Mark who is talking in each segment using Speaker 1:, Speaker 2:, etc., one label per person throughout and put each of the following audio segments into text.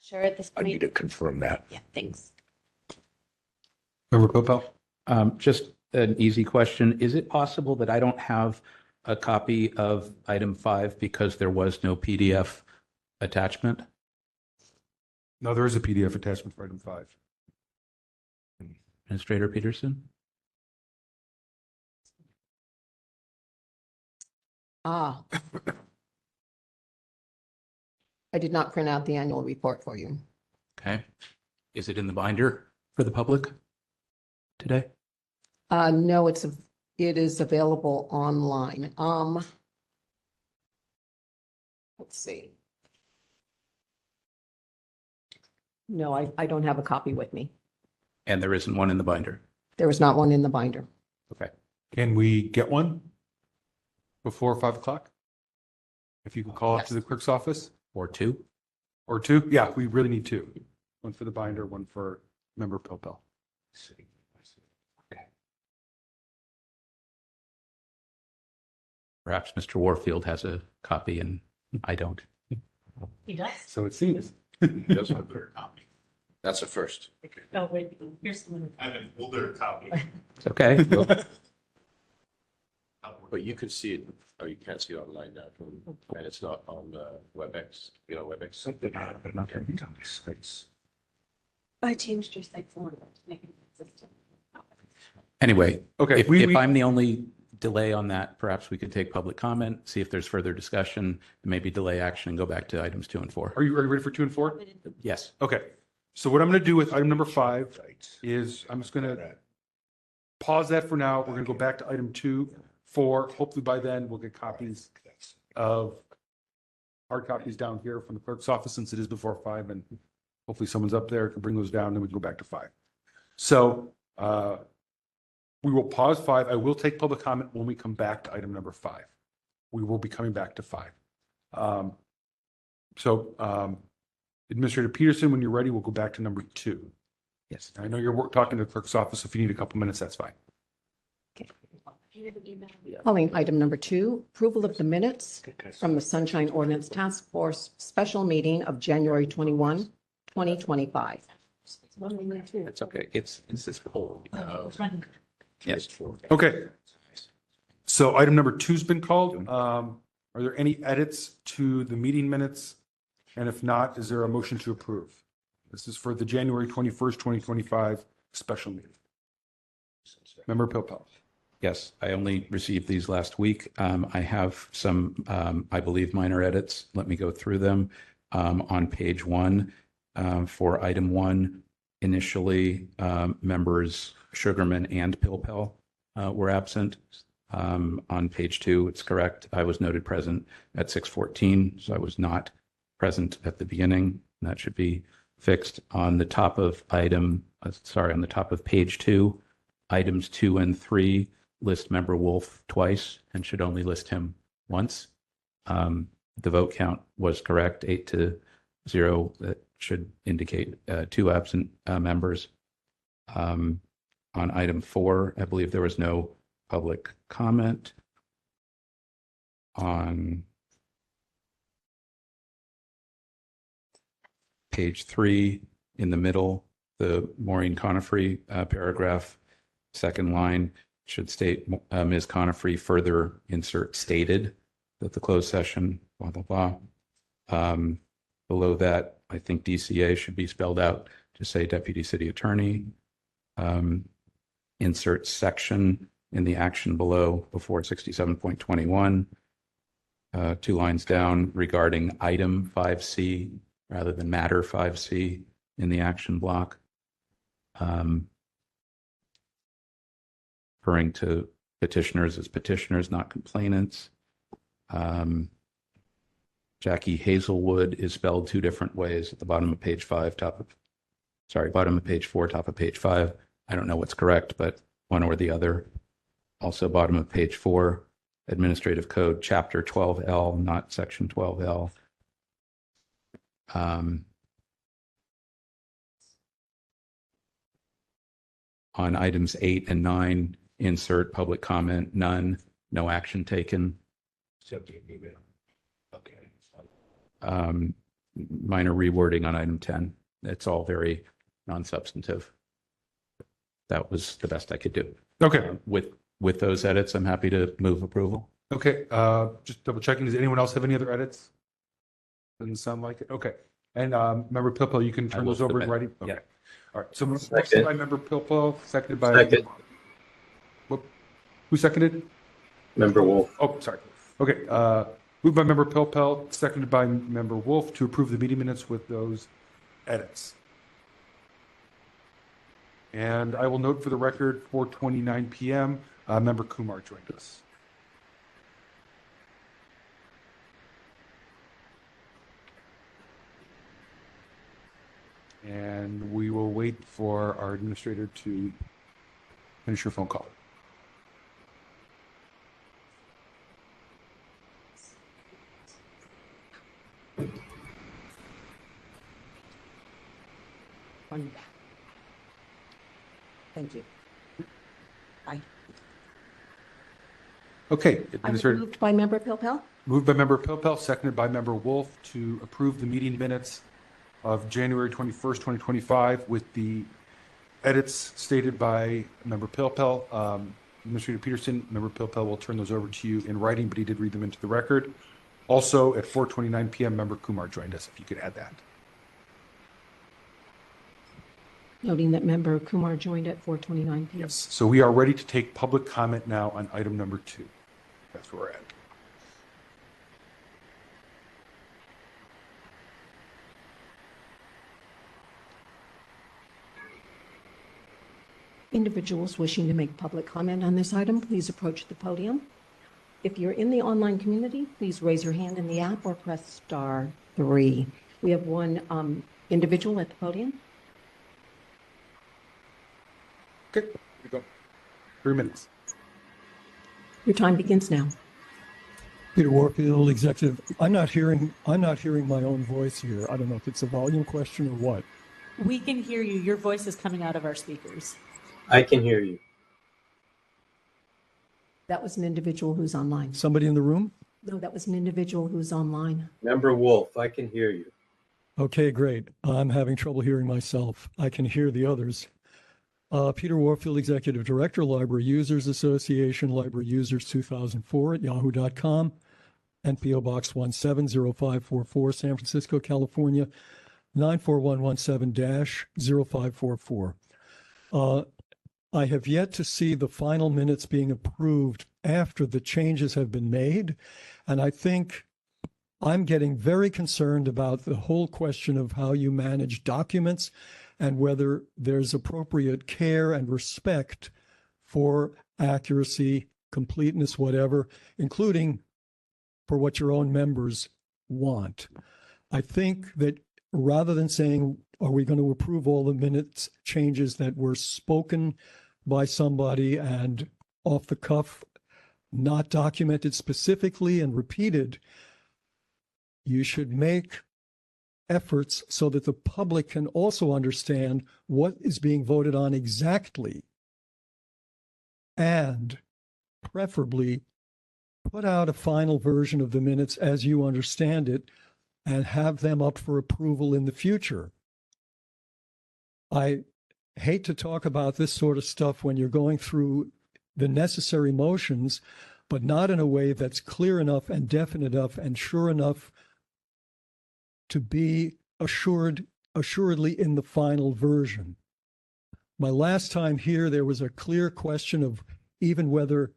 Speaker 1: Sure, at this
Speaker 2: I need
Speaker 1: point.
Speaker 2: to confirm that.
Speaker 1: Yeah, thanks.
Speaker 3: Member Popel?
Speaker 4: Just an easy question. Is it possible that I don't have a copy of item 5 because there was no PDF attachment?
Speaker 3: No, there is a PDF attachment for item 5.
Speaker 4: Administrator Peterson?
Speaker 5: Ah. I did not print out the annual report for you.
Speaker 4: Okay. Is it in the binder for the public today?
Speaker 5: No, it is available online. Let's see. No, I don't have a copy with me.
Speaker 4: And there isn't one in the binder.
Speaker 5: There was not one in the binder.
Speaker 4: Okay.
Speaker 3: Can we get one before 5 o'clock? If you can call up to the clerk's office
Speaker 4: Or 2?
Speaker 3: or 2? Yeah, we really need 2. One for the binder, one for Member Popel.
Speaker 4: Okay. Perhaps Mr. Warfield has a copy and I don't.
Speaker 1: He does?
Speaker 3: So it seems.
Speaker 2: That's a better copy. That's a first.
Speaker 1: Oh, wait, here's the one.
Speaker 6: I have an older copy.
Speaker 4: It's okay. Well,
Speaker 2: But you can see it, or you can't see it online now, and it's not on WebEx, WebEx. Something
Speaker 1: I changed your site form to make it consistent.
Speaker 4: anyway,
Speaker 3: Okay,
Speaker 4: if I'm the only delay on that, perhaps we could take public comment, see if there's further discussion, and maybe delay action and go back to items 2 and 4.
Speaker 3: Are you ready for 2 and 4?
Speaker 4: Yes.
Speaker 3: Okay. So what I'm going to do with item number 5 is I'm just going to pause that for now. We're going to go back to item 2, 4. Hopefully by then we'll get copies of hard copies down here from the clerk's office since it is before 5, and hopefully someone's up there can bring those down and then we can go back to 5. So we will pause 5. I will take public comment when we come back to item number 5. We will be coming back to 5. Administrator Peterson, when you're ready, we'll go back to number 2.
Speaker 4: Yes.
Speaker 3: I know you're talking to the clerk's office. If you need a couple minutes, that's fine.
Speaker 5: Calling item number 2, approval of the minutes from the Sunshine Ordinance Task Force special meeting of January 21, 2025.
Speaker 4: It's okay. It's this poll. Yes.
Speaker 3: Okay. So item number 2's been called. Are there any edits to the meeting minutes? And if not, is there a motion to approve? This is for the January 21st, 2025 special meeting. Member Pilpel.
Speaker 4: Yes, I only received these last week. I have some, I believe, minor edits. Let me go through them. On page 1, for item 1, initially, members Sugarman and Pilpel were absent. On page 2, it's correct. I was noted present at 6:14, so I was not present at the beginning. That should be fixed. On the top of on the top of page 2, items 2 and 3 list member Wolf twice and should only list him once. The vote count was correct, 8-0. That should indicate 2 absent members. On item 4, I believe there was no public comment. On page 3, in the middle, the Maureen Conifrey paragraph, second line, should state Ms. Conifrey further insert stated that the closed session, blah, blah, blah. Below that, I think DCA should be spelled out to say Deputy City Attorney. Insert section in the action below before 67.21. 2 lines down regarding item 5C rather than matter 5C in the action block. Referring to petitioners as petitioners, not complainants. Jackie Hazelwood is spelled 2 different ways at the bottom of page 5, bottom of page 4, top of page 5. I don't know what's correct, but one or the other. Also bottom of page 4, Administrative Code, Chapter 12L, not Section 12L. On items 8 and 9, insert public comment, none, no action taken.
Speaker 2: Except the email. Okay.
Speaker 4: minor rewording on item 10. It's all very non-substantive. That was the best I could do.
Speaker 3: Okay,
Speaker 4: With those edits, I'm happy to move approval.
Speaker 3: okay, just double checking. Does anyone else have any other edits? Doesn't sound like it. Okay. And Member Pilpel, you can
Speaker 4: I
Speaker 3: turn
Speaker 4: will
Speaker 3: those over in
Speaker 4: submit.
Speaker 3: writing? Okay.
Speaker 4: Yeah.
Speaker 3: All right, so motion
Speaker 6: Second.
Speaker 3: by Member Pilpel, seconded by.
Speaker 6: Second.
Speaker 3: Who seconded?
Speaker 6: Member Wolf.
Speaker 3: Oh, sorry. Okay, moved by Member Pilpel, seconded by Member Wolf to approve the meeting minutes with those edits. And I will note for the record, 4:29 PM, Member Kumar joined us. And we will wait for our administrator to finish your phone call.
Speaker 5: One. Thank you. Bye.
Speaker 3: Okay,
Speaker 5: I was
Speaker 3: Administrator,
Speaker 5: moved by Member Pilpel.
Speaker 3: moved by Member Pilpel, seconded by Member Wolf to approve the meeting minutes of January 21st, 2025 with the edits stated by Member Pilpel. Administrator Peterson, Member Pilpel will turn those over to you in writing, but he did read them into the record. Also, at 4:29 PM, Member Kumar joined us, if you could add that.
Speaker 5: Noting that Member Kumar joined at 4:29 PM.
Speaker 3: Yes. So we are ready to take public comment now on item number 2. That's where we're at.
Speaker 5: Individuals wishing to make public comment on this item, please approach the podium. If you're in the online community, please raise your hand in the app or press star 3. We have one individual at the podium.
Speaker 3: Okay, here we go. 3 minutes.
Speaker 5: Your time begins now.
Speaker 7: Peter Warfield, executive. I'm not hearing my own voice here. I don't know if it's a volume question or what.
Speaker 8: We can hear you. Your voice is coming out of our speakers.
Speaker 6: I can hear you.
Speaker 5: That was an individual who's online.
Speaker 7: Somebody in the room?
Speaker 5: No, that was an individual who's online.
Speaker 6: Member Wolf, I can hear you.
Speaker 7: Okay, great. I'm having trouble hearing myself. I can hear the others. Peter Warfield, Executive Director, Library Users Association, Library Users 2004 at yahoo.com, and PO Box 170544, San Francisco, California, 94117-0544. I have yet to see the final minutes being approved after the changes have been made, and I think I'm getting very concerned about the whole question of how you manage documents and whether there's appropriate care and respect for accuracy, completeness, whatever, including for what your own members want. I think that rather than saying, are we going to approve all the minutes changes that were spoken by somebody and off the cuff, not documented specifically and repeated, you should make efforts so that the public can also understand what is being voted on exactly, and preferably put out a final version of the minutes as you understand it and have them up for approval in the future. I hate to talk about this sort of stuff when you're going through the necessary motions, but not in a way that's clear enough and definite enough and sure enough to be assuredly in the final version. My last time here, there was a clear question of even whether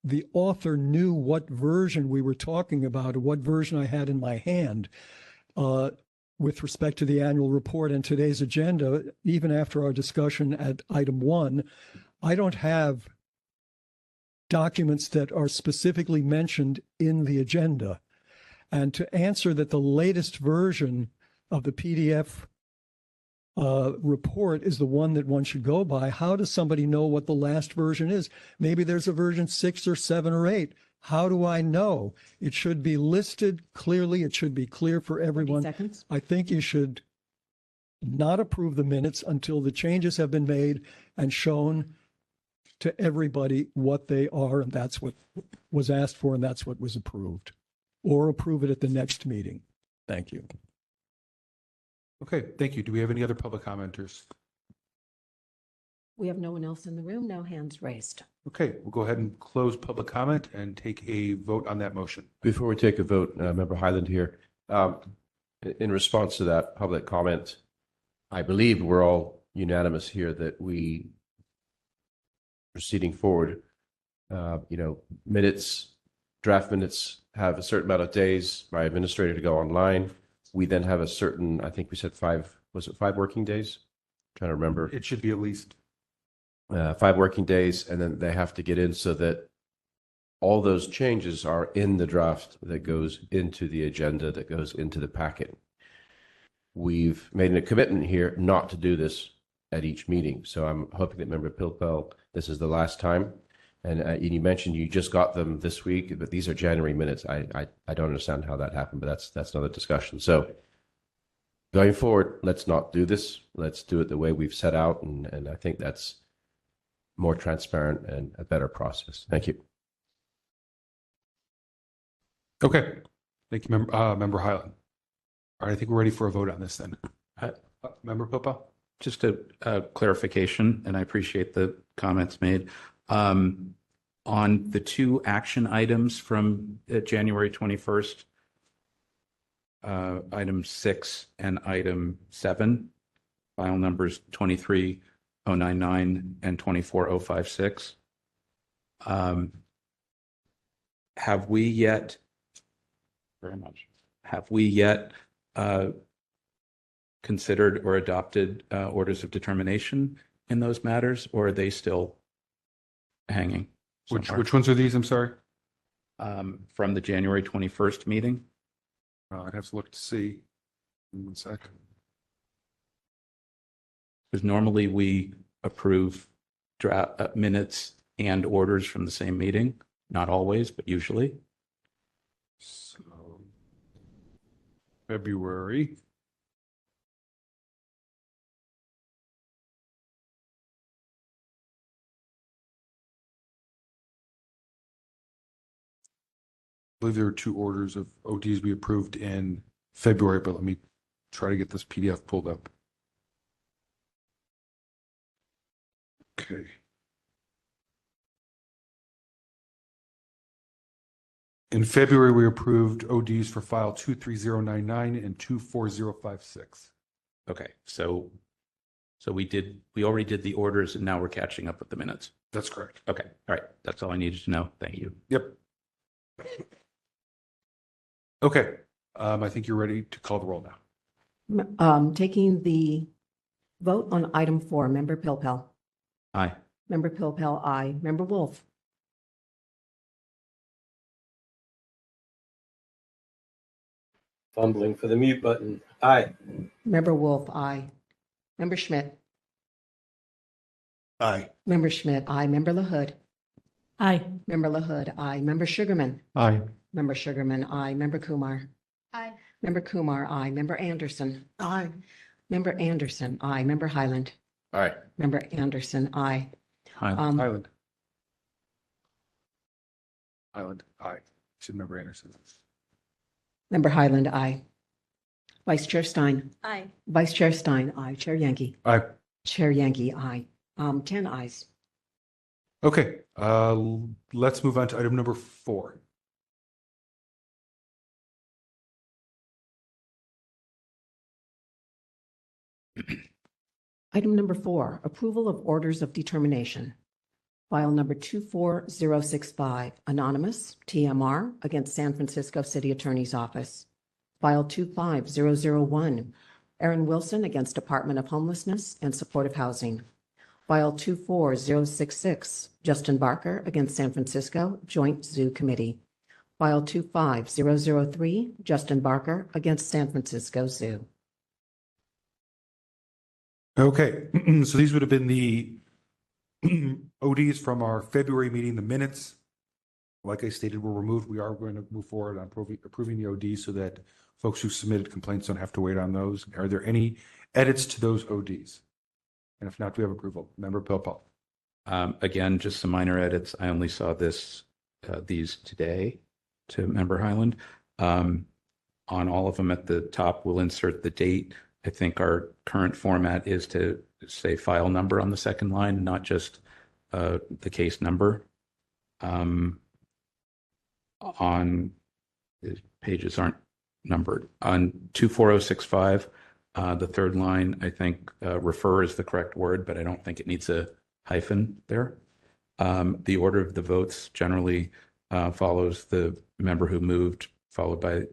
Speaker 7: the author knew what version we were talking about or what version I had in my hand with respect to the annual report and today's agenda. Even after our discussion at item 1, I don't have documents that are specifically mentioned in the agenda. And to answer that the latest version of the PDF report is the one that one should go by, how does somebody know what the last version is? Maybe there's a version 6 or 7 or 8. How do I know? It should be listed clearly. It should be clear for everyone.
Speaker 5: 20 seconds.
Speaker 7: I think you should not approve the minutes until the changes have been made and shown to everybody what they are, and that's what was asked for, and that's what was approved. Or approve it at the next meeting. Thank you.
Speaker 3: Okay, thank you. Do we have any other public commenters?
Speaker 5: We have no one else in the room, no hands raised.
Speaker 3: Okay, we'll go ahead and close public comment and take a vote on that motion.
Speaker 2: Before we take a vote, Member Highland here, in response to that public comment, I believe we're all unanimous here that we proceeding forward, minutes, draft minutes have a certain amount of days by administrator to go online. We then have a certain, I think we said 5 working days? Trying to remember.
Speaker 3: It should be at least
Speaker 2: 5 working days, and then they have to get in so that all those changes are in the draft that goes into the agenda, that goes into the packet. We've made a commitment here not to do this at each meeting. So I'm hoping that Member Pilpel, this is the last time. And you mentioned you just got them this week, but these are January minutes. I don't understand how that happened, but that's another discussion. So going forward, let's not do this. Let's do it the way we've set out. And I think that's more transparent and a better process. Thank you.
Speaker 3: okay. Thank you, Member Highland. All right, I think we're ready for a vote on this then. Member Popa?
Speaker 4: Just a clarification, and I appreciate the comments made. On the 2 action items from January 21st, item 6 and item 7, file numbers 23099 and 24056. Have we yet considered or adopted orders of determination in those matters, or are they still hanging?
Speaker 3: Which ones are these? I'm sorry.
Speaker 4: From the January 21st meeting?
Speaker 3: I'd have to look to see. 1 second.
Speaker 4: Because normally we approve draft minutes and orders from the same meeting. Not always, but usually.
Speaker 3: So, February. I believe there were 2 orders of ODs we approved in February, but let me try to get this PDF pulled up. Okay. In February, we approved ODs for file 23099 and 24056.
Speaker 4: Okay, so we already did the orders and now we're catching up with the minutes.
Speaker 3: That's correct.
Speaker 4: Okay, all right. That's all I needed to know. Thank you.
Speaker 3: Yep. Okay. I think you're ready to call the roll now.
Speaker 5: Taking the vote on item 4, Member Pilpel.
Speaker 4: Aye.
Speaker 5: Member Pilpel, aye. Member Wolf.
Speaker 6: Fumbling for the mute button. Aye.
Speaker 5: Member Wolf, aye. Member Schmidt.
Speaker 3: Aye.
Speaker 5: Member Schmidt, aye. Member LaHood.
Speaker 8: Aye.
Speaker 5: Member LaHood, aye. Member Sugarman.
Speaker 3: Aye.
Speaker 5: Member Sugarman, aye. Member Kumar.
Speaker 1: Aye.
Speaker 5: Member Kumar, aye. Member Anderson.
Speaker 1: Aye.
Speaker 5: Member Anderson, aye. Member Highland.
Speaker 2: All right.
Speaker 5: Member Anderson, aye.
Speaker 4: Aye.
Speaker 3: Highland. Highland. Aye. Should Member Anderson.
Speaker 5: Member Highland, aye. Vice Chair Stein.
Speaker 1: Aye.
Speaker 5: Vice Chair Stein, aye. Chair Yankee.
Speaker 3: Aye.
Speaker 5: Chair Yankee, aye. 10 ayes.
Speaker 3: Okay. Let's move on to item number 4.
Speaker 5: Item number 4, approval of orders of determination. File number 24065, anonymous, TMR, against San Francisco City Attorney's Office. File 25001, Aaron Wilson against Department of Homelessness and Supportive Housing. File 24066, Justin Barker against San Francisco Joint Zoo Committee. File 25003, Justin Barker against San Francisco Zoo.
Speaker 3: Okay. So these would have been the ODs from our February meeting. The minutes, like I stated, were removed. We are going to move forward on approving the ODs so that folks who submitted complaints don't have to wait on those. Are there any edits to those ODs? And if not, do we have approval? Member Pilpel.
Speaker 4: Again, just some minor edits. I only saw these today to Member Highland. On all of them at the top, we'll insert the date I think our current format is to say file number on the second line, not just the case number. On the pages aren't numbered. On 24065, the third line, I think refer is the correct word, but I don't think it needs a hyphen there. The order of the votes generally follows the member who moved, followed by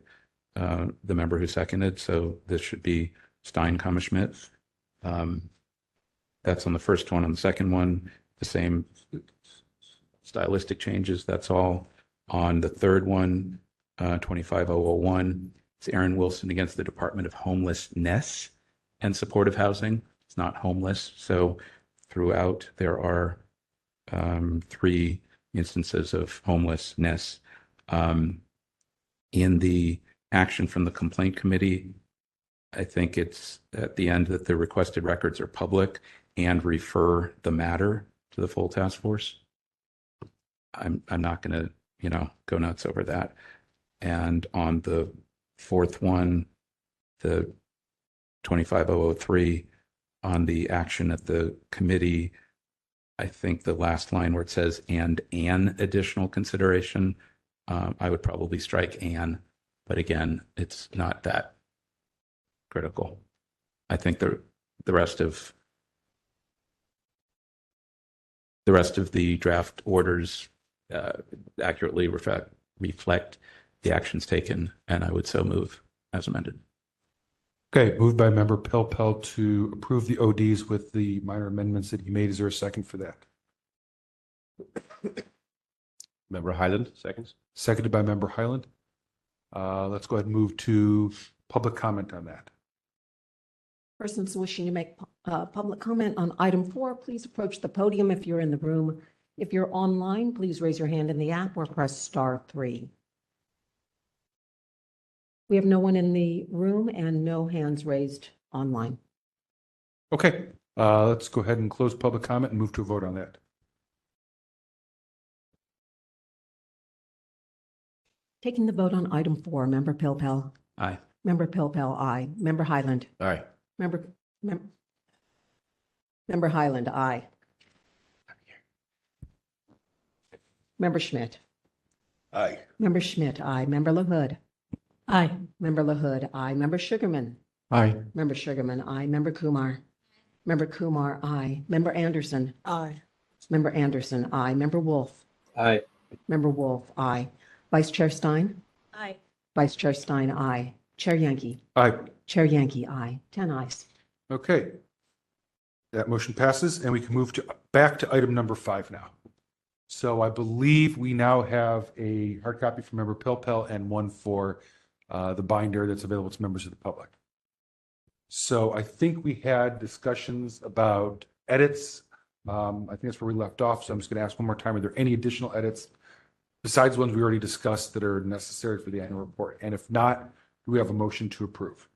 Speaker 4: the member who seconded. So this should be Stein, Schmidt. That's on the first one. On the second one, the same stylistic changes. That's all. On the third one, 25001, it's Aaron Wilson against the Department of Homelessness and Supportive Housing. It's not homeless. So throughout, there are 3 instances of homelessness. In the action from the complaint committee, I think it's at the end that the requested records are public and refer the matter to the full task force. I'm not going to, go nuts over that. And on the fourth one, the 25003, on the action at the committee, I think the last line where it says and an additional consideration, I would probably strike an, but again, it's not that critical. I think the rest of the draft orders accurately reflect the actions taken, and I would so move as amended.
Speaker 3: Okay, moved by member Pelpel to approve the ODs with the minor amendments that he made. Is there a second for that?
Speaker 2: Member Highland, seconds.
Speaker 3: Seconded by member Highland. Let's go ahead and move to public comment on that.
Speaker 5: Persons wishing to make public comment on item 4, please approach the podium if you're in the room. If you're online, please raise your hand in the app or press star 3. We have no one in the room and no hands raised online.
Speaker 3: Okay, let's go ahead and close public comment and move to a vote on that.
Speaker 5: Taking the vote on item 4, member Pilpel.
Speaker 4: Aye.
Speaker 5: Member Pilpel, aye. Member Highland.
Speaker 2: Aye.
Speaker 5: Member Highland, aye. Member Schmidt.
Speaker 6: Aye.
Speaker 5: Member Schmidt, aye. Member LaHood.
Speaker 8: Aye.
Speaker 5: Member LaHood, aye. Member Sugarman.
Speaker 3: Aye.
Speaker 5: Member Sugarman, aye. Member Kumar. Member Kumar, aye. Member Anderson.
Speaker 8: Aye.
Speaker 5: Member Anderson, aye. Member Wolf.
Speaker 6: Aye.
Speaker 5: Member Wolf, aye. Vice Chair Stein.
Speaker 8: Aye.
Speaker 5: Vice Chair Stein, aye. Chair Yankee.
Speaker 3: Aye.
Speaker 5: Chair Yankee, aye. 10 ayes.
Speaker 3: Okay. That motion passes, and we can move back to item number 5 now. So I believe we now have a hard copy for member Pilpel and one for the binder that's available to members of the public. So I think we had discussions about edits. I think that's where we left off. So I'm just going to ask one more time, are there any additional edits besides ones we already discussed that are necessary for the annual report? And if not, do we have a motion to approve?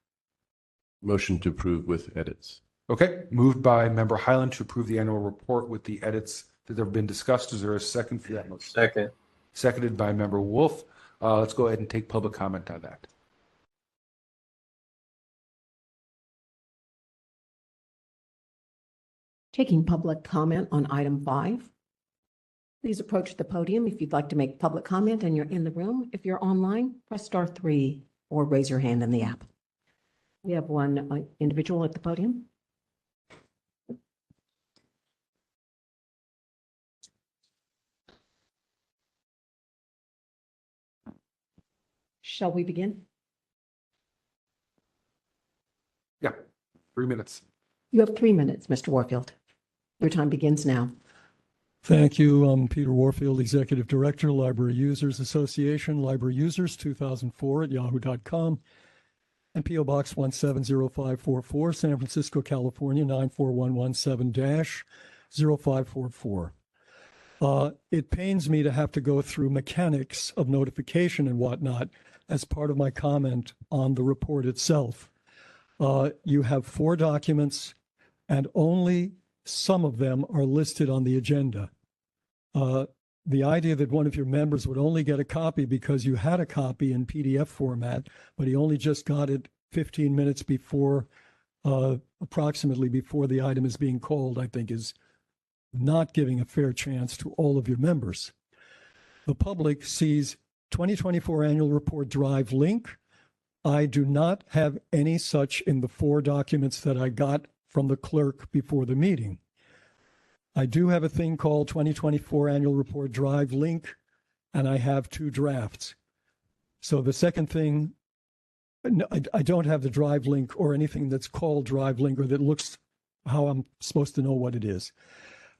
Speaker 2: Motion to approve with edits.
Speaker 3: Okay, moved by member Highland to approve the annual report with the edits that have been discussed. Is there a second for that motion?
Speaker 6: Second.
Speaker 3: Seconded by member Wolf. Let's go ahead and take public comment on that.
Speaker 5: Taking public comment on item 5. Please approach the podium if you'd like to make public comment and you're in the room. If you're online, press star 3 or raise your hand in the app. We have one individual at the podium. Shall we begin?
Speaker 3: Yeah, 3 minutes.
Speaker 5: You have 3 minutes, Mr. Warfield. Your time begins now.
Speaker 7: Thank you. I'm Peter Warfield, Executive Director, Library Users Association, Library Users 2004 at yahoo.com, and P.O. Box 170544, San Francisco, California, 94117-0544. It pains me to have to go through mechanics of notification and whatnot as part of my comment on the report itself. You have 4 documents, and only some of them are listed on the agenda. The idea that one of your members would only get a copy because you had a copy in PDF format, but he only just got it 15 minutes before approximately before the item is being called, I think is not giving a fair chance to all of your members. The public sees 2024 annual report drive link. I do not have any such in the 4 documents that I got from the clerk before the meeting. I do have a thing called 2024 annual report drive link, and I have 2 drafts. So the second thing, I don't have the drive link or anything that's called drive link or that looks how I'm supposed to know what it is.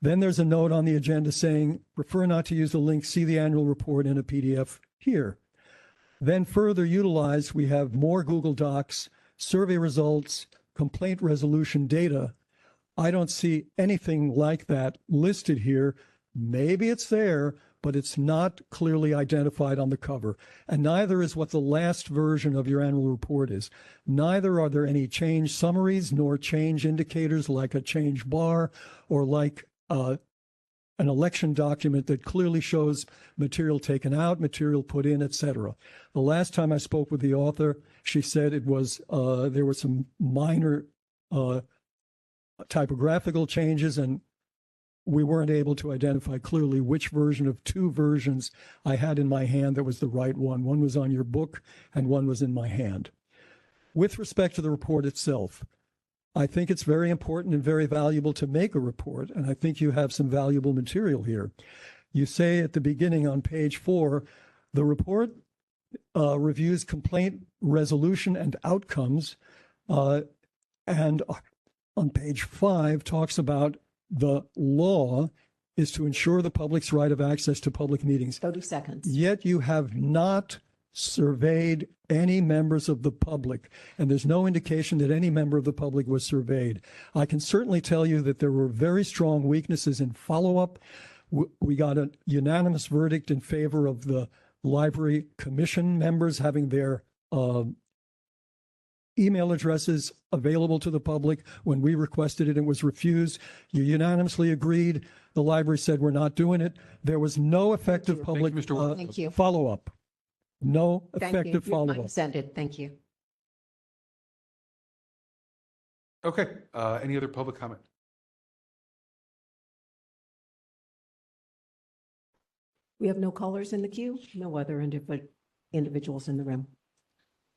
Speaker 7: Then there's a note on the agenda saying, prefer not to use the link, see the annual report in a PDF here. Then further utilized, we have more Google Docs, survey results, complaint resolution data. I don't see anything like that listed here. Maybe it's there, but it's not clearly identified on the cover. And neither is what the last version of your annual report is. Neither are there any change summaries nor change indicators like a change bar or like an election document that clearly shows material taken out, material put in, etc. The last time I spoke with the author, she said it was there were some minor typographical changes, and we weren't able to identify clearly which version of 2 versions I had in my hand that was the right one. One was on your book and one was in my hand. With respect to the report itself, I think it's very important and very valuable to make a report, and I think you have some valuable material here. You say at the beginning on page 4, the report reviews complaint resolution and outcomes, and on page 5 talks about the law is to ensure the public's right of access to public meetings.
Speaker 5: 30 seconds.
Speaker 7: Yet you have not surveyed any members of the public, and there's no indication that any member of the public was surveyed. I can certainly tell you that there were very strong weaknesses in follow-up. We got a unanimous verdict in favor of the library commission members having their email addresses available to the public. When we requested it, it was refused. You unanimously agreed. The library said, we're not doing it. There was no effective public
Speaker 5: Thank you.
Speaker 7: follow-up. No
Speaker 5: Thank you.
Speaker 7: effective
Speaker 5: Your time
Speaker 7: follow-up.
Speaker 5: is ended. Thank you.
Speaker 3: Okay, any other public comment?
Speaker 5: We have no callers in the queue, no other individuals in the room.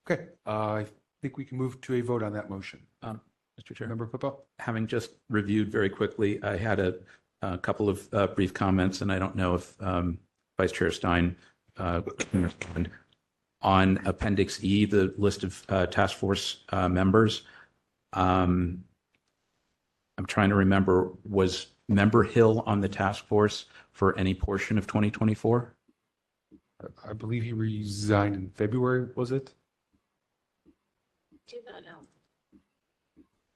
Speaker 3: Okay, I think we can move to a vote on that motion.
Speaker 4: Mr. Chair,
Speaker 3: Member Pippo?
Speaker 4: having just reviewed very quickly, I had a couple of brief comments, and I don't know if Vice Chair Stein can respond. On Appendix E, the list of task force members, I'm trying to remember, was Member Hill on the task force for any portion of 2024?
Speaker 3: I believe he resigned in February, was it?
Speaker 1: Do not know.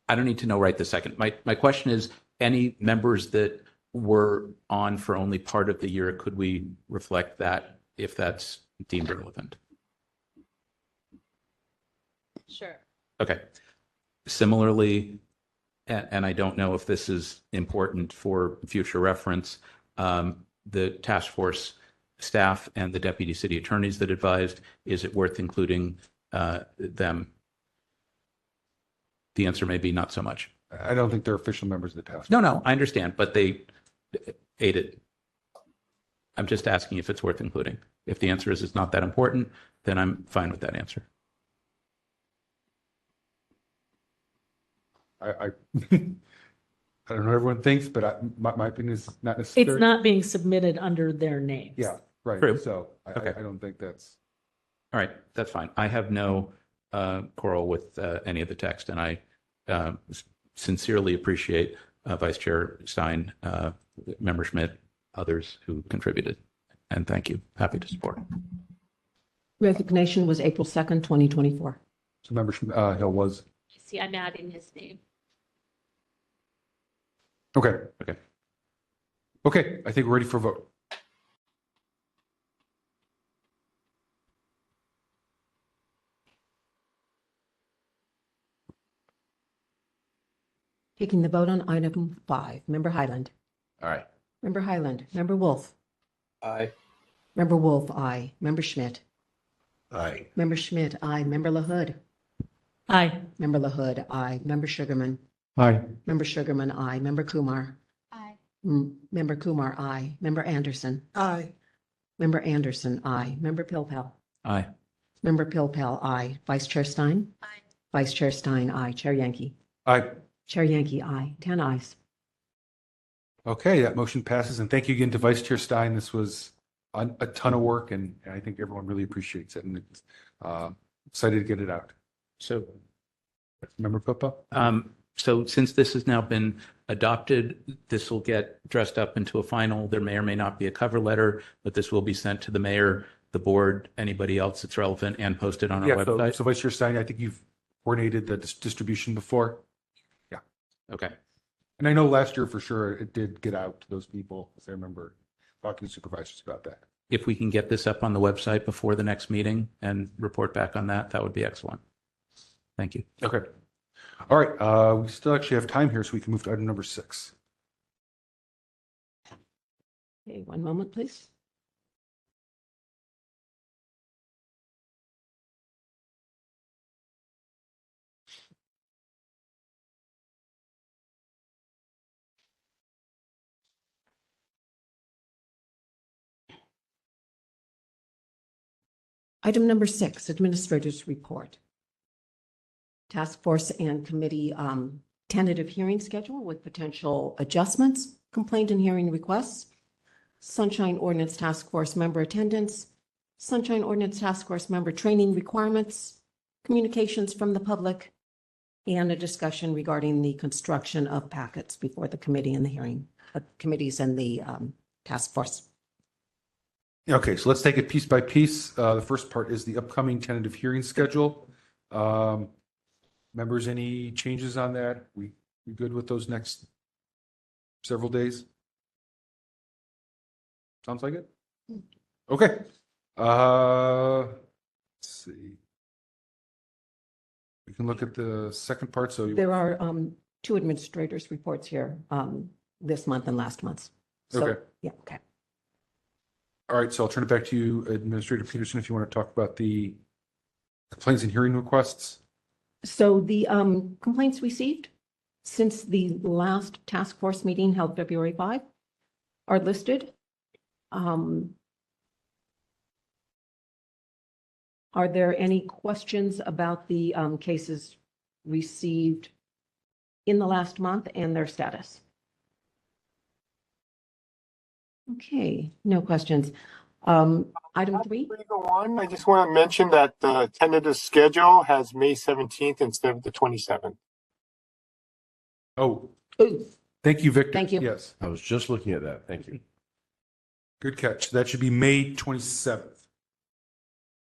Speaker 4: I don't need to know right this second. My question is, any members that were on for only part of the year, could we reflect that if that's deemed relevant?
Speaker 1: Sure.
Speaker 4: Okay. Similarly, and I don't know if this is important for future reference, the task force staff and the deputy city attorneys that advised, is it worth including them? The answer may be not so much.
Speaker 3: I don't think they're official members of the task.
Speaker 4: No, I understand, but they aided. I'm just asking if it's worth including. If the answer is it's not that important, then I'm fine with that answer.
Speaker 3: I don't know what everyone thinks, but my opinion is not necessarily.
Speaker 8: It's not being submitted under their names.
Speaker 3: Yeah, right.
Speaker 4: True.
Speaker 3: So
Speaker 4: Okay.
Speaker 3: I don't think that's.
Speaker 4: All right, that's fine. I have no quarrel with any of the text, and I sincerely appreciate Vice Chair Stein, Member Schmidt, others who contributed. And thank you. Happy to support.
Speaker 5: Resignation was April 2nd, 2024.
Speaker 3: So Member Hill was.
Speaker 1: See, I'm adding his name.
Speaker 3: Okay. I think we're ready for a vote.
Speaker 5: Taking the vote on item 5. Member Highland.
Speaker 2: Aye.
Speaker 5: Member Highland. Member Wolf.
Speaker 6: Aye.
Speaker 5: Member Wolf, aye. Member Schmidt.
Speaker 6: Aye.
Speaker 5: Member Schmidt, aye. Member LaHood.
Speaker 8: Aye.
Speaker 5: Member LaHood, aye. Member Sugarman.
Speaker 3: Aye.
Speaker 5: Member Sugarman, aye. Member Kumar.
Speaker 1: Aye.
Speaker 5: Member Kumar, aye. Member Anderson.
Speaker 1: Aye.
Speaker 5: Member Anderson, aye. Member Pilpel.
Speaker 4: Aye.
Speaker 5: Member Pilpel, aye. Vice Chair Stein.
Speaker 1: Aye.
Speaker 5: Vice Chair Stein, aye. Chair Yankee.
Speaker 3: Aye.
Speaker 5: Chair Yankee, aye. 10 ayes.
Speaker 3: Okay, that motion passes. And thank you again to Vice Chair Stein. This was a ton of work, and I think everyone really appreciates it, and it's, excited to get it out.
Speaker 4: So,
Speaker 3: Member Pippa?
Speaker 4: so since this has now been adopted, this will get dressed up into a final. There may or may not be a cover letter, but this will be sent to the mayor, the board, anybody else that's relevant, and posted on our
Speaker 3: Yeah, so,
Speaker 4: website.
Speaker 3: so Vice Chair Stein, I think you've coordinated the distribution before.
Speaker 4: Okay.
Speaker 3: And I know last year for sure it did get out to those people, as I remember talking to supervisors about that.
Speaker 4: If we can get this up on the website before the next meeting and report back on that, that would be excellent. Thank you.
Speaker 3: Okay. All right, we still actually have time here, so we can move to item number 6.
Speaker 5: Okay, one moment, please. Item number 6, Administrator's Report. Task Force and Committee tentative hearing schedule with potential adjustments, complaint and hearing requests, Sunshine Ordinance Task Force member attendance, Sunshine Ordinance Task Force member training requirements, communications from the public, and a discussion regarding the construction of packets before the committee and the hearing, committees and the task force.
Speaker 3: Okay, so let's take it piece by piece. The first part is the upcoming tentative hearing schedule. Members, any changes on that? We good with those next several days? Sounds like it? Okay. Let's see. We can look at the second part. So
Speaker 5: There are 2 administrators' reports here this month and last month. So,
Speaker 3: Okay.
Speaker 5: Yeah, okay.
Speaker 3: All right, so I'll turn it back to you, Administrator Peterson, if you want to talk about the complaints and hearing requests.
Speaker 5: So the complaints received since the last task force meeting held February 5 are listed. Are there any questions about the cases received in the last month and their status? Okay, no questions. Item 3.
Speaker 9: Before you go on, I just want to mention that the tentative schedule has May 17th instead of the 27th.
Speaker 3: Oh,
Speaker 5: Ooh,
Speaker 3: thank you, Victor.
Speaker 5: Thank you.
Speaker 3: Yes,
Speaker 2: I was just looking at that. Thank you.
Speaker 3: good catch. That should be May 27th.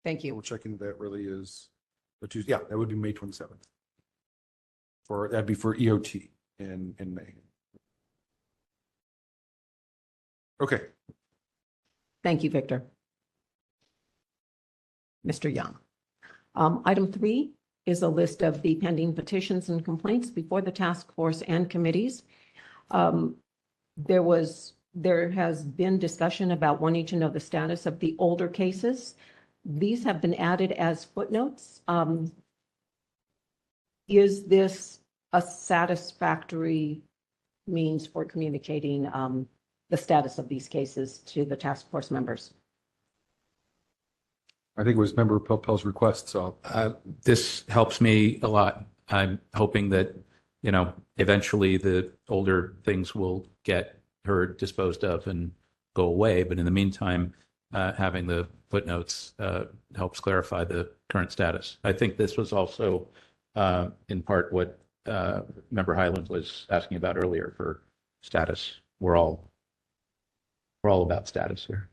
Speaker 5: thank you.
Speaker 3: We're checking that really is the Tuesday. Yeah, that would be May 27th. That'd be for EOT in May. Okay.
Speaker 5: Thank you, Victor. Mr. Young. Item 3 is a list of the pending petitions and complaints before the task force and committees. There has been discussion about wanting to know the status of the older cases. These have been added as footnotes. Is this a satisfactory means for communicating the status of these cases to the task force members?
Speaker 3: I think it was Member Pilpel's request, so.
Speaker 4: This helps me a lot. I'm hoping that, eventually the older things will get heard, disposed of, and go away. But in the meantime, having the footnotes helps clarify the current status. I think this was also in part what Member Highland was asking about earlier for status. We're all about status here.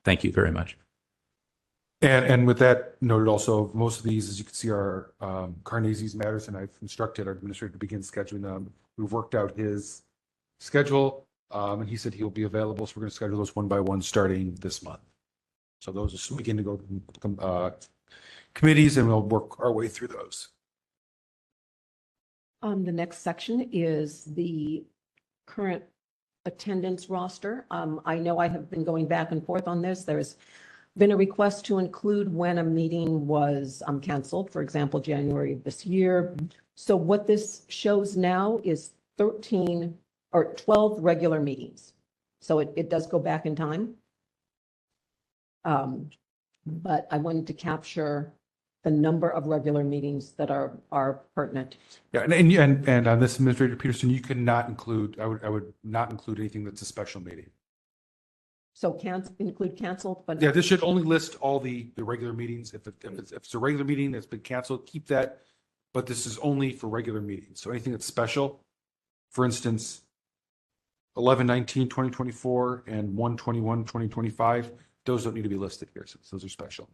Speaker 4: Thank you very much.
Speaker 3: And with that noted also, most of these, as you can see, are Carnesi's matters, and I've instructed our administrator to begin scheduling them. We've worked out his schedule, and he said he'll be available, so we're going to schedule those one by one starting this month. So those begin to go to committees, and we'll work our way through those.
Speaker 5: The next section is the current attendance roster. I know I have been going back and forth on this. There's been a request to include when a meeting was canceled, for example, January of this year. So what this shows now is 13 or 12 regular meetings. So it does go back in time. But I wanted to capture the number of regular meetings that are pertinent.
Speaker 3: Yeah, and on this, Administrator Peterson, you cannot include, I would not include anything that's a special meeting.
Speaker 5: So include canceled, but
Speaker 3: Yeah, this should only list all the regular meetings. If it's a regular meeting that's been canceled, keep that. But this is only for regular meetings. So anything that's special, for instance, 11/19/2024 and 1/21/2025, those don't need to be listed here since those are special.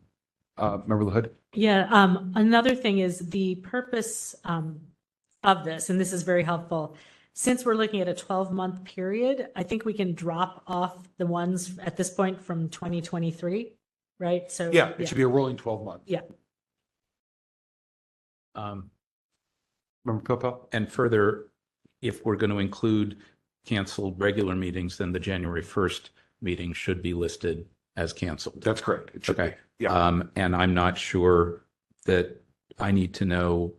Speaker 3: Member LaHood?
Speaker 8: Yeah, another thing is the purpose of this, and this is very helpful. Since we're looking at a 12-month period, I think we can drop off the ones at this point from 2023, right? So
Speaker 3: Yeah, it should be a rolling 12 months.
Speaker 8: Yeah.
Speaker 3: Member Pilpel?
Speaker 4: And further, if we're going to include canceled regular meetings, then the January 1st meeting should be listed as canceled.
Speaker 3: That's correct. It should
Speaker 4: Okay.
Speaker 3: be. Yeah.
Speaker 4: And I'm not sure that I need to know,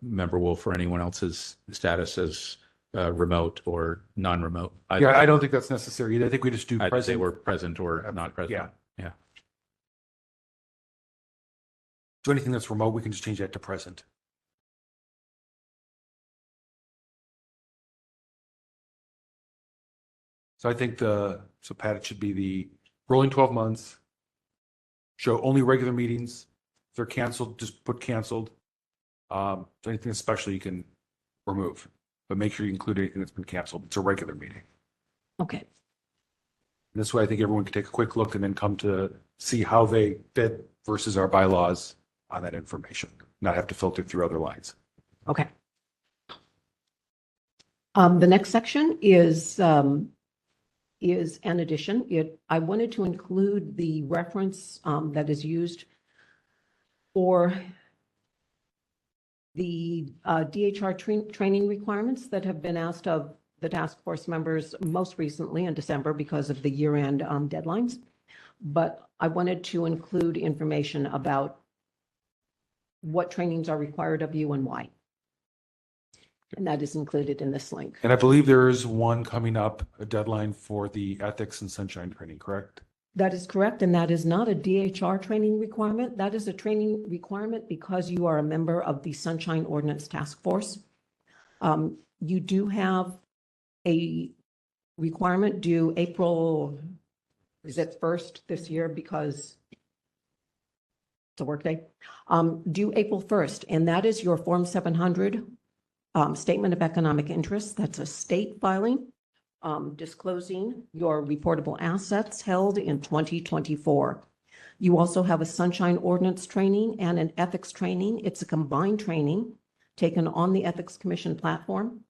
Speaker 4: Member Wolf or anyone else's status as remote or non-remote.
Speaker 3: Yeah, I don't think that's necessary either. I think we just do
Speaker 4: They
Speaker 3: present.
Speaker 4: were present or not present.
Speaker 3: Yeah.
Speaker 4: Yeah.
Speaker 3: So anything that's remote, we can just change that to present. So I think so Pat, it should be the rolling 12 months. Show only regular meetings. If they're canceled, just put canceled. So anything special you can remove, but make sure you include anything that's been canceled. It's a regular meeting.
Speaker 5: okay.
Speaker 3: This way, I think everyone can take a quick look and then come to see how they fit versus our bylaws on that information, not have to filter through other lines.
Speaker 5: Okay. The next section is an addition. I wanted to include the reference that is used for the DHR training requirements that have been asked of the task force members most recently in December because of the year-end deadlines. But I wanted to include information about what trainings are required of you and why. And that is included in this link.
Speaker 3: And I believe there is one coming up, a deadline for the ethics and sunshine training, correct?
Speaker 5: That is correct, and that is not a DHR training requirement. That is a training requirement because you are a member of the Sunshine Ordinance Task Force. You do have a requirement due April, is it 1st this year because it's a workday? Due April 1st, and that is your Form 700 Statement of Economic Interest. That's a state filing. Disclosing your reportable assets held in 2024. You also have a Sunshine Ordinance training and an ethics training. It's a combined training taken on the Ethics Commission platform.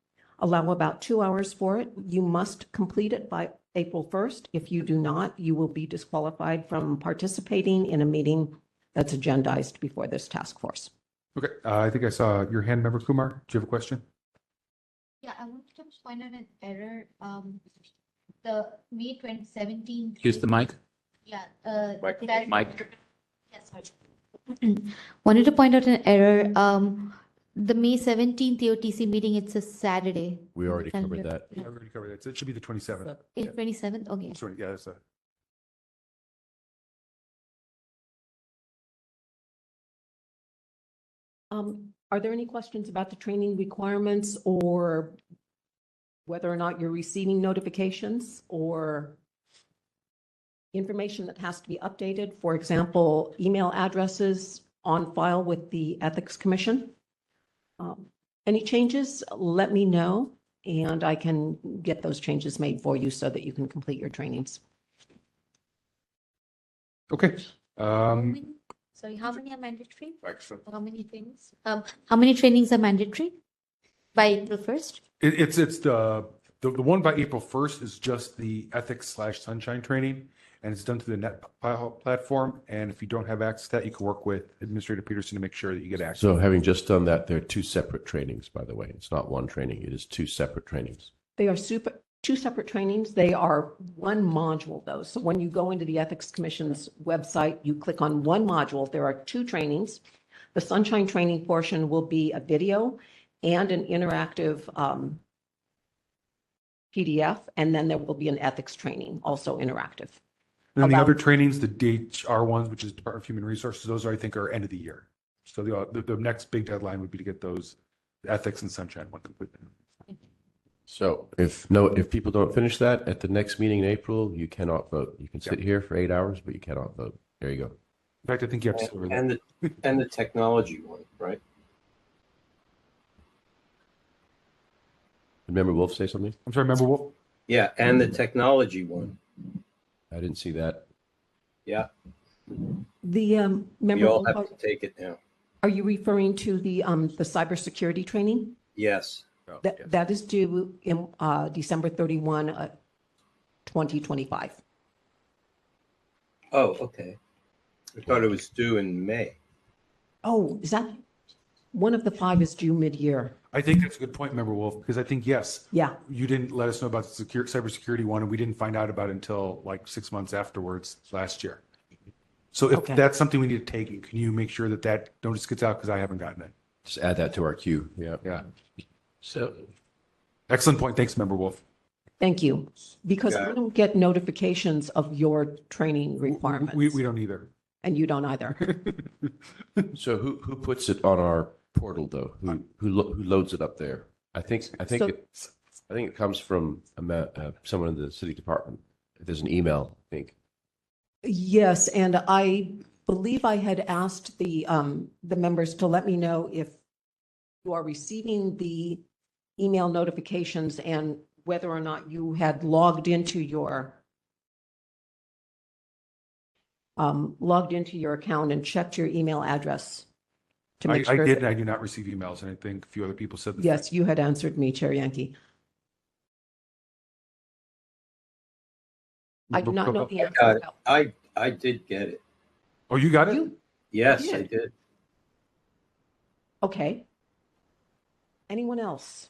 Speaker 5: Allow about 2 hours for it. You must complete it by April 1st. If you do not, you will be disqualified from participating in a meeting that's agendized before this task force.
Speaker 3: Okay, I think I saw your hand, Member Kumar. Do you have a question?
Speaker 10: Yeah, I wanted to point out an error. The May 2017.
Speaker 4: Use the mic.
Speaker 10: Yeah.
Speaker 4: Mic.
Speaker 10: Yes, sorry. Wanted to point out an error. The May 17th OTC meeting, it's a Saturday.
Speaker 2: We already covered that.
Speaker 3: I already covered that. So it should be the 27th.
Speaker 10: It's 27th? Okay.
Speaker 3: Sorry, yeah, that's
Speaker 5: Are there any questions about the training requirements or whether or not you're receiving notifications or information that has to be updated? For example, email addresses on file with the Ethics Commission. Any changes, let me know, and I can get those changes made for you so that you can complete your trainings.
Speaker 3: okay.
Speaker 10: Sorry, how many are mandatory? How many trainings? How many trainings are mandatory by April 1st?
Speaker 3: It's the one by April 1st is just the ethics/sunshine training, and it's done through the net platform. And if you don't have access to that, you can work with Administrator Peterson to make sure that you get access.
Speaker 2: So having just done that, there are two separate trainings, by the way. It's not one training. It is two separate trainings.
Speaker 5: They are two separate trainings. They are one module though. So when you go into the Ethics Commission's website, you click on one module. There are two trainings. The Sunshine training portion will be a video and an interactive PDF, and then there will be an ethics training, also interactive.
Speaker 3: And then the
Speaker 5: About-
Speaker 3: other trainings, the DHR ones, which is Department of Human Resources, those are, I think, are end of the year. So the next big deadline would be to get those ethics and sunshine one completed.
Speaker 2: So if people don't finish that at the next meeting in April, you cannot vote. You can sit here for 8 hours, but you cannot vote. There you go.
Speaker 3: In fact, I think you have to.
Speaker 6: And the technology one, right?
Speaker 2: Did Member Wolf say something?
Speaker 3: I'm sorry, remember what?
Speaker 6: Yeah, and the technology one.
Speaker 2: I didn't see that.
Speaker 6: Yeah,
Speaker 5: The member,
Speaker 6: you all have to take it now.
Speaker 5: are you referring to the cybersecurity training?
Speaker 6: Yes.
Speaker 5: That is due in December 31, 2025.
Speaker 6: Oh, okay. I thought it was due in May.
Speaker 5: Oh, is that, one of the 5 is due mid-year.
Speaker 3: I think that's a good point, Member Wolf, because I think, yes,
Speaker 5: Yeah,
Speaker 3: you didn't let us know about the cybersecurity one, and we didn't find out about it until like 6 months afterwards last year. So if
Speaker 5: Okay.
Speaker 3: that's something we need to take, can you make sure that notice gets out, because I haven't gotten it?
Speaker 2: Just add that to our queue. Yeah.
Speaker 3: Yeah.
Speaker 4: So
Speaker 3: Excellent point. Thanks, Member Wolf.
Speaker 5: thank you. Because
Speaker 6: Yeah.
Speaker 5: I don't get notifications of your training requirements.
Speaker 3: We don't either.
Speaker 5: And you don't either.
Speaker 2: So who puts it on our portal though? Who loads it up there? I think
Speaker 5: So-
Speaker 2: it comes from someone in the city department. There's an email, I think.
Speaker 5: Yes, and I believe I had asked the members to let me know if you are receiving the email notifications and whether or not you had logged into your account and checked your email address to
Speaker 3: I
Speaker 5: make sure.
Speaker 3: did,
Speaker 5: that-
Speaker 3: and I do not receive emails, and I think a few other people said the
Speaker 5: Yes,
Speaker 3: same.
Speaker 5: you had answered me, Chair Yankee. I do not know the
Speaker 6: I
Speaker 5: answer.
Speaker 6: got it.
Speaker 5: about-
Speaker 6: I did get it.
Speaker 3: Oh, you got it?
Speaker 5: You,
Speaker 6: Yes, I
Speaker 5: did?
Speaker 6: did.
Speaker 5: okay. Anyone else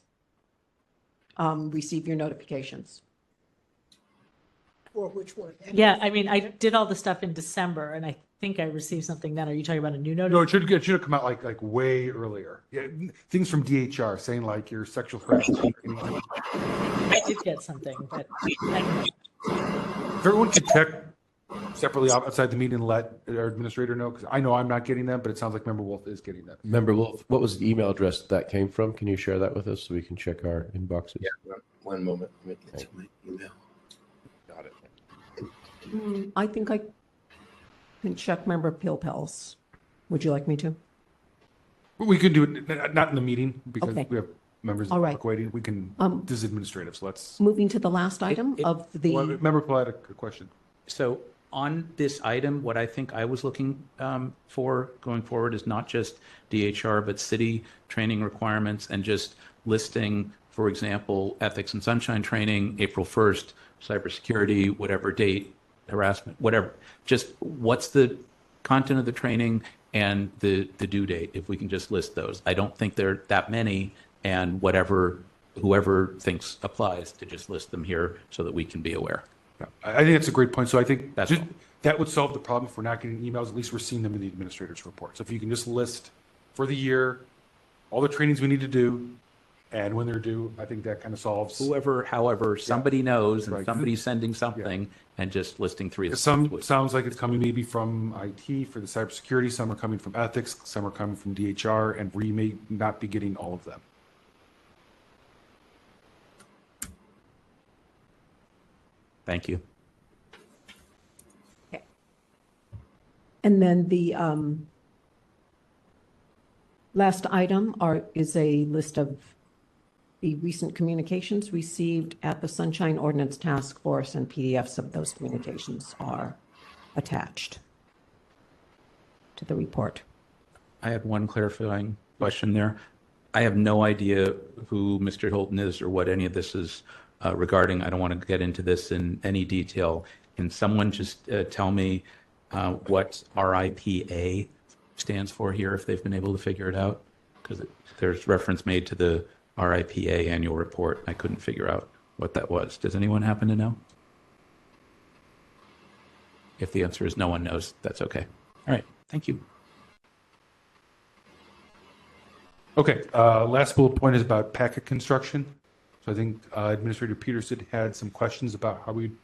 Speaker 5: receive your notifications?
Speaker 11: For which one?
Speaker 8: Yeah, I mean, I did all the stuff in December and I think I received something then. Are you talking about a new
Speaker 3: No,
Speaker 8: notice?
Speaker 3: it should have come out like way earlier. Yeah, things from DHR saying like your sexual harassment.
Speaker 8: I did get something, but I
Speaker 3: If everyone could check separately outside the meeting and let our administrator know, because I know I'm not getting them, but it sounds like Member Wolf is getting them.
Speaker 2: Member Wolf, what was the email address that came from? Can you share that with us so we can check our inboxes?
Speaker 6: Yeah, one moment. Let me get to my email.
Speaker 2: Got it.
Speaker 5: I think I can check Member Pilpel's. Would you like me to?
Speaker 3: We can do it, not in the meeting, because
Speaker 5: Okay.
Speaker 3: we have members of
Speaker 5: All
Speaker 3: the
Speaker 5: right.
Speaker 3: public waiting. We can, this is administrative, so let's.
Speaker 5: Moving to the last item of
Speaker 3: Well,
Speaker 5: the,
Speaker 3: Member Paul had a question.
Speaker 4: So on this item, what I think I was looking for going forward is not just DHR, but city training requirements and just listing, for example, ethics and sunshine training, April 1st, cybersecurity, whatever date, harassment, whatever. Just what's the content of the training and the due date, if we can just list those. I don't think there are that many, and whoever thinks applies to just list them here so that we can be aware.
Speaker 3: Yeah, I think that's a great point. So I think
Speaker 4: That's
Speaker 3: just,
Speaker 4: all.
Speaker 3: that would solve the problem if we're not getting emails. At least we're seeing them in the administrator's report. So if you can just list for the year, all the trainings we need to do, and when they're due, I think that kind of solves.
Speaker 4: However, somebody knows and
Speaker 3: Right.
Speaker 4: somebody's sending something and just listing three of them.
Speaker 3: Some sounds like it's coming maybe from IT for the cybersecurity. Some are coming from ethics. Some are coming from DHR, and we may not be getting all of them.
Speaker 4: Thank you.
Speaker 5: and then the last item is a list of the recent communications received at the Sunshine Ordinance Task Force, and PDFs of those communications are attached to the report.
Speaker 4: I had one clarifying question there. I have no idea who Mr. Holton is or what any of this is regarding. I don't want to get into this in any detail. Can someone just tell me what RIPA stands for here, if they've been able to figure it out? Because there's reference made to the RIPA annual report. I couldn't figure out what that was. Does anyone happen to know? If the answer is no one knows, that's okay. All right, thank you.
Speaker 3: Okay, last bullet point is about packet construction. So I think Administrator Peterson had some questions about how we'd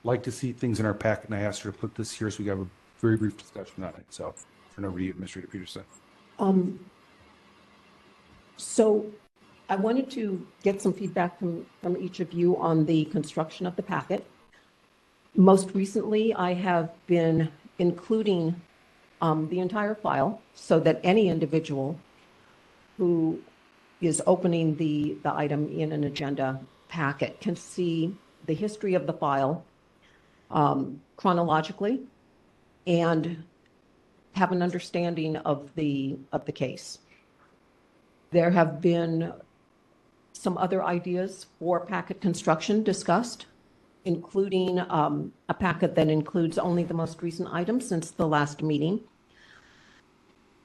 Speaker 3: like to see things in our packet, and I asked her to put this here so we have a very brief discussion on it. So turn over to you, Administrator Peterson.
Speaker 5: So I wanted to get some feedback from each of you on the construction of the packet. Most recently, I have been including the entire file so that any individual who is opening the item in an agenda packet can see the history of the file chronologically and have an understanding of the case. There have been some other ideas for packet construction discussed, including a packet that includes only the most recent items since the last meeting.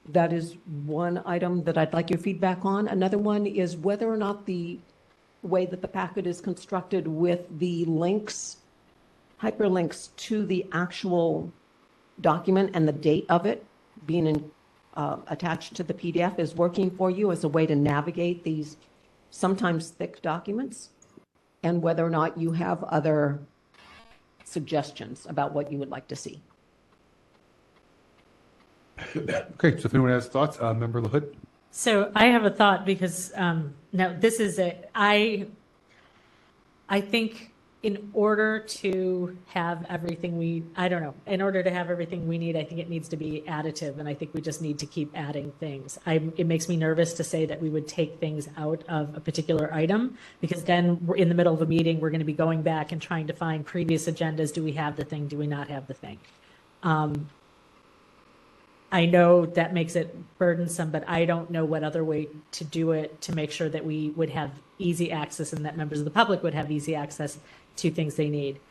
Speaker 5: That is one item that I'd like your feedback on. Another one is whether or not the way that the packet is constructed with the links, hyperlinks to the actual document and the date of it being attached to the PDF is working for you as a way to navigate these sometimes thick documents, and whether or not you have other suggestions about what you would like to see.
Speaker 3: Okay, so if anyone has thoughts, Member LaHood.
Speaker 8: So I have a thought because now this is I think in order to have everything in order to have everything we need, I think it needs to be additive, and I think we just need to keep adding things. It makes me nervous to say that we would take things out of a particular item, because then we're in the middle of a meeting, we're going to be going back and trying to find previous agendas. Do we have the thing? Do we not have the thing? I know that makes it burdensome, but I don't know what other way to do it to make sure that we would have easy access and that members of the public would have easy access to things they need.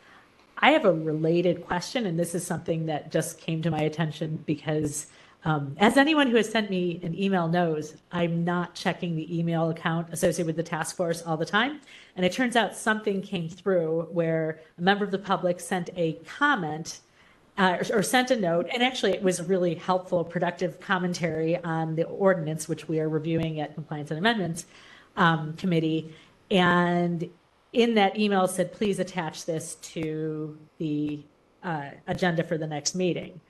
Speaker 8: I have a related question, and this is something that just came to my attention because as anyone who has sent me an email knows, I'm not checking the email account associated with the task force all the time. And it turns out something came through where a member of the public sent a comment or sent a note, and actually it was a really helpful, productive commentary on the ordinance, which we are reviewing at Compliance and Amendments Committee. And in that email said, please attach this to the agenda for the next meeting.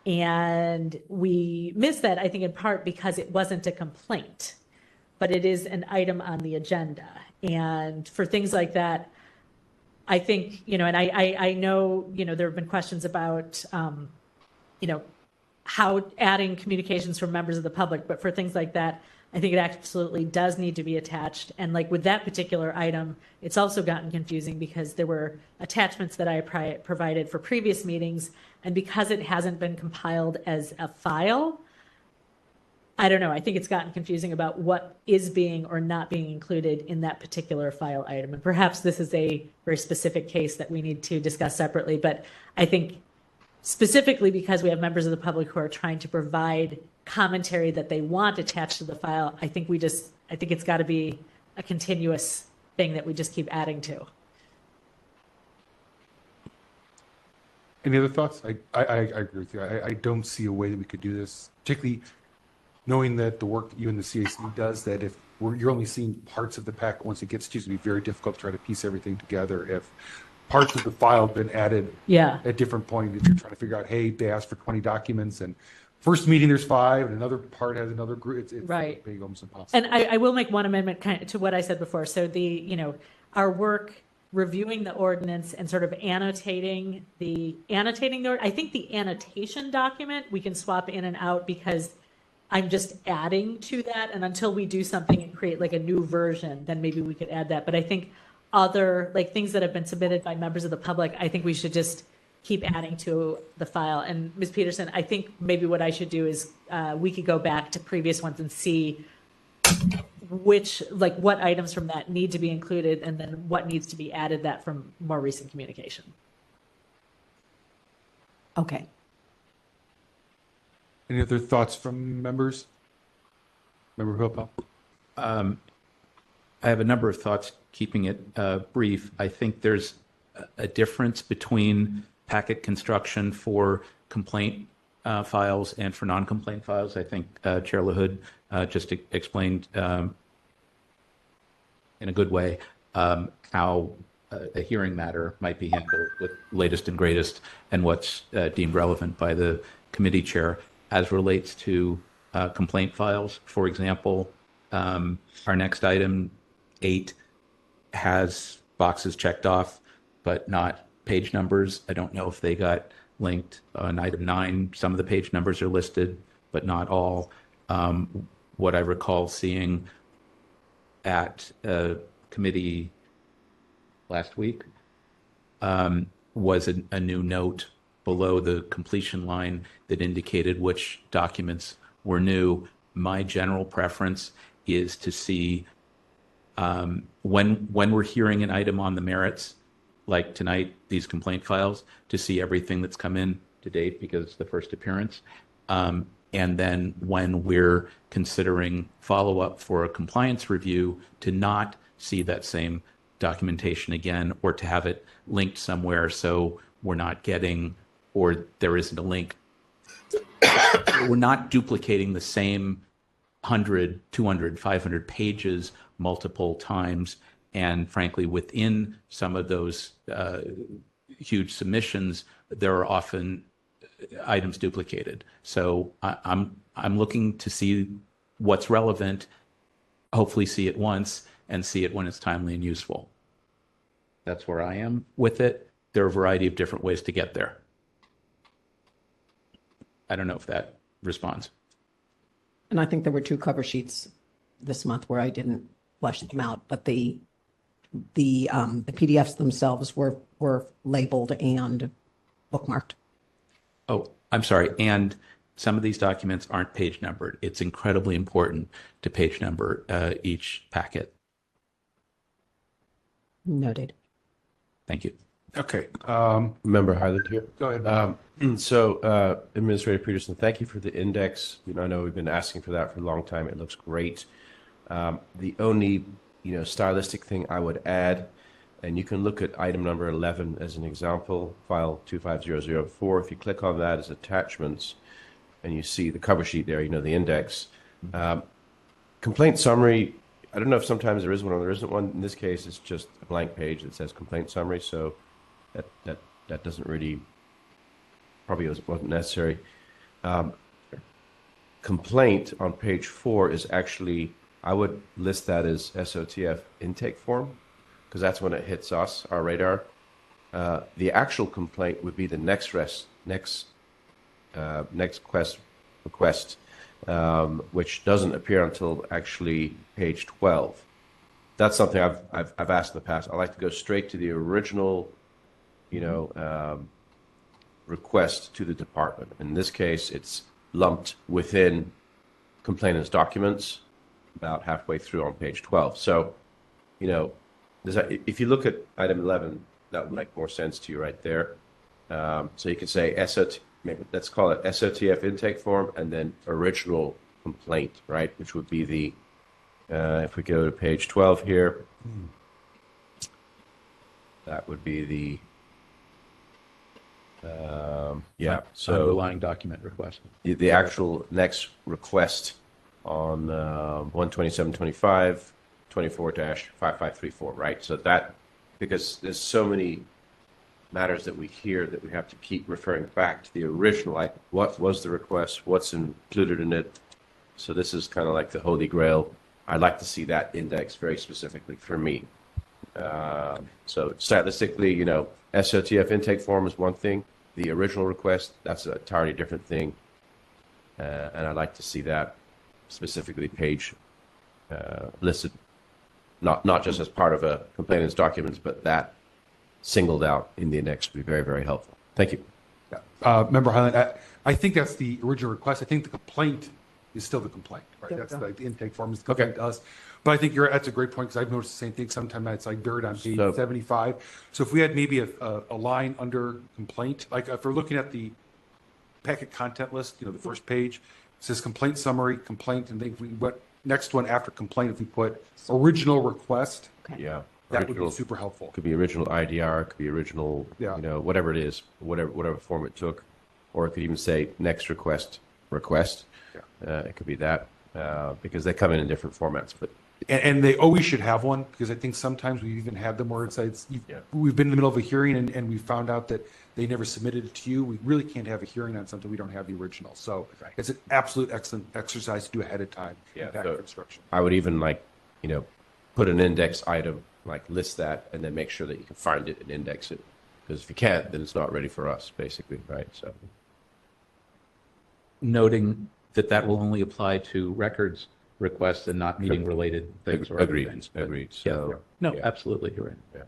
Speaker 8: And we missed that, I think, in part because it wasn't a complaint, but it is an item on the agenda. And for things like that, I think, and I know, there have been questions about, how adding communications from members of the public, but for things like that, I think it absolutely does need to be attached. And like with that particular item, it's also gotten confusing because there were attachments that I provided for previous meetings. And because it hasn't been compiled as a file, I don't know. I think it's gotten confusing about what is being or not being included in that particular file item. And perhaps this is a very specific case that we need to discuss separately. But I think specifically because we have members of the public who are trying to provide commentary that they want attached to the file, I think it's got to be a continuous thing that we just keep adding to.
Speaker 3: Any other thoughts? I agree with you. I don't see a way that we could do this, particularly knowing that the work you and the CAC does, that if you're only seeing parts of the packet once it gets to you, it's going to be very difficult to try to piece everything together. If parts of the file have been added at different points, if you're trying to figure out, hey, they asked for 20 documents, and first meeting there's 5, and another part has another group. It's
Speaker 8: right.
Speaker 3: Big, almost impossible.
Speaker 8: And I will make one amendment to what I said before. So our work reviewing the ordinance and sort of annotating the I think the annotation document we can swap in and out because I'm just adding to that. And until we do something and create like a new version, then maybe we could add that. But I think other like things that have been submitted by members of the public, I think we should just keep adding to the file. And Ms. Peterson, I think maybe what I should do is we could go back to previous ones and see what items from that need to be included and then what needs to be added that from more recent communication.
Speaker 5: Okay.
Speaker 3: Any other thoughts from members? Member Hopel?
Speaker 4: I have a number of thoughts, keeping it brief. I think there's a difference between packet construction for complaint files and for non-complaint files. I think Chair LaHood just explained in a good way how a hearing matter might be handled with latest and greatest and what's deemed relevant by the committee chair as relates to complaint files. For example, our next item 8 has boxes checked off, but not page numbers. I don't know if they got linked. On item 9, some of the page numbers are listed, but not all. What I recall seeing at committee last week was a new note below the completion line that indicated which documents were new. My general preference is to see when we're hearing an item on the merits, like tonight, these complaint files, to see everything that's come in to date because it's the first appearance. And then when we're considering follow-up for a compliance review, to not see that same documentation again, or to have it linked somewhere so we're not getting, or there isn't a link. We're not duplicating the same 100, 200, 500 pages multiple times. And frankly, within some of those huge submissions, there are often items duplicated. So I'm looking to see what's relevant, hopefully see it once, and see it when it's timely and useful. That's where I am with it. There are a variety of different ways to get there. I don't know if that responds.
Speaker 5: And I think there were 2 cover sheets this month where I didn't flesh them out, but the PDFs themselves were labeled and bookmarked.
Speaker 4: Oh, I'm sorry. And some of these documents aren't page numbered. It's incredibly important to page number each packet.
Speaker 5: Noted.
Speaker 4: Thank you.
Speaker 3: Okay.
Speaker 2: Member Highland here.
Speaker 3: Go ahead.
Speaker 2: So, Administrator Peterson, thank you for the index. I know we've been asking for that for a long time. It looks great. The only, stylistic thing I would add, and you can look at item number 11 as an example, file 25004. If you click on that as attachments, and you see the cover sheet there, the index. Complaint summary, I don't know if sometimes there is one or there isn't one. In this case, it's just a blank page that says complaint summary, so that doesn't really, probably wasn't necessary. Complaint on page 4 is actually, I would list that as SOTF intake form, because that's when it hits us, our radar. The actual complaint would be the next request, which doesn't appear until actually page 12. That's something I've asked in the past. I like to go straight to the original, request to the department. In this case, it's lumped within complainant's documents, about halfway through on page 12. So, if you look at item 11, that would make more sense to you right there. So you can say maybe let's call it SOTF intake form, and then original complaint, right? Which would be the, if we go to page 12 here, that would be the, so
Speaker 4: underlying document request.
Speaker 2: The actual next request on 12725 24-5534, right? So that, because there's so many matters that we hear that we have to keep referring back to the original, like what was the request, what's included in it. So this is kind of like the holy grail. I'd like to see that index very specifically for me. So stylistically, SOTF intake form is one thing. The original request, that's an entirely different thing. And I'd like to see that specifically page listed, not just as part of a complainant's documents, but that singled out in the index would be very, very helpful. Thank you.
Speaker 3: Member Highland, I think that's the original request. I think the complaint is still the complaint, right? That's like the intake form is the complaint to us. But I think that's a great point, because I've noticed the same thing. Sometimes it's like buried on page 75. So if we had maybe a line under complaint, like if we're looking at the packet content list, the first page, it says complaint summary, complaint, and then we went next one after complaint, if we put original request,
Speaker 2: Yeah.
Speaker 3: that would be
Speaker 2: Original-
Speaker 3: super helpful.
Speaker 2: Could be original IDR, could be original,
Speaker 3: Yeah.
Speaker 2: whatever it is, whatever form it took, or it could even say next request.
Speaker 3: Yeah.
Speaker 2: It could be that because they come in different formats. But
Speaker 3: And they always should have one, because I think sometimes we even have them where it's like, we've been in the middle of a hearing and we found out that they never submitted it to you. We really can't have a hearing on something we don't have the original. So it's an absolute excellent exercise to do ahead of time.
Speaker 2: Yeah,
Speaker 3: in packet
Speaker 2: so-
Speaker 3: instruction.
Speaker 2: I would even put an index item, list that, and then make sure that you can find it and index it. Because if you can't, then it's not ready for us, basically, right? So
Speaker 4: Noting that that will only apply to records requests and not meeting related things. Or other
Speaker 2: agreed,
Speaker 4: things. But,
Speaker 2: agreed.
Speaker 4: yeah,
Speaker 2: So
Speaker 4: no,
Speaker 2: yeah.
Speaker 4: absolutely, you're right.
Speaker 2: Yeah.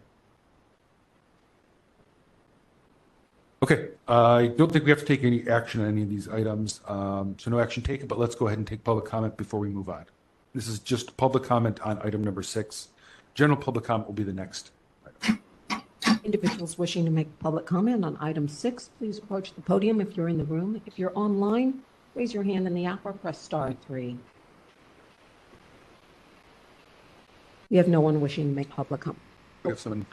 Speaker 3: Okay, I don't think we have to take any action on any of these items. So no action taken, but let's go ahead and take public comment before we move on. This is just public comment on item number 6. General public comment will be the next.
Speaker 5: Individuals wishing to make public comment on item 6, please approach the podium if you're in the room. If you're online, raise your hand in the app or press star 3. We have no one wishing to make public comment.
Speaker 3: We have someone.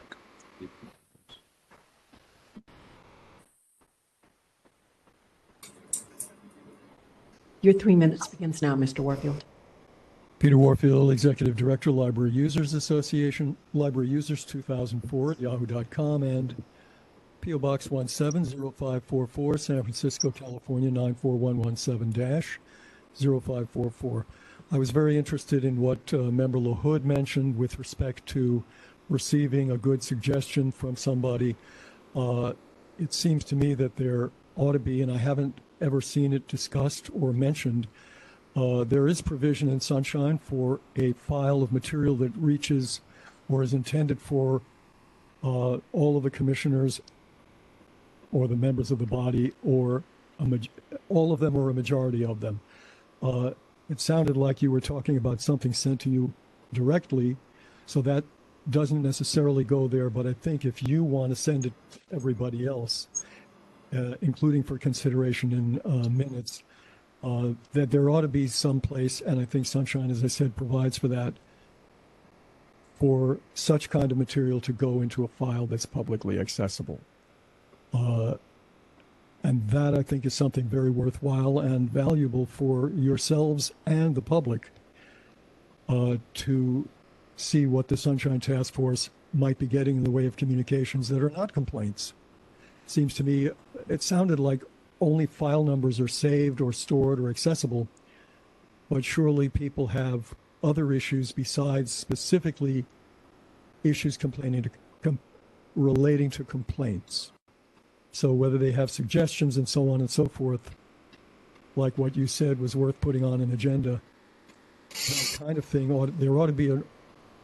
Speaker 5: Your 3 minutes begins now, Mr. Warfield.
Speaker 7: Peter Warfield, Executive Director, Library Users Association, Library Users 2004 at yahoo.com, and P.O. Box 170544, San Francisco, California 94117-0544. I was very interested in what Member LaHood mentioned with respect to receiving a good suggestion from somebody. It seems to me that there ought to be, and I haven't ever seen it discussed or mentioned, there is provision in Sunshine for a file of material that reaches or is intended for all of the commissioners or the members of the body, or all of them or a majority of them. It sounded like you were talking about something sent to you directly, so that doesn't necessarily go there, but I think if you want to send it to everybody else, including for consideration in minutes, that there ought to be some place, and I think Sunshine, as I said, provides for that, for such kind of material to go into a file that's publicly accessible. And that, I think, is something very worthwhile and valuable for yourselves and the public to see what the Sunshine Task Force might be getting in the way of communications that are not complaints. Seems to me, it sounded like only file numbers are saved or stored or accessible, but surely people have other issues besides specifically issues relating to complaints. So whether they have suggestions and so on and so forth, like what you said was worth putting on an agenda, that kind of thing, there ought to be an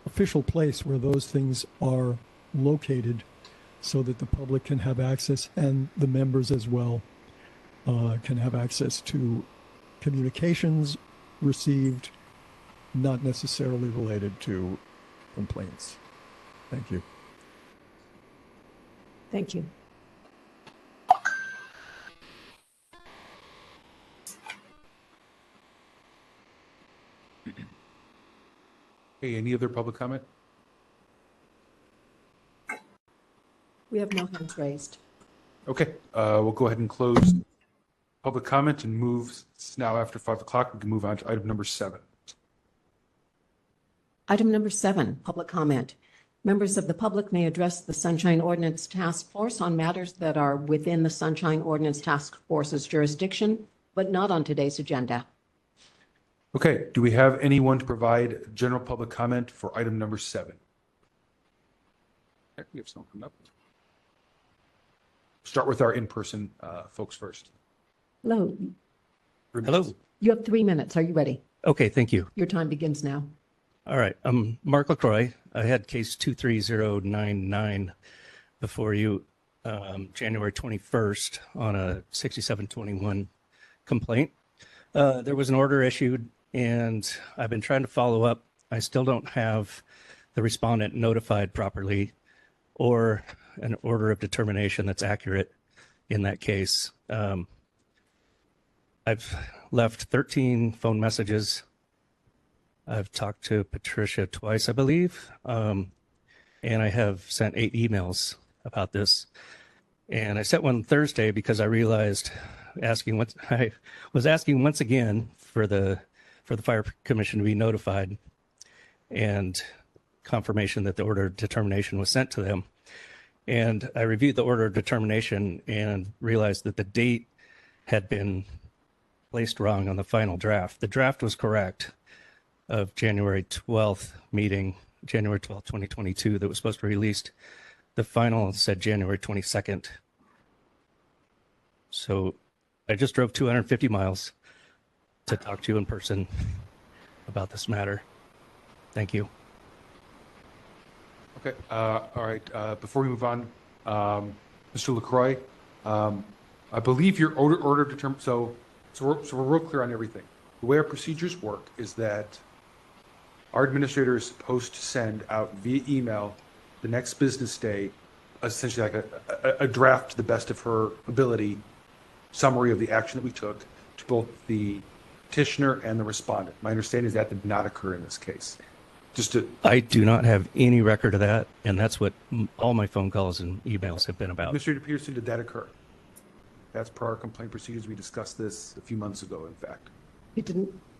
Speaker 7: official place where those things are located so that the public can have access, and the members as well can have access to communications received, not necessarily related to complaints. Thank you.
Speaker 5: Thank you.
Speaker 3: Hey, any other public comment?
Speaker 5: We have no hands raised.
Speaker 3: Okay, we'll go ahead and close public comment and move, it's now after 5 o'clock, we can move on to item number 7.
Speaker 5: Item number 7, public comment. Members of the public may address the Sunshine Ordinance Task Force on matters that are within the Sunshine Ordinance Task Force's jurisdiction, but not on today's agenda.
Speaker 3: Okay, do we have anyone to provide general public comment for item number 7? Okay, we have someone come up. Start with our in-person folks first.
Speaker 5: Hello.
Speaker 12: Hello.
Speaker 5: You have 3 minutes. Are you ready?
Speaker 12: Okay, thank you.
Speaker 5: Your time begins now.
Speaker 12: All right. I'm Mark LaCroix. I had case 23099 before you January 21st on a 6721 complaint. There was an order issued, and I've been trying to follow up. I still don't have the respondent notified properly or an order of determination that's accurate in that case. I've left 13 phone messages I've talked to Patricia twice, I believe, and I have sent 8 emails about this. And I sent one Thursday because I realized I was asking once again for the fire commission to be notified and confirmation that the order of determination was sent to them. And I reviewed the order of determination and realized that the date had been placed wrong on the final draft. The draft was correct of January 12th meeting, January 12th, 2022, that was supposed to be released. The final said January 22nd. So I just drove 250 miles to talk to you in person about this matter. Thank you.
Speaker 3: Okay, all right, before we move on, Mr. LaCroix, I believe your order determined, so we're real clear on everything. The way our procedures work is that our administrator is supposed to send out via email the next business day, essentially like a draft to the best of her ability, summary of the action that we took to both the petitioner and the respondent. My understanding is that did not occur in this case.
Speaker 12: I do not have any record of that, and that's what all my phone calls and emails have been about.
Speaker 3: Administrator Peterson, did that occur? That's per our complaint procedures. We discussed this a few months ago, in fact.
Speaker 5: It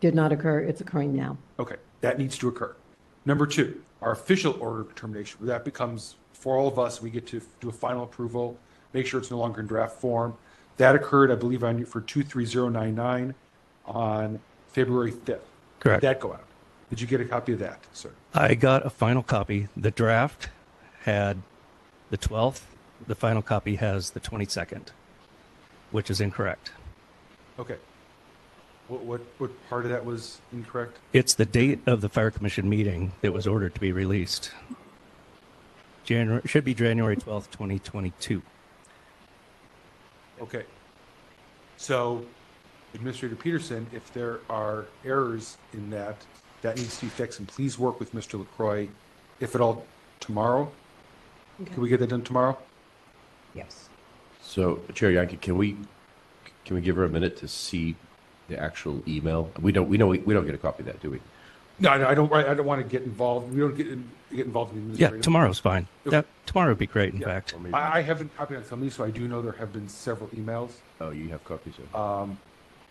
Speaker 5: did not occur. It's occurring now.
Speaker 3: Okay, that needs to occur. Number 2, our official order of determination, where that becomes, for all of us, we get to do a final approval, make sure it's no longer in draft form. That occurred, I believe, for 23099 on February 5th.
Speaker 12: Correct.
Speaker 3: Did that go out? Did you get a copy of that, sir?
Speaker 12: I got a final copy. The draft had the 12th. The final copy has the 22nd, which is incorrect.
Speaker 3: Okay. What part of that was incorrect?
Speaker 12: It's the date of the fire commission meeting that was ordered to be released. Should be January 12th, 2022.
Speaker 3: Okay. So, Administrator Peterson, if there are errors in that, that needs to be fixed, and please work with Mr. LaCroix, if at all, tomorrow.
Speaker 5: Okay.
Speaker 3: Can we get that done tomorrow?
Speaker 5: Yes.
Speaker 2: So, Chair Yankee, can we give her a minute to see the actual email? We don't get a copy of that, do we?
Speaker 3: No, I don't want to get involved. We don't get involved in the
Speaker 12: Yeah,
Speaker 3: administrative.
Speaker 12: tomorrow's fine.
Speaker 3: Okay.
Speaker 12: Tomorrow would be great, in
Speaker 3: Yeah.
Speaker 12: fact.
Speaker 3: I haven't copied on some of these, so I do know there have been several emails.
Speaker 2: Oh, you have copies of.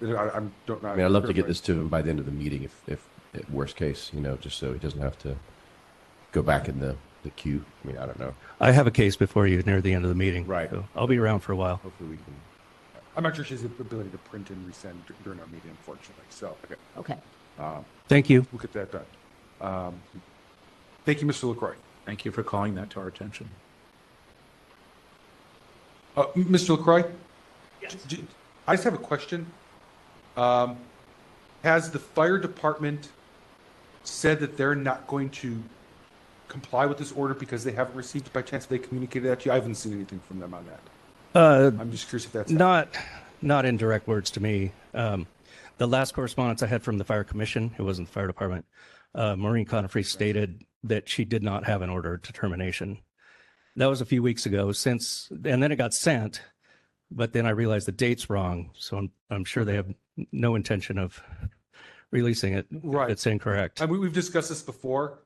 Speaker 3: I don't know.
Speaker 2: I mean, I'd love to get this to him by the end of the meeting, if worst case, just so he doesn't have to go back in the queue. I mean, I don't know.
Speaker 12: I have a case before you near the end of the meeting.
Speaker 2: Right.
Speaker 12: So I'll be around for a while.
Speaker 2: Hopefully we can.
Speaker 3: I'm not sure she has the ability to print and resend during our meeting, unfortunately. So,
Speaker 5: Okay.
Speaker 12: Thank you.
Speaker 3: we'll get that done. Thank you, Mr. LaCroix.
Speaker 4: Thank you for calling that to our attention.
Speaker 3: Mr. LaCroix? Yes. I just have a question. Has the fire department said that they're not going to comply with this order because they haven't received it by chance? They communicated that to you? I haven't seen anything from them on that. I'm just curious if that's
Speaker 12: not in direct words to me. The last correspondence I had from the fire commission, it wasn't the fire department, Maureen Conifrey stated that she did not have an order of determination. That was a few weeks ago, and then it got sent, but then I realized the date's wrong, so I'm sure they have no intention of releasing it.
Speaker 3: Right.
Speaker 12: If it's incorrect.
Speaker 3: And we've discussed this before.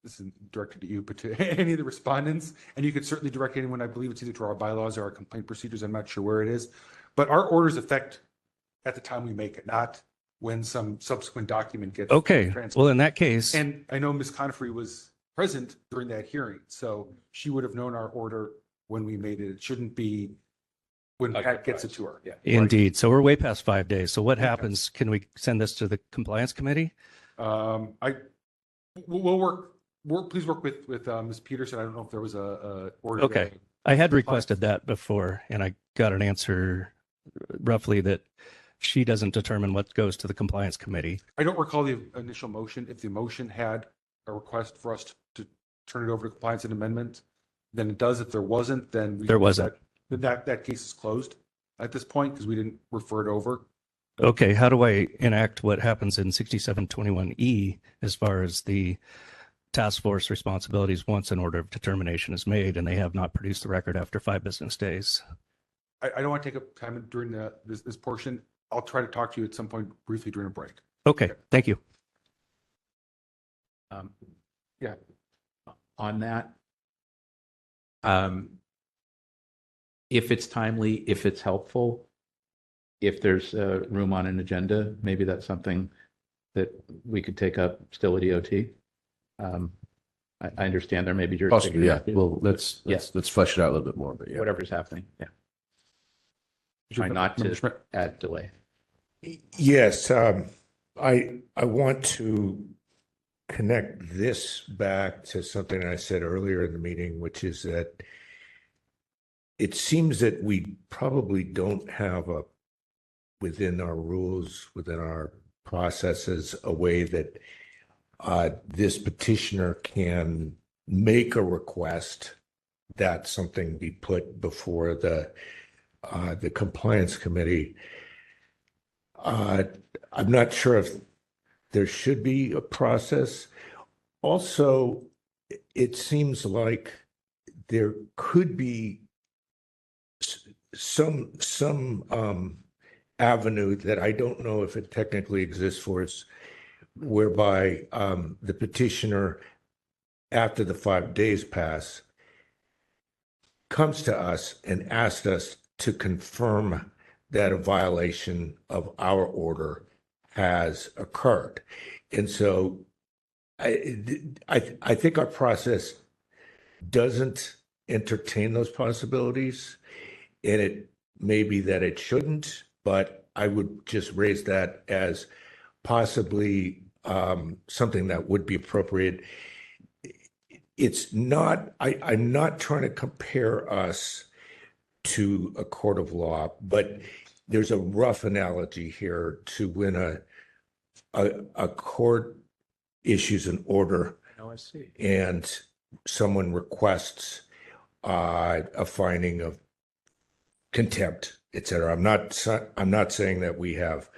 Speaker 3: This is directed to you, but to any of the respondents, and you could certainly direct anyone. I believe it's either to our bylaws or our complaint procedures. I'm not sure where it is, but our orders affect at the time we make it, not when some subsequent document gets
Speaker 12: Okay.
Speaker 3: transmitted.
Speaker 12: Well, in that case,
Speaker 3: And I know Ms. Conifrey was present during that hearing, so she would have known our order when we made it. It shouldn't be when Pat gets it to her. Yeah.
Speaker 12: indeed. So we're way past 5 days. So what happens? Can we send this to the compliance committee?
Speaker 3: We'll work. Please work with Ms. Peterson. I don't know if there was a order.
Speaker 12: Okay. I had requested that before, and I got an answer roughly that she doesn't determine what goes to the compliance committee.
Speaker 3: I don't recall the initial motion. If the motion had a request for us to turn it over to compliance and amendment, then it does. If there wasn't, then
Speaker 12: There wasn't.
Speaker 3: That case is closed at this point because we didn't refer it over.
Speaker 12: Okay, how do I enact what happens in 6721E as far as the task force responsibilities once an order of determination is made and they have not produced the record after 5 business days?
Speaker 3: I don't want to take up time during this portion. I'll try to talk to you at some point briefly during a break.
Speaker 12: Okay, thank you.
Speaker 3: Yeah.
Speaker 4: On that, if it's timely, if it's helpful, if there's room on an agenda, maybe that's something that we could take up still at EOT. I understand there may be jurisdiction.
Speaker 2: Possibly, yeah. Well, let's
Speaker 4: Yes.
Speaker 2: let's flesh it out a little bit more. But yeah,
Speaker 4: Whatever's happening. Yeah. Try not to add delay.
Speaker 13: Yes, I want to connect this back to something I said earlier in the meeting, which is that it seems that we probably don't have within our rules, within our processes, a way that this petitioner can make a request that something be put before the compliance committee. I'm not sure if there should be a process. Also, it seems like there could be some avenue that I don't know if it technically exists for us, whereby the petitioner, after the 5 days pass, comes to us and asks us to confirm that a violation of our order has occurred. And so I think our process doesn't entertain those possibilities, and it may be that it shouldn't, but I would just raise that as possibly something that would be appropriate. It's not, I'm not trying to compare us to a court of law, but there's a rough analogy here to when a court issues an order and someone requests a finding of contempt, etc. I'm not saying that we have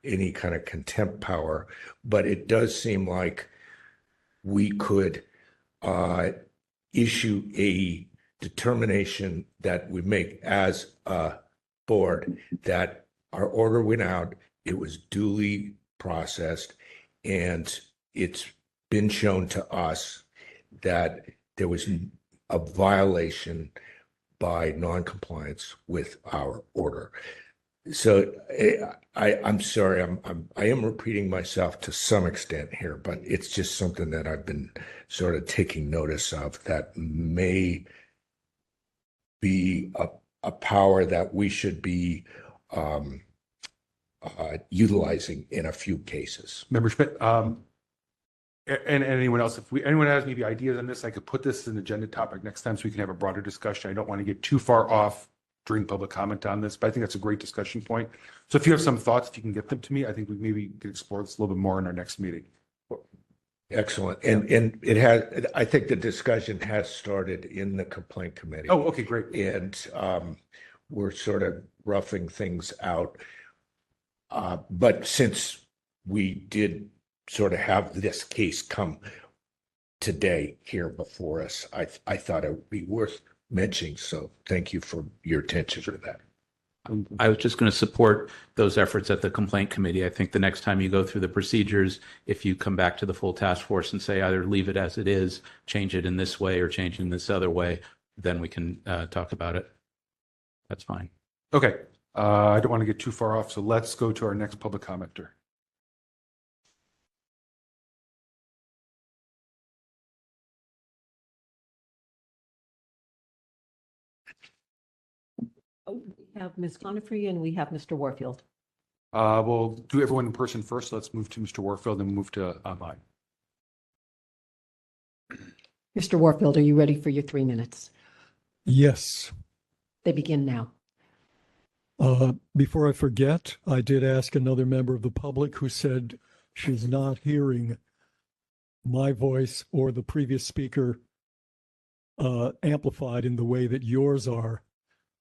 Speaker 13: any kind of contempt power, but it does seem like we could issue a determination that we make as a board that our order went out, it was duly processed, and it's been shown to us that there was a violation by non-compliance with our order. So I'm sorry, I am repeating myself to some extent here, but it's just something that I've been sort of taking notice of that may be a power that we should be utilizing in a few cases.
Speaker 3: Member Schmidt, and anyone else, if anyone has maybe ideas on this, I could put this as an agenda topic next time so we can have a broader discussion. I don't want to get too far off during public comment on this, but I think that's a great discussion point. So if you have some thoughts, if you can get them to me, I think we maybe could explore this a little bit more in our next meeting.
Speaker 13: Excellent. And it has, I think the discussion has started in the complaint committee.
Speaker 3: Oh, okay, great.
Speaker 13: And we're sort of roughing things out. But since we did sort of have this case come today here before us, I thought it would be worth mentioning. So thank you for your attention to that.
Speaker 4: I was just going to support those efforts at the complaint committee. I think the next time you go through the procedures, if you come back to the full task force and say either leave it as it is, change it in this way, or change it in this other way, then we can talk about it. That's fine.
Speaker 3: Okay. I don't want to get too far off, so let's go to our next public commenter.
Speaker 5: We have Ms. Conifrey and we have Mr. Warfield.
Speaker 3: We'll do everyone in person first. Let's move to Mr. Warfield and move to online.
Speaker 5: Mr. Warfield, are you ready for your 3 minutes?
Speaker 7: Yes.
Speaker 5: They begin now.
Speaker 7: Before I forget, I did ask another member of the public who said she's not hearing my voice or the previous speaker amplified in the way that yours are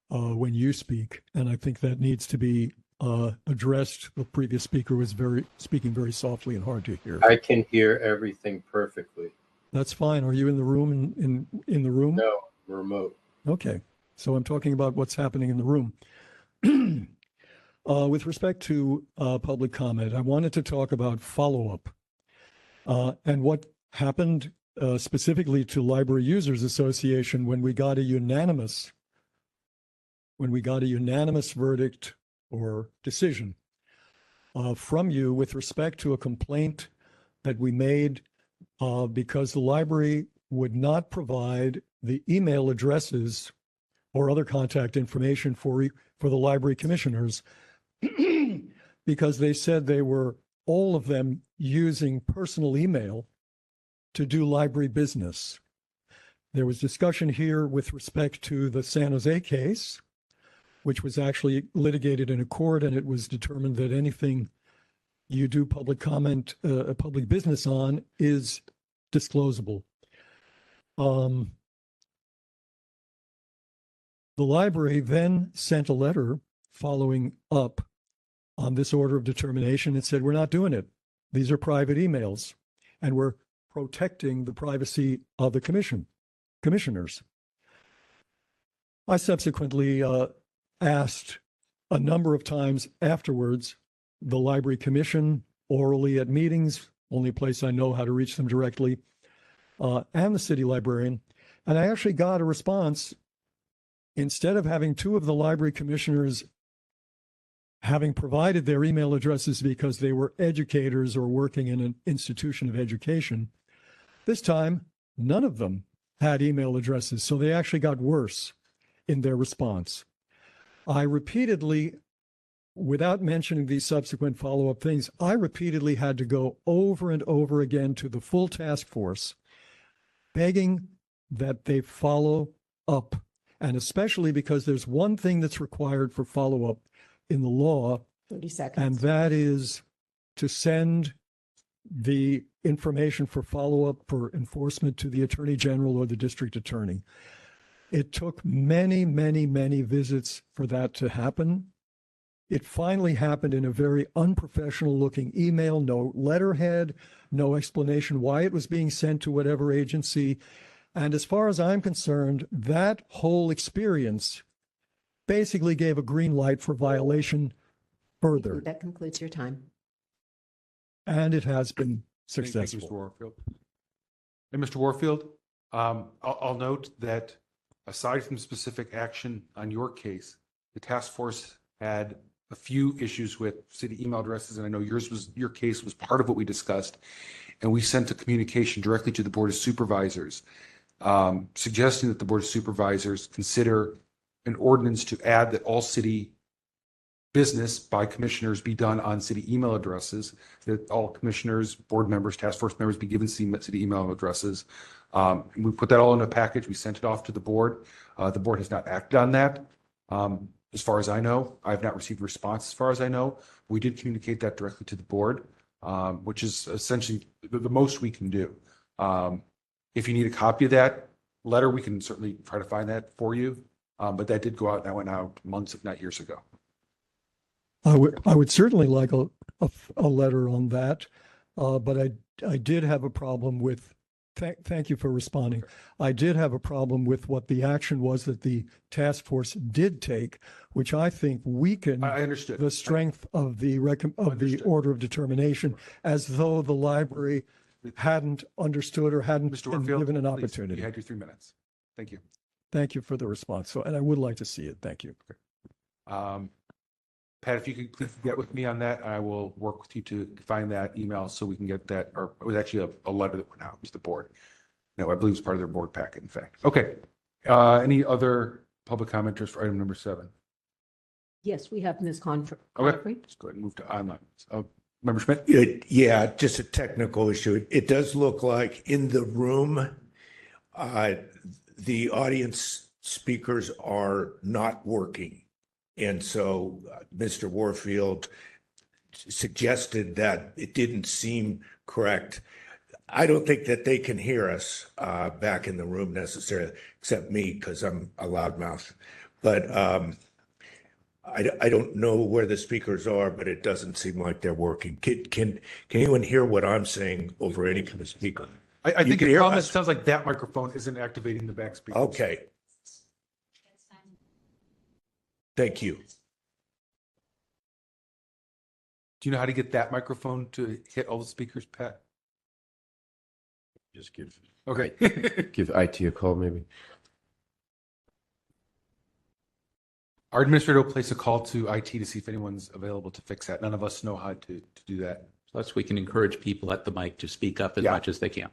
Speaker 7: when you speak. And I think that needs to be addressed. The previous speaker was speaking very softly and hard to hear.
Speaker 6: I can hear everything perfectly.
Speaker 7: That's fine. Are you in the room? In the room?
Speaker 6: No, remote.
Speaker 7: Okay. So I'm talking about what's happening in the room. With respect to public comment, I wanted to talk about follow-up and what happened specifically to Library Users Association when we got a unanimous verdict or decision from you with respect to a complaint that we made because the library would not provide the email addresses or other contact information for the library commissioners because they said they were all of them using personal email to do library business. There was discussion here with respect to the San Jose case, which was actually litigated in a court, and it was determined that anything you do public comment, public business on is disclosable. The library then sent a letter following up on this order of determination and said, we're not doing it. These are private emails, and we're protecting the privacy of the commissioners. I subsequently asked a number of times afterwards the Library Commission orally at meetings, only place I know how to reach them directly, and the city librarian. And I actually got a response. Instead of having two of the library commissioners having provided their email addresses because they were educators or working in an institution of education, this time none of them had email addresses. So they actually got worse in their response. I repeatedly, without mentioning these subsequent follow-up things, I repeatedly had to go over and over again to the full task force, begging that they follow up. And especially because there's one thing that's required for follow-up in the law,
Speaker 5: 30 seconds.
Speaker 7: and that is to send the information for follow-up for enforcement to the Attorney General or the District Attorney. It took many, many, many visits for that to happen. It finally happened in a very unprofessional looking email, no letterhead, no explanation why it was being sent to whatever agency. And as far as I'm concerned, that whole experience basically gave a green light for violation further.
Speaker 5: That concludes your time.
Speaker 7: And it has been
Speaker 3: Thank you,
Speaker 7: successful.
Speaker 3: Mr. Warfield. And Mr. Warfield, I'll note that aside from specific action on your case, the task force had a few issues with city email addresses, and I know your case was part of what we discussed. And we sent a communication directly to the Board of Supervisors, suggesting that the Board of Supervisors consider an ordinance to add that all city business by commissioners be done on city email addresses, that all commissioners, board members, task force members be given city email addresses. We put that all in a package. We sent it off to the board. The board has not acted on that. As far as I know, I have not received a response as far as I know. We did communicate that directly to the board, which is essentially the most we can do. If you need a copy of that letter, we can certainly try to find that for you. But that did go out, that went out months, if not years ago.
Speaker 7: I would certainly like a letter on that, but I did have a problem with, thank you for responding. I did have a problem with what the action was that the task force did take, which I think weakened
Speaker 3: I understood
Speaker 7: the strength of the order of determination, as though the library hadn't understood or hadn't
Speaker 3: Mr.
Speaker 7: been
Speaker 3: Warfield,
Speaker 7: given an
Speaker 3: please,
Speaker 7: opportunity.
Speaker 3: you had your 3 minutes. Thank you.
Speaker 7: Thank you for the response. So, and I would like to see it. Thank you.
Speaker 3: Pat, if you could please get with me on that, I will work with you to find that email so we can get that, or it was actually a letter that went out to the board. No, I believe it's part of their board packet, in fact. Okay. Any other public commenters for item number 7?
Speaker 5: Yes, we have Ms. Confrey.
Speaker 3: Okay, let's go ahead and move to online. Member Schmidt?
Speaker 13: Yeah, just a technical issue. It does look like in the room, the audience speakers are not working. And so Mr. Warfield suggested that it didn't seem correct. I don't think that they can hear us back in the room necessarily, except me, because I'm a loudmouth. But I don't know where the speakers are, but it doesn't seem like they're working. Can anyone hear what I'm saying over any kind of speaker?
Speaker 3: I think it sounds like that microphone isn't activating the back speakers.
Speaker 13: Okay. Thank you.
Speaker 3: Do you know how to get that microphone to hit all the speakers, Pat?
Speaker 2: Just give
Speaker 3: Okay.
Speaker 2: give IT a call, maybe.
Speaker 3: Our administrator will place a call to IT to see if anyone's available to fix that. None of us know how to do that.
Speaker 4: Plus, we can encourage people at the mic to speak up as
Speaker 3: Yeah.
Speaker 4: much as they can.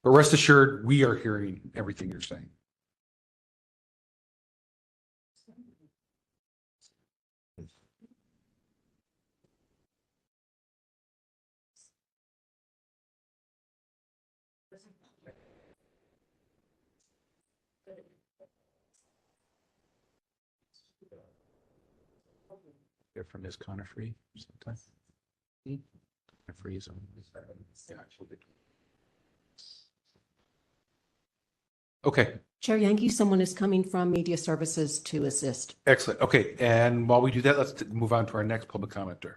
Speaker 3: But rest assured, we are hearing everything you're saying.
Speaker 4: Hear from Ms. Conifrey sometime. Conifrey is on.
Speaker 3: Okay,
Speaker 5: Chair Yankee, someone is coming from Media Services to assist.
Speaker 3: excellent. Okay, and while we do that, let's move on to our next public commenter.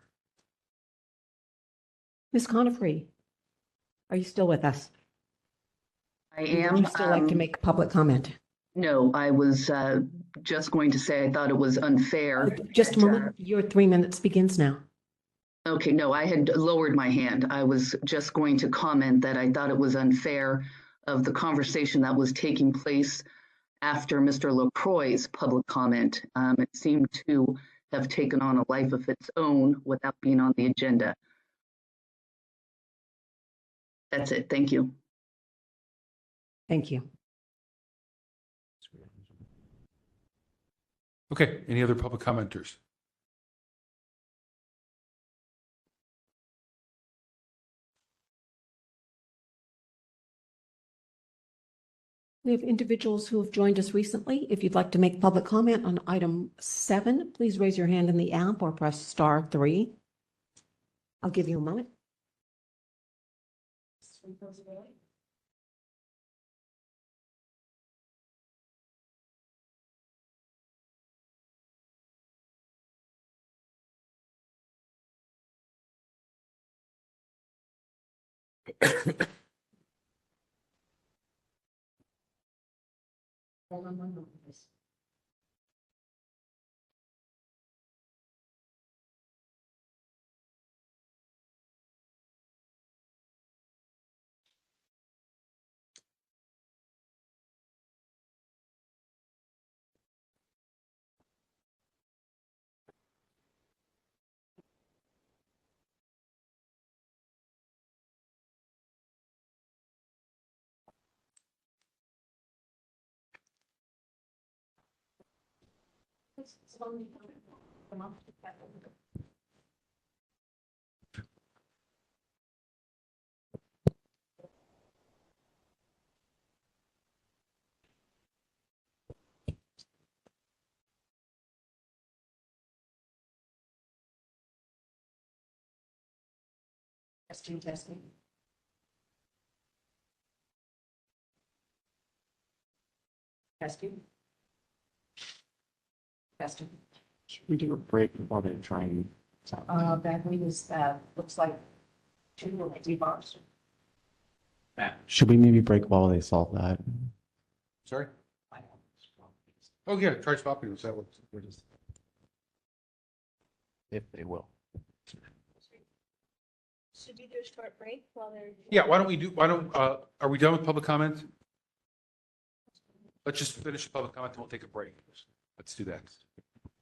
Speaker 5: Ms. Conifrey, are you still with us?
Speaker 14: I am.
Speaker 5: Would you still like to make public comment?
Speaker 14: No, I was just going to say I thought it was unfair.
Speaker 5: Just a moment. Your 3 minutes begins now.
Speaker 14: Okay, no, I had lowered my hand. I was just going to comment that I thought it was unfair of the conversation that was taking place after Mr. LaCroix's public comment. It seemed to have taken on a life of its own without being on the agenda. That's it. Thank you.
Speaker 5: Thank you.
Speaker 3: Okay, any other public commenters?
Speaker 5: We have individuals who have joined us recently. If you'd like to make public comment on item 7, please raise your hand in the app or press *3. I'll give you a moment. Hold on one moment, please. Testing, testing. Testing. Testing.
Speaker 15: Should we do a break while they're trying?
Speaker 5: That means looks like 2 or 3 bars.
Speaker 15: Should we maybe break while they solve that?
Speaker 3: Sorry? Oh, yeah, try stopping. Is that what?
Speaker 15: If they will.
Speaker 1: Should we do a short break while they're?
Speaker 3: Yeah, why don't, are we done with public comment? Let's just finish the public comment and we'll take a break. Let's do that.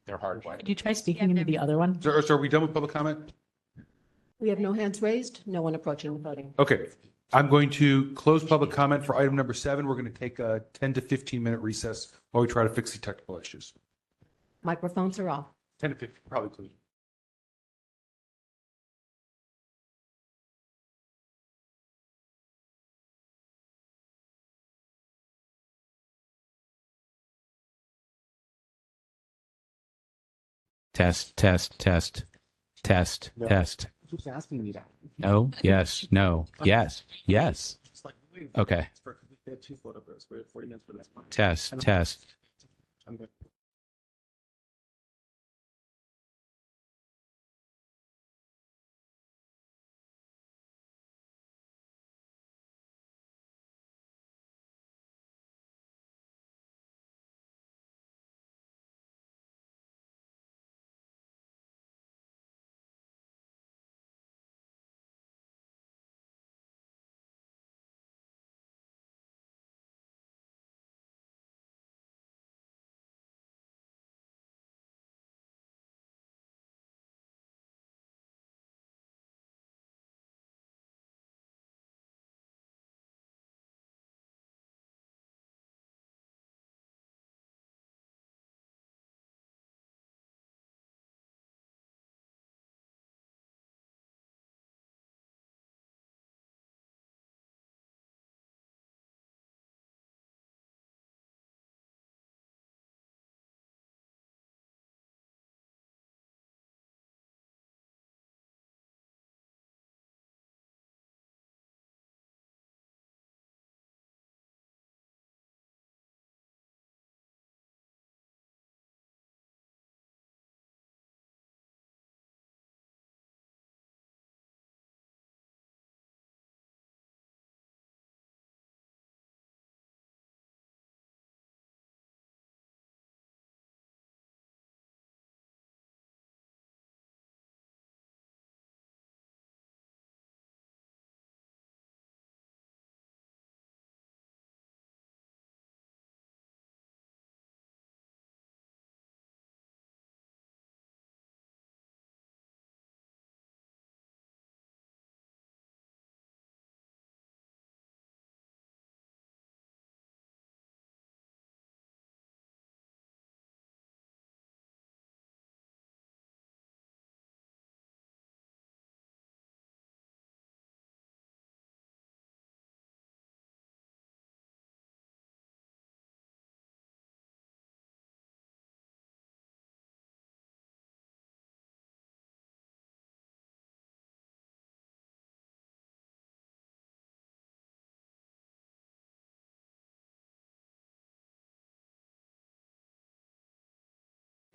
Speaker 15: They're hard.
Speaker 8: Could you try speaking into the other one?
Speaker 3: So are we done with public comment?
Speaker 5: We have no hands raised, no one approaching the podium.
Speaker 3: Okay, I'm going to close public comment for item number 7. We're going to take a 10 to 15-minute recess while we try to fix the technical issues.
Speaker 5: Microphones are off.
Speaker 3: 10 to 15, probably close.
Speaker 4: Test, test, test, test,
Speaker 15: No.
Speaker 4: test.
Speaker 15: Keeps asking me that.
Speaker 4: No, yes, no, yes, yes.
Speaker 15: It's like, wait,
Speaker 4: Okay.
Speaker 15: they had 2 photographs. We had 40 minutes for this one.
Speaker 4: Test, test.
Speaker 15: I'm good.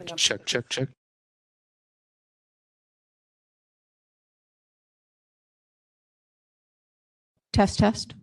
Speaker 13: Check, check, check.
Speaker 5: Test, test.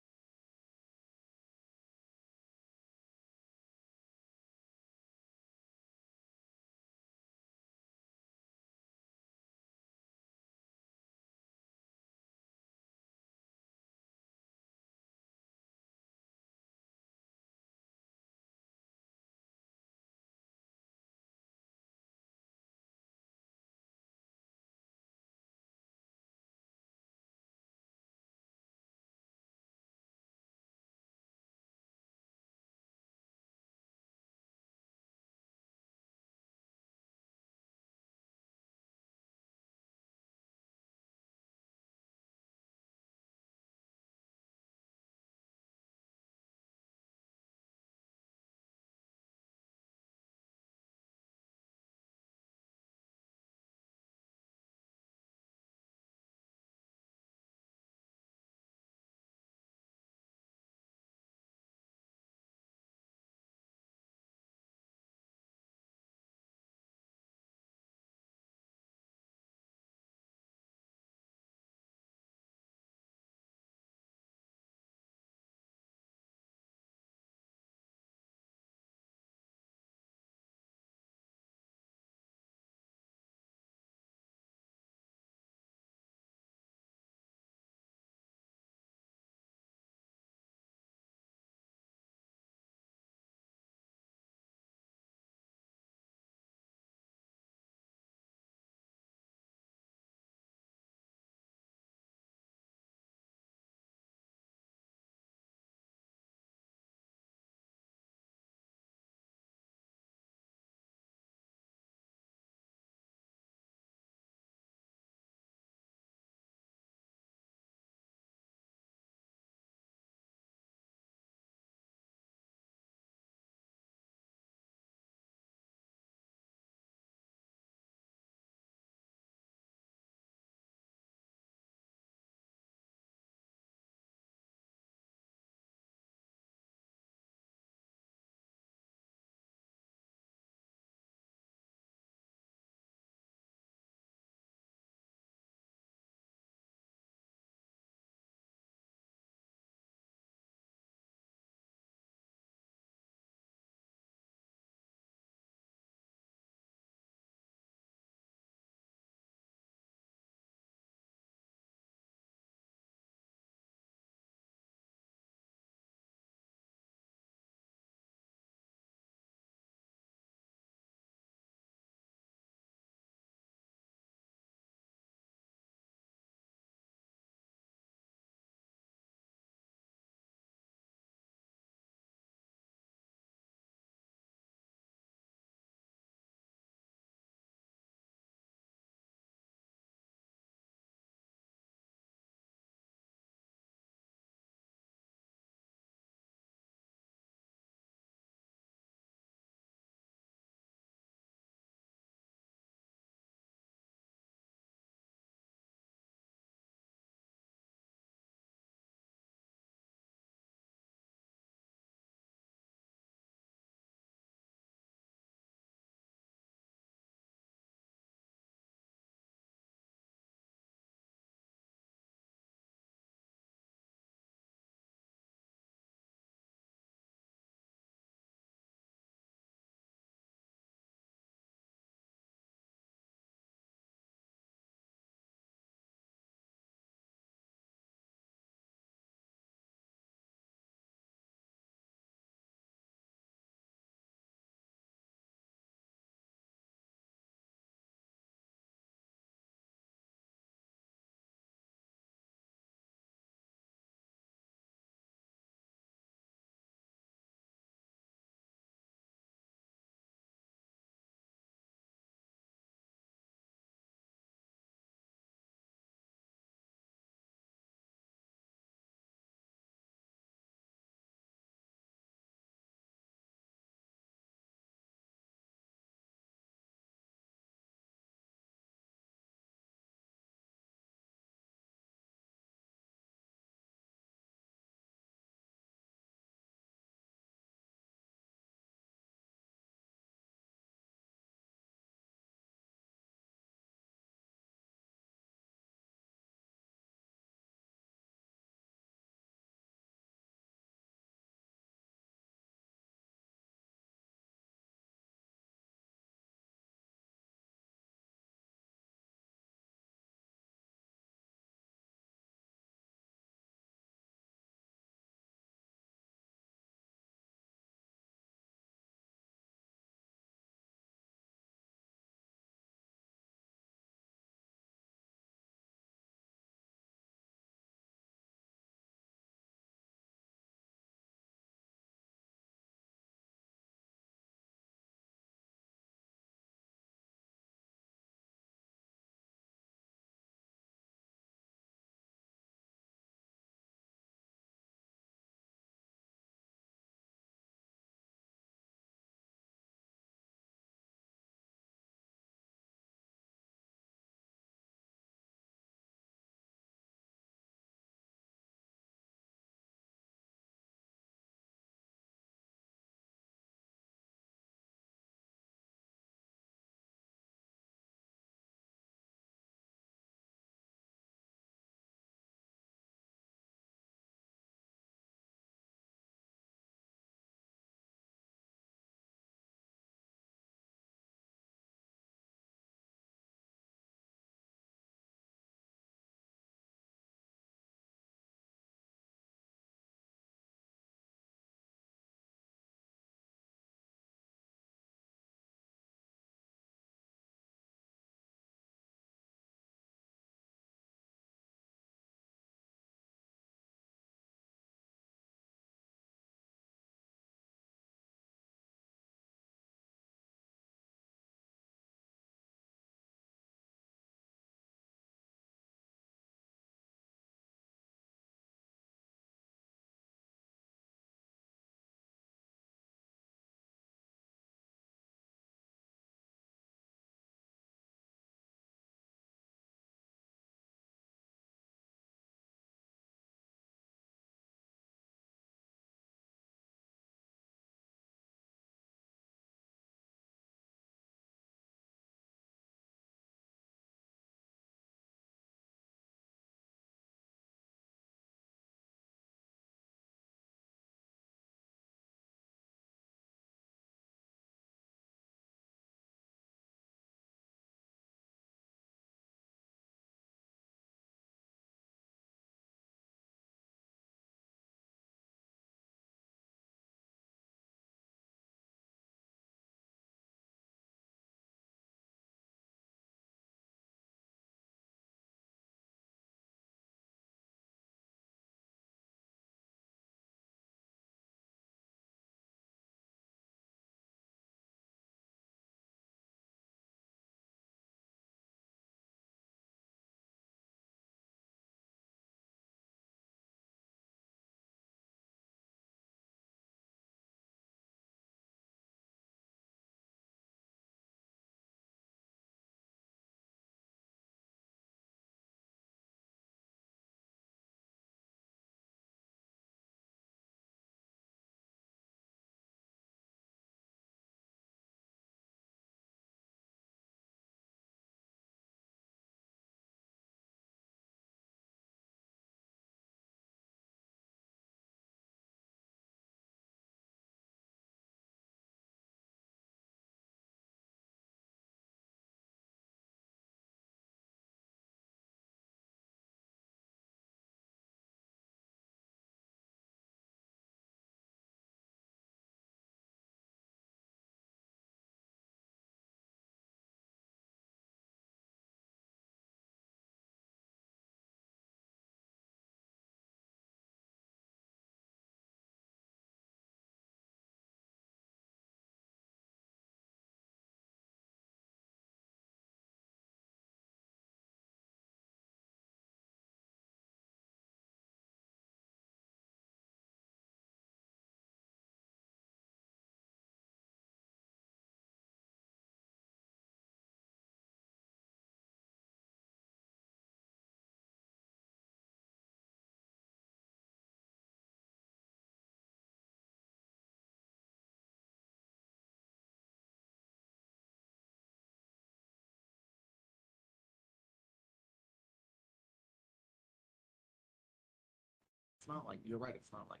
Speaker 15: It's not like, you're right, it's not like,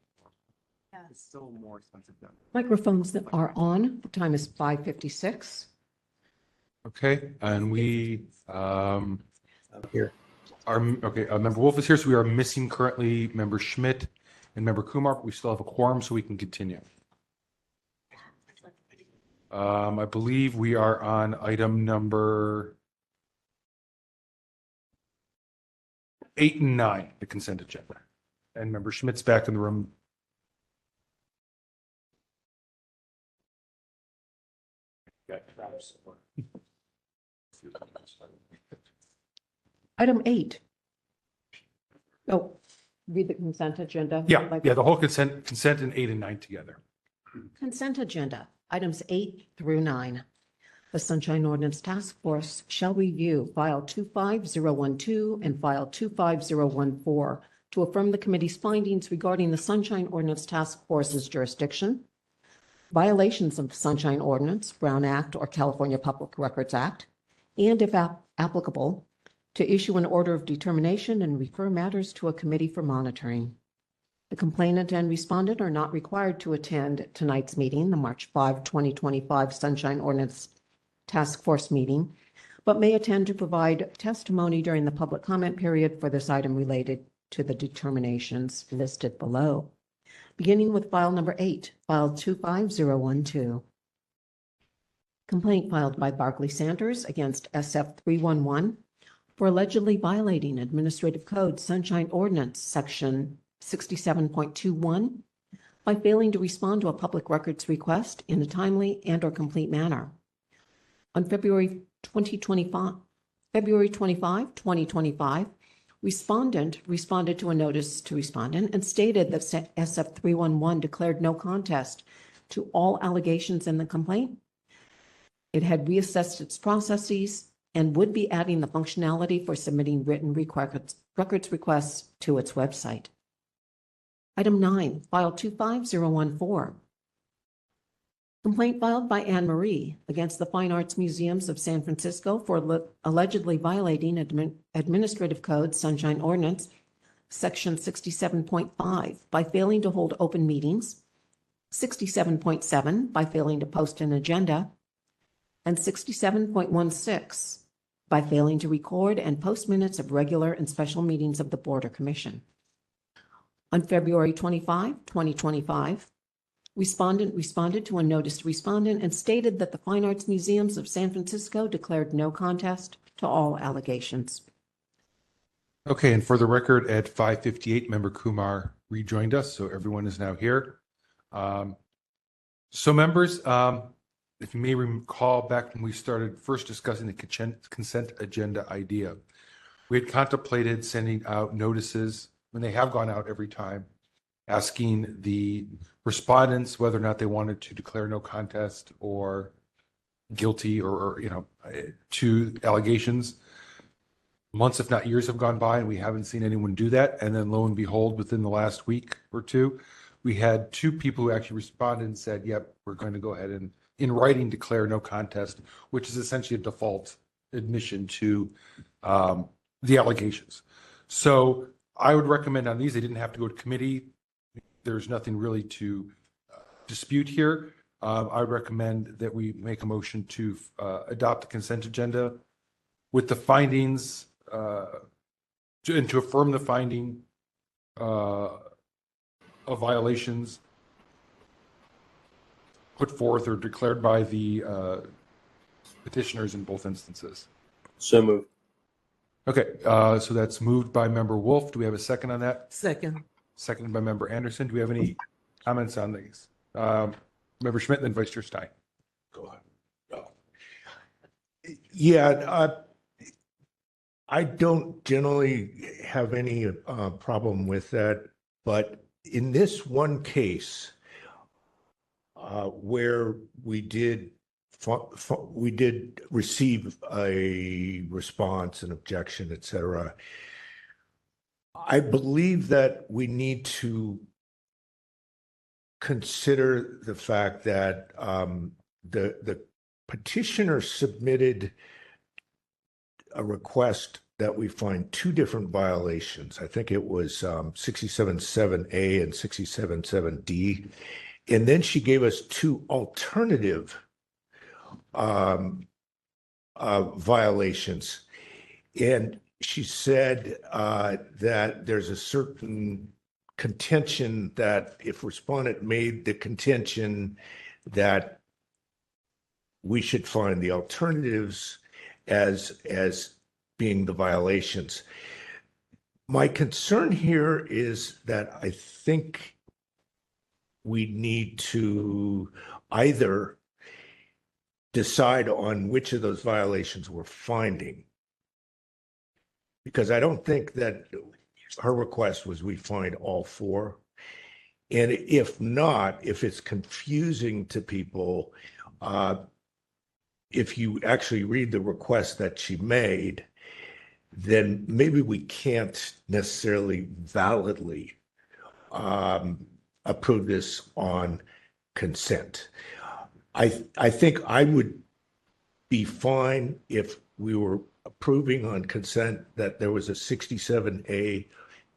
Speaker 15: it's still more expensive than.
Speaker 5: Microphones that are on, the time is 5:56.
Speaker 3: Okay, and we,
Speaker 6: I'm here.
Speaker 3: okay, Member Wolf is here, so we are missing currently Member Schmidt and Member Kumar, but we still have a quorum, so we can continue. I believe we are on item number 8 and 9, the consent agenda. And Member Schmidt's back in the room.
Speaker 5: Item 8. Oh, read the consent agenda.
Speaker 3: Yeah, the whole consent and 8 and 9 together.
Speaker 5: Consent agenda, items 8 through 9. The Sunshine Ordinance Task Force shall review file 25012 and file 25014 to affirm the committee's findings regarding the Sunshine Ordinance Task Force's jurisdiction, violations of the Sunshine Ordinance, Brown Act, or California Public Records Act, and if applicable, to issue an order of determination and refer matters to a committee for monitoring. The complainant and respondent are not required to attend tonight's meeting, the March 5, 2025 Sunshine Ordinance Task Force meeting, but may attend to provide testimony during the public comment period for this item related to the determinations listed below. Beginning with file number 8, file 25012. Complaint filed by Barclay Sanders against SF311 for allegedly violating Administrative Code Sunshine Ordinance Section 67.21 by failing to respond to a public records request in a timely and/or complete manner. On February 25, 2025, respondent responded to a notice to respondent and stated that SF311 declared no contest to all allegations in the complaint. It had reassessed its processes and would be adding the functionality for submitting written records requests to its website. Item 9, file 25014. Complaint filed by Anne Marie against the Fine Arts Museums of San Francisco for allegedly violating Administrative Code Sunshine Ordinance Section 67.5 by failing to hold open meetings, 67.7 by failing to post an agenda, and 67.16 by failing to record and post minutes of regular and special meetings of the Board or Commission. On February 25, 2025, respondent responded to a notice to respondent and stated that the Fine Arts Museums of San Francisco declared no contest to all allegations.
Speaker 3: Okay, and for the record, at 5:58, Member Kumar rejoined us, so everyone is now here. So members, if you may recall back when we started first discussing the consent agenda idea, we had contemplated sending out notices, when they have gone out every time, asking the respondents whether or not they wanted to declare no contest or guilty or to allegations. Months, if not years, have gone by and we haven't seen anyone do that. And then lo and behold, within the last week or two, we had 2 people who actually responded and said, yep, we're going to go ahead and in writing declare no contest, which is essentially a default admission to the allegations. So I would recommend on these, they didn't have to go to committee. There's nothing really to dispute here. I would recommend that we make a motion to adopt the consent agenda with the findings and to affirm the finding of violations put forth or declared by the petitioners in both instances.
Speaker 6: So moved.
Speaker 3: Okay, so that's moved by Member Wolf. Do we have a second on that?
Speaker 11: Second.
Speaker 3: Seconded by Member Anderson. Do we have any comments on these? Member Schmidt and then Vice Chair Stein.
Speaker 13: Go ahead. No. Yeah, I don't generally have any problem with that, but in this one case, where we did receive a response, an objection, et cetera, I believe that we need to consider the fact that the petitioner submitted a request that we find two different violations. I think it was 67.7A and 67.7D. And then she gave us two alternative violations. And she said that there's a certain contention that if respondent made the contention that we should find the alternatives as being the violations. My concern here is that I think we need to either decide on which of those violations we're finding, because I don't think that her request was we find all four. And if not, if it's confusing to people, if you actually read the request that she made, then maybe we can't necessarily validly approve this on consent. I think I would be fine if we were approving on consent that there was a 67A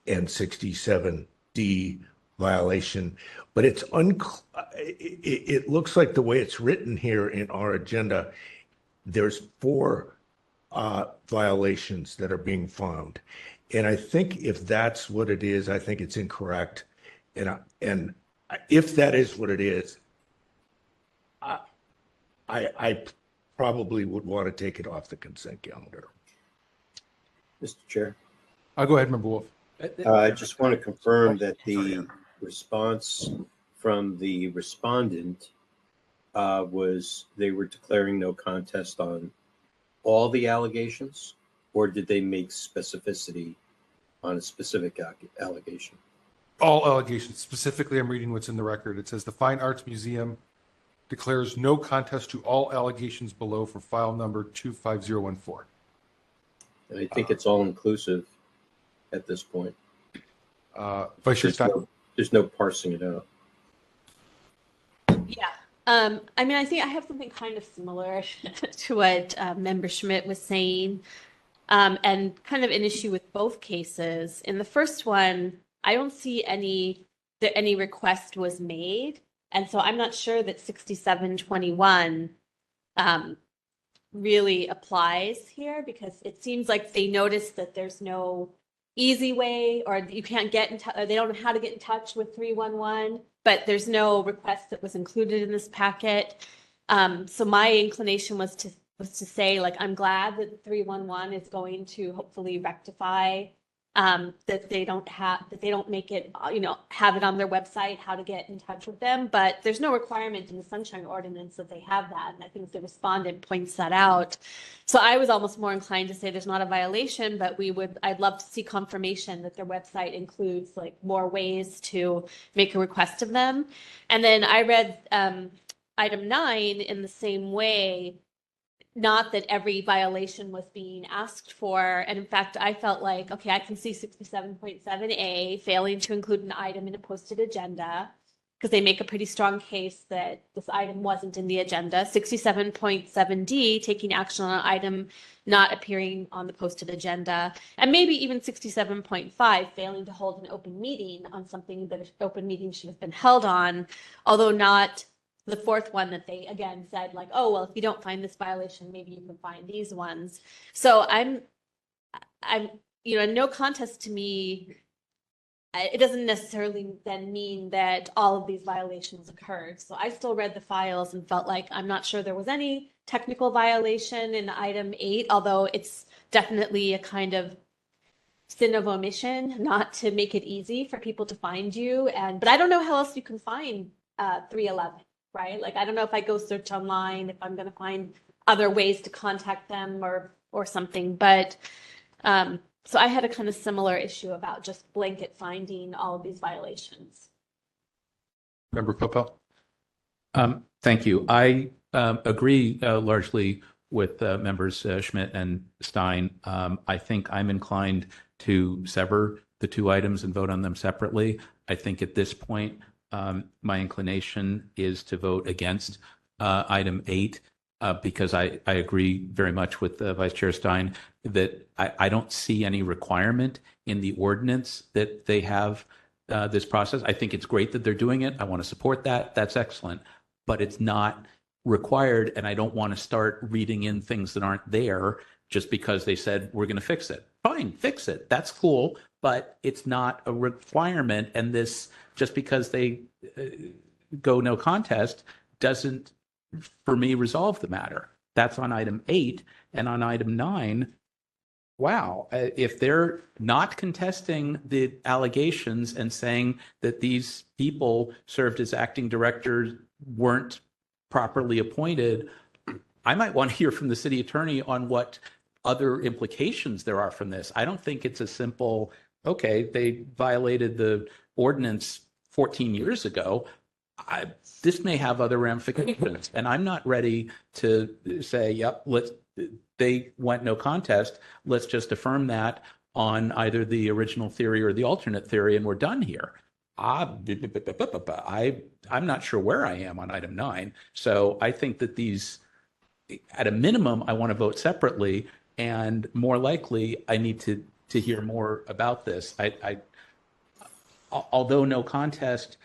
Speaker 13: and 67D violation, but it's it looks like the way it's written here in our agenda, there's four violations that are being found. And I think if that's what it is, I think it's incorrect. And if that is what it is, I probably would want to take it off the consent calendar.
Speaker 6: Mr. Chair.
Speaker 3: I'll go ahead, Member Wolf.
Speaker 6: I just want to confirm that the response from the respondent was they were declaring no contest on all the allegations, or did they make specificity on a specific allegation?
Speaker 3: All allegations. Specifically, I'm reading what's in the record. It says the Fine Arts Museum declares no contest to all allegations below for file number 25014.
Speaker 6: And I think it's all inclusive at this point.
Speaker 3: Vice Chair Stein.
Speaker 6: There's no parsing it out.
Speaker 1: Yeah. I mean, I think I have something kind of similar to what Member Schmidt was saying, and kind of an issue with both cases. In the first one, I don't see any request was made, and so I'm not sure that 6721 really applies here, because it seems like they noticed that there's no easy way, or you can't get in touch, they don't know how to get in touch with 311, but there's no request that was included in this packet. So my inclination was to say, like, I'm glad that 311 is going to hopefully rectify that they don't make it, have it on their website how to get in touch with them. But there's no requirement in the Sunshine Ordinance that they have that, and I think the respondent points that out. So I was almost more inclined to say there's not a violation, but I'd love to see confirmation that their website includes like more ways to make a request of them. And then I read item 9 in the same way. Not that every violation was being asked for. And in fact, I felt like, okay, I can see 67.7A failing to include an item in a posted agenda, because they make a pretty strong case that this item wasn't in the agenda. 67.7D, taking action on an item not appearing on the posted agenda. And maybe even 67.5, failing to hold an open meeting on something that an open meeting should have been held on, although not the fourth one that they again said, like, oh, well, if you don't find this violation, maybe you can find these ones. So I'm no contest to me, it doesn't necessarily then mean that all of these violations occurred. So I still read the files and felt like I'm not sure there was any technical violation in item 8, although it's definitely a kind of sin of omission, not to make it easy for people to find you. But I don't know how else you can find 311. Right? Like, I don't know if I go search online, if I'm going to find other ways to contact them or something. But so I had a kind of similar issue about just blanket finding all of these violations.
Speaker 3: Member Coppell.
Speaker 4: Thank you. I agree largely with members Schmidt and Stein. I think I'm inclined to sever the two items and vote on them separately. I think at this point, my inclination is to vote against item 8. because I agree very much with Vice Chair Stein that I don't see any requirement in the ordinance that they have this process. I think it's great that they're doing it. I want to support that. That's excellent. But it's not required, and I don't want to start reading in things that aren't there just because they said we're going to fix it. Fine, fix it. That's cool, but it's not a requirement. And this, just because they go no contest, doesn't, for me, resolve the matter. That's on item 8. And on item 9, wow, if they're not contesting the allegations and saying that these people served as acting directors weren't properly appointed, I might want to hear from the city attorney on what other implications there are from this. I don't think it's a simple, okay, they violated the ordinance 14 years ago. This may have other ramifications, and I'm not ready to say, yep, they went no contest. Let's just affirm that on either the original theory or the alternate theory, and we're done here. I'm not sure where I am on item 9. So I think that these, at a minimum, I want to vote separately, and more likely, I need to hear more about this. Although no contest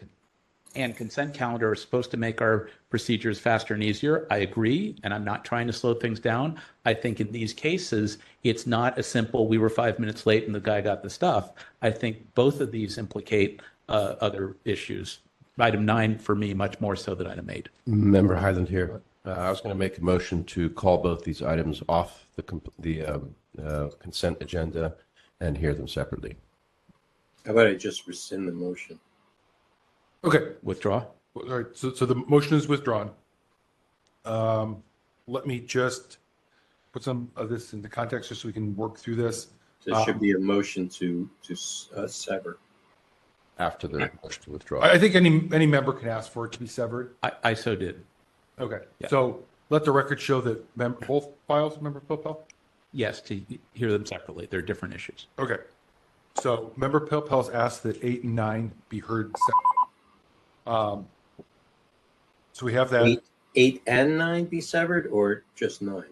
Speaker 4: and consent calendar are supposed to make our procedures faster and easier, I agree, and I'm not trying to slow things down. I think in these cases, it's not a simple, we were 5 minutes late and the guy got the stuff. I think both of these implicate other issues. Item 9, for me, much more so than item 8.
Speaker 2: Member Highland here. I was going to make a motion to call both these items off the consent agenda and hear them separately.
Speaker 6: How about I just rescind the motion?
Speaker 3: Okay.
Speaker 4: Withdraw.
Speaker 3: All right. So the motion is withdrawn. Let me just put some of this into context just so we can work through this.
Speaker 6: There should be a motion to sever.
Speaker 2: After the motion to withdraw.
Speaker 3: I think any member can ask for it to be severed.
Speaker 4: I so did.
Speaker 3: Okay.
Speaker 4: Yeah.
Speaker 3: So let the record show that both files, Member Pilpel?
Speaker 4: Yes, to hear them separately. They're different issues.
Speaker 3: Okay. So Member Pilpel's asked that 8 and 9 be heard separately. So we have that.
Speaker 6: 8 and 9 be severed, or just 9?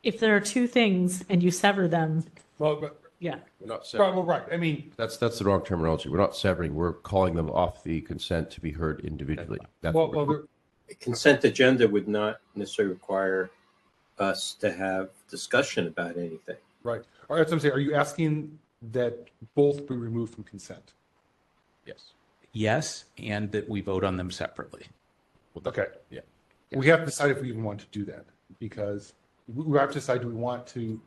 Speaker 8: If there are two things and you sever them,
Speaker 3: Well,
Speaker 8: yeah.
Speaker 2: We're not severing.
Speaker 3: right. I mean,
Speaker 2: That's the wrong terminology. We're not severing. We're calling them off the consent to be heard individually. That's what we're-
Speaker 6: A consent agenda would not necessarily require us to have discussion about anything.
Speaker 3: right. All right. That's what I'm saying. Are you asking that both be removed from consent?
Speaker 2: Yes.
Speaker 4: Yes, and that we vote on them separately.
Speaker 3: Okay.
Speaker 2: Yeah.
Speaker 3: We have to decide if we even want to do that, because we have to decide, do we want to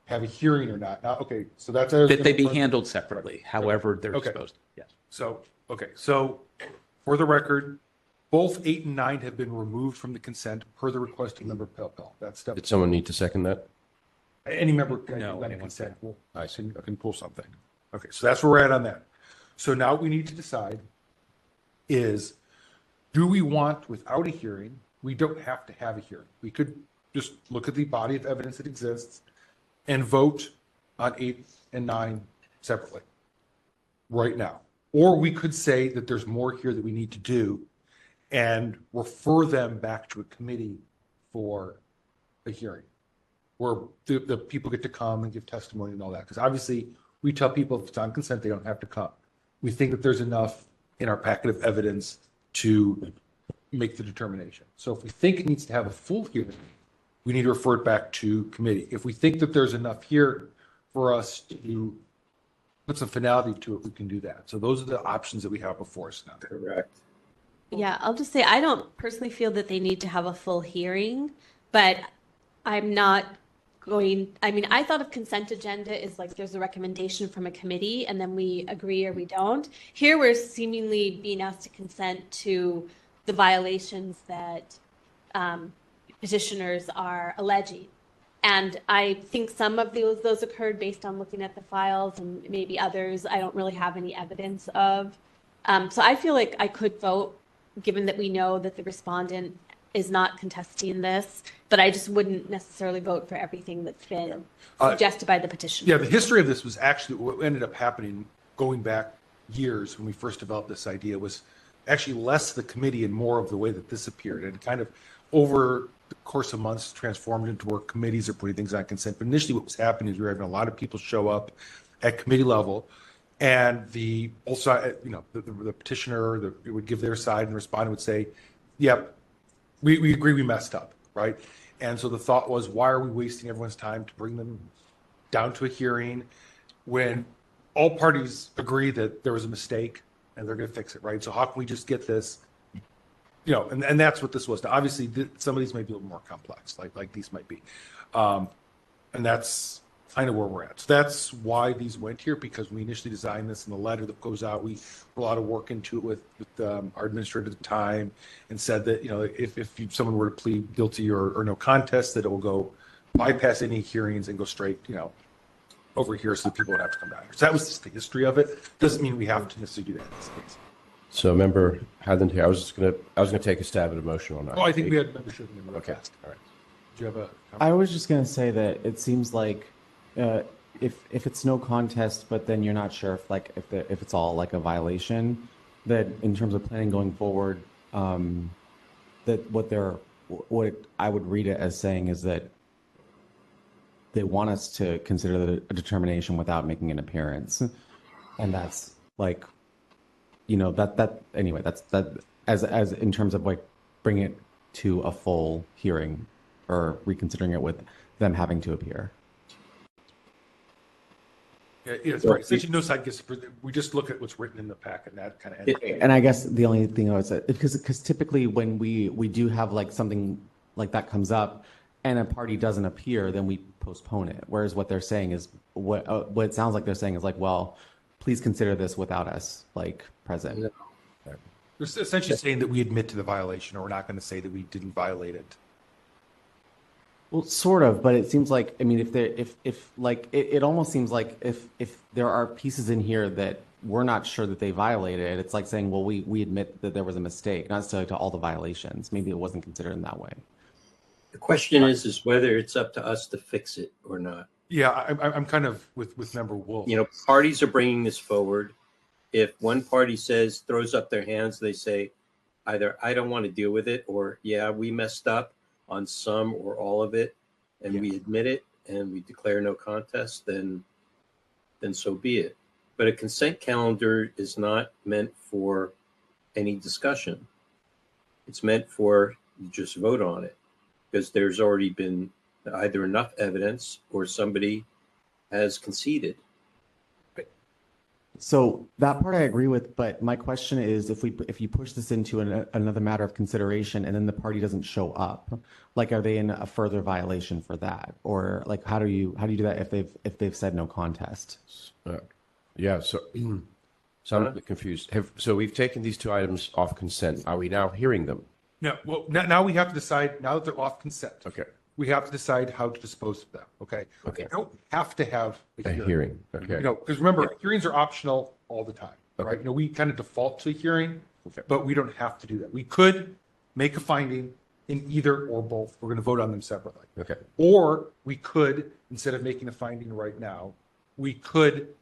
Speaker 3: have a hearing or not? Now, okay, so that's
Speaker 4: That they be handled separately, however they're
Speaker 3: Okay.
Speaker 4: supposed to. Yes.
Speaker 3: So, okay, so for the record, both 8 and 9 have been removed from the consent per the request of Member Pilpel. That's step.
Speaker 2: Did someone need to second that?
Speaker 3: Any member can
Speaker 4: No,
Speaker 3: let a
Speaker 4: anyone
Speaker 3: consent. Well,
Speaker 2: I see.
Speaker 3: I can pull something. Okay, so that's where we're at on that. So now what we need to decide is, do we want, without a hearing, we don't have to have a hearing. We could just look at the body of evidence that exists and vote on 8 and 9 separately right now. Or we could say that there's more here that we need to do and refer them back to a committee for a hearing, where the people get to come and give testimony and all that. Because obviously, we tell people if it's on consent, they don't have to come. We think that there's enough in our packet of evidence to make the determination. So if we think it needs to have a full hearing, we need to refer it back to committee. If we think that there's enough here for us to put some finality to it, we can do that. So those are the options that we have before us now.
Speaker 6: Correct.
Speaker 1: Yeah, I'll just say I don't personally feel that they need to have a full hearing, but I'm not going, I mean, I thought of consent agenda is like there's a recommendation from a committee and then we agree or we don't. Here we're seemingly being asked to consent to the violations that petitioners are alleging. And I think some of those occurred based on looking at the files, and maybe others I don't really have any evidence of. So I feel like I could vote, given that we know that the respondent is not contesting this, but I just wouldn't necessarily vote for everything that's been suggested by the petitioner.
Speaker 3: Yeah, the history of this was actually what ended up happening going back years when we first developed this idea was actually less the committee and more of the way that this appeared. And kind of over the course of months transformed into where committees are putting things on consent. But initially what was happening is we were having a lot of people show up at committee level, and the also, the petitioner would give their side, and the respondent would say, yep, we agree we messed up, right? And so the thought was, why are we wasting everyone's time to bring them down to a hearing when all parties agree that there was a mistake and they're going to fix it, right? So how can we just get this, and that's what this was. Now, obviously, some of these may be a little more complex, like these might be. And that's kind of where we're at. So that's why these went here, because we initially designed this in the letter that goes out. We put a lot of work into it with our administrator at the time, and said that, if someone were to plead guilty or no contest, that it will go bypass any hearings and go straight, over here, so that people would have to come back. So that was just the history of it. Doesn't mean we have to necessarily do that in this case.
Speaker 2: So Member Hadland here, I was gonna take a stab at a motion on that.
Speaker 3: Oh, I think we had membership.
Speaker 2: Okay, all right.
Speaker 3: Do you have a?
Speaker 15: I was just going to say that it seems like if it's no contest, but then you're not sure if it's all like a violation, that in terms of planning going forward, that what I would read it as saying is that they want us to consider a determination without making an appearance, and that's like, that as in terms of like bringing it to a full hearing or reconsidering it with them having to appear.
Speaker 3: Yeah, that's right. Essentially, no side gets. We just look at what's written in the packet, and that kind of ends.
Speaker 15: And I guess the only thing I would say, because typically when we do have like something like that comes up, and a party doesn't appear, then we postpone it. Whereas what they're saying is, what it sounds like they're saying is like, well, please consider this without us like present.
Speaker 3: They're essentially saying that we admit to the violation, or we're not going to say that we didn't violate it.
Speaker 15: Well, sort of, but it seems like, I mean, it almost seems like if there are pieces in here that we're not sure that they violated, it's like saying, well, we admit that there was a mistake, not necessarily to all the violations. Maybe it wasn't considered in that way.
Speaker 6: The question is whether it's up to us to fix it or not.
Speaker 3: Yeah, I'm kind of with Member Wolf.
Speaker 6: Parties are bringing this forward. If one party throws up their hands, they say either I don't want to deal with it, or yeah, we messed up on some or all of it, and we admit it and we declare no contest, then so be it. But a consent calendar is not meant for any discussion. It's meant for you just vote on it, because there's already been either enough evidence or somebody has conceded.
Speaker 15: So that part I agree with, but my question is, if you push this into another matter of consideration and then the party doesn't show up, like, are they in a further violation for that, or like how do you do that if they've said no contest?
Speaker 2: Yeah, so I'm a bit confused. So we've taken these two items off consent. Are we now hearing them?
Speaker 3: No. Well, now we have to decide. Now that they're off consent,
Speaker 2: Okay.
Speaker 3: we have to decide how to dispose of them. Okay.
Speaker 2: Okay.
Speaker 3: We don't have to have
Speaker 2: A hearing. Okay.
Speaker 3: because remember, hearings are optional all the time, right? We kind of default to a hearing, but we don't have to do that. We could make a finding in either or both. We're going to vote on them separately.
Speaker 2: Okay.
Speaker 3: Or we could, instead of making a finding right now, we could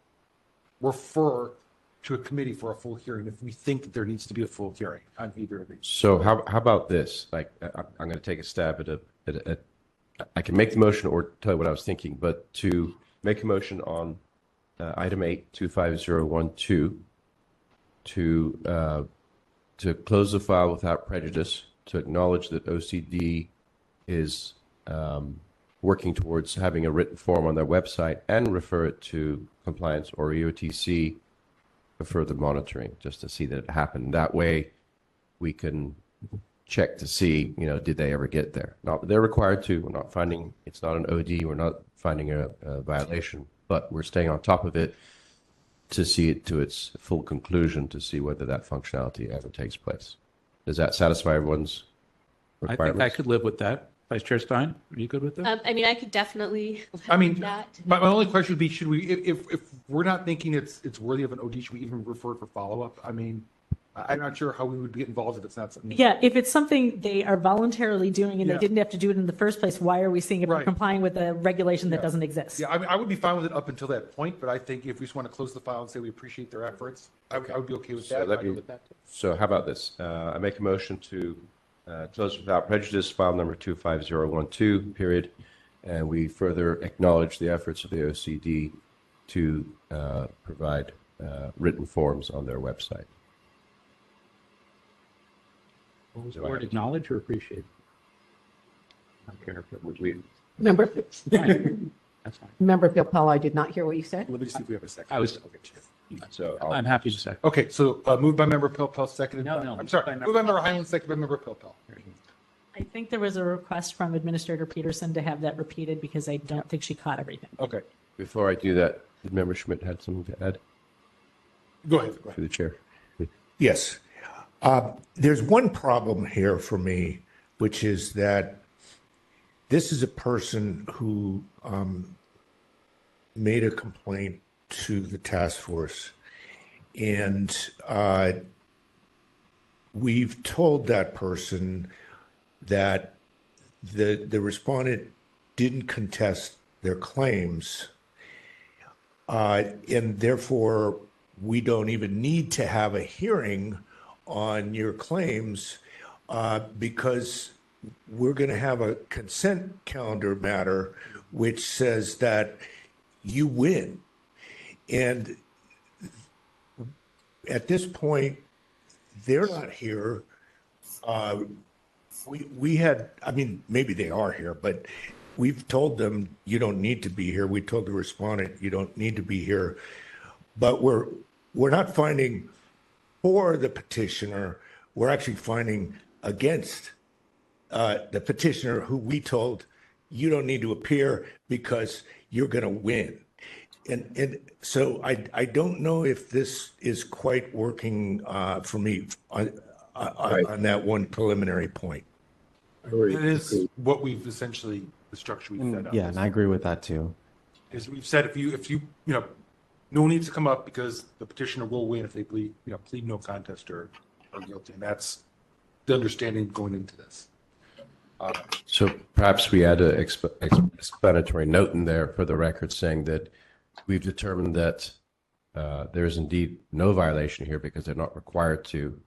Speaker 3: refer to a committee for a full hearing if we think that there needs to be a full hearing on either of these.
Speaker 2: So how about this? Like, I'm going to take a stab at I can make the motion or tell you what I was thinking, but to make a motion on item 8, 25012, to close the file without prejudice, to acknowledge that OCD is working towards having a written form on their website, and refer it to compliance or EOTC for further monitoring, just to see that it happened. That way we can check to see, did they ever get there? Not that they're required to. We're not finding, it's not an OD. We're not finding a violation, but we're staying on top of it to see it to its full conclusion, to see whether that functionality ever takes place. Does that satisfy everyone's requirements?
Speaker 4: I think I could live with that. Vice Chair Stein, are you good with that?
Speaker 1: I could definitely. That.
Speaker 3: My only question would be, should we, if we're not thinking it's worthy of an OD, should we even refer it for follow-up? I'm not sure how we would get involved if it's not something.
Speaker 8: Yeah, if it's something they are voluntarily doing and they didn't have to do it in the first place, why are we seeing if we're complying with a regulation that doesn't exist?
Speaker 3: Yeah, I would be fine with it up until that point, but I think if we just want to close the file and say we appreciate their efforts, I would be okay with that.
Speaker 2: So how about this? I make a motion to closed without prejudice, file number 25012, period. And we further acknowledge the efforts of the OCD to provide written forms on their website.
Speaker 4: What was the word, acknowledge or appreciate? I don't care if it would we.
Speaker 5: Member,
Speaker 4: That's fine.
Speaker 5: Member Phil, I did not hear what you said.
Speaker 3: Let me see if we have a second.
Speaker 4: I was,
Speaker 2: So
Speaker 4: I'm happy to second.
Speaker 3: Okay, so moved by member Pilpel, seconded.
Speaker 4: No,
Speaker 3: by-
Speaker 4: no,
Speaker 3: I'm sorry.
Speaker 4: by member-
Speaker 3: Moved by member Highland, seconded by member Pilpel.
Speaker 8: I think there was a request from Administrator Peterson to have that repeated because I don't think she caught everything.
Speaker 3: Okay,
Speaker 2: before I do that, did Member Schmidt had something to add
Speaker 3: go ahead.
Speaker 2: to the chair?
Speaker 13: Yes. There's one problem here for me, which is that this is a person who made a complaint to the task force. And we've told that person that the respondent didn't contest their claims. And therefore, we don't even need to have a hearing on your claims because we're going to have a consent calendar matter which says that you win. And at this point, they're not here. We had, I mean, maybe they are here, but we've told them you don't need to be here. We told the respondent you don't need to be here. But we're not finding for the petitioner. We're actually finding against the petitioner who we told you don't need to appear because you're going to win. And so I don't know if this is quite working for me on that one preliminary point.
Speaker 3: It is what we've essentially, the structure we've set up.
Speaker 15: Yeah, and I agree with that too.
Speaker 3: Is we've said if you no one needs to come up because the petitioner will win if they plead no contest or guilty. And that's the understanding going into this.
Speaker 2: So perhaps we add an explanatory note in there for the record saying that we've determined that there is indeed no violation here because they're not required to.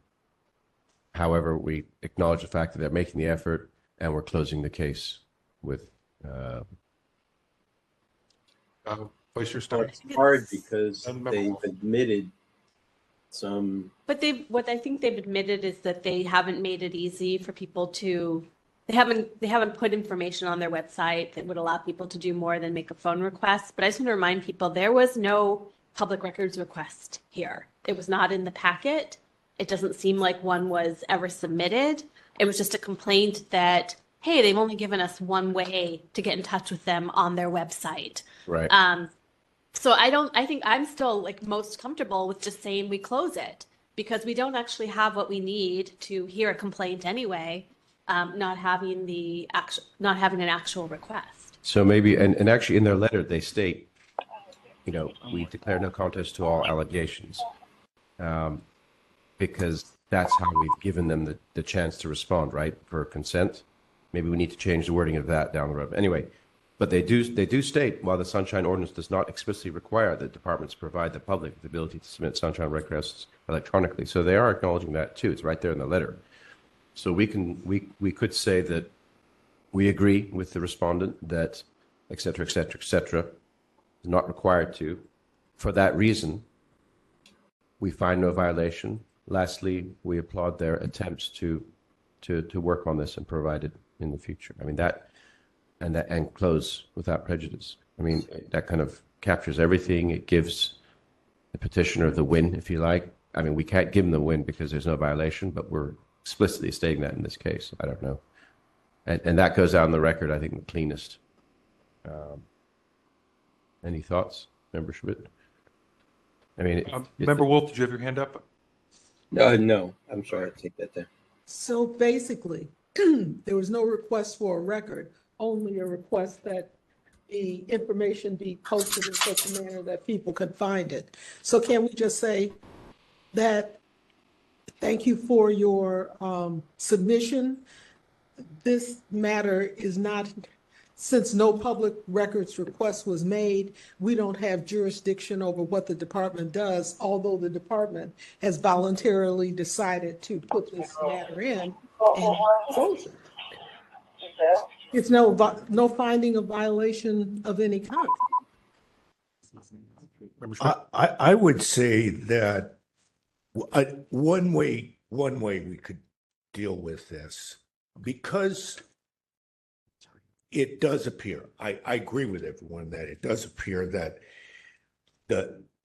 Speaker 2: However, we acknowledge the fact that they're making the effort and we're closing the case with.
Speaker 3: Vice Chair Starr.
Speaker 6: It's hard because they've admitted some.
Speaker 1: But what I think they've admitted is that they haven't made it easy for people to. They haven't put information on their website that would allow people to do more than make a phone request. But I just want to remind people there was no public records request here. It was not in the packet. It doesn't seem like one was ever submitted. It was just a complaint that, hey, they've only given us one way to get in touch with them on their website.
Speaker 2: Right.
Speaker 1: So I think I'm still like most comfortable with just saying we close it because we don't actually have what we need to hear a complaint anyway. Not having an actual request.
Speaker 2: So maybe, and actually in their letter, they state, we declare no contest to all allegations because that's how we've given them the chance to respond, right, for consent. Maybe we need to change the wording of that down the road. Anyway, but they do state, while the Sunshine Ordinance does not explicitly require that departments provide the public the ability to submit sunshine requests electronically. So they are acknowledging that too. It's right there in the letter. So we could say that we agree with the respondent that et cetera, is not required to. For that reason, we find no violation. Lastly, we applaud their attempts to work on this and provide it in the future. I mean and close without prejudice. I mean that kind of captures everything. It gives the petitioner the win, if you like. I mean we can't give them the win because there's no violation, but we're explicitly stating that in this case. I don't know. And that goes out on the record, I think, the cleanest. Any thoughts, Member Schmidt? I mean,
Speaker 3: Member Wolf, did you have your hand up?
Speaker 6: No, I'm sorry, I take that down.
Speaker 11: So basically, there was no request for a record, only a request that the information be posted in such a manner that people could find it. So can we just say that, thank you for your submission. This matter is not, since no public records request was made, we don't have jurisdiction over what the department does, although the department has voluntarily decided to put this matter in. and closure. It's no finding of violation of any kind.
Speaker 13: I would say that one way we could deal with this, because it does appear, I agree with everyone that it does appear that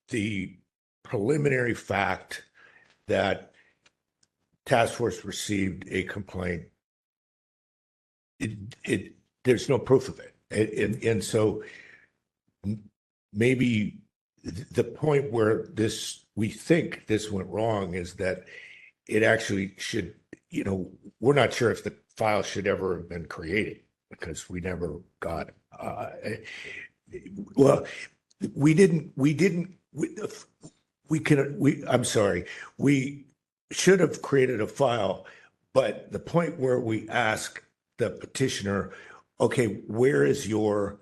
Speaker 13: the preliminary fact that task force received a complaint, there's no proof of it. And so maybe the point where we think this went wrong is that it actually should, we're not sure if the file should ever have been created because we never got it. Well, I'm sorry, we should have created a file, but the point where we ask the petitioner, okay, where is your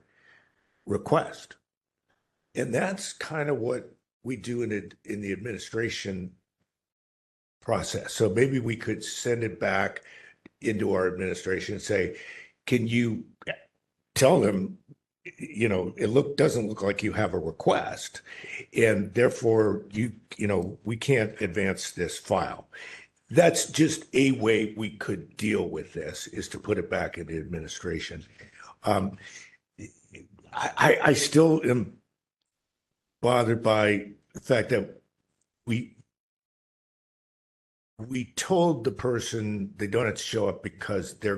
Speaker 13: request? And that's kind of what we do in the administration process. So maybe we could send it back into our administration and say, can you tell them, doesn't look like you have a request, and therefore we can't advance this file. That's just a way we could deal with this, is to put it back into administration. I still am bothered by the fact that we told the person they don't have to show up because we're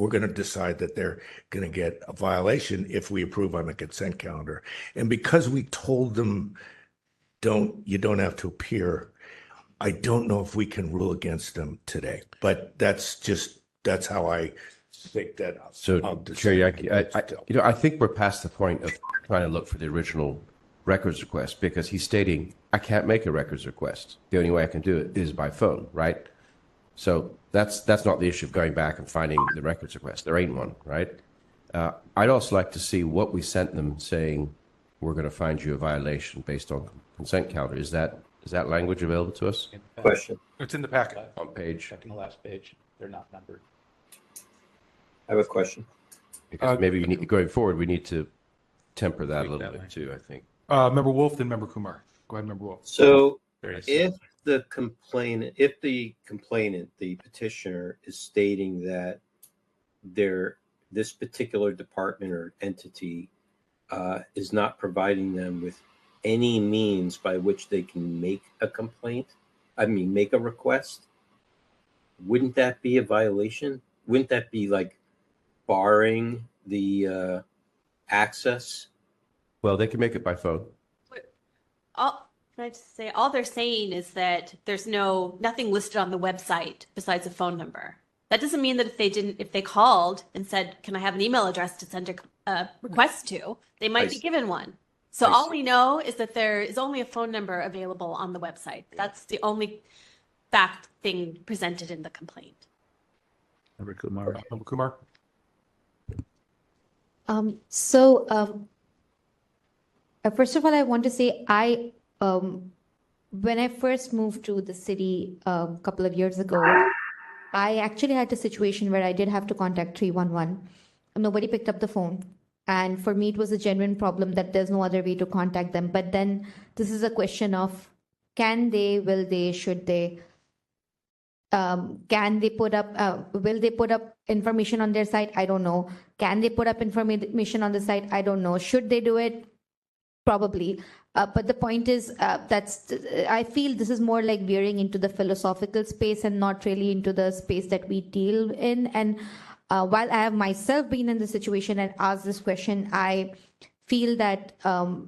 Speaker 13: going to decide that they're going to get a violation if we approve on the consent calendar. And because we told them you don't have to appear, I don't know if we can rule against them today, but that's how I think that.
Speaker 2: So, Chair, I think we're past the point of trying to look for the original records request, because he's stating, I can't make a records request. The only way I can do it is by phone, right? So that's not the issue of going back and finding the records request. There ain't one, right? I'd also like to see what we sent them saying, we're going to find you a violation based on consent calendar. Is that language available to us?
Speaker 6: Question.
Speaker 3: It's in the packet.
Speaker 2: On page.
Speaker 4: Checking the last page. They're not numbered.
Speaker 6: I have a question.
Speaker 2: Because maybe going forward, we need to temper that a little bit too, I think.
Speaker 3: Member Wolf, then Member Kumar. Go ahead, Member Wolf.
Speaker 6: So if the complainant, the petitioner, is stating that this particular department or entity is not providing them with any means by which they can make a request, wouldn't that be a violation? Wouldn't that be like barring the access?
Speaker 2: Well, they can make it by phone.
Speaker 1: Can I just say, all they're saying is that there's nothing listed on the website besides a phone number. That doesn't mean that if they called and said, can I have an email address to send a request to, they might be given one. So all we know is that there is only a phone number available on the website. That's the only fact thing presented in the complaint.
Speaker 4: Member Kumar.
Speaker 3: Member Kumar.
Speaker 10: First of all, I want to say when I first moved to the city a couple of years ago, I actually had a situation where I did have to contact 311. Nobody picked up the phone. And for me, it was a genuine problem that there's no other way to contact them. But then this is a question of, can they, will they, should they? Can they put up, will they put up information on their site? I don't know. Can they put up information on the site? I don't know. Should they do it? Probably. But the point is I feel this is more like veering into the philosophical space and not really into the space that we deal in. And while I have myself been in the situation and asked this question, I feel that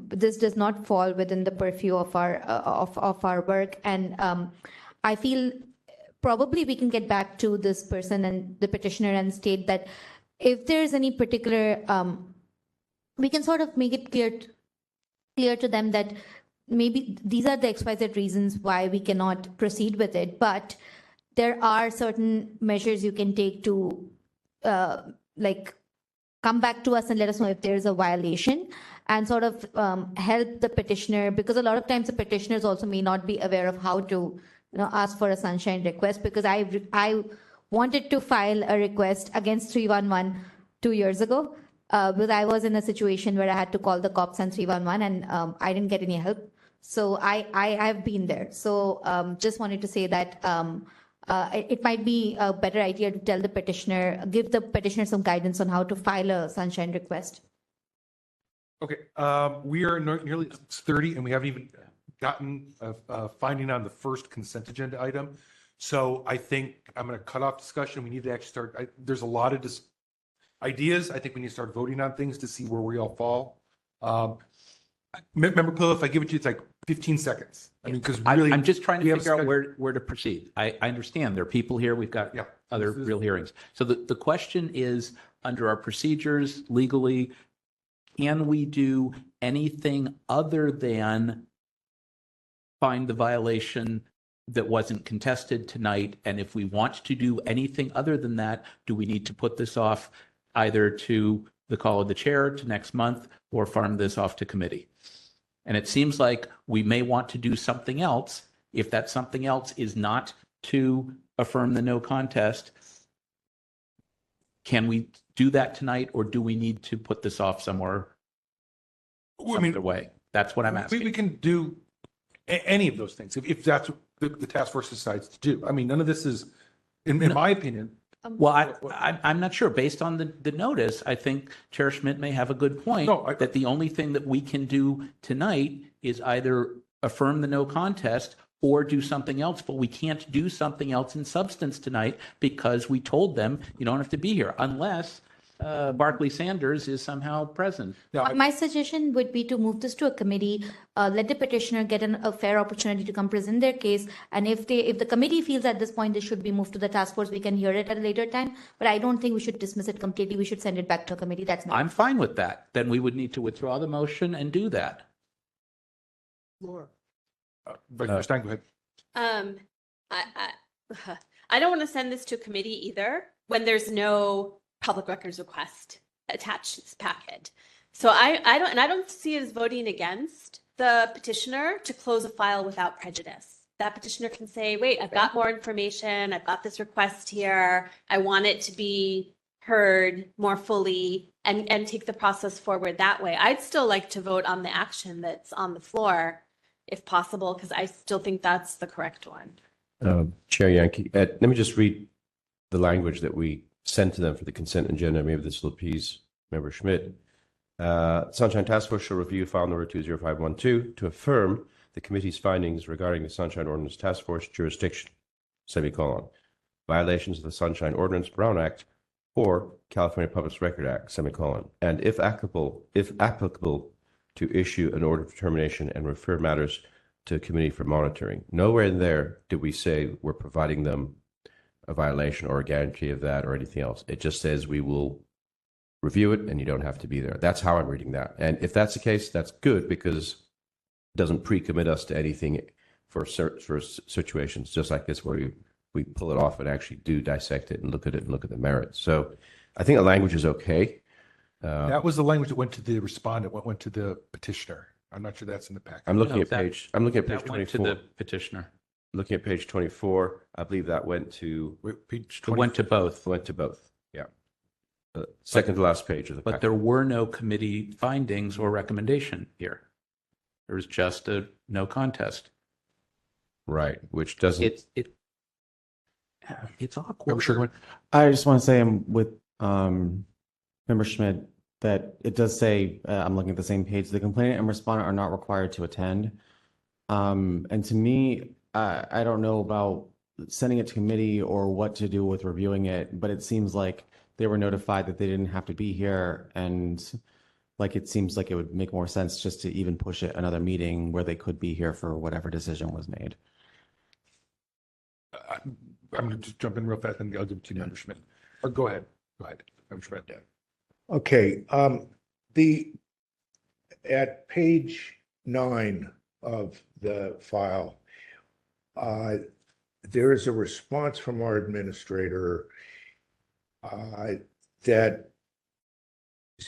Speaker 10: this does not fall within the purview of our work. And I feel probably we can get back to this person and the petitioner and state that if there's any particular, we can sort of make it clear to them that maybe these are the XYZ reasons why we cannot proceed with it, but there are certain measures you can take to come back to us and let us know if there is a violation, and sort of help the petitioner, because a lot of times the petitioners also may not be aware of how to ask for a sunshine request, because I wanted to file a request against 311 2 years ago, but I was in a situation where I had to call the cops on 311, and I didn't get any help. So I've been there. So just wanted to say that it might be a better idea to tell the petitioner, give the petitioner some guidance on how to file a sunshine request.
Speaker 3: Okay, we are nearly 30 and we haven't even gotten a finding on the first consent agenda item. So I think I'm going to cut off discussion. We need to actually start. There's a lot of ideas. I think we need to start voting on things to see where we all fall. Member Pill, if I give it to you, it's like 15 seconds. I mean, because really,
Speaker 4: I'm just trying to figure out where to proceed. I understand there are people here. We've got other real hearings. So the question is, under our procedures legally, can we do anything other than find the violation that wasn't contested tonight? And if we want to do anything other than that, do we need to put this off either to the call of the chair to next month or farm this off to committee? And it seems like we may want to do something else. If that something else is not to affirm the no contest, can we do that tonight, or do we need to put this off somewhere some other way? That's what I'm asking.
Speaker 3: We can do any of those things if that's what the task force decides to do. I mean, none of this is, in my opinion.
Speaker 4: Well, I'm not sure. Based on the notice, I think Chair Schmidt may have a good point that the only thing that we can do tonight is either affirm the no contest or do something else. But we can't do something else in substance tonight because we told them you don't have to be here unless Barclay Sanders is somehow present.
Speaker 10: My suggestion would be to move this to a committee, let the petitioner get a fair opportunity to come present their case. And if the committee feels at this point this should be moved to the task force, we can hear it at a later time. But I don't think we should dismiss it completely. We should send it back to a committee.
Speaker 4: I'm fine with that. Then we would need to withdraw the motion and do that.
Speaker 11: Laura.
Speaker 3: Vice Stein, go ahead.
Speaker 1: I don't want to send this to a committee either when there's no public records request attached to this packet. So I don't see it as voting against the petitioner to close a file without prejudice. That petitioner can say, wait, I've got more information. I've got this request here. I want it to be heard more fully and take the process forward that way. I'd still like to vote on the action that's on the floor if possible, because I still think that's the correct one.
Speaker 2: Chair Yankee, let me just read the language that we sent to them for the consent agenda. Maybe this will appease Member Schmidt. Sunshine Task Force shall review file number 20512 to affirm the committee's findings regarding the Sunshine Ordinance Task Force jurisdiction, semicolon, violations of the Sunshine Ordinance, Brown Act, or California Public Record Act, semicolon, and if applicable, to issue an order of determination and refer matters to a committee for monitoring. Nowhere in there did we say we're providing them a violation or a guarantee of that or anything else. It just says we will review it and you don't have to be there. That's how I'm reading that. And if that's the case, that's good because it doesn't pre-commit us to anything for situations just like this where we pull it off and actually do dissect it and look at the merits. So I think the language is okay.
Speaker 3: That was the language that went to the respondent, went to the petitioner. I'm not sure that's in the packet.
Speaker 2: I'm looking at page 24.
Speaker 4: Went to the petitioner.
Speaker 2: Looking at page 24, I believe that went to
Speaker 3: page
Speaker 4: 24. It went to both.
Speaker 2: Went to both. Yeah. Second to last page of the packet.
Speaker 4: But there were no committee findings or recommendation here. There was just a no contest.
Speaker 2: Right, which doesn't.
Speaker 4: It's awkward.
Speaker 3: Sure.
Speaker 15: I just want to say I'm with Member Schmidt that it does say, I'm looking at the same page, the complainant and respondent are not required to attend. And to me, I don't know about sending it to committee or what to do with reviewing it, but it seems like they were notified that they didn't have to be here. And like, it seems like it would make more sense just to even push it another meeting where they could be here for whatever decision was made.
Speaker 3: I'm going to just jump in real fast and I'll give it to Member Schmidt. Or go ahead. Member Schmidt.
Speaker 13: Okay. At page 9 of the file, there is a response from our administrator that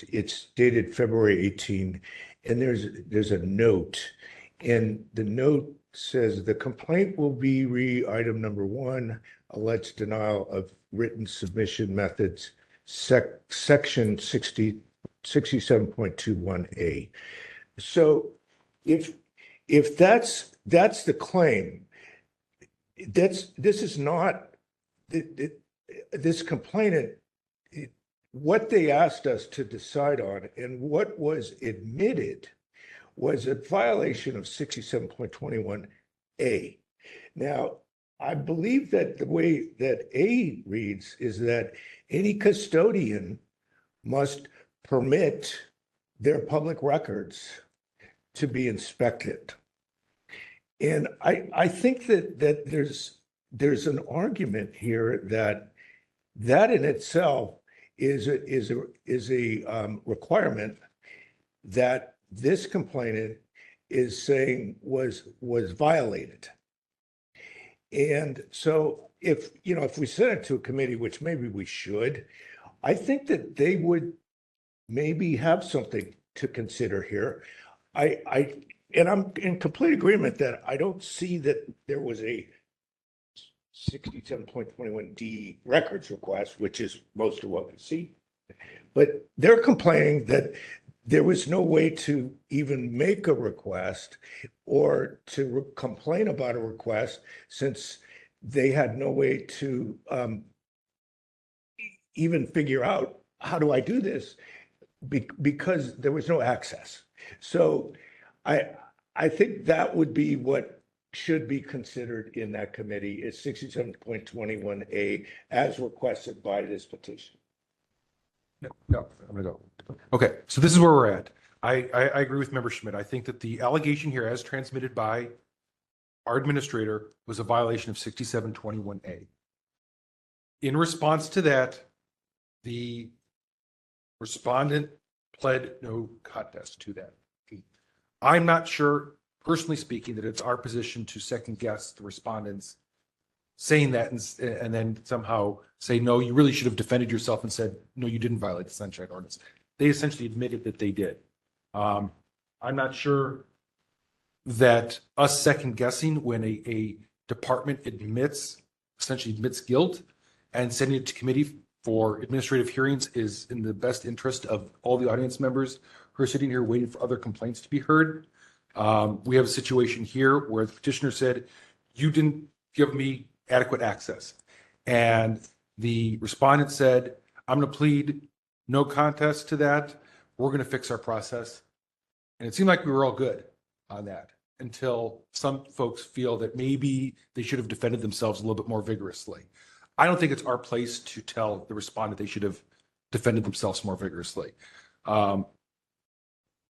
Speaker 13: it's dated February 18, and there's a note, and the note says the complaint will be item number 1, alleged denial of written submission methods, section 67.21A. So if that's the claim, this is not this complainant. What they asked us to decide on and what was admitted was a violation of 67.21A. Now, I believe that the way that A reads is that any custodian must permit their public records to be inspected. And I think that there's an argument here that in itself is a requirement that this complainant is saying was violated. And so if we send it to a committee, which maybe we should, I think that they would maybe have something to consider here. And I'm in complete agreement that I don't see that there was a 67.21D records request, which is most of what we see. But they're complaining that there was no way to even make a request or to complain about a request since they had no way to even figure out how do I do this because there was no access. So I think that would be what should be considered in that committee is 67.21A as requested by this petition.
Speaker 3: No, I'm gonna go. Okay, so this is where we're at. I agree with Member Schmidt. I think that the allegation here as transmitted by our administrator was a violation of 6721A. In response to that, the respondent pled no contest to that. I'm not sure, personally speaking, that it's our position to second guess the respondents saying that and then somehow say, no, you really should have defended yourself and said, no, you didn't violate the Sunshine Ordinance. They essentially admitted that they did. I'm not sure that us second guessing when a department essentially admits guilt and sending it to committee for administrative hearings is in the best interest of all the audience members who are sitting here waiting for other complaints to be heard. We have a situation here where the petitioner said, you didn't give me adequate access. And the respondent said, I'm going to plead no contest to that. We're going to fix our process. And it seemed like we were all good on that until some folks feel that maybe they should have defended themselves a little bit more vigorously. I don't think it's our place to tell the respondent they should have defended themselves more vigorously.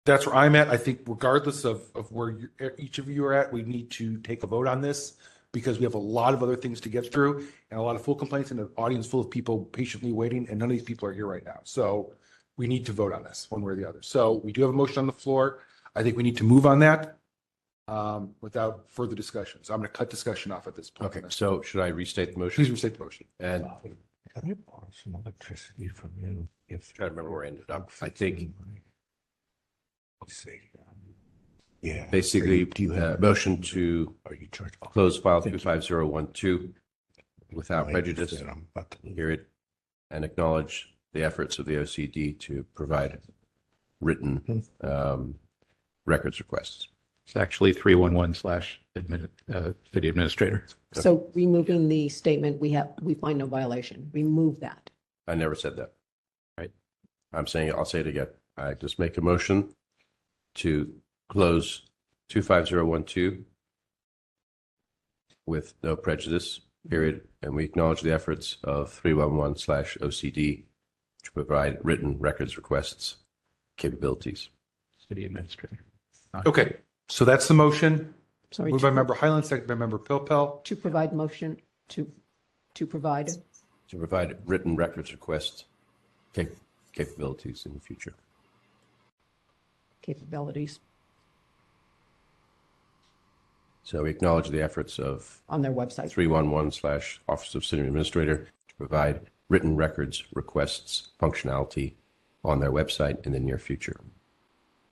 Speaker 3: That's where I'm at. I think regardless of where each of you are at, we need to take a vote on this because we have a lot of other things to get through and a lot of full complaints and an audience full of people patiently waiting, and none of these people are here right now. So we need to vote on this one way or the other. So we do have a motion on the floor. I think we need to move on that without further discussion. So I'm going to cut discussion off at this point.
Speaker 2: Okay, so should I restate the motion?
Speaker 3: Please restate the motion.
Speaker 2: And
Speaker 13: Can I borrow some electricity from you?
Speaker 2: try to remember where I ended up. I think
Speaker 13: Yeah.
Speaker 2: basically motion to close file 25012 without prejudice, period, and acknowledge the efforts of the OCD to provide written records requests.
Speaker 4: It's actually 311/city administrator.
Speaker 5: So removing the statement, we find no violation, remove that.
Speaker 2: I never said that.
Speaker 4: Right.
Speaker 2: I'm saying, I'll say it again. I just make a motion to close 25012 with no prejudice, period, and we acknowledge the efforts of 311/OCD to provide written records requests capabilities.
Speaker 4: City administrator.
Speaker 3: Okay, so that's the motion.
Speaker 5: Sorry,
Speaker 3: Moved by Member Highland, second by Member Pilpel.
Speaker 5: to provide motion, to provide.
Speaker 2: To provide written records requests capabilities in the future.
Speaker 5: Capabilities
Speaker 2: So we acknowledge the efforts of
Speaker 5: on their website.
Speaker 2: 311/Office of City Administrator to provide written records requests functionality on their website in the near future.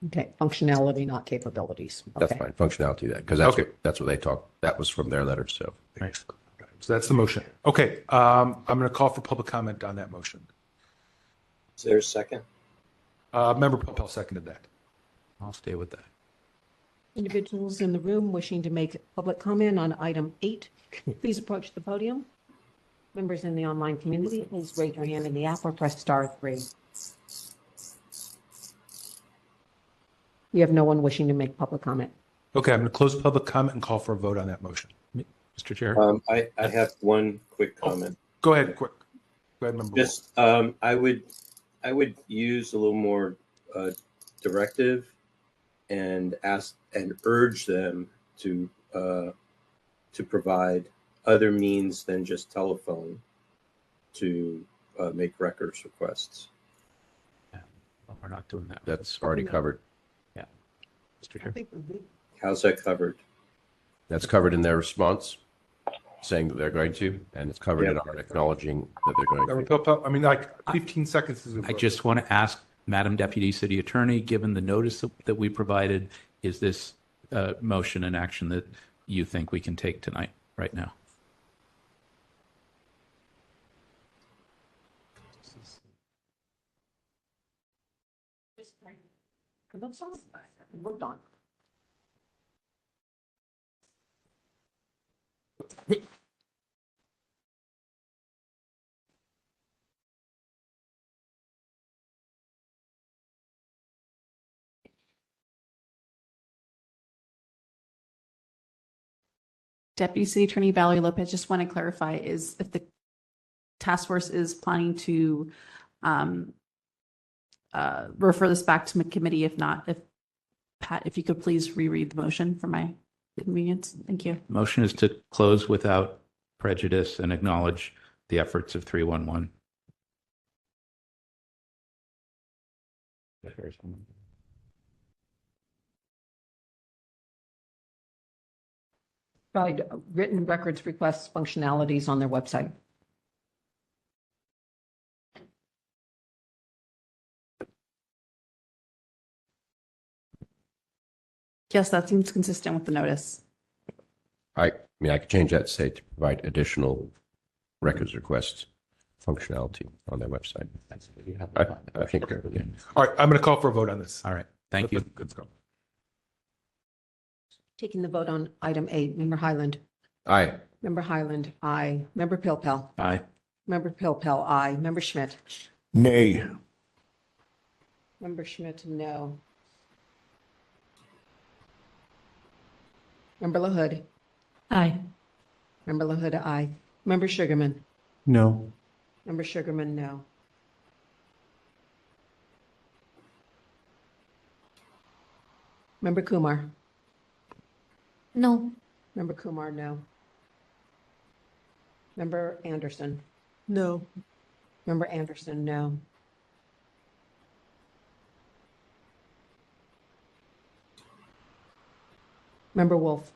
Speaker 5: Okay, functionality, not capabilities.
Speaker 2: That's
Speaker 5: Okay.
Speaker 2: fine, functionality that, because
Speaker 3: Okay.
Speaker 2: that's what they talked, that was from their letter, so.
Speaker 3: Thanks. So that's the motion. Okay, I'm going to call for public comment on that motion.
Speaker 6: Is there a second?
Speaker 3: Member Popel seconded that.
Speaker 4: I'll stay with that.
Speaker 5: Individuals in the room wishing to make public comment on item 8, please approach the podium. Members in the online community, please raise your hand in the app or press star 3. We have no one wishing to make public comment.
Speaker 3: Okay, I'm going to close public comment and call for a vote on that motion.
Speaker 4: Mr. Chair.
Speaker 6: I have one quick comment.
Speaker 3: Go ahead, quick. Go ahead, Member Wolf.
Speaker 6: Just, I would use a little more directive and ask and urge them to provide other means than just telephone to make records requests.
Speaker 4: Well, we're not doing that.
Speaker 2: That's already covered.
Speaker 4: Yeah. Mr. Chair.
Speaker 6: How's that covered?
Speaker 2: That's covered in their response, saying that they're going to, and it's covered in our acknowledging that they're going
Speaker 3: Member
Speaker 2: to.
Speaker 3: Popel, I mean, like 15 seconds is a
Speaker 4: I
Speaker 3: vote.
Speaker 4: just want to ask, Madam Deputy City Attorney, given the notice that we provided, is this motion an action that you think we can take tonight, right now?
Speaker 5: Worked on.
Speaker 16: Deputy City Attorney Valerie Lopez, just want to clarify is if the task force is planning to refer this back to committee. If not, if Pat, if you could please reread the motion for my convenience. Thank you.
Speaker 4: Motion is to close without prejudice and acknowledge the efforts of 311.
Speaker 5: Provide written records requests functionalities on their website.
Speaker 16: Yes, that seems consistent with the notice.
Speaker 2: I mean, I could change that to say to provide additional records requests functionality on their website. I think, yeah.
Speaker 3: All right, I'm going to call for a vote on this.
Speaker 4: All right, thank you.
Speaker 3: Let's go.
Speaker 5: Taking the vote on item 8, Member Highland.
Speaker 2: Aye.
Speaker 5: Member Highland, aye. Member Pilpel.
Speaker 4: Aye.
Speaker 5: Member Pilpel, aye. Member Schmidt.
Speaker 13: Nay.
Speaker 5: Member Schmidt, no. Member LaHood.
Speaker 8: Aye.
Speaker 5: Member LaHood, aye. Member Sugarman.
Speaker 15: No.
Speaker 5: Member Sugarman, no. Member Kumar.
Speaker 10: No.
Speaker 5: Member Kumar, no. Member Anderson.
Speaker 11: No.
Speaker 5: Member Anderson, no. Member Wolf.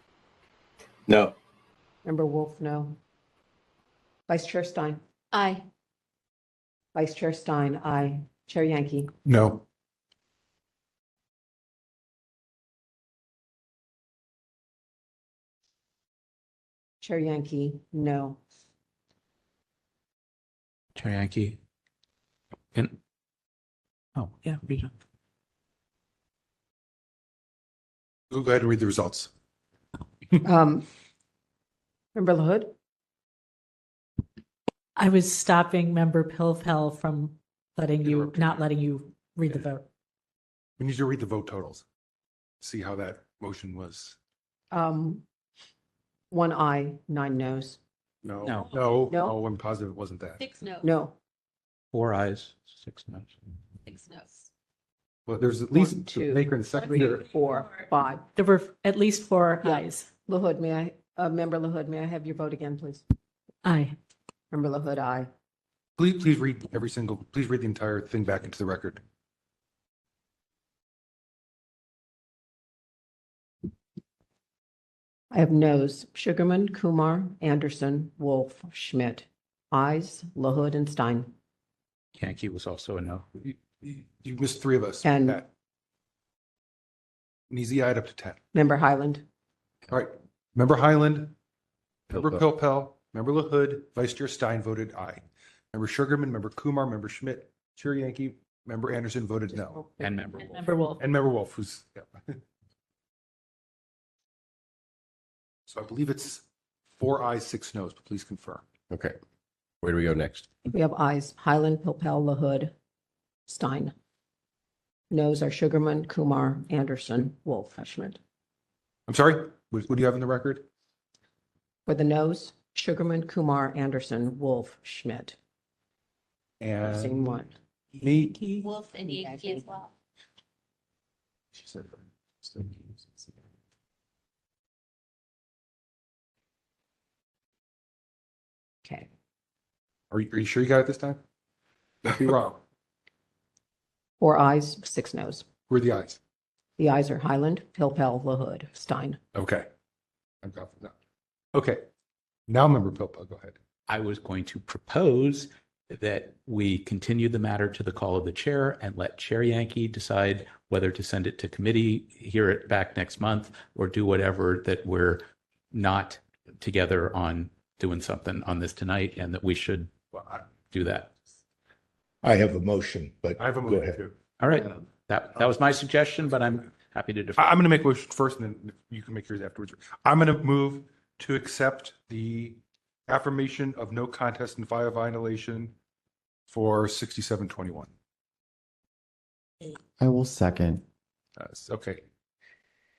Speaker 6: No.
Speaker 5: Member Wolf, no. Vice Chair Stein.
Speaker 10: Aye.
Speaker 5: Vice Chair Stein, aye. Chair Yankee.
Speaker 3: No.
Speaker 5: Chair Yankee, no.
Speaker 4: Chair Yankee. Oh, yeah, read it.
Speaker 3: Go ahead and read the results.
Speaker 5: Member LaHood.
Speaker 8: I was stopping Member Pilpel from not letting you read the vote.
Speaker 3: We need to read the vote totals. See how that motion was.
Speaker 5: 1 aye, 9 noes.
Speaker 3: No.
Speaker 4: No.
Speaker 3: No.
Speaker 5: No?
Speaker 3: Oh, I'm positive it wasn't that.
Speaker 1: 6 no's.
Speaker 5: No.
Speaker 4: 4 ayes, 6 noes.
Speaker 1: 6 no's.
Speaker 3: Well, there's at least
Speaker 5: 1,
Speaker 3: the
Speaker 5: 2,
Speaker 3: maker and the
Speaker 5: 3,
Speaker 3: seconder.
Speaker 5: 4, 5.
Speaker 8: There were at least 4
Speaker 5: Yeah.
Speaker 8: ayes.
Speaker 5: LaHood, may I, Member LaHood, may I have your vote again, please?
Speaker 8: Aye.
Speaker 5: Member LaHood, aye.
Speaker 3: Please read please read the entire thing back into the record.
Speaker 5: I have noes. Sugarman, Kumar, Anderson, Wolf, Schmidt. Ayes, LaHood, and Stein.
Speaker 4: Yankee was also a no.
Speaker 3: You missed 3 of us.
Speaker 5: And
Speaker 3: Pat. An easy add up to 10.
Speaker 5: Member Highland,
Speaker 3: All right. Member Highland, Member
Speaker 2: Pilpel.
Speaker 3: Pilpel, Member LaHood, Vice Chair Stein voted aye. Member Sugarman, Member Kumar, Member Schmidt, Chair Yankee, Member Anderson voted no.
Speaker 4: And member Wolf.
Speaker 8: Member Wolf.
Speaker 3: And Member Wolf, who's, yeah. So I believe it's 4 ayes, 6 noes, but please confirm.
Speaker 2: Okay. Where do we go next?
Speaker 5: we have ayes, Highland, Pilpel, LaHood, Stein. Noes are Sugarman, Kumar, Anderson, Wolf, Schmidt.
Speaker 3: I'm sorry, what do you have in the record?
Speaker 5: For the noes, Sugarman, Kumar, Anderson, Wolf, Schmidt.
Speaker 3: And
Speaker 5: Same one.
Speaker 3: me,
Speaker 1: Wolf and Yankee as well.
Speaker 5: Okay.
Speaker 3: are you sure you got it this time? Don't be wrong.
Speaker 5: 4 ayes, 6 noes.
Speaker 3: Who are the ayes?
Speaker 5: The ayes are Highland, Pilpel, LaHood, Stein.
Speaker 3: Okay. I'm confident now. Okay. Now, Member Pilpel, go ahead.
Speaker 4: I was going to propose that we continue the matter to the call of the chair and let Chair Yankee decide whether to send it to committee, hear it back next month, or do whatever, that we're not together on doing something on this tonight, and that we should do that.
Speaker 13: I have a motion, but
Speaker 3: I have a
Speaker 13: go
Speaker 3: motion
Speaker 13: ahead.
Speaker 3: too.
Speaker 4: All right. That was my suggestion, but I'm happy to defer.
Speaker 3: I'm going to make a motion first, and then you can make yours afterwards. I'm going to move to accept the affirmation of no contest and fire violation for 6721.
Speaker 15: I will second.
Speaker 3: Okay.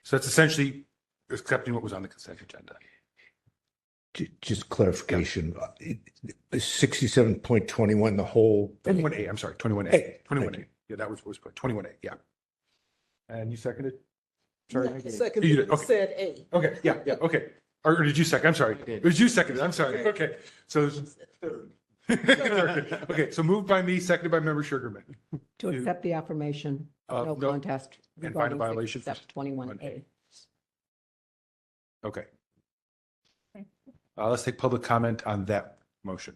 Speaker 3: So that's essentially accepting what was on the consent agenda.
Speaker 13: Just clarification, 67.21, the whole.
Speaker 3: 21A, I'm sorry, 21A.
Speaker 13: Hey,
Speaker 3: 21A. Yeah, that was what was put, 21A, yeah. And you seconded? Sorry.
Speaker 11: Second,
Speaker 3: You did, okay.
Speaker 11: said A.
Speaker 3: Okay, yeah, okay. Or did you second? I'm sorry. It was you seconded, I'm sorry. Okay. So, okay, so moved by me, seconded by Member Sugarman.
Speaker 5: To accept the affirmation,
Speaker 3: No
Speaker 5: no contest
Speaker 3: and find a
Speaker 5: regarding
Speaker 3: violation for
Speaker 5: 21A.
Speaker 3: Okay. Let's take public comment on that motion.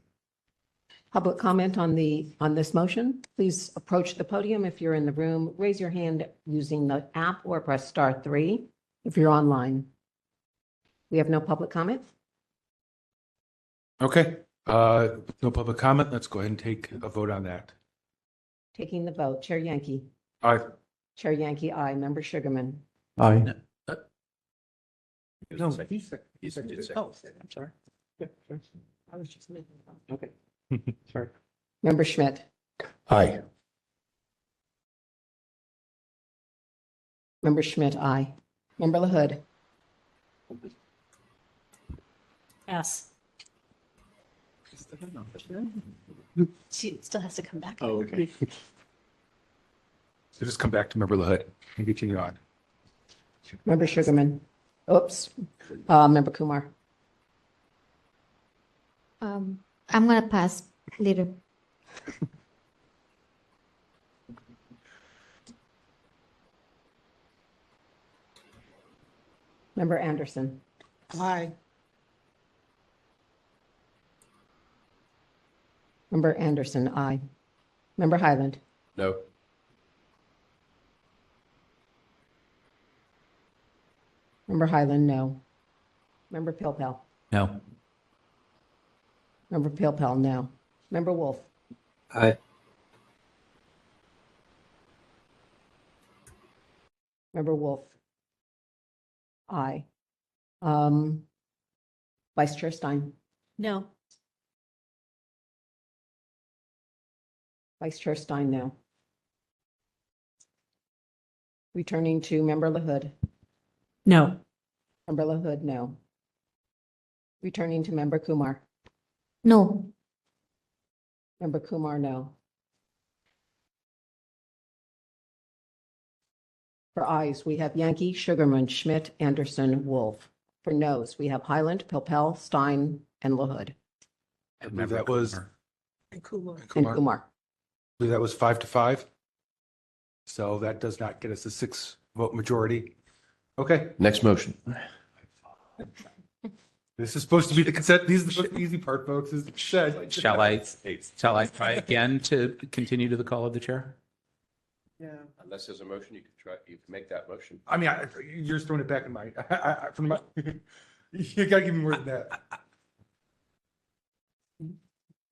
Speaker 5: Public comment on this motion, please approach the podium if you're in the room. Raise your hand using the app or press *3 if you're online. We have no public comment?
Speaker 3: Okay, no public comment. Let's go ahead and take a vote on that.
Speaker 5: Taking the vote, Chair Yankee.
Speaker 3: Aye.
Speaker 5: Chair Yankee, aye. Member Sugarman.
Speaker 15: Aye.
Speaker 3: No,
Speaker 4: Oh, I'm sorry.
Speaker 11: I was just making.
Speaker 4: Okay. Sorry.
Speaker 5: Member Schmidt.
Speaker 13: Aye.
Speaker 5: Member Schmidt, aye. Member LaHood.
Speaker 8: Yes.
Speaker 1: She still has to come back.
Speaker 4: Oh, okay.
Speaker 3: So just come back to Member LaHood and continue on.
Speaker 5: Member Sugarman. Oops. Member Kumar.
Speaker 10: I'm gonna pass later.
Speaker 5: Member Anderson.
Speaker 11: Aye.
Speaker 5: Member Anderson, aye. Member Highland.
Speaker 2: No.
Speaker 5: Member Highland, no. Member Pilpel.
Speaker 4: No.
Speaker 5: Member Pilpel, no. Member Wolf.
Speaker 6: Aye.
Speaker 5: Member Wolf. Aye. Vice Chair Stein.
Speaker 1: No.
Speaker 5: Vice Chair Stein, no. Returning to Member LaHood.
Speaker 8: No.
Speaker 5: Member LaHood, no. Returning to Member Kumar.
Speaker 10: No.
Speaker 5: Member Kumar, no. For ayes, we have Yankee, Sugarman, Schmidt, Anderson, Wolf. For noes, we have Highland, Pilpel, Stein, and LaHood.
Speaker 3: I believe that was
Speaker 11: And Kumar.
Speaker 5: And Kumar.
Speaker 3: I believe that was 5-5. So that does not get us a 6-vote majority. Okay,
Speaker 2: Next motion.
Speaker 3: this is supposed to be the consent. These are the easy part, folks. Is the consent.
Speaker 4: Shall I try again to continue to the call of the chair?
Speaker 11: Yeah.
Speaker 2: Unless there's a motion, you can make that motion.
Speaker 3: I mean, you're just throwing it back in my, from my, you gotta give me more than that.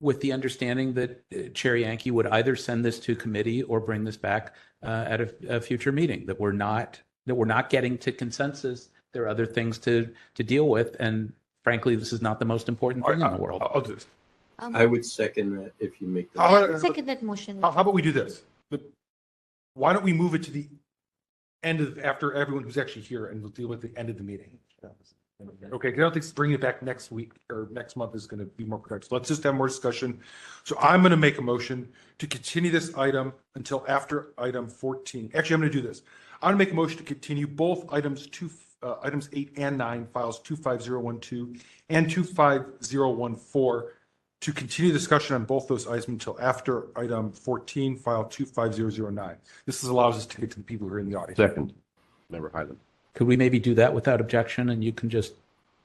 Speaker 4: With the understanding that Chair Yankee would either send this to committee or bring this back at a future meeting, that we're not getting to consensus. There are other things to deal with, and frankly, this is not the most important thing in the world.
Speaker 3: I'll do this.
Speaker 6: I would second that if you make that.
Speaker 3: How about-
Speaker 10: Second that motion.
Speaker 3: How about we do this? Why don't we move it to the end of, after everyone who's actually here, and we'll deal with the end of the meeting. Okay, 'cause I don't think bringing it back next week or next month is going to be more productive. Let's just have more discussion. So I'm going to make a motion to continue this item until after item 14. Actually, I'm going to do this. I'm going to make a motion to continue both items 8 and 9, files 25012 and 25014, to continue discussion on both those items until after item 14, file 25009. This allows us to get to the people who are in the audience.
Speaker 2: Second, Member Highland.
Speaker 4: Could we maybe do that without objection, and you can just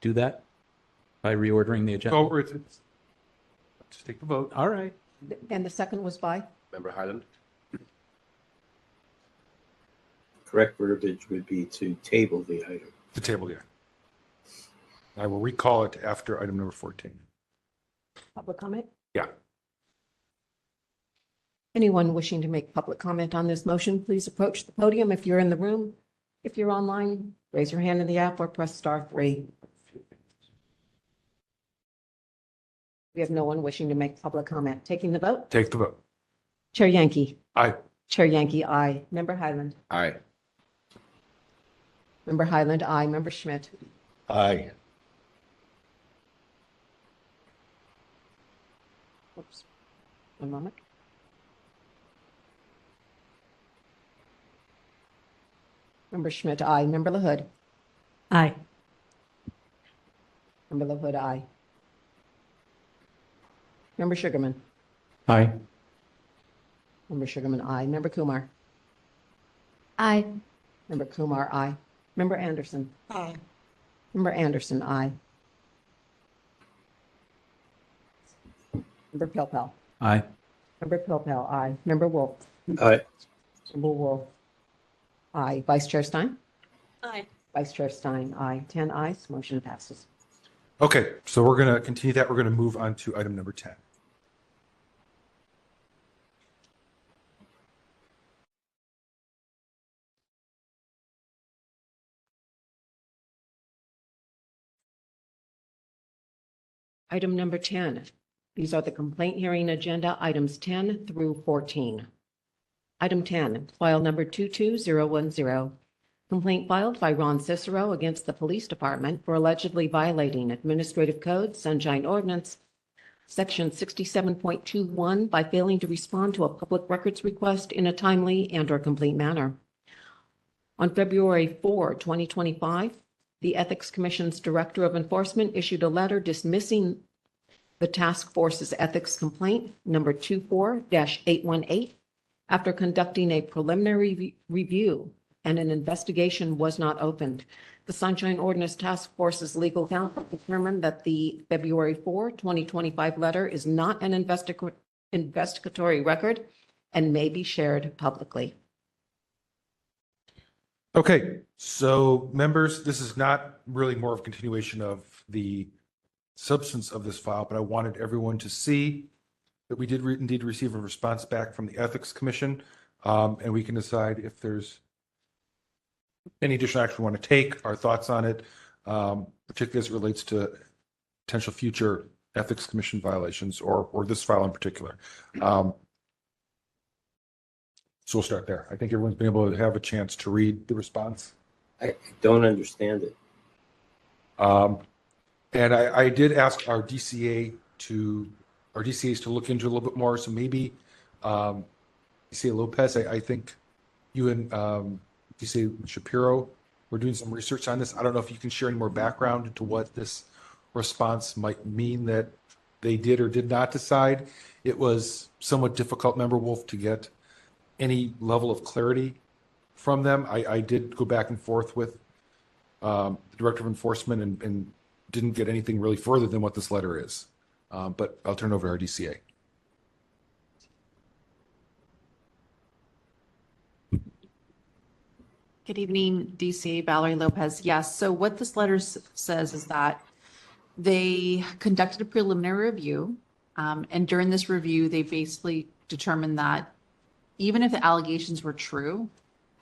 Speaker 4: do that by reordering the agenda?
Speaker 3: Oh, just take the vote.
Speaker 4: All right.
Speaker 5: And the second was by?
Speaker 2: Member Highland.
Speaker 6: Correct verbiage would be to table the item.
Speaker 3: The table, yeah. I will recall it after item number 14.
Speaker 5: Public comment?
Speaker 3: Yeah.
Speaker 5: Anyone wishing to make public comment on this motion, please approach the podium if you're in the room. If you're online, raise your hand in the app or press *3. We have no one wishing to make public comment. Taking the vote?
Speaker 3: Take the vote.
Speaker 5: Chair Yankee.
Speaker 3: Aye.
Speaker 5: Chair Yankee, aye. Member Highland.
Speaker 2: Aye.
Speaker 5: Member Highland, aye. Member Schmidt.
Speaker 13: Aye.
Speaker 5: Oops. One moment. Member Schmidt, aye. Member LaHood.
Speaker 8: Aye.
Speaker 5: Member LaHood, aye. Member Sugarman.
Speaker 15: Aye.
Speaker 5: Member Sugarman, aye. Member Kumar.
Speaker 10: Aye.
Speaker 5: Member Kumar, aye. Member Anderson.
Speaker 11: Aye.
Speaker 5: Member Anderson, aye. Member Pilpel.
Speaker 4: Aye.
Speaker 5: Member Pilpel, aye. Member Wolf.
Speaker 6: Aye.
Speaker 5: Member Wolf. Aye. Vice Chair Stein?
Speaker 1: Aye.
Speaker 5: Vice Chair Stein, aye. 10 ayes, motion passes.
Speaker 3: Okay, so we're going to continue that. We're going to move on to item number 10.
Speaker 5: Item number 10. These are the complaint hearing agenda, items 10 through 14. Item 10, file number 22010. Complaint filed by Ron Cicero against the Police Department for allegedly violating Administrative Code, Sunshine Ordinance, Section 67.21 by failing to respond to a public records request in a timely and/or complete manner. On February 4, 2025, the Ethics Commission's Director of Enforcement issued a letter dismissing the task force's ethics complaint number 24-818 after conducting a preliminary review and an investigation was not opened. The Sunshine Ordinance Task Force's legal counsel determined that the February 4, 2025 letter is not an investigatory record and may be shared publicly.
Speaker 3: Okay, so members, this is not really more of a continuation of the substance of this file, but I wanted everyone to see that we did indeed receive a response back from the Ethics Commission, and we can decide if there's any additional action we want to take, our thoughts on it, particularly as it relates to potential future Ethics Commission violations or this file in particular. So we'll start there. I think everyone's been able to have a chance to read the response.
Speaker 6: I don't understand it.
Speaker 3: And I did ask our DCAs to look into a little bit more. So maybe DCA Lopez, I think you and DCA Shapiro were doing some research on this. I don't know if you can share any more background into what this response might mean that they did or did not decide. It was somewhat difficult, Member Wolf, to get any level of clarity from them. I did go back and forth with the Director of Enforcement and didn't get anything really further than what this letter is. But I'll turn it over to our DCA.
Speaker 16: Good evening, DC, Valerie Lopez. Yes, so what this letter says is that they conducted a preliminary review, and during this review, they basically determined that even if the allegations were true,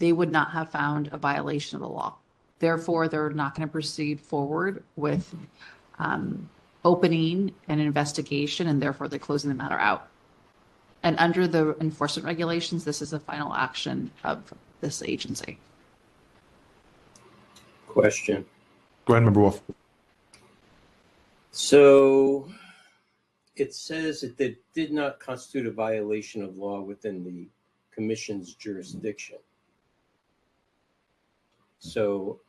Speaker 16: they would not have found a violation of the law. Therefore, they're not going to proceed forward with opening an investigation, and therefore they're closing the matter out. And under the enforcement regulations, this is the final action of this agency.
Speaker 6: Question.
Speaker 3: Go ahead, Member Wolf.
Speaker 6: So it says that it did not constitute a violation of law within the commission's jurisdiction. So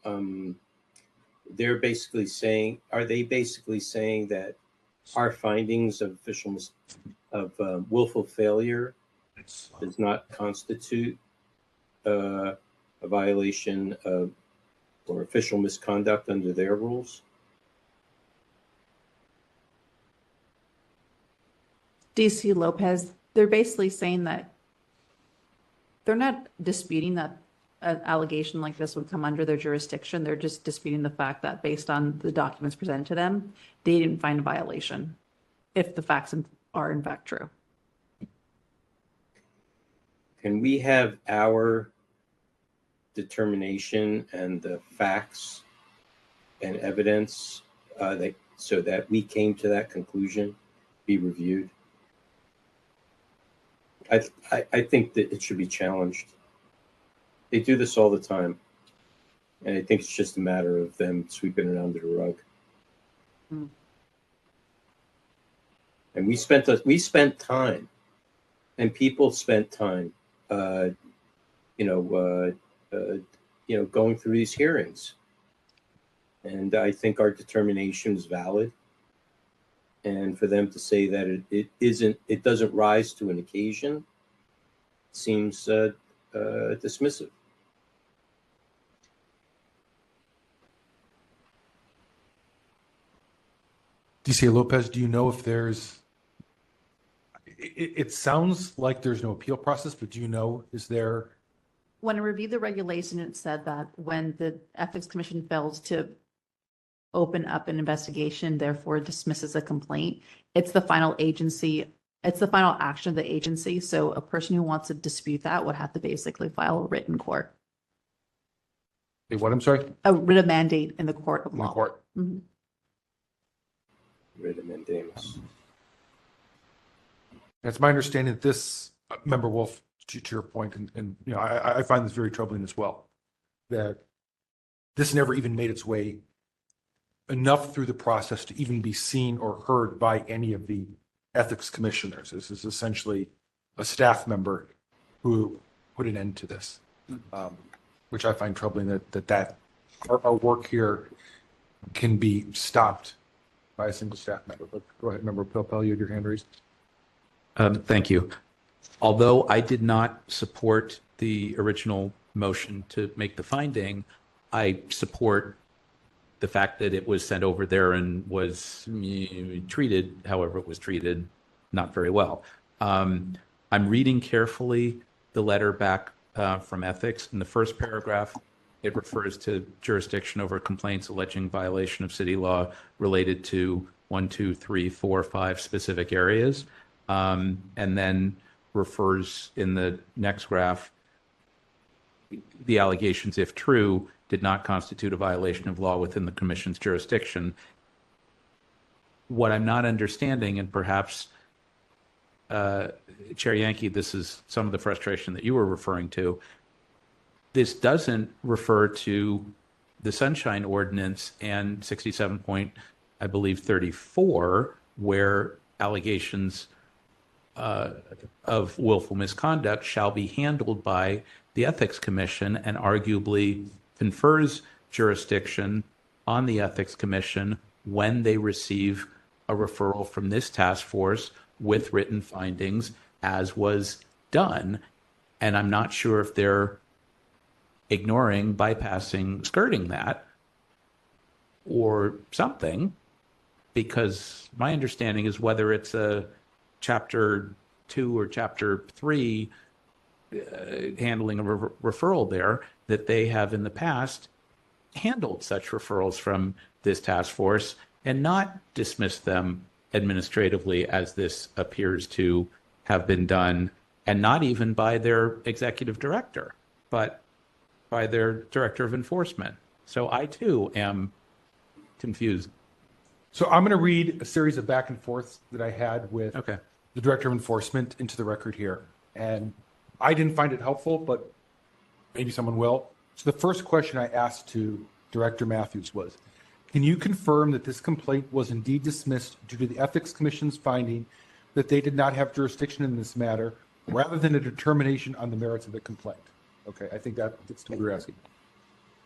Speaker 6: they're basically saying, are they basically saying that our findings of willful failure does not constitute a violation of or official misconduct under their rules?
Speaker 16: DC Lopez, they're basically saying that they're not disputing that an allegation like this would come under their jurisdiction. They're just disputing the fact that based on the documents presented to them, they didn't find a violation if the facts are in fact true.
Speaker 6: Can we have our determination and the facts and evidence so that we came to that conclusion be reviewed? I think that it should be challenged. They do this all the time, and I think it's just a matter of them sweeping it under the rug. And we spent time, and people spent time, going through these hearings. And I think our determination is valid. And for them to say that it doesn't rise to an occasion seems dismissive.
Speaker 3: DC Lopez, do you know if there's, it sounds like there's no appeal process, but do you know, is there?
Speaker 16: When I reviewed the regulation, it said that when the Ethics Commission fails to open up an investigation, therefore dismisses a complaint, it's the final action of the agency. So a person who wants to dispute that would have to basically file a writ in court.
Speaker 3: Wait, what, I'm sorry?
Speaker 16: A writ of mandate in the court of law.
Speaker 3: In the court.
Speaker 16: Mhm.
Speaker 6: Writ of mandamus.
Speaker 3: It's my understanding that this, Member Wolf, to your point, and I find this very troubling as well, that this never even made its way enough through the process to even be seen or heard by any of the ethics commissioners. This is essentially a staff member who put an end to this, which I find troubling that our work here can be stopped by a single staff member. But go ahead, Member Pilpel, you had your hand raised.
Speaker 4: Thank you. Although I did not support the original motion to make the finding, I support the fact that it was sent over there and was treated, however it was treated, not very well. I'm reading carefully the letter back from ethics. In the first paragraph, it refers to jurisdiction over complaints alleging violation of city law related to 1, 2, 3, 4, 5 specific areas. And then refers in the next graph, the allegations, if true, did not constitute a violation of law within the commission's jurisdiction. What I'm not understanding, and perhaps Chair Yankee, this is some of the frustration that you were referring to, this doesn't refer to the Sunshine Ordinance and 34, where allegations of willful misconduct shall be handled by the Ethics Commission, and arguably confers jurisdiction on the Ethics Commission when they receive a referral from this task force with written findings, as was done. And I'm not sure if they're ignoring, bypassing, skirting that or something, because my understanding is whether it's a Chapter 2 or Chapter 3 handling a referral there, that they have in the past handled such referrals from this task force and not dismissed them administratively as this appears to have been done, and not even by their executive director, but by their director of enforcement. So I too am confused.
Speaker 3: So I'm going to read a series of back and forths that I had with the director of enforcement into the record here. And I didn't find it helpful, but maybe someone will. So the first question I asked to Director Matthews was, can you confirm that this complaint was indeed dismissed due to the Ethics Commission's finding that they did not have jurisdiction in this matter, rather than a determination on the merits of the complaint? Okay, I think that's what we're asking.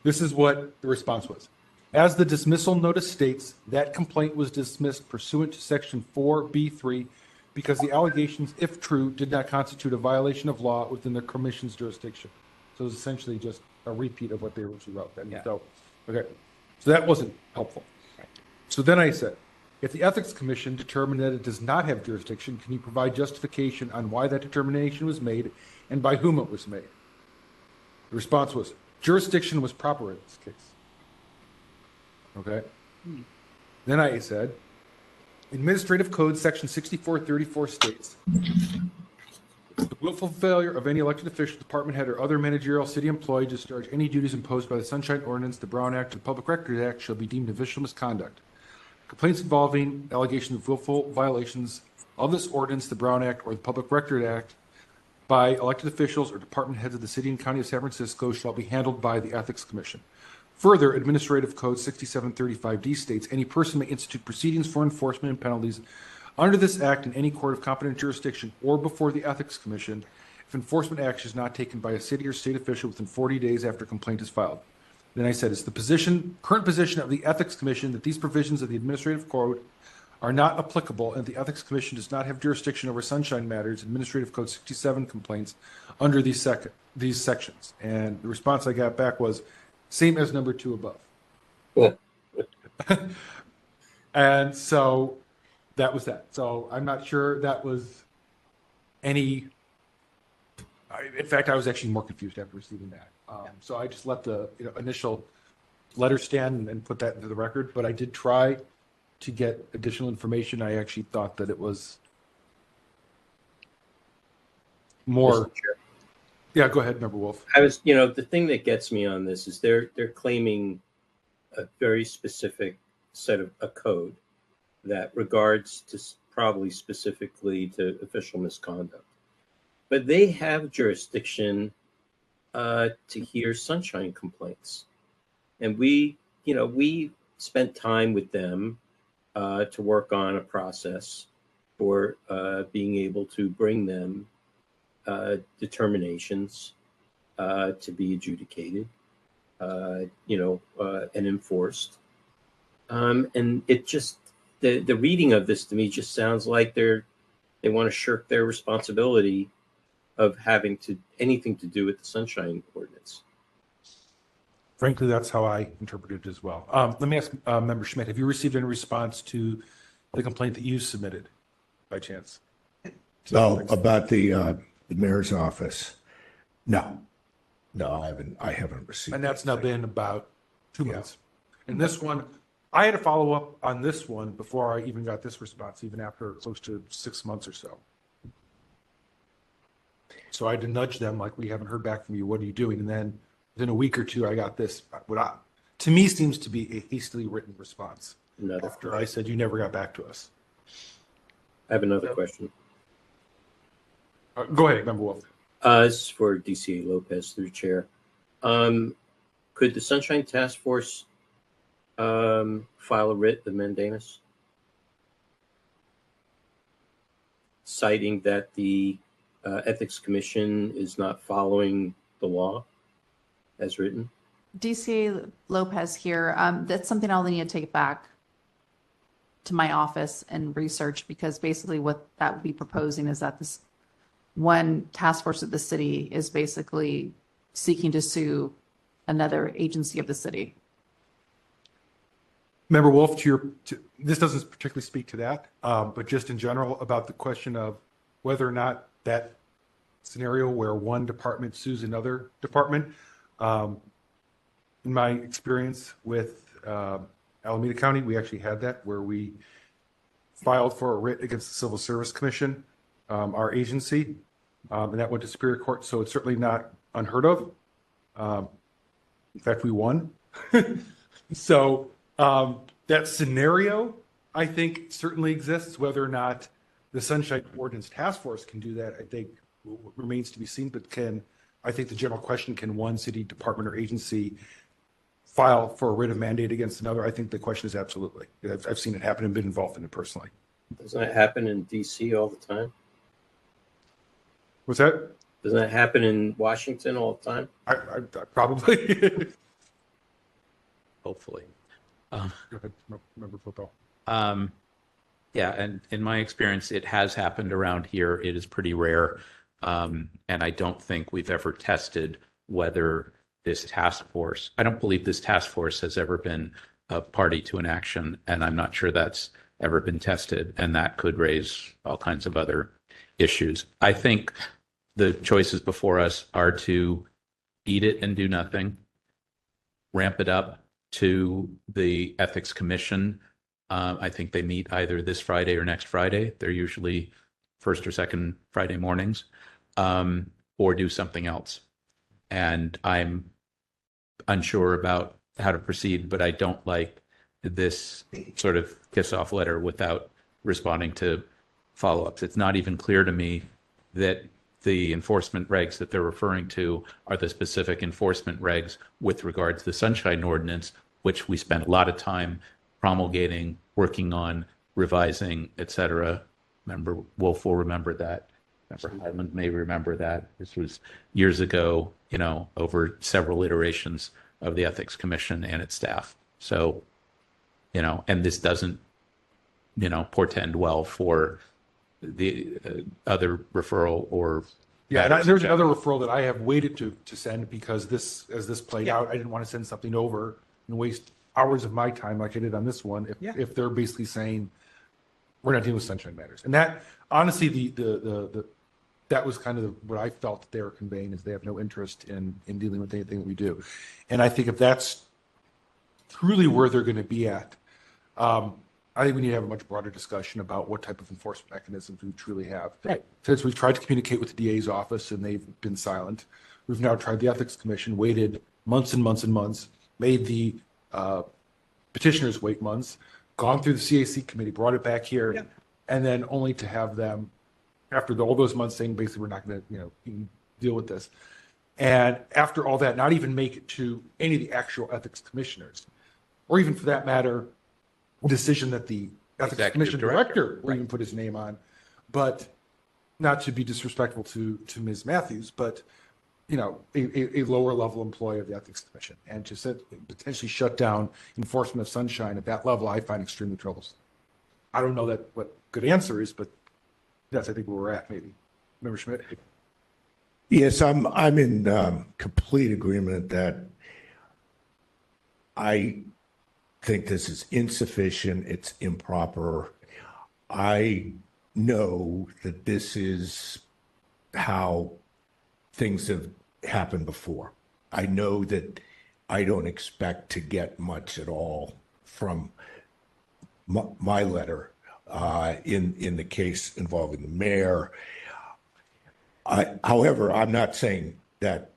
Speaker 3: This is what the response was. As the dismissal notice states, that complaint was dismissed pursuant to Section 4B3 because the allegations, if true, did not constitute a violation of law within the Commission's jurisdiction. So it was essentially just a repeat of what they originally wrote. And so that wasn't helpful. So then I said, if the Ethics Commission determined that it does not have jurisdiction, can you provide justification on why that determination was made and by whom it was made? The response was, jurisdiction was proper in this case. Okay. Then I said, Administrative Code Section 6434 states, the willful failure of any elected official, department head, or other managerial city employee to discharge any duties imposed by the Sunshine Ordinance, the Brown Act, or the Public Records Act shall be deemed official misconduct. Complaints involving allegations of willful violations of this ordinance, the Brown Act, or the Public Records Act by elected officials or department heads of the city and county of San Francisco shall be handled by the Ethics Commission. Further, Administrative Code 6735D states any person may institute proceedings for enforcement and penalties under this act in any court of competent jurisdiction or before the Ethics Commission if enforcement action is not taken by a city or state official within 40 days after complaint is filed. Then I said, it's the current position of the Ethics Commission that these provisions of the Administrative Code are not applicable and the Ethics Commission does not have jurisdiction over sunshine matters, Administrative Code 67 complaints under these sections. And the response I got back was, same as number 2 above. And so that was that. So I'm not sure that was any. In fact, I was actually more confused after receiving that. So I just let the initial letter stand and put that into the record. But I did try to get additional information. I actually thought that it was more. Yeah, go ahead, Member Wolf.
Speaker 6: I was, the thing that gets me on this is they're claiming a very specific set of a code that regards to probably specifically to official misconduct, but they have jurisdiction to hear sunshine complaints, and we spent time with them to work on a process for being able to bring them determinations to be adjudicated, and enforced. And it just, the reading of this to me just sounds like they want to shirk their responsibility of having anything to do with the Sunshine Ordinance.
Speaker 3: Frankly, that's how I interpreted it as well. Let me ask Member Schmidt, have you received any response to the complaint that you submitted by chance?
Speaker 13: No, about the mayor's office. No, I haven't received.
Speaker 3: And that's now been about 2 months. And this one, I had to follow up on this one before I even got this response, even after close to 6 months or so. So I had to nudge them, like, we haven't heard back from you. What are you doing? And then within a week or two, I got this, to me, seems to be a hastily written response. After I said you never got back to us.
Speaker 6: I have another question.
Speaker 3: Go ahead, Member Wolf.
Speaker 6: This is for DCA Lopez, through chair. Could the Sunshine Task Force file a writ of mandamus citing that the Ethics Commission is not following the law as written?
Speaker 16: DCA Lopez here. That's something I'll need to take back to my office and research, because basically what that would be proposing is that this one task force of the city is basically seeking to sue another agency of the city.
Speaker 3: Member Wolf, this doesn't particularly speak to that, but just in general about the question of whether or not that scenario where one department sues another department. In my experience with Alameda County, we actually had that where we filed for a writ against the Civil Service Commission, our agency, and that went to Superior Court. So it's certainly not unheard of. In fact, we won. So that scenario, I think, certainly exists. Whether or not the Sunshine Ordinance Task Force can do that, I think remains to be seen. But I think the general question, can one city department or agency file for a writ of mandate against another? I think the question is absolutely. I've seen it happen and been involved in it personally.
Speaker 6: Doesn't that happen in DC all the time?
Speaker 3: What's that?
Speaker 6: Doesn't that happen in Washington all the time?
Speaker 3: I probably.
Speaker 4: Hopefully.
Speaker 3: Go ahead, Member Football.
Speaker 4: Yeah, and in my experience, it has happened around here. It is pretty rare. And I don't think we've ever tested whether this task force, I don't believe this task force has ever been a party to an action, and I'm not sure that's ever been tested, and that could raise all kinds of other issues. I think the choices before us are to eat it and do nothing, ramp it up to the Ethics Commission. I think they meet either this Friday or next Friday. They're usually first or second Friday mornings, or do something else. And I'm unsure about how to proceed, but I don't like this sort of kiss-off letter without responding to follow-ups. It's not even clear to me that the enforcement regs that they're referring to are the specific enforcement regs with regard to the Sunshine Ordinance, which we spent a lot of time promulgating, working on, revising, etc. Member Wolf will remember that. Member Highland may remember that. This was years ago, over several iterations of the Ethics Commission and its staff. So, and this doesn't, portend well for the other referral or.
Speaker 3: Yeah, and there's another referral that I have waited to send because as this played out, I didn't want to send something over and waste hours of my time like I did on this one. If they're basically saying we're not dealing with sunshine matters, and that honestly, that was kind of what I felt that they were conveying, is they have no interest in dealing with anything that we do. And I think if that's truly where they're going to be at, I think we need to have a much broader discussion about what type of enforcement mechanisms we truly have.
Speaker 11: Right.
Speaker 3: Since we've tried to communicate with the DA's office and they've been silent, we've now tried the Ethics Commission, waited months and months and months, made the petitioners wait months, gone through the CAC committee, brought it back here, and then only to have them, after all those months, saying basically we're not going to deal with this. And after all that, not even make it to any of the actual ethics commissioners, or even for that matter, decision that the ethics commission director will even put his name on. But not to be disrespectful to Ms. Matthews, but a lower level employee of the ethics commission, and to potentially shut down enforcement of sunshine at that level, I find extremely troublesome. I don't know what good answer is, but that's, I think, where we're at, maybe. Member Schmidt?
Speaker 13: Yes, I'm in complete agreement that I think this is insufficient. It's improper. I know that this is how things have happened before. I know that I don't expect to get much at all from my letter in the case involving the mayor. However, I'm not saying that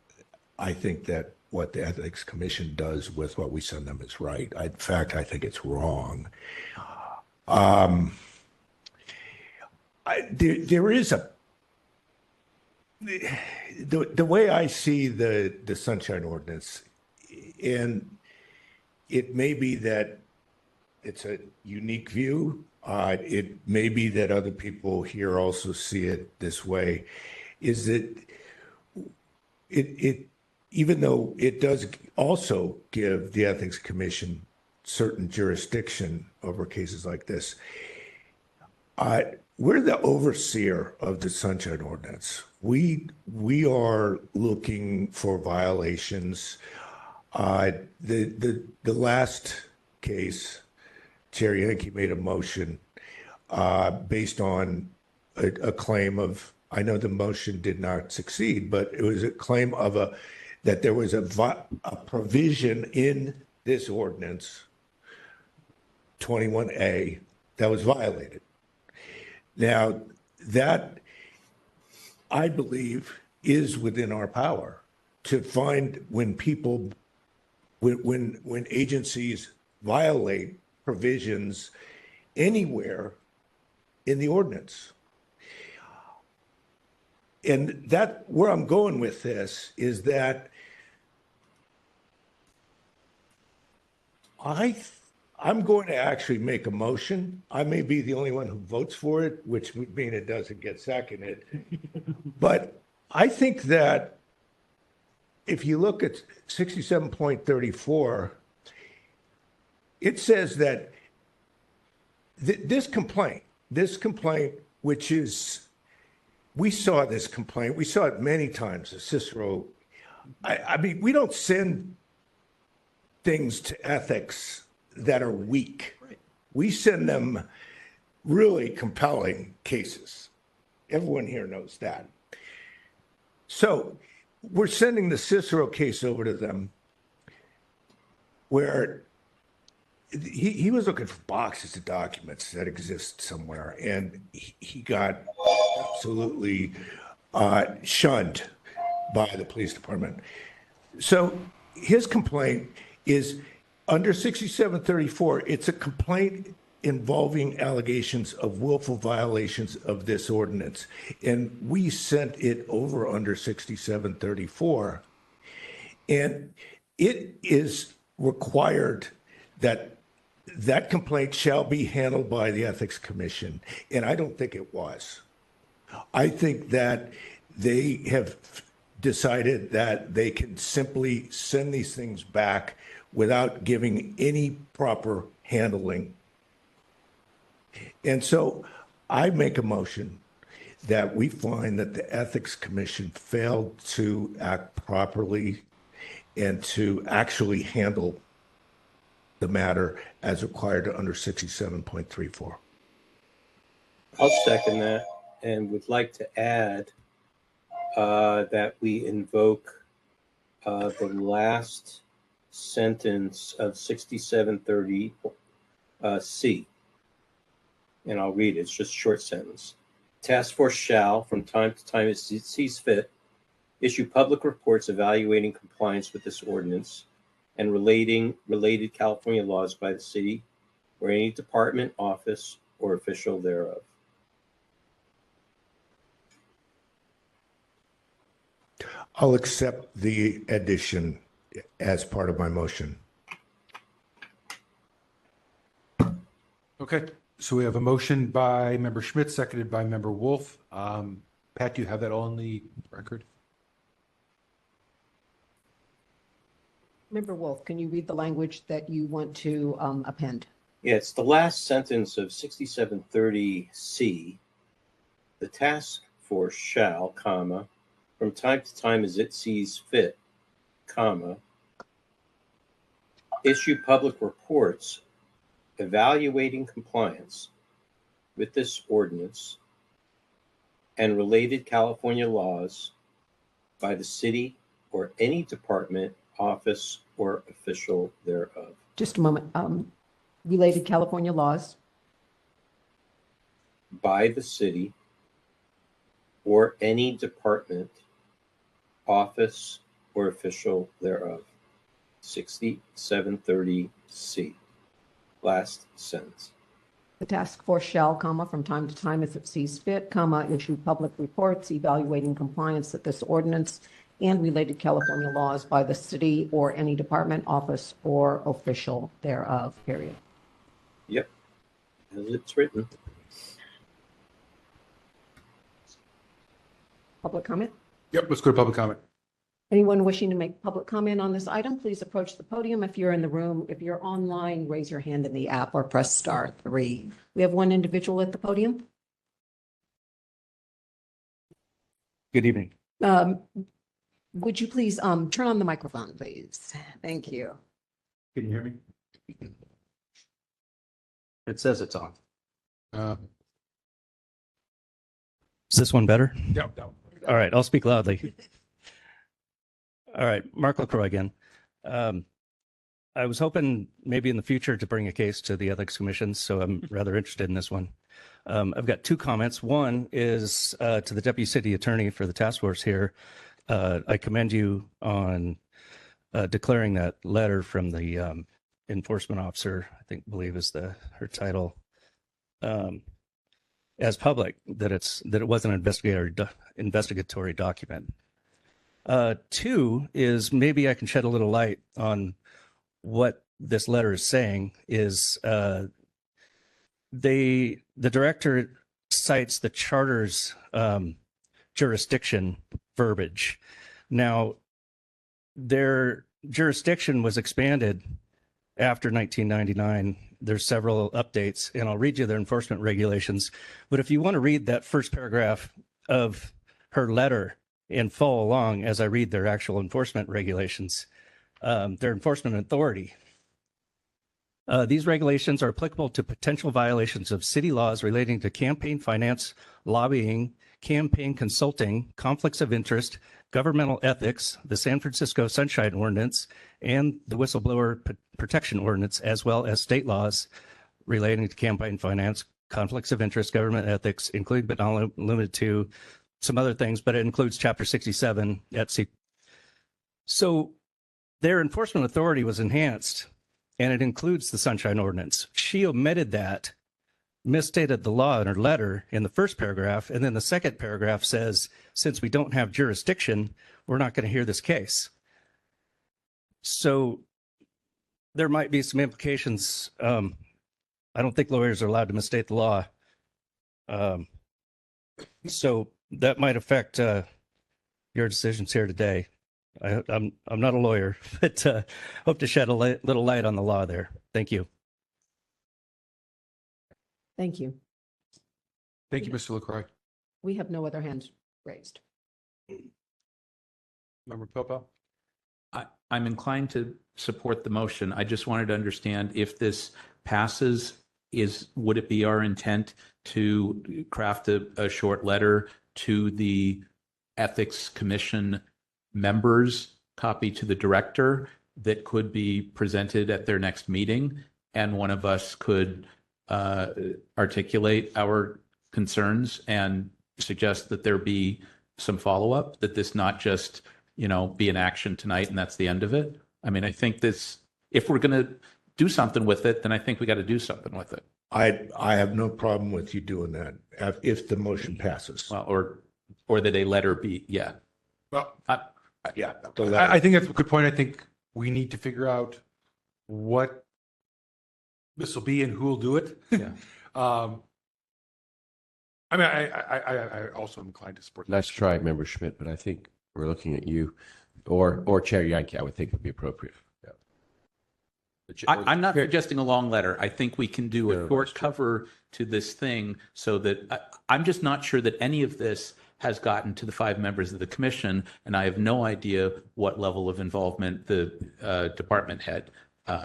Speaker 13: I think that what the Ethics Commission does with what we send them is right. In fact, I think it's wrong. There is the way I see the Sunshine Ordinance, and it may be that it's a unique view. It may be that other people here also see it this way, is that it even though it does also give the Ethics Commission certain jurisdiction over cases like this, we're the overseer of the Sunshine Ordinance. We are looking for violations. The last case, Chair Yankee made a motion based on a claim of I know the motion did not succeed, but it was a claim of that there was a provision in this ordinance, 21A, that was violated. Now, that, I believe, is within our power to find when people, when agencies violate provisions anywhere in the ordinance. And that, where I'm going with this is that I'm going to actually make a motion. I may be the only one who votes for it, which would mean it doesn't get seconded. But I think that if you look at 67.34, it says that this complaint, which is, we saw this complaint, we saw it many times, the Cicero. I mean, we don't send things to ethics that are weak. We send them really compelling cases. Everyone here knows that. So we're sending the Cicero case over to them where he was looking for boxes of documents that exist somewhere, and he got absolutely shunned by the police department. So his complaint is under 6734. It's a complaint involving allegations of willful violations of this ordinance, and we sent it over under 6734, and it is required that that complaint shall be handled by the Ethics Commission, and I don't think it was. I think that they have decided that they can simply send these things back without giving any proper handling. And so I make a motion that we find that the Ethics Commission failed to act properly and to actually handle the matter as required under 67.34.
Speaker 6: I'll second that and would like to add that we invoke the last sentence of 6730 C. And I'll read it. It's just a short sentence. Task force shall, from time to time as it sees fit, issue public reports evaluating compliance with this ordinance and related California laws by the city or any department, office, or official thereof.
Speaker 13: I'll accept the addition as part of my motion.
Speaker 3: Okay, so we have a motion by Member Schmidt, seconded by Member Wolf. Pat, do you have that all on the record?
Speaker 5: Member Wolf, can you read the language that you want to append?
Speaker 6: Yeah, it's the last sentence of 6730C. The task force shall, comma, from time to time as it sees fit, comma, issue public reports evaluating compliance with this ordinance and related California laws by the city or any department, office, or official thereof.
Speaker 5: Just a moment. Related California laws.
Speaker 6: By the city or any department, office, or official thereof. 6730C. Last sentence.
Speaker 5: The task force shall, comma, from time to time as it sees fit, comma, issue public reports evaluating compliance with this ordinance and related California laws by the city or any department, office, or official thereof, period.
Speaker 6: Yep, as it's written.
Speaker 5: Public comment?
Speaker 3: Yep, let's go to public comment.
Speaker 5: Anyone wishing to make public comment on this item, please approach the podium. If you're in the room, if you're online, raise your hand in the app or press *3. We have one individual at the podium.
Speaker 12: Good evening.
Speaker 5: Would you please turn on the microphone, please? Thank you.
Speaker 3: Can you hear me?
Speaker 15: It says it's on.
Speaker 12: Is this one better?
Speaker 3: No, no.
Speaker 12: All right, I'll speak loudly. All right, Mark LaCroix again. I was hoping maybe in the future to bring a case to the Ethics Commission, so I'm rather interested in this one. I've got two comments. One is to the Deputy City Attorney for the task force here. I commend you on declaring that letter from the enforcement officer, I believe is her title, as public, that it was an investigatory document. Two is maybe I can shed a little light on what this letter is saying is the director cites the charter's jurisdiction verbiage. Now, their jurisdiction was expanded after 1999. There's several updates, and I'll read you their enforcement regulations. But if you want to read that first paragraph of her letter and follow along as I read their actual enforcement regulations, their enforcement authority. These regulations are applicable to potential violations of city laws relating to campaign finance, lobbying, campaign consulting, conflicts of interest, governmental ethics, the San Francisco Sunshine Ordinance, and the Whistleblower Protection Ordinance, as well as state laws relating to campaign finance, conflicts of interest, government ethics, including but not limited to some other things, but it includes Chapter 67 at C. So their enforcement authority was enhanced, and it includes the Sunshine Ordinance. She omitted that, misstated the law in her letter in the first paragraph, and then the second paragraph says, since we don't have jurisdiction, we're not going to hear this case. So there might be some implications. I don't think lawyers are allowed to misstate the law. So that might affect your decisions here today. I'm not a lawyer, but hope to shed a little light on the law there. Thank you.
Speaker 5: Thank you.
Speaker 3: Thank you, Mr. LaCroix.
Speaker 5: We have no other hands raised.
Speaker 3: Member Popo?
Speaker 4: I'm inclined to support the motion. I just wanted to understand if this passes, would it be our intent to craft a short letter to the Ethics Commission members, copy to the director, that could be presented at their next meeting, and one of us could articulate our concerns and suggest that there be some follow-up, that this not just, be an action tonight and that's the end of it. I mean, I think this, if we're going to do something with it, then I think we got to do something with it.
Speaker 13: I have no problem with you doing that if the motion passes.
Speaker 4: Well, or that a letter be, yeah.
Speaker 3: Well,
Speaker 13: Yeah.
Speaker 3: I think that's a good point. I think we need to figure out what this will be and who will do it.
Speaker 4: Yeah.
Speaker 3: I mean, I also am inclined to support.
Speaker 2: Let's try Member Schmidt, but I think we're looking at you or Chair Yankee, I would think would be appropriate. Yeah.
Speaker 4: I'm not suggesting a long letter. I think we can do a short cover to this thing so that I'm just not sure that any of this has gotten to the 5 members of the commission, and I have no idea what level of involvement the department head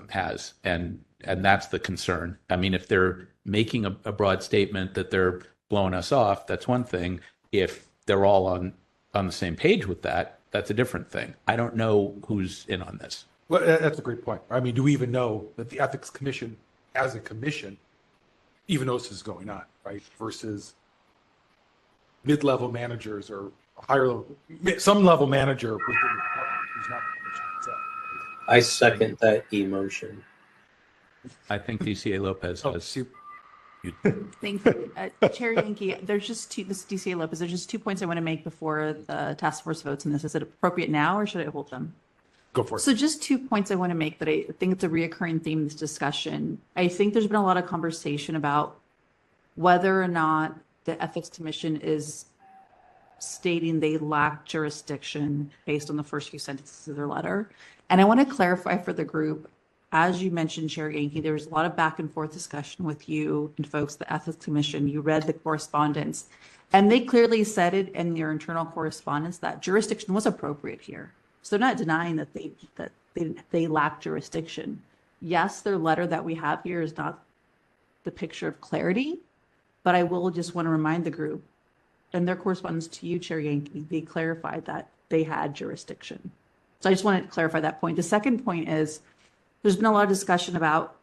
Speaker 4: has, and that's the concern. I mean, if they're making a broad statement that they're blowing us off, that's one thing. If they're all on the same page with that, that's a different thing. I don't know who's in on this.
Speaker 3: Well, that's a great point. I mean, do we even know that the Ethics Commission, as a commission, even knows this is going on, right? Versus mid-level managers or higher level, some level manager within the department who's not the commission itself.
Speaker 6: I second that emotion.
Speaker 4: I think DCA Lopez has.
Speaker 16: Thank you. Chair Yankee, this is DCA Lopez. There's just 2 points I want to make before the task force votes on this. Is it appropriate now or should I hold them?
Speaker 3: Go for it.
Speaker 16: So just 2 points I want to make that I think it's a reoccurring theme in this discussion. I think there's been a lot of conversation about whether or not the Ethics Commission is stating they lack jurisdiction based on the first few sentences of their letter. And I want to clarify for the group, as you mentioned, Chair Yankee, there was a lot of back and forth discussion with you and folks, the Ethics Commission. You read the correspondence, and they clearly said it in their internal correspondence that jurisdiction was appropriate here. So they're not denying that they lack jurisdiction. Yes, their letter that we have here is not the picture of clarity, but I will just want to remind the group, in their correspondence to you, Chair Yankee, they clarified that they had jurisdiction. So I just wanted to clarify that point. The second point is there's been a lot of discussion about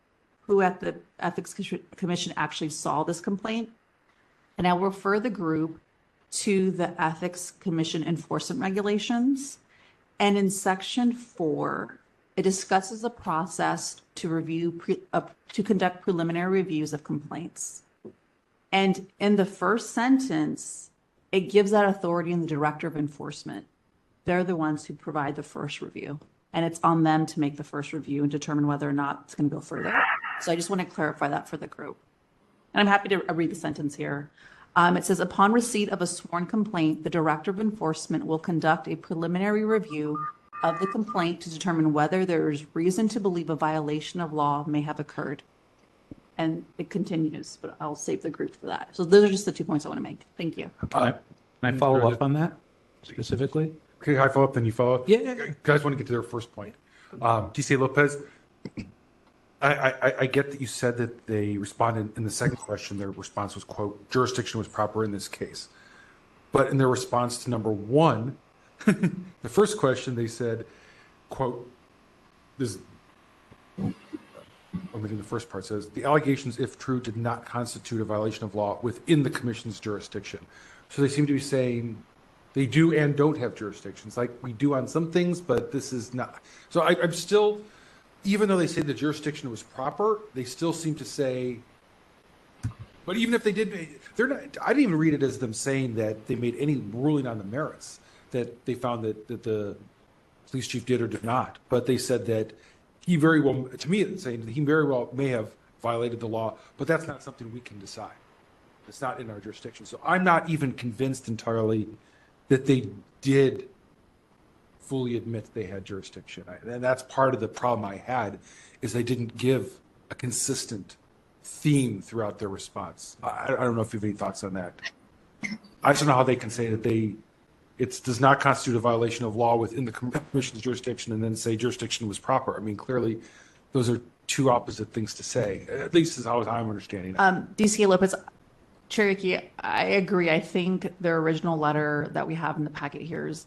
Speaker 16: who at the Ethics Commission actually saw this complaint. And I'll refer the group to the Ethics Commission enforcement regulations. And in section 4, it discusses the process to review, to conduct preliminary reviews of complaints. And in the first sentence, it gives that authority in the Director of Enforcement. They're the ones who provide the first review. And it's on them to make the first review and determine whether or not it's going to go further. So I just want to clarify that for the group. And I'm happy to read the sentence here. It says, upon receipt of a sworn complaint, the Director of Enforcement will conduct a preliminary review of the complaint to determine whether there is reason to believe a violation of law may have occurred. And it continues, but I'll save the group for that. So those are just the 2 points I want to make. Thank you.
Speaker 4: Can I follow up on that specifically?
Speaker 3: Okay, I follow up, then you follow up.
Speaker 4: Yeah.
Speaker 3: Guys want to get to their first point. DCA Lopez, I get that you said that they responded in the second question. Their response was, quote, jurisdiction was proper in this case. But in their response to number 1, the first question, they said, quote, this, omitting the first part, says, the allegations, if true, did not constitute a violation of law within the commission's jurisdiction. So they seem to be saying they do and don't have jurisdictions. Like we do on some things, but this is not. So I'm still, even though they say the jurisdiction was proper, they still seem to say, but even if they did, they're not, I didn't even read it as them saying that they made any ruling on the merits, that they found that the police chief did or did not. But they said that he very well, to me, it's saying that he very well may have violated the law, but that's not something we can decide. It's not in our jurisdiction. So I'm not even convinced entirely that they did fully admit they had jurisdiction. And that's part of the problem I had, is they didn't give a consistent theme throughout their response. I don't know if you have any thoughts on that. I don't know how they can say that it does not constitute a violation of law within the commission's jurisdiction and then say jurisdiction was proper. I mean, clearly those are two opposite things to say, at least is how I'm understanding it.
Speaker 16: DCA Lopez, Cherokee, I agree. I think the original letter that we have in the packet here is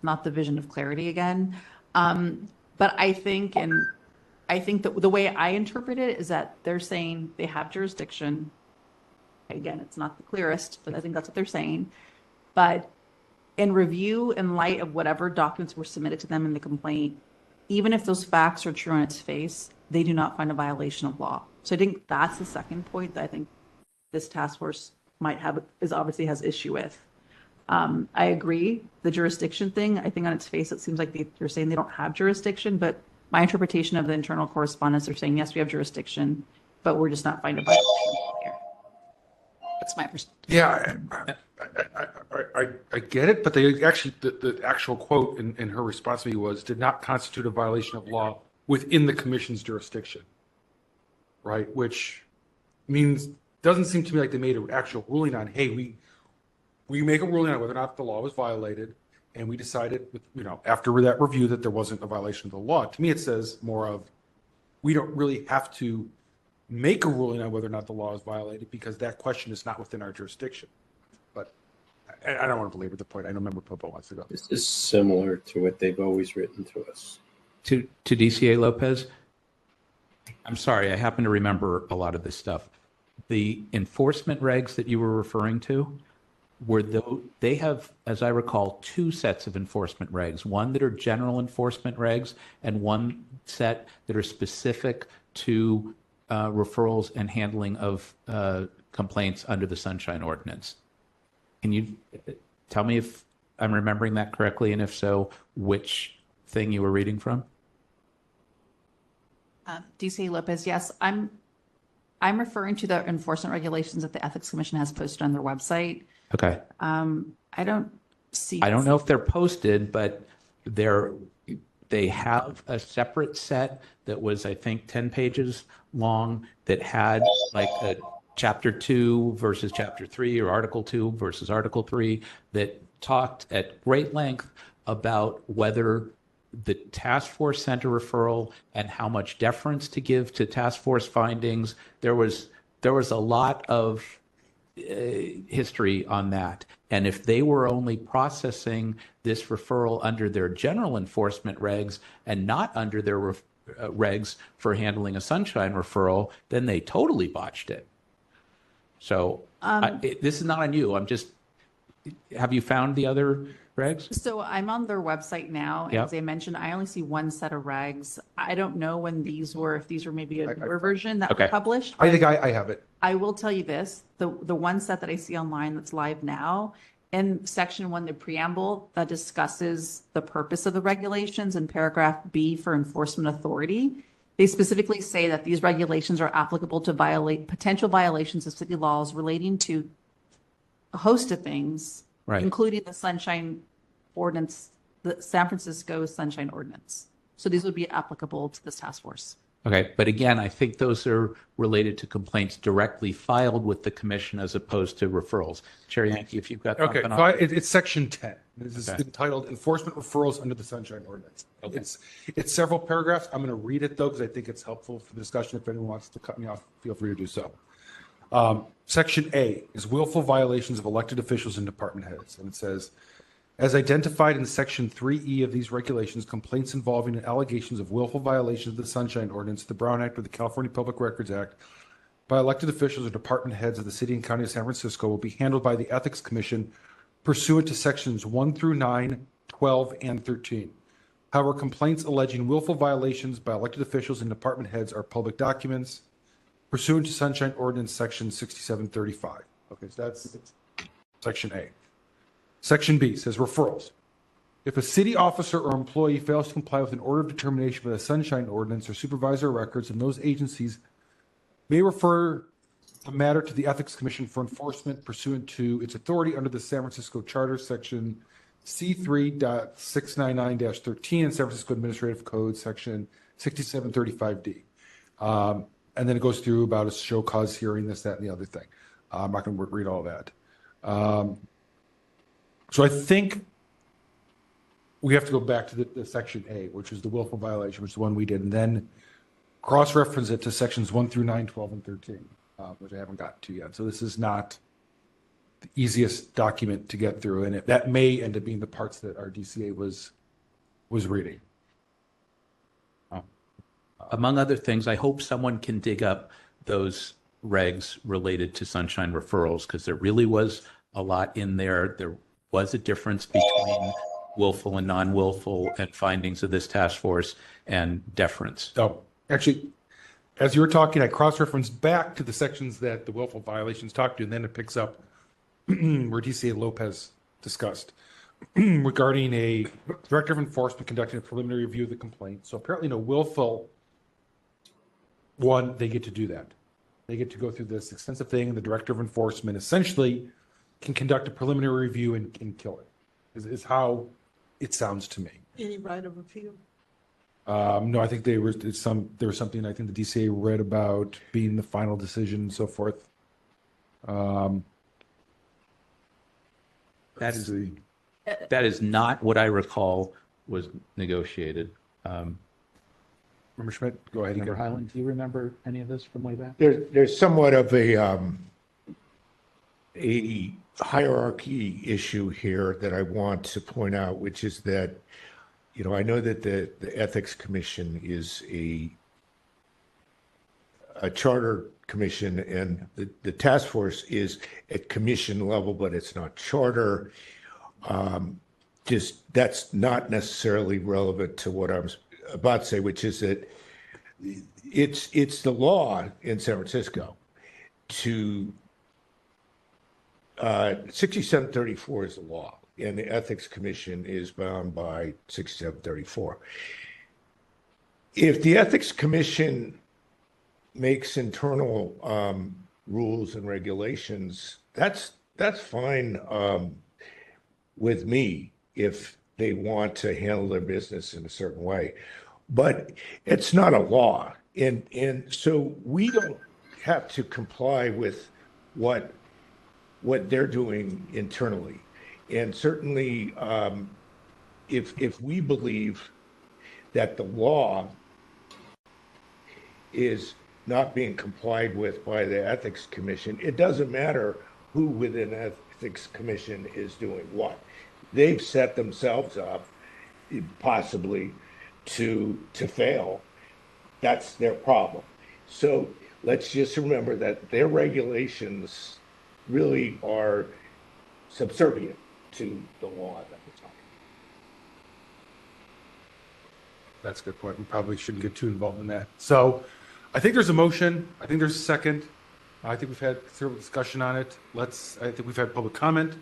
Speaker 16: not the vision of clarity again. But I think that the way I interpret it is that they're saying they have jurisdiction. Again, it's not the clearest, but I think that's what they're saying. But in review, in light of whatever documents were submitted to them in the complaint, even if those facts are true on its face, they do not find a violation of law. So I think that's the second point that I think this task force obviously has issue with. I agree. The jurisdiction thing, I think on its face, it seems like they're saying they don't have jurisdiction, but my interpretation of the internal correspondence, they're saying, yes, we have jurisdiction, but we're just not finding a violation here. That's my perspective.
Speaker 3: Yeah, I get it, but they actually, the actual quote in her response to me was, did not constitute a violation of law within the commission's jurisdiction, right? Which means, doesn't seem to me like they made an actual ruling on, hey, we make a ruling on whether or not the law was violated, and we decided, after that review that there wasn't a violation of the law. To me, it says more of, we don't really have to make a ruling on whether or not the law is violated because that question is not within our jurisdiction. But I don't want to belabor the point. I know Member Popo wants to go.
Speaker 6: This is similar to what they've always written to us.
Speaker 4: To DCA Lopez, I'm sorry, I happen to remember a lot of this stuff. The enforcement regs that you were referring to, they have, as I recall, 2 sets of enforcement regs, one that are general enforcement regs and one set that are specific to referrals and handling of complaints under the Sunshine Ordinance. Can you tell me if I'm remembering that correctly, and if so, which thing you were reading from?
Speaker 16: DCA Lopez, yes, I'm referring to the enforcement regulations that the Ethics Commission has posted on their website.
Speaker 4: Okay.
Speaker 16: I don't see.
Speaker 4: I don't know if they're posted, but they have a separate set that was, I think, 10 pages long that had like a chapter 2 versus chapter 3 or article 2 versus article 3 that talked at great length about whether the task force sent a referral and how much deference to give to task force findings. There was a lot of history on that. And if they were only processing this referral under their general enforcement regs and not under their regs for handling a sunshine referral, then they totally botched it. So this is not on you. Have you found the other regs?
Speaker 16: So I'm on their website now. And
Speaker 4: Yep.
Speaker 16: as I mentioned, I only see one set of regs. I don't know when these were, if these were maybe a newer version that were published.
Speaker 3: I think I have it.
Speaker 16: I will tell you this, the one set that I see online that's live now, in section 1, the preamble that discusses the purpose of the regulations in paragraph B for enforcement authority, they specifically say that these regulations are applicable to potential violations of city laws relating to a host of things,
Speaker 4: Right.
Speaker 16: including the Sunshine Ordinance, the San Francisco Sunshine Ordinance. So these would be applicable to this task force.
Speaker 4: Okay, but again, I think those are related to complaints directly filed with the commission as opposed to referrals. Chair Yankee, if you've got
Speaker 3: Okay,
Speaker 4: something
Speaker 3: so
Speaker 4: on.
Speaker 3: it's section 10. This is
Speaker 4: Okay.
Speaker 3: entitled Enforcement Referrals Under the Sunshine Ordinance.
Speaker 4: Okay.
Speaker 3: It's several paragraphs. I'm going to read it though, because I think it's helpful for the discussion. If anyone wants to cut me off, feel free to do so. Section A is willful violations of elected officials and department heads. And it says, as identified in section 3E of these regulations, complaints involving allegations of willful violations of the Sunshine Ordinance, the Brown Act, or the California Public Records Act by elected officials or department heads of the city and county of San Francisco will be handled by the Ethics Commission pursuant to sections 1 through 9, 12, and 13. However, complaints alleging willful violations by elected officials and department heads are public documents pursuant to Sunshine Ordinance section 6735. Okay, so that's section A. Section B says referrals. If a city officer or employee fails to comply with an order of determination by the Sunshine Ordinance or supervisor records, and those agencies may refer the matter to the Ethics Commission for enforcement pursuant to its authority under the San Francisco Charter, section C3.699-13 and San Francisco Administrative Code, section 6735D. And then it goes through about a show cause hearing, this, that, and the other thing. I'm not going to read all that. So I think we have to go back to the section A, which is the willful violation, which is the one we did, and then cross-reference it to sections 1 through 9, 12, and 13, which I haven't gotten to yet. So this is not the easiest document to get through, and that may end up being the parts that our DCA was reading.
Speaker 4: Among other things, I hope someone can dig up those regs related to sunshine referrals, because there really was a lot in there. There was a difference between willful and non-willful and findings of this task force and deference.
Speaker 3: Oh, actually, as you were talking, I cross-referenced back to the sections that the willful violations talked to, and then it picks up where DCA Lopez discussed regarding a director of enforcement conducting a preliminary review of the complaint. So apparently, no willful one, they get to do that. They get to go through this extensive thing, and the director of enforcement essentially can conduct a preliminary review and kill it, is how it sounds to me.
Speaker 11: Any right of appeal?
Speaker 3: No, I think there was something I think the DCA read about being the final decision and so forth.
Speaker 4: That is not what I recall was negotiated.
Speaker 3: Member Schmidt, go ahead.
Speaker 4: Member Highland, do you remember any of this from way back?
Speaker 13: There's somewhat of a hierarchy issue here that I want to point out, which is that, I know that the Ethics Commission is a charter commission, and the task force is at commission level, but it's not charter. That's not necessarily relevant to what I'm about to say, which is that it's the law in San Francisco to 6734 is the law, and the Ethics Commission is bound by 6734. If the Ethics Commission makes internal rules and regulations, that's fine with me if they want to handle their business in a certain way. But it's not a law. And so we don't have to comply with what they're doing internally. And certainly, if we believe that the law is not being complied with by the Ethics Commission, it doesn't matter who within Ethics Commission is doing what. They've set themselves up possibly to fail. That's their problem. So let's just remember that their regulations really are subservient to the law that we're talking.
Speaker 3: That's a good point. We probably shouldn't get too involved in that. So I think there's a motion. I think there's a second. I think we've had considerable discussion on it. I think we've had public comment.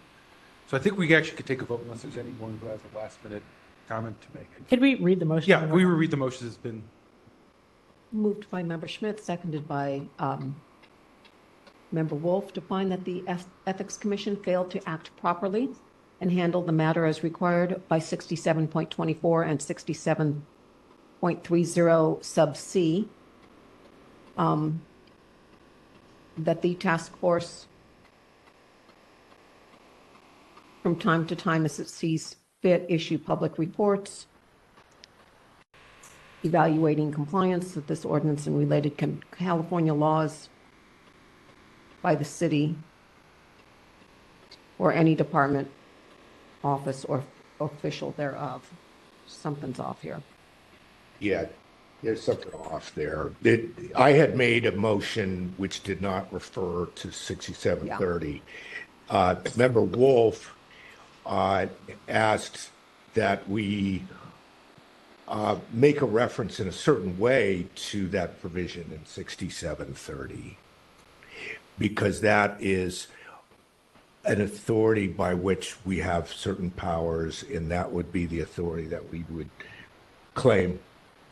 Speaker 3: So I think we actually could take a vote unless there's anyone who has a last minute comment to make.
Speaker 8: Could we read the motion?
Speaker 3: Yeah, we will read the motion. It's been
Speaker 5: Moved by Member Schmidt, seconded by Member Wolf, to find that the Ethics Commission failed to act properly and handle the matter as required by 67.24 and 67.30 sub C. That the task force, from time to time as it sees fit, issue public reports evaluating compliance with this ordinance and related California laws by the city or any department, office, or official thereof. Something's off here.
Speaker 13: Yeah, there's something off there. I had made a motion which did not refer to 6730. Member Wolf asked that we make a reference in a certain way to that provision in 6730, because that is an authority by which we have certain powers, and that would be the authority that we would claim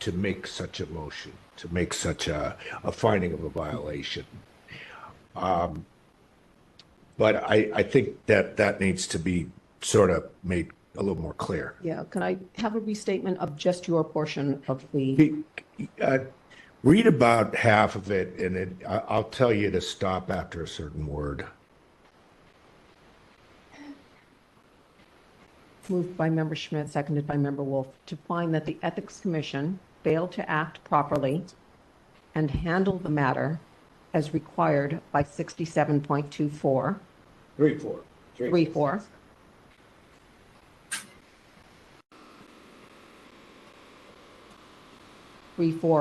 Speaker 13: to make such a motion, to make such a finding of a violation. But I think that needs to be sort of made a little more clear.
Speaker 5: Yeah, can I have a restatement of just your portion of the?
Speaker 13: Read about half of it, and I'll tell you to stop after a certain word.
Speaker 5: Moved by Member Schmidt, seconded by Member Wolf, to find that the Ethics Commission failed to act properly and handle the matter as required by 67.24. 34.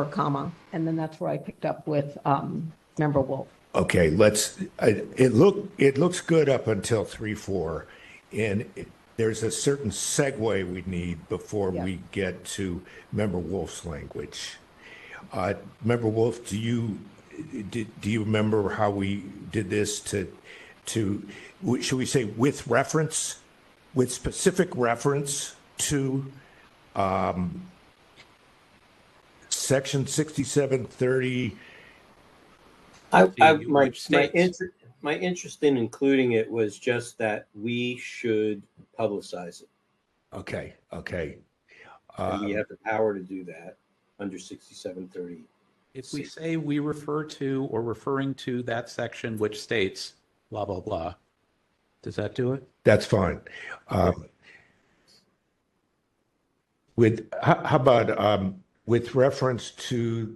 Speaker 5: Comma, and then that's where I picked up with Member Wolf.
Speaker 13: Okay, it looks good up until 3.4, and there's a certain segue we need before we get to Member Wolf's language. Member Wolf, do you remember how we did this to should we say with specific reference to Section 6730?
Speaker 6: My interest in including it was just that we should publicize it.
Speaker 13: Okay.
Speaker 6: And we have the power to do that under 6730.
Speaker 4: If we say we refer to or referring to that section which states blah, blah, blah, does that do it?
Speaker 13: That's fine. How about with reference to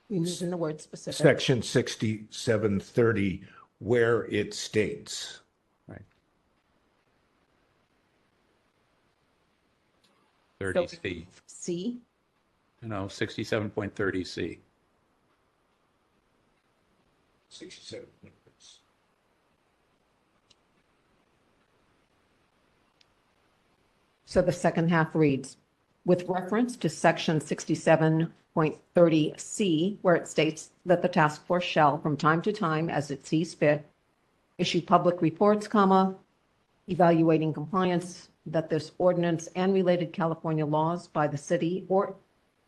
Speaker 5: Using the word specific.
Speaker 13: Section 6730, where it states.
Speaker 4: Right. 30C.
Speaker 5: C?
Speaker 4: No, 67.30C.
Speaker 13: 67.
Speaker 5: So the second half reads, with reference to Section 67.30C, where it states that the task force shall, from time to time, as it sees fit, issue public reports, evaluating compliance, that this ordinance and related California laws by the city or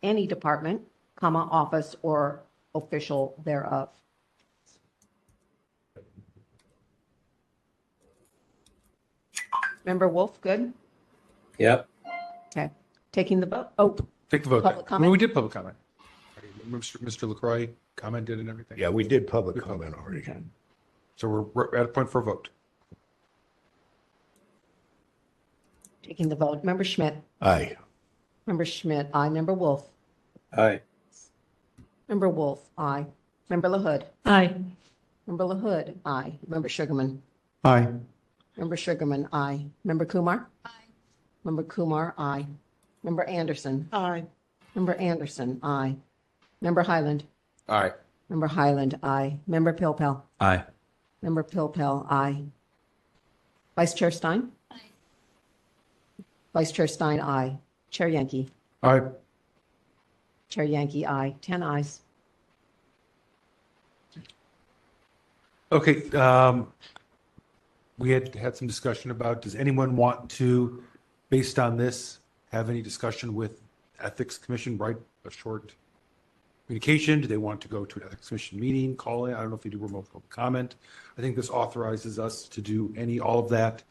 Speaker 5: any department, office or official thereof. Member Wolf, good?
Speaker 6: Yep.
Speaker 5: Okay. Taking the vote. Oh,
Speaker 3: take the vote.
Speaker 5: Public comment?
Speaker 3: Well, we did public comment. Mr. LaCroix commented and everything.
Speaker 13: Yeah, we did public comment already.
Speaker 5: okay.
Speaker 3: So we're at a point for a vote.
Speaker 5: Taking the vote. Member Schmidt.
Speaker 13: Aye.
Speaker 5: Member Schmidt, aye. Member Wolf.
Speaker 6: Aye.
Speaker 5: Member Wolf, aye. Member LaHood.
Speaker 8: Aye.
Speaker 5: Member LaHood, aye. Member Sugarman.
Speaker 13: Aye.
Speaker 5: Member Sugarman, aye. Member Kumar. Aye. Member Kumar, aye. Member Anderson.
Speaker 11: Aye.
Speaker 5: Member Anderson, aye. Member Highland.
Speaker 2: Aye.
Speaker 5: Member Highland, aye. Member Pilpel.
Speaker 4: Aye.
Speaker 5: Member Pilpel, aye. Vice Chair Stein. Aye. Vice Chair Stein, aye. Chair Yankee.
Speaker 3: Aye.
Speaker 5: Chair Yankee, aye. 10 ayes.
Speaker 3: Okay, we had some discussion about, does anyone want to, based on this, have any discussion with Ethics Commission, write a short communication? Do they want to go to an Ethics Commission meeting, call in? I don't know if they do remote public comment. I think this authorizes us to do all of that,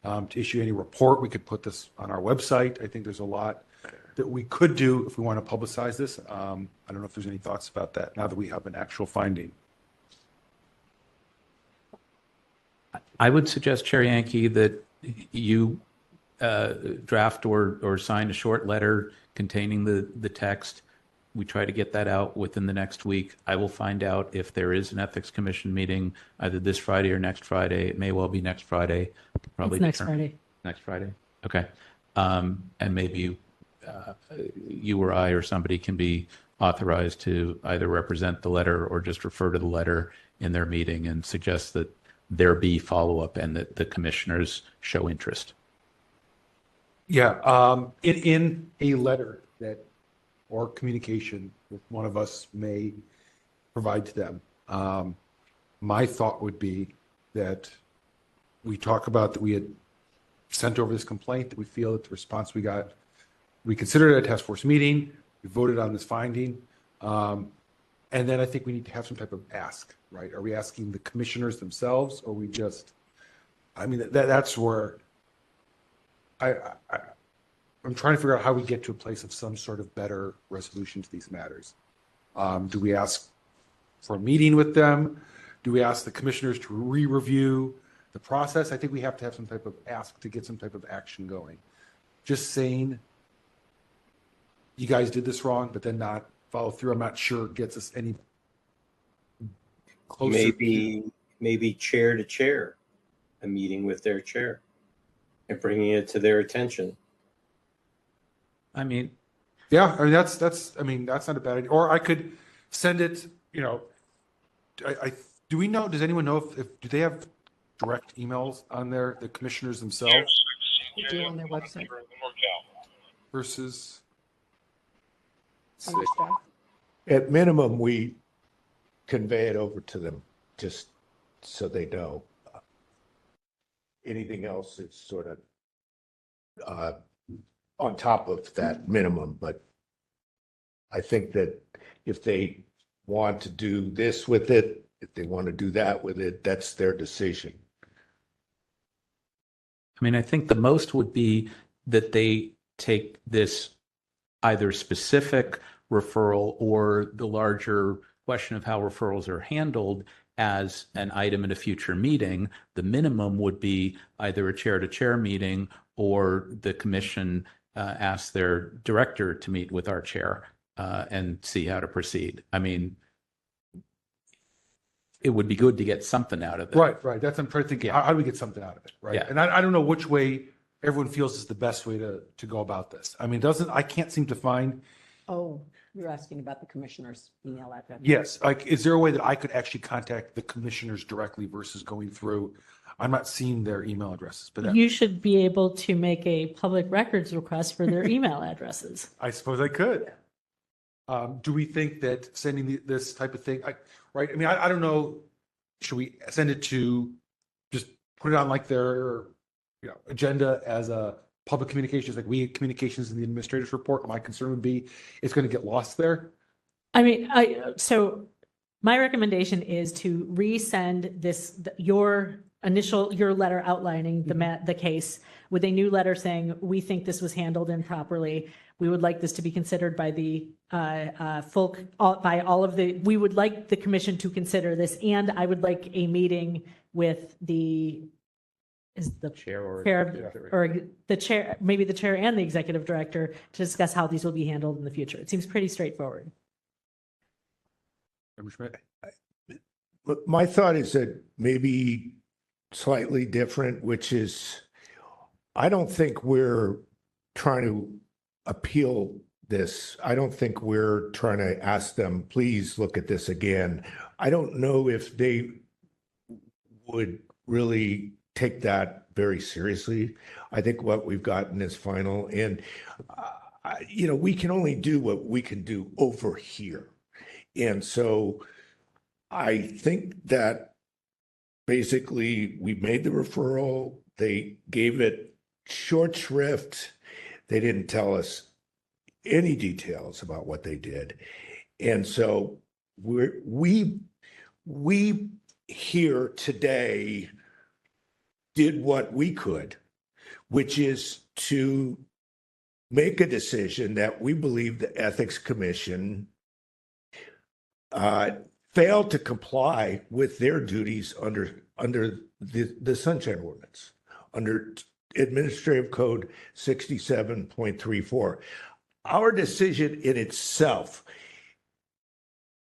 Speaker 3: to issue any report. We could put this on our website. I think there's a lot that we could do if we want to publicize this. I don't know if there's any thoughts about that now that we have an actual finding.
Speaker 4: I would suggest, Chair Yankee, that you draft or sign a short letter containing the text. We try to get that out within the next week. I will find out if there is an Ethics Commission meeting either this Friday or next Friday. It may well be next Friday. Probably
Speaker 8: It's next Friday.
Speaker 4: Next Friday. Okay. And maybe you or I or somebody can be authorized to either represent the letter or just refer to the letter in their meeting and suggest that there be follow-up and that the commissioners show interest.
Speaker 3: Yeah, in a letter that, or communication that one of us may provide to them, my thought would be that we talk about that we had sent over this complaint, that we feel that the response we got, we considered it a task force meeting, we voted on this finding, and then I think we need to have some type of ask, right? Are we asking the commissioners themselves, or we just, I mean, that's where I'm trying to figure out how we get to a place of some sort of better resolution to these matters. Do we ask for a meeting with them? Do we ask the commissioners to re-review the process? I think we have to have some type of ask to get some type of action going. Just saying, you guys did this wrong, but then not follow through, I'm not sure it gets us any closer.
Speaker 6: Maybe chair to chair, a meeting with their chair and bringing it to their attention.
Speaker 4: I mean,
Speaker 3: yeah, I mean, that's not a bad idea. Or I could send it, do we know, does anyone know if do they have direct emails on the commissioners themselves?
Speaker 5: They do on their website.
Speaker 3: Versus.
Speaker 5: Under staff.
Speaker 13: At minimum, we convey it over to them just so they know. Anything else is sort of on top of that minimum, but I think that if they want to do this with it, if they want to do that with it, that's their decision.
Speaker 4: I mean, I think the most would be that they take this either specific referral or the larger question of how referrals are handled as an item in a future meeting. The minimum would be either a chair-to-chair meeting or the commission ask their director to meet with our chair and see how to proceed. I mean, it would be good to get something out of it.
Speaker 3: Right. That's, I'm trying to think, how do we get something out of it, right?
Speaker 4: Yeah.
Speaker 3: And I don't know which way everyone feels is the best way to go about this. I mean, I can't seem to find.
Speaker 5: Oh, you're asking about the commissioner's email address.
Speaker 3: Yes, like, is there a way that I could actually contact the commissioners directly versus going through? I'm not seeing their email addresses, but
Speaker 8: You should be able to make a public records request for their email addresses.
Speaker 3: I suppose I could. Do we think that sending this type of thing, right? I mean, I don't know. Should we send it to, just put it on like their agenda as a public communications, like we had communications in the administrator's report? My concern would be it's going to get lost there.
Speaker 8: I mean, so my recommendation is to resend your letter outlining the case with a new letter saying, we think this was handled improperly. We would like this to be considered by the we would like the commission to consider this, and I would like a meeting with the
Speaker 4: chair or
Speaker 8: the chair, maybe the chair and the executive director, to discuss how these will be handled in the future. It seems pretty straightforward.
Speaker 3: Member Schmidt?
Speaker 13: But my thought is that maybe slightly different, which is, I don't think we're trying to appeal this. I don't think we're trying to ask them, please look at this again. I don't know if they would really take that very seriously. I think what we've gotten is final, and we can only do what we can do over here. And so I think that basically we made the referral, they gave it short shrift, they didn't tell us any details about what they did. And so we here today did what we could, which is to make a decision that we believe the Ethics Commission failed to comply with their duties under the Sunshine Ordinance, under Administrative Code 67.34. Our decision in itself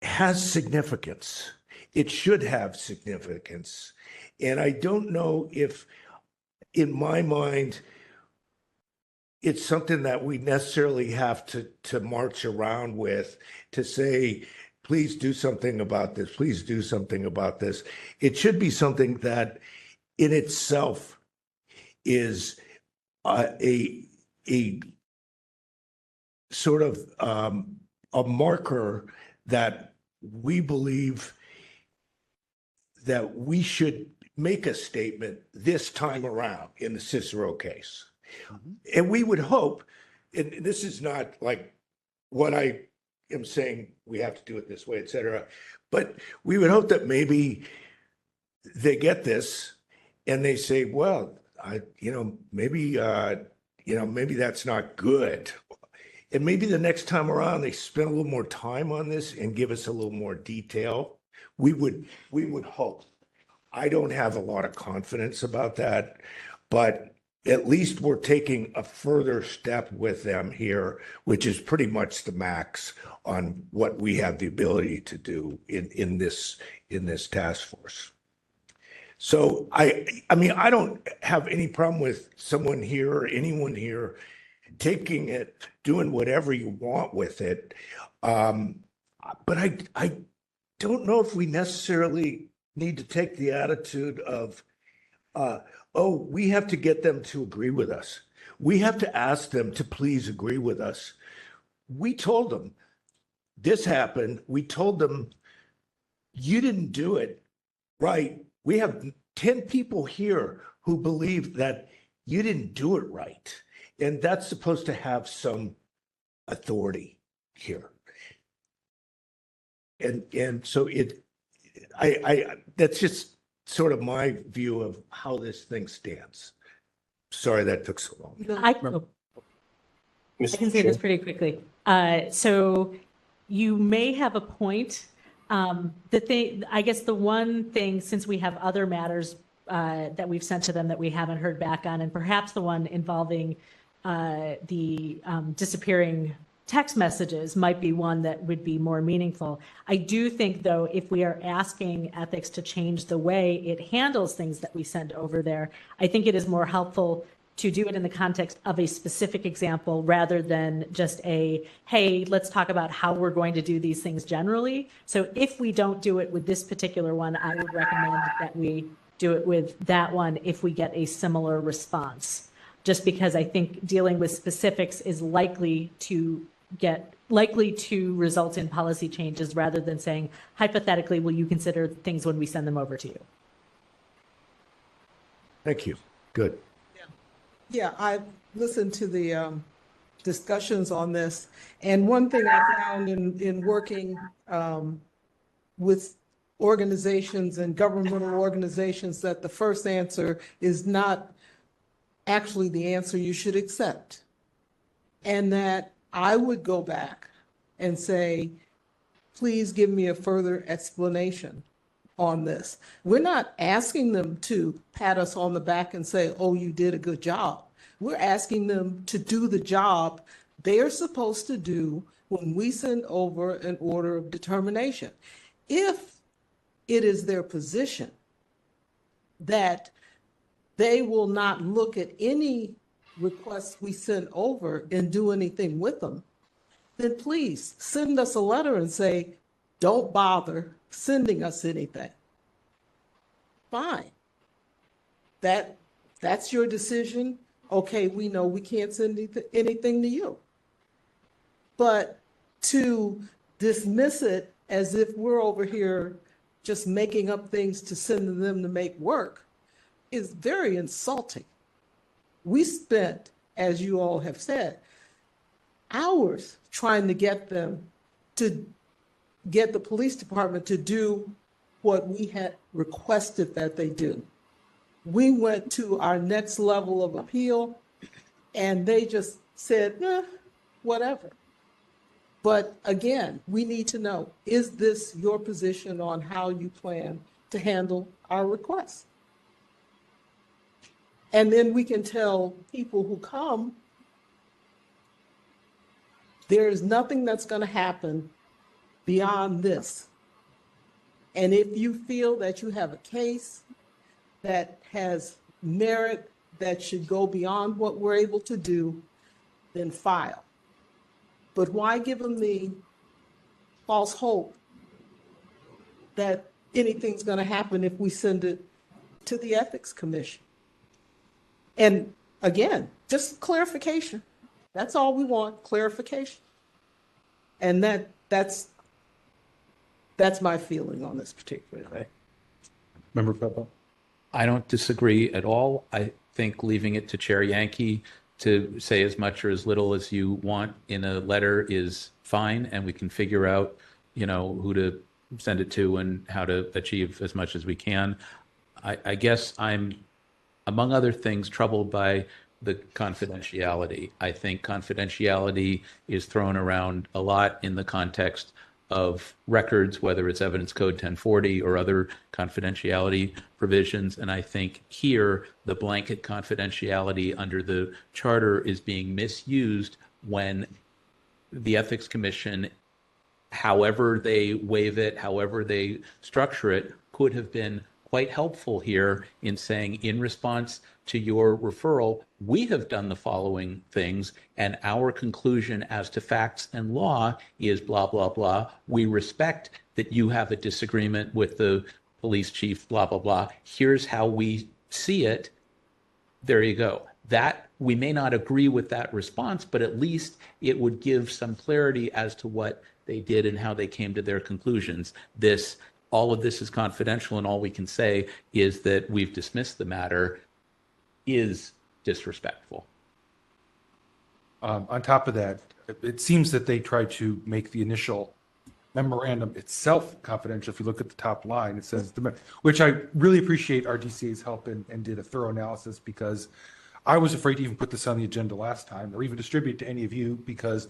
Speaker 13: has significance. It should have significance. And I don't know if, in my mind, it's something that we necessarily have to march around with, to say, please do something about this, please do something about this. It should be something that in itself is a sort of a marker that we believe that we should make a statement this time around in the Cicero case. And we would hope, and this is not like what I am saying, we have to do it this way, et cetera, but we would hope that maybe they get this and they say, well, maybe that's not good. And maybe the next time around, they spend a little more time on this and give us a little more detail. We would hope. I don't have a lot of confidence about that, but at least we're taking a further step with them here, which is pretty much the max on what we have the ability to do in this task force. So I mean, I don't have any problem with someone here or anyone here taking it, doing whatever you want with it. But I don't know if we necessarily need to take the attitude of, we have to get them to agree with us. We have to ask them to please agree with us. We told them this happened. We told them you didn't do it right. We have 10 people here who believe that you didn't do it right. And that's supposed to have some authority here. And so that's just sort of my view of how this thing stands. Sorry that took so long.
Speaker 8: I can say this pretty quickly. So you may have a point. I guess the one thing, since we have other matters that we've sent to them that we haven't heard back on, and perhaps the one involving the disappearing text messages might be one that would be more meaningful. I do think, though, if we are asking ethics to change the way it handles things that we send over there, I think it is more helpful to do it in the context of a specific example rather than just hey, let's talk about how we're going to do these things generally. So if we don't do it with this particular one, I would recommend that we do it with that one if we get a similar response, just because I think dealing with specifics is likely to result in policy changes rather than saying, hypothetically, will you consider things when we send them over to you?
Speaker 13: Thank you. Good.
Speaker 11: Yeah, I've listened to the discussions on this, and one thing I found in working with organizations and governmental organizations, that the first answer is not actually the answer you should accept. And that I would go back and say, please give me a further explanation on this. We're not asking them to pat us on the back and say, oh, you did a good job. We're asking them to do the job they're supposed to do when we send over an order of determination. if it is their position that they will not look at any requests we send over and do anything with them, then please send us a letter and say, don't bother sending us anything. Fine. That's your decision. Okay, we know we can't send anything to you. But to dismiss it as if we're over here just making up things to send to them to make work is very insulting. We spent, as you all have said, hours trying to get them to get the police department to do what we had requested that they do. We went to our next level of appeal and they just said, whatever. But again, we need to know, is this your position on how you plan to handle our requests? And then we can tell people who come, there's nothing that's going to happen beyond this. And if you feel that you have a case that has merit that should go beyond what we're able to do, then file. But why give them the false hope that anything's going to happen if we send it to the Ethics Commission? And again, just clarification. That's all we want, clarification. And that's my feeling on this particular thing.
Speaker 3: Member Peppa?
Speaker 4: I don't disagree at all. I think leaving it to Chair Yankee to say as much or as little as you want in a letter is fine, and we can figure out, who to send it to and how to achieve as much as we can. I guess I'm, among other things, troubled by the confidentiality. I think confidentiality is thrown around a lot in the context of records, whether it's Evidence Code 1040 or other confidentiality provisions. And I think here, the blanket confidentiality under the charter is being misused when the Ethics Commission, however they waive it, however they structure it, could have been quite helpful here in saying, in response to your referral, we have done the following things, and our conclusion as to facts and law is blah, blah, blah. We respect that you have a disagreement with the police chief, blah, blah, blah. Here's how we see it. There you go. That we may not agree with that response, but at least it would give some clarity as to what they did and how they came to their conclusions. All of this is confidential, and all we can say is that we've dismissed the matter is disrespectful.
Speaker 3: On top of that, it seems that they tried to make the initial memorandum itself confidential. If you look at the top line, it says, which I really appreciate our DCA's help and did a thorough analysis, because I was afraid to even put this on the agenda last time or even distribute it to any of you, because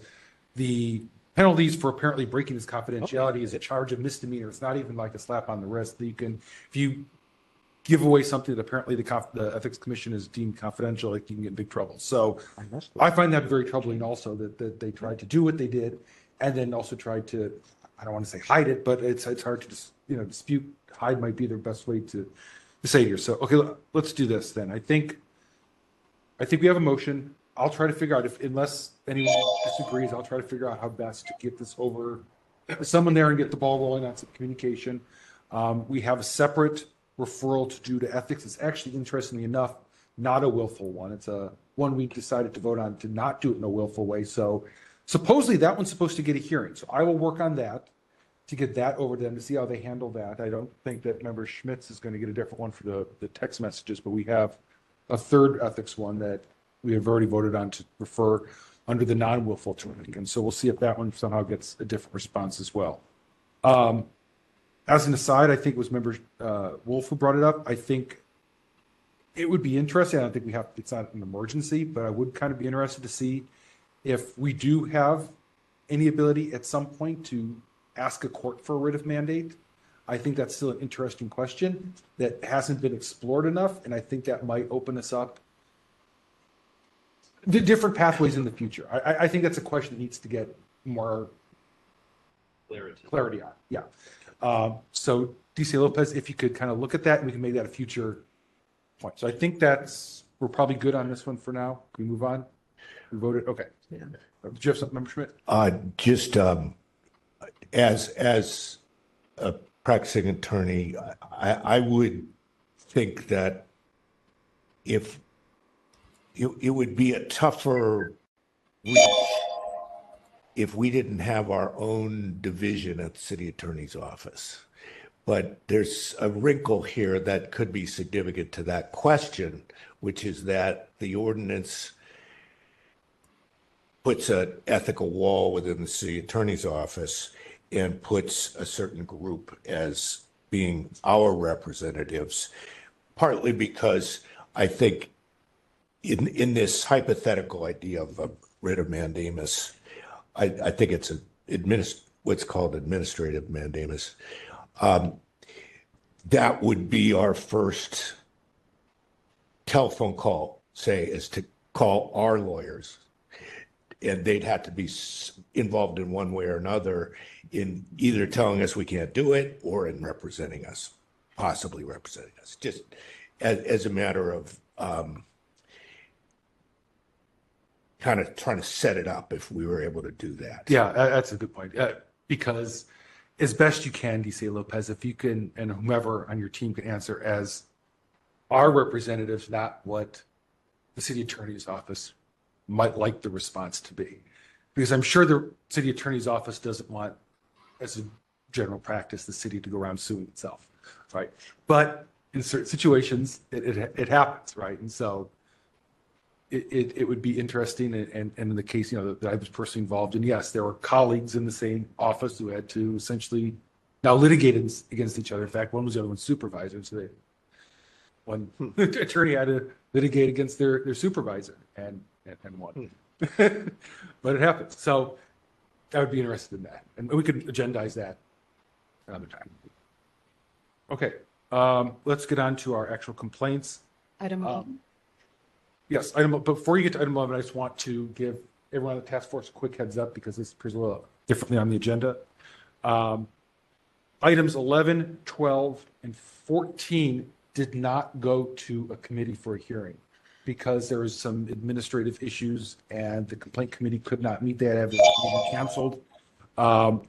Speaker 3: the penalties for apparently breaking this confidentiality is a charge of misdemeanor. It's not even like a slap on the wrist. That you can, if you give away something that apparently the Ethics Commission is deemed confidential, like you can get in big trouble. So I find that very troubling also that they tried to do what they did and then also tried to, I don't want to say hide it, but it's hard to dispute. Hide might be the best way to say it here. So, okay, let's do this then. I think we have a motion. I'll try to figure out unless anyone disagrees, I'll try to figure out how best to get this over someone there and get the ball rolling on some communication. We have a separate referral to do to ethics. It's actually, interestingly enough, not a willful one. It's a one we decided to vote on to not do it in a willful way. So supposedly that one's supposed to get a hearing. So I will work on that to get that over to them to see how they handle that. I don't think that Member Schmitz is going to get a different one for the text messages, but we have a third ethics one that we have already voted on to refer under the non-willful term. And so we'll see if that one somehow gets a different response as well. As an aside, I think it was Member Wolf who brought it up. I think it would be interesting. I don't think it's not an emergency, but I would kind of be interested to see if we do have any ability at some point to ask a court for a writ of mandate. I think that's still an interesting question that hasn't been explored enough. And I think that might open us up the different pathways in the future. I think that's a question that needs to get more clarity on. Yeah. So DC Lopez, if you could kind of look at that, and we can make that a future point. So I think we're probably good on this one for now. Can we move on? We voted, okay.
Speaker 11: Yeah.
Speaker 3: Did you have something, Member Schmidt?
Speaker 13: Just as a practicing attorney, I would think that if it would be a tougher reach if we didn't have our own division at the city attorney's office. But there's a wrinkle here that could be significant to that question, which is that the ordinance puts an ethical wall within the city attorney's office and puts a certain group as being our representatives, partly because I think in this hypothetical idea of a writ of mandamus, I think it's what's called administrative mandamus. That would be our first telephone call, say, is to call our lawyers. And they'd have to be involved in one way or another in either telling us we can't do it or in representing us, possibly representing us, just as a matter of kind of trying to set it up if we were able to do that.
Speaker 3: Yeah, that's a good point. Because as best you can, DC Lopez, if you can, and whomever on your team can answer as our representatives, not what the city attorney's office might like the response to be. Because I'm sure the city attorney's office doesn't want, as a general practice, the city to go around suing itself, right? But in certain situations, it happens, right? And so it would be interesting, and in the case, that I was personally involved in, yes, there were colleagues in the same office who had to essentially now litigate against each other. In fact, one was the other one's supervisor, so one attorney had to litigate against their supervisor and won. But it happens. So I would be interested in that, and we could agendize that another time. Okay, let's get on to our actual complaints.
Speaker 5: Item 11.
Speaker 3: Yes, before you get to item 11, I just want to give everyone on the task force a quick heads up because this appears a little differently on the agenda. Items 11, 12, and 14 did not go to a committee for a hearing because there was some administrative issues and the complaint committee could not meet that, have the meeting canceled. To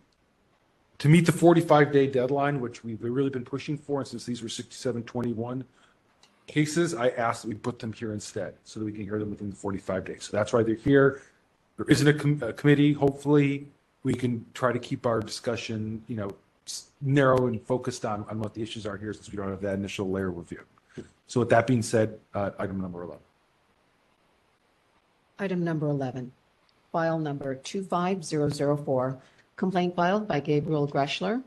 Speaker 3: meet the 45-day deadline, which we've really been pushing for, and since these were 6721 cases, I asked that we put them here instead so that we can hear them within the 45 days. So that's why they're here. There isn't a committee. Hopefully we can try to keep our discussion, narrow and focused on what the issues are here since we don't have that initial layer review. So with that being said, item number 11.
Speaker 5: Item number 11, file number 25004, complaint filed by Gabriel Greschler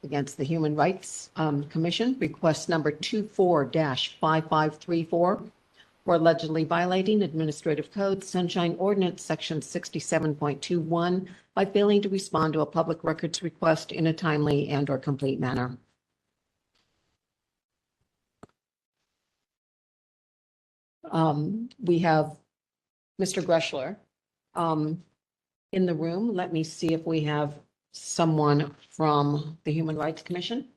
Speaker 5: against the Human Rights Commission, request number 24-5534 for allegedly violating Administrative Code Sunshine Ordinance Section 67.21 by failing to respond to a public records request in a timely and/or complete manner. We have Mr. Greschler in the room. Let me see if we have someone from the Human Rights Commission.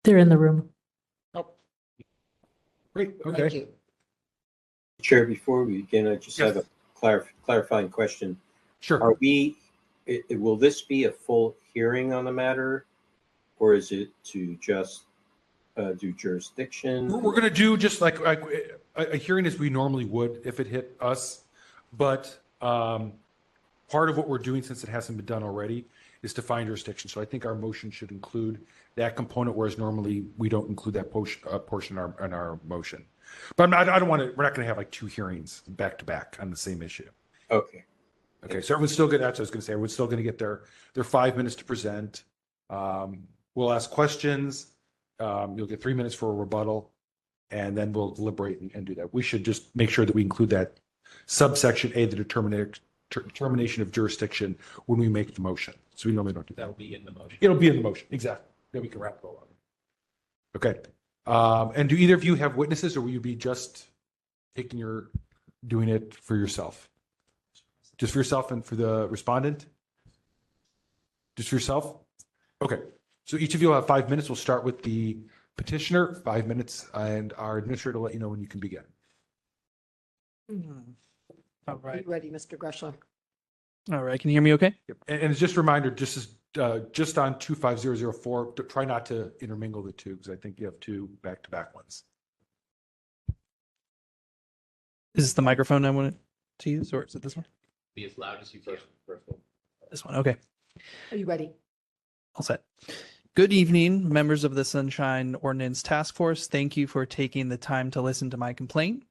Speaker 8: They're in the room.
Speaker 3: Oh, great. Okay.
Speaker 5: Thank you.
Speaker 6: Chair, before we begin, I just have a clarifying question.
Speaker 3: Sure.
Speaker 6: Will this be a full hearing on the matter, or is it to just do jurisdiction?
Speaker 3: We're going to do just like a hearing as we normally would if it hit us, but part of what we're doing, since it hasn't been done already, is to find jurisdiction. So I think our motion should include that component, whereas normally we don't include that portion in our motion. But I don't want to. We're not going to have like two hearings back to back on the same issue.
Speaker 6: Okay.
Speaker 3: Okay. So everyone's still good. That's what I was going to say. Everyone's still going to get their 5 minutes to present. We'll ask questions. You'll get 3 minutes for a rebuttal, and then we'll deliberate and do that. We should just make sure that we include that subsection A, the determination of jurisdiction, when we make the motion. So we normally don't do that.
Speaker 4: That'll be in the motion.
Speaker 3: It'll be in the motion. Exactly. Then we can wrap it all up. Okay. And do either of you have witnesses, or will you be just doing it for yourself? Just for yourself and for the respondent? Just for yourself? Okay. So each of you will have 5 minutes. We'll start with the petitioner, 5 minutes, and our administrator will let you know when you can begin.
Speaker 5: Are
Speaker 17: All right.
Speaker 5: you ready, Mr. Greshler?
Speaker 17: All right. Can you hear me okay?
Speaker 3: Yep. And just a reminder, just on 25004, try not to intermingle the two because I think you have two back-to-back ones.
Speaker 17: Is this the microphone I wanted to use, or is it this one?
Speaker 4: Be as loud as you can.
Speaker 17: This one. Okay.
Speaker 5: Are you ready?
Speaker 17: All set. Good evening, members of the Sunshine Ordinance Task Force. Thank you for taking the time to listen to my complaint.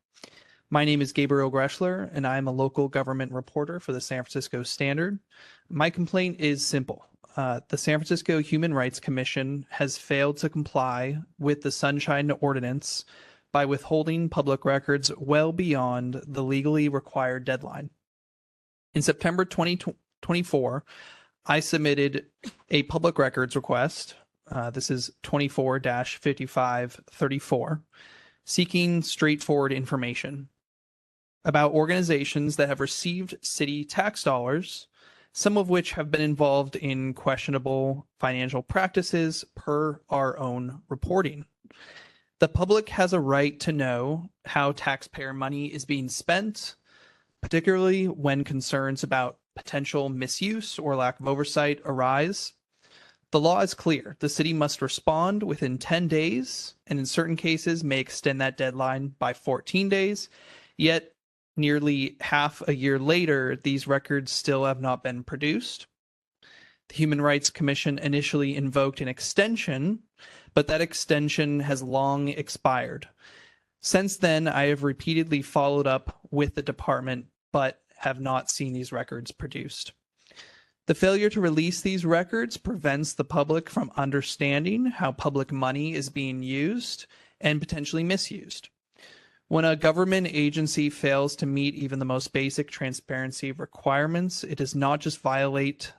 Speaker 17: My name is Gabriel Greshler, and I am a local government reporter for the San Francisco Standard. My complaint is simple. The San Francisco Human Rights Commission has failed to comply with the Sunshine Ordinance by withholding public records well beyond the legally required deadline. In September 2024, I submitted a public records request. This is 24-5534, seeking straightforward information about organizations that have received city tax dollars, some of which have been involved in questionable financial practices per our own reporting. The public has a right to know how taxpayer money is being spent, particularly when concerns about potential misuse or lack of oversight arise. The law is clear. The city must respond within 10 days, and in certain cases may extend that deadline by 14 days. Yet, nearly half a year later, these records still have not been produced. The Human Rights Commission initially invoked an extension, but that extension has long expired. Since then, I have repeatedly followed up with the department, but have not seen these records produced. The failure to release these records prevents the public from understanding how public money is being used and potentially misused. When a government agency fails to meet even the most basic transparency requirements, it does not just violate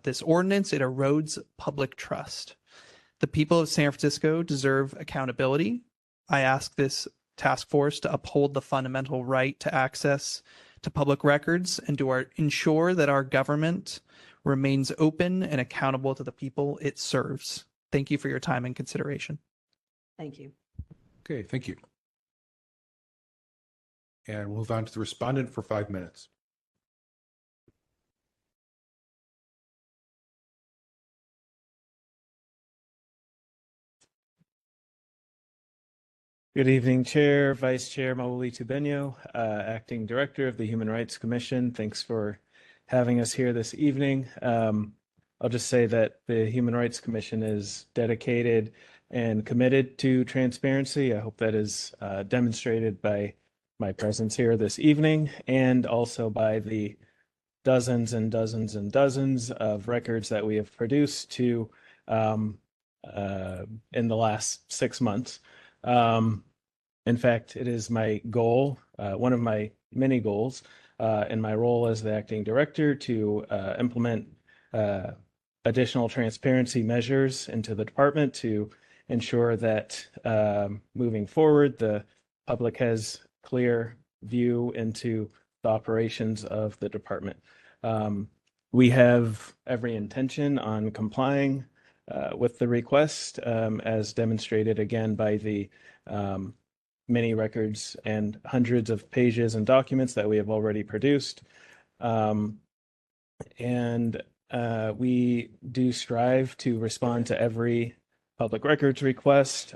Speaker 17: this ordinance, it erodes public trust. The people of San Francisco deserve accountability. I ask this task force to uphold the fundamental right to access to public records and to ensure that our government remains open and accountable to the people it serves. Thank you for your time and consideration.
Speaker 5: Thank you.
Speaker 3: Okay, thank you. And we'll move on to the respondent for 5 minutes.
Speaker 18: Good evening, Chair, Vice Chair Mauli Tubeno, Acting Director of the Human Rights Commission. Thanks for having us here this evening. I'll just say that the Human Rights Commission is dedicated and committed to transparency. I hope that is demonstrated by my presence here this evening and also by the dozens and dozens and dozens of records that we have produced to in the last 6 months. In fact, it is my goal, one of my many goals in my role as the acting director to implement additional transparency measures into the department to ensure that moving forward, the public has clear view into the operations of the department. We have every intention on complying with the request, as demonstrated again by the many records and hundreds of pages and documents that we have already produced. We do strive to respond to every public records request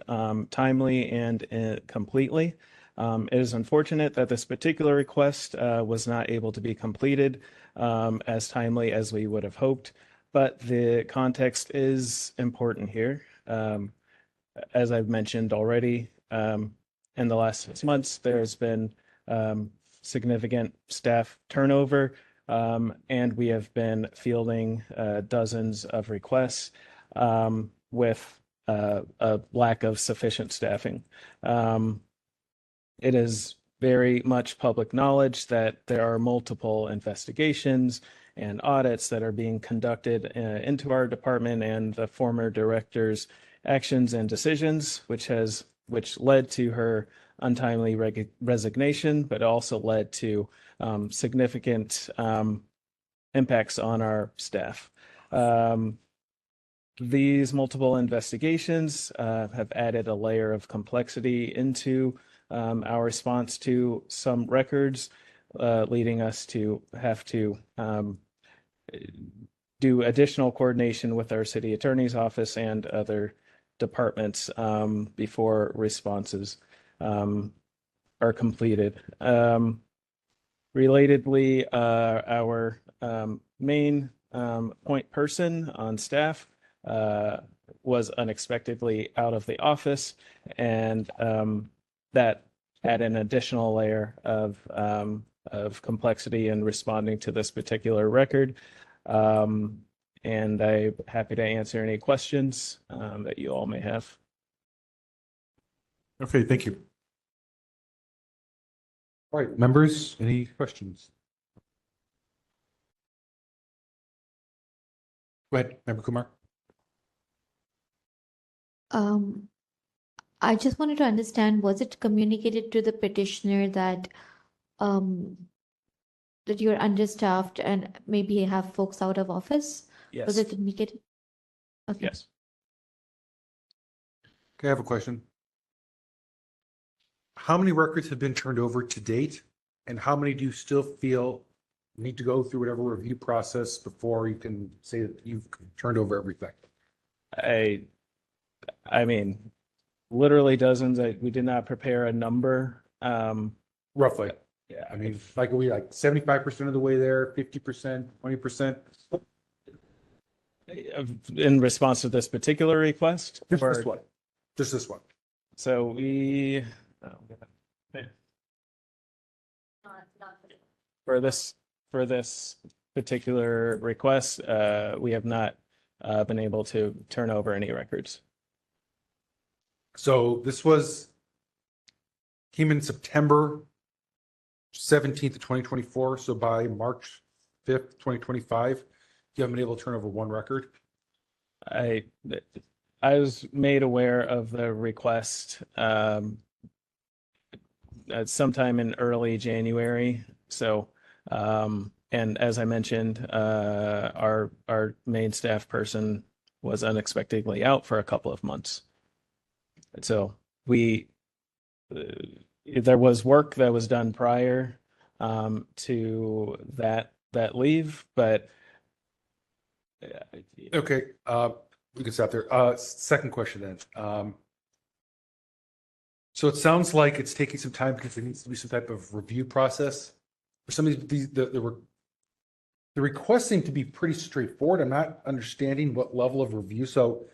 Speaker 18: timely and completely. It is unfortunate that this particular request was not able to be completed as timely as we would have hoped, but the context is important here. As I've mentioned already, in the last 6 months, there's been significant staff turnover, and we have been fielding dozens of requests with a lack of sufficient staffing. It is very much public knowledge that there are multiple investigations and audits that are being conducted into our department and the former director's actions and decisions, which led to her untimely resignation, but also led to significant impacts on our staff. These multiple investigations have added a layer of complexity into our response to some records, leading us to have to do additional coordination with our city attorney's office and other departments before responses are completed. Relatedly, our main point person on staff was unexpectedly out of the office, and that added an additional layer of complexity in responding to this particular record. And I'm happy to answer any questions that you all may have.
Speaker 3: Okay, thank you. All right, members, any questions? Go ahead, Member Kumar.
Speaker 10: I just wanted to understand, was it communicated to the petitioner that that you're understaffed and maybe have folks out of office?
Speaker 18: Yes.
Speaker 10: Was it communicated? Okay.
Speaker 18: Yes.
Speaker 3: Okay, I have a question. How many records have been turned over to date, and how many do you still feel need to go through whatever review process before you can say that you've turned over everything?
Speaker 18: I mean, literally dozens. We did not prepare a number.
Speaker 3: Roughly. Yeah, I mean, like, are we like 75% of the way there, 50%, 20%?
Speaker 18: In response to this particular request?
Speaker 3: Just this one. Just this one.
Speaker 18: So we, for this particular request, we have not been able to turn over any records.
Speaker 3: So this came in September 17th of 2024. So by March 5th, 2025, you haven't been able to turn over one record.
Speaker 18: I was made aware of the request sometime in early January. So, and as I mentioned, our main staff person was unexpectedly out for a couple of months. So there was work that was done prior to that leave, but
Speaker 3: okay, we can stop there. Second question then. So it sounds like it's taking some time because there needs to be some type of review process. For some of these, the requests seem to be pretty straightforward. I'm not understanding what level of review. So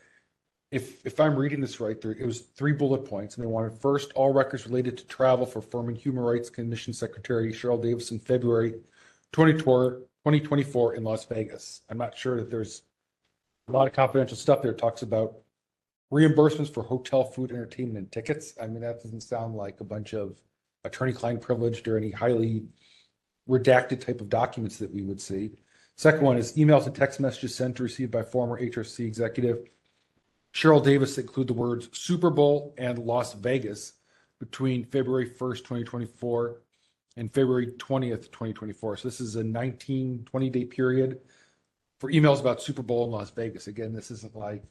Speaker 3: if I'm reading this right, it was 3 bullet points, and they wanted first, all records related to travel for former Human Rights Commission Secretary Cheryl Davis in February 2024 in Las Vegas. I'm not sure that there's a lot of confidential stuff there. It talks about reimbursements for hotel, food, entertainment, and tickets. I mean, that doesn't sound like a bunch of attorney-client privileged or any highly redacted type of documents that we would see. Second one is emails and text messages sent or received by former HRC executive Cheryl Davis that include the words Super Bowl and Las Vegas between February 1st, 2024 and February 20th, 2024. So this is a 20-day period for emails about Super Bowl and Las Vegas. Again, this isn't like,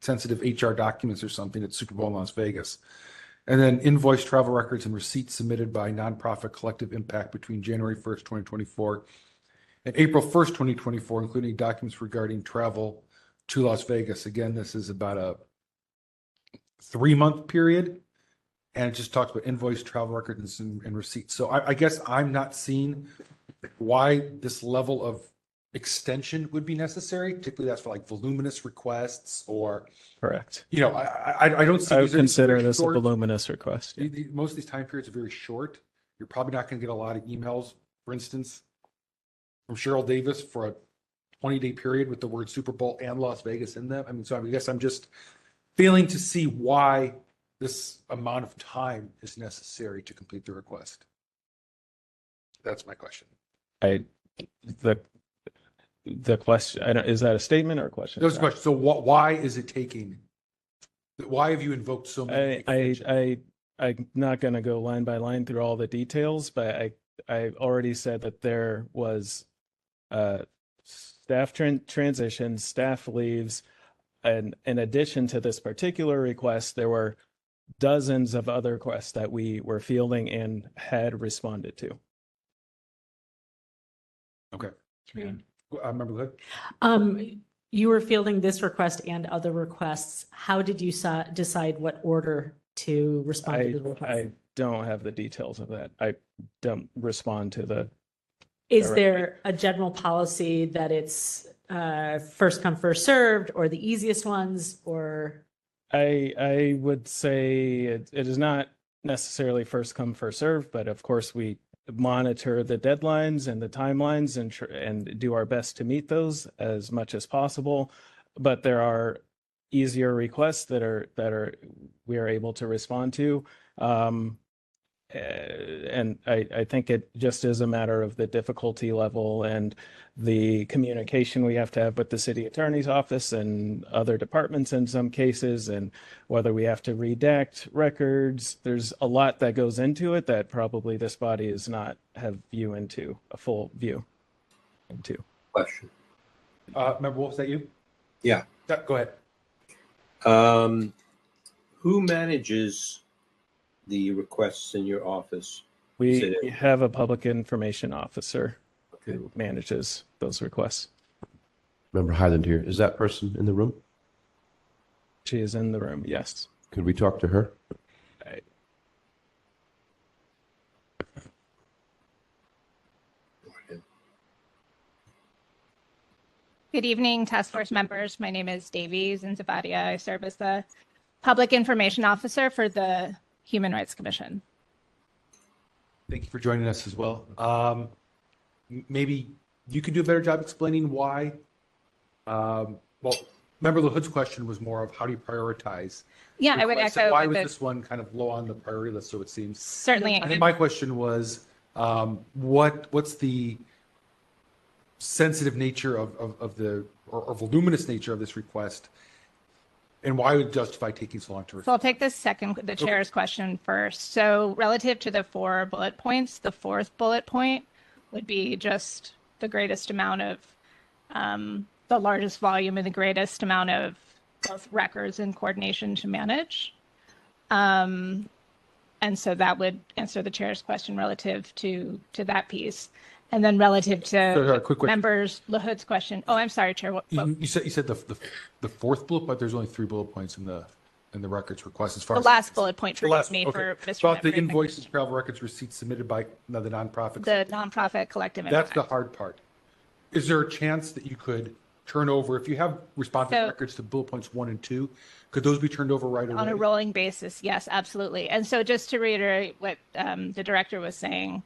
Speaker 3: sensitive HR documents or something. It's Super Bowl in Las Vegas. And then invoice, travel records, and receipts submitted by nonprofit Collective Impact between January 1st, 2024 and April 1st, 2024, including documents regarding travel to Las Vegas. Again, this is about a 3-month period, and it just talks about invoice, travel records, and receipts. So I guess I'm not seeing why this level of extension would be necessary. Typically, that's for like voluminous requests or.
Speaker 18: Correct.
Speaker 3: I don't see.
Speaker 18: I would consider this a voluminous request. Yeah.
Speaker 3: Most of these time periods are very short. You're probably not going to get a lot of emails, for instance, from Cheryl Davis for a 20-day period with the word Super Bowl and Las Vegas in them. I mean, so I guess I'm just failing to see why this amount of time is necessary to complete the request. That's my question.
Speaker 18: The question, is that a statement or a question?
Speaker 3: That was a question. So why is it taking? Why have you invoked so many?
Speaker 18: I'm not going to go line by line through all the details, but I already said that there was staff transitions, staff leaves. And in addition to this particular request, there were dozens of other requests that we were fielding and had responded to.
Speaker 3: Okay. Member Hood?
Speaker 8: You were fielding this request and other requests. How did you decide what order to respond to the request?
Speaker 18: I don't have the details of that. I don't respond to the.
Speaker 8: Is there a general policy that it's first come, first served, or the easiest ones, or?
Speaker 18: I would say it is not necessarily first come, first served, but of course we monitor the deadlines and the timelines and do our best to meet those as much as possible. But there are easier requests that we are able to respond to. And I think it just is a matter of the difficulty level and the communication we have to have with the city attorney's office and other departments in some cases, and whether we have to redact records. There's a lot that goes into it that probably this body does not have a full view into.
Speaker 6: Question.
Speaker 3: Member Wolf, is that you?
Speaker 6: Yeah.
Speaker 3: Go ahead.
Speaker 6: Who manages the requests in your office?
Speaker 18: We have a public information officer who manages those requests.
Speaker 2: Member Highland here. Is that person in the room?
Speaker 18: She is in the room, yes.
Speaker 2: Could we talk to her?
Speaker 19: Good evening, task force members. My name is Davy Zinzavadia. I serve as the Public Information Officer for the Human Rights Commission.
Speaker 3: Thank you for joining us as well. Maybe you could do a better job explaining why. Well, Member LaHood's question was more of how do you prioritize?
Speaker 19: Yeah, I would echo.
Speaker 3: Why was this one kind of low on the priority list, so it seems?
Speaker 19: Certainly.
Speaker 3: I think my question was, what's the sensitive nature of the, or voluminous nature of this request, and why would it justify taking so long to respond?
Speaker 19: So I'll take the chair's question first. So relative to the 4 bullet points, the 4th bullet point would be just the greatest amount of, the largest volume and the greatest amount of both records and coordination to manage. And so that would answer the chair's question relative to that piece. And then relative to members LaHood's question. Oh, I'm sorry, Chair.
Speaker 3: You said the 4th bullet, but there's only 3 bullet points in the records request as far
Speaker 19: the
Speaker 3: as
Speaker 19: last bullet point for me for Mr.
Speaker 3: About the invoices, travel records, receipts submitted by the nonprofit.
Speaker 19: The nonprofit collective
Speaker 3: That's
Speaker 19: impact.
Speaker 3: the hard part. Is there a chance that you could turn over, if you have responsive records to bullet points 1 and 2, could those be turned over right away?
Speaker 19: On a rolling basis, yes, absolutely. And so just to reiterate what the director was saying,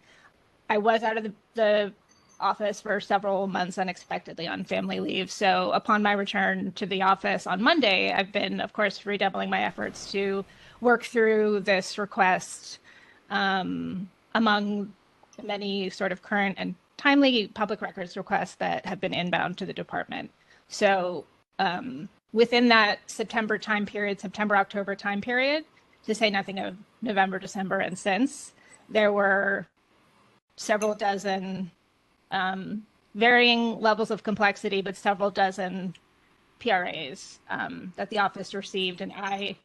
Speaker 19: I was out of the office for several months unexpectedly on family leave. So upon my return to the office on Monday, I've been, of course, redoubling my efforts to work through this request among many sort of current and timely public records requests that have been inbound to the department. So within that September, October time period, to say nothing of November, December, and since, there were several dozen varying levels of complexity, but several dozen PRAs that the office received. And I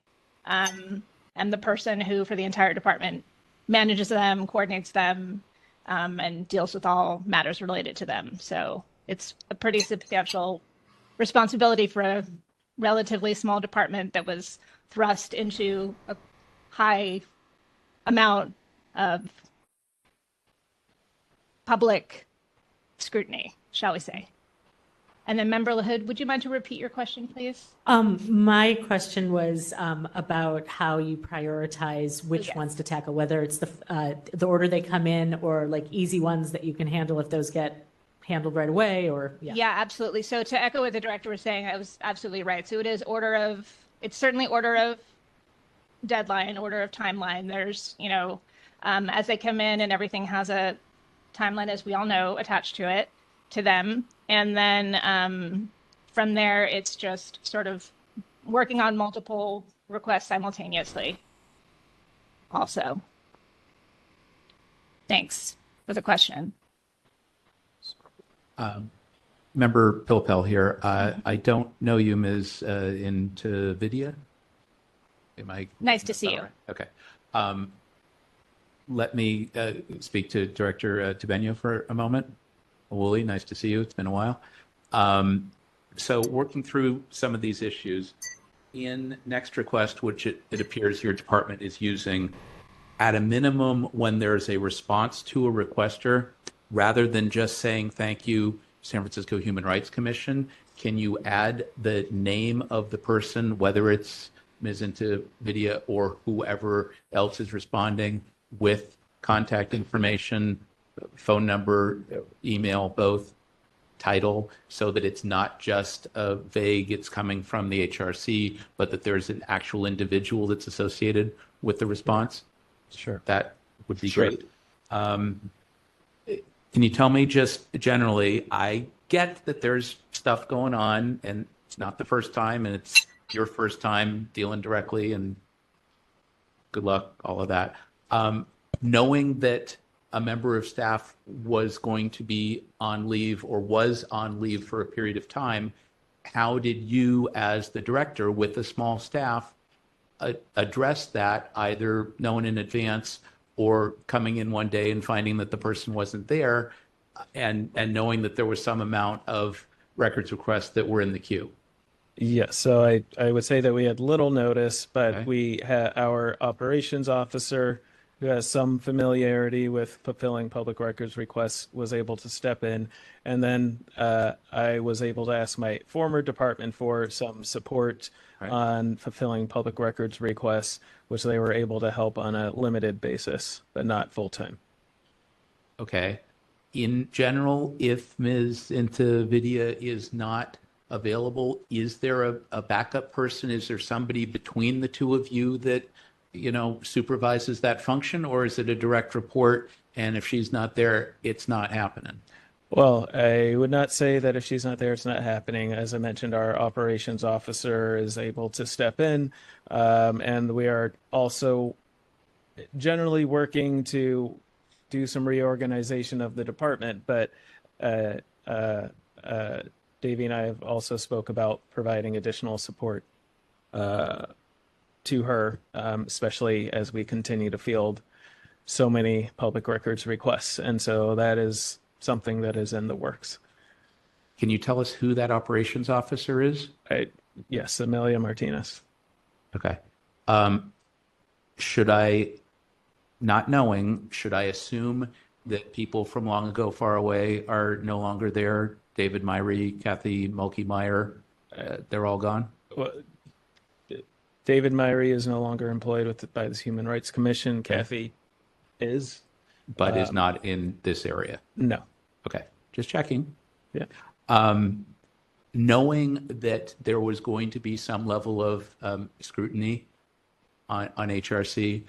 Speaker 19: am the person who, for the entire department, manages them, coordinates them, and deals with all matters related to them. So it's a pretty substantial responsibility for a relatively small department that was thrust into a high amount of public scrutiny, shall we say. And then Member LaHood, would you mind to repeat your question, please?
Speaker 8: My question was about how you prioritize which ones to tackle, whether it's the order they come in or like easy ones that you can handle if those get handled right away, or
Speaker 19: Yeah, absolutely. So to echo what the director was saying, I was absolutely right. So it is it's certainly order of deadline, order of timeline. There's, as they come in and everything has a timeline, as we all know, attached to them. And then from there, it's just sort of working on multiple requests simultaneously also. Thanks for the question.
Speaker 4: Member Pilpel here. I don't know you, Ms. Intavidia. Am I?
Speaker 19: Nice to see you.
Speaker 4: Right? Okay. Let me speak to Director Tibeno for a moment. Wooly, nice to see you. It's been a while. So working through some of these issues, in next request, which it appears your department is using, at a minimum, when there's a response to a requester, rather than just saying thank you, San Francisco Human Rights Commission, can you add the name of the person, whether it's Ms. Intavidia or whoever else is responding, with contact information, phone number, email, both, title, so that it's not just a vague, it's coming from the HRC, but that there's an actual individual that's associated with the response?
Speaker 12: Sure.
Speaker 4: That would be great. Can you tell me just generally, I get that there's stuff going on and it's not the first time and it's your first time dealing directly, and good luck, all of that. Knowing that a member of staff was going to be on leave or was on leave for a period of time, how did you as the director with a small staff address that, either knowing in advance or coming in one day and finding that the person wasn't there, and knowing that there was some amount of records requests that were in the queue?
Speaker 18: Yes, so I would say that we had little notice, but we had our operations officer, who has some familiarity with fulfilling public records requests, was able to step in. And then I was able to ask my former department for some support on fulfilling public records requests, which they were able to help on a limited basis, but not full-time.
Speaker 4: Okay. In general, if Ms. Intavidia is not available, is there a backup person? Is there somebody between the two of you that, you know, supervises that function, or is it a direct report, and if she's not there, it's not happening?
Speaker 18: Well, I would not say that if she's not there, it's not happening. As I mentioned, our operations officer is able to step in, and we are also generally working to do some reorganization of the department. But Davey and I have also spoke about providing additional support to her, especially as we continue to field so many public records requests. And so that is something that is in the works.
Speaker 4: Can you tell us who that operations officer is?
Speaker 18: Yes, Amelia Martinez.
Speaker 4: Okay. Should I, not knowing, should I assume that people from long ago, far away are no longer there? David Myrie, Kathy Mulkey-Meyer, they're all gone?
Speaker 18: Well, David Myrie is no longer employed by the Human Rights Commission. Kathy is.
Speaker 4: But is not in this area?
Speaker 18: No.
Speaker 4: Okay, just checking.
Speaker 18: Yeah.
Speaker 4: Knowing that there was going to be some level of scrutiny on HRC,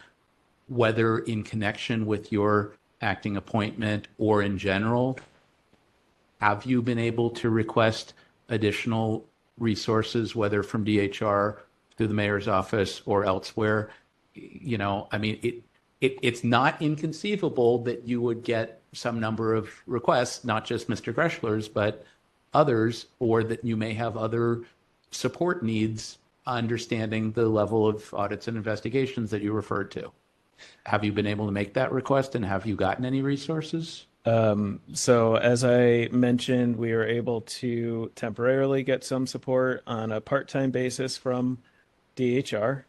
Speaker 4: whether in connection with your acting appointment or in general, have you been able to request additional resources, whether from DHR, through the mayor's office, or elsewhere? You know, I mean, it's not inconceivable that you would get some number of requests, not just Mr. Greshler's, but others, or that you may have other support needs, understanding the level of audits and investigations that you referred to. Have you been able to make that request, and have you gotten any resources?
Speaker 18: So as I mentioned, we were able to temporarily get some support on a part-time basis from DHR.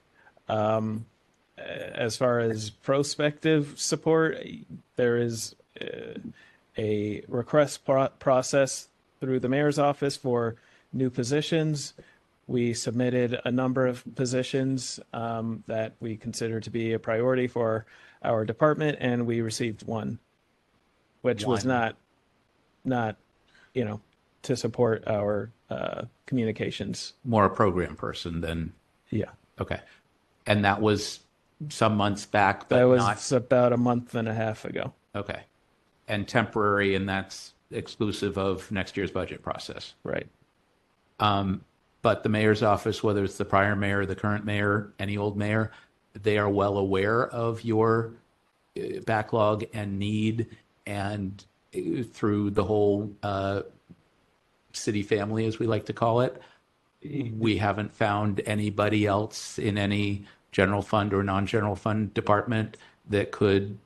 Speaker 18: As far as prospective support, there is a request process through the mayor's office for new positions. We submitted a number of positions that we consider to be a priority for our department, and we received one, which was not, you know, to support our communications.
Speaker 4: More a program person than.
Speaker 18: Yeah.
Speaker 4: Okay. And that was some months back, but
Speaker 18: that was
Speaker 4: not
Speaker 18: about a month and a half ago.
Speaker 4: Okay. And temporary, and that's exclusive of next year's budget process.
Speaker 18: Right.
Speaker 4: But the mayor's office, whether it's the prior mayor, the current mayor, any old mayor, they are well aware of your backlog and need, and through the whole city family, as we like to call it. We haven't found anybody else in any general fund or non-general fund department that could,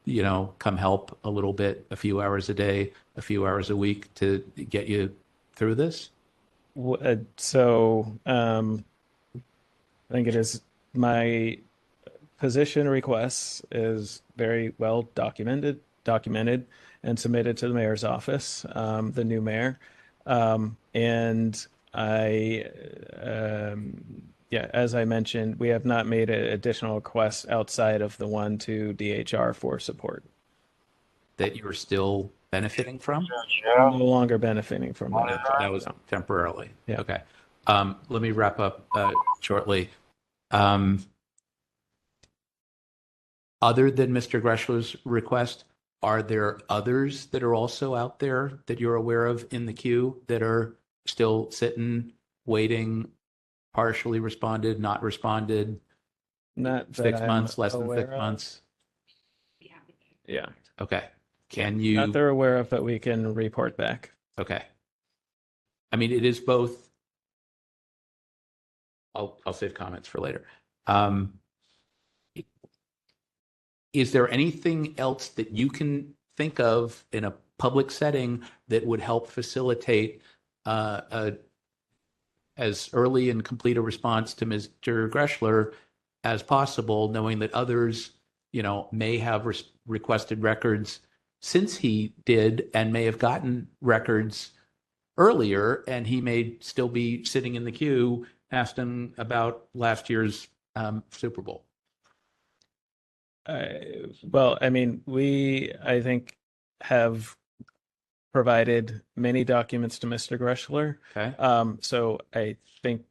Speaker 4: come help a little bit, a few hours a day, a few hours a week to get you through this?
Speaker 18: So I think it is my position requests is very well documented and submitted to the mayor's office, the new mayor. And as I mentioned, we have not made additional requests outside of the one to DHR for support.
Speaker 4: That you're still benefiting from?
Speaker 18: No longer benefiting from that.
Speaker 4: That was temporarily.
Speaker 18: Yeah.
Speaker 4: Okay. Let me wrap up shortly. Other than Mr. Greshler's request, are there others that are also out there that you're aware of in the queue that are still sitting, waiting, partially responded, not responded?
Speaker 18: Not that
Speaker 4: 6
Speaker 18: I'm
Speaker 4: months, less than
Speaker 18: aware
Speaker 4: 6
Speaker 18: of.
Speaker 4: months?
Speaker 18: Yeah.
Speaker 4: Okay. Can you?
Speaker 18: Not they're aware of, but we can report back.
Speaker 4: Okay. I mean, it is both. I'll save comments for later. Is there anything else that you can think of in a public setting that would help facilitate as early and complete a response to Mr. Greshler as possible, knowing that others, may have requested records since he did and may have gotten records earlier, and he may still be sitting in the queue asking about last year's Super Bowl?
Speaker 18: Well, I mean, I think, have provided many documents to Mr. Greshler.
Speaker 4: Okay.
Speaker 18: So I think,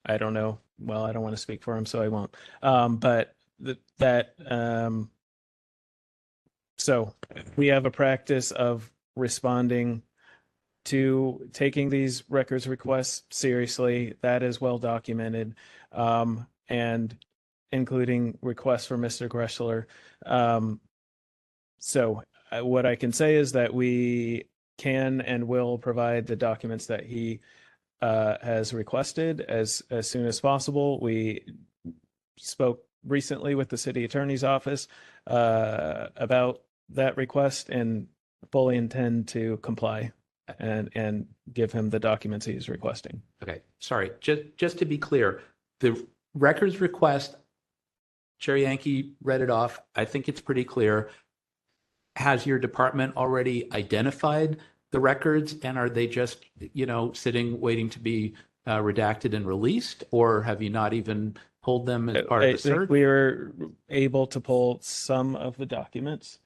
Speaker 18: I don't know. Well, I don't want to speak for him, so I won't. But so we have a practice of responding to taking these records requests seriously. That is well documented, and including requests for Mr. Greshler. So what I can say is that we can and will provide the documents that he has requested as soon as possible. We spoke recently with the city attorney's office about that request and fully intend to comply and give him the documents he's requesting.
Speaker 4: Okay. Sorry. Just to be clear, the records request, Chair Yankee read it off. I think it's pretty clear. Has your department already identified the records, and are they just, sitting waiting to be redacted and released, or have you not even pulled them as part of the
Speaker 18: I think
Speaker 4: search?
Speaker 18: we were able to pull some of the documents.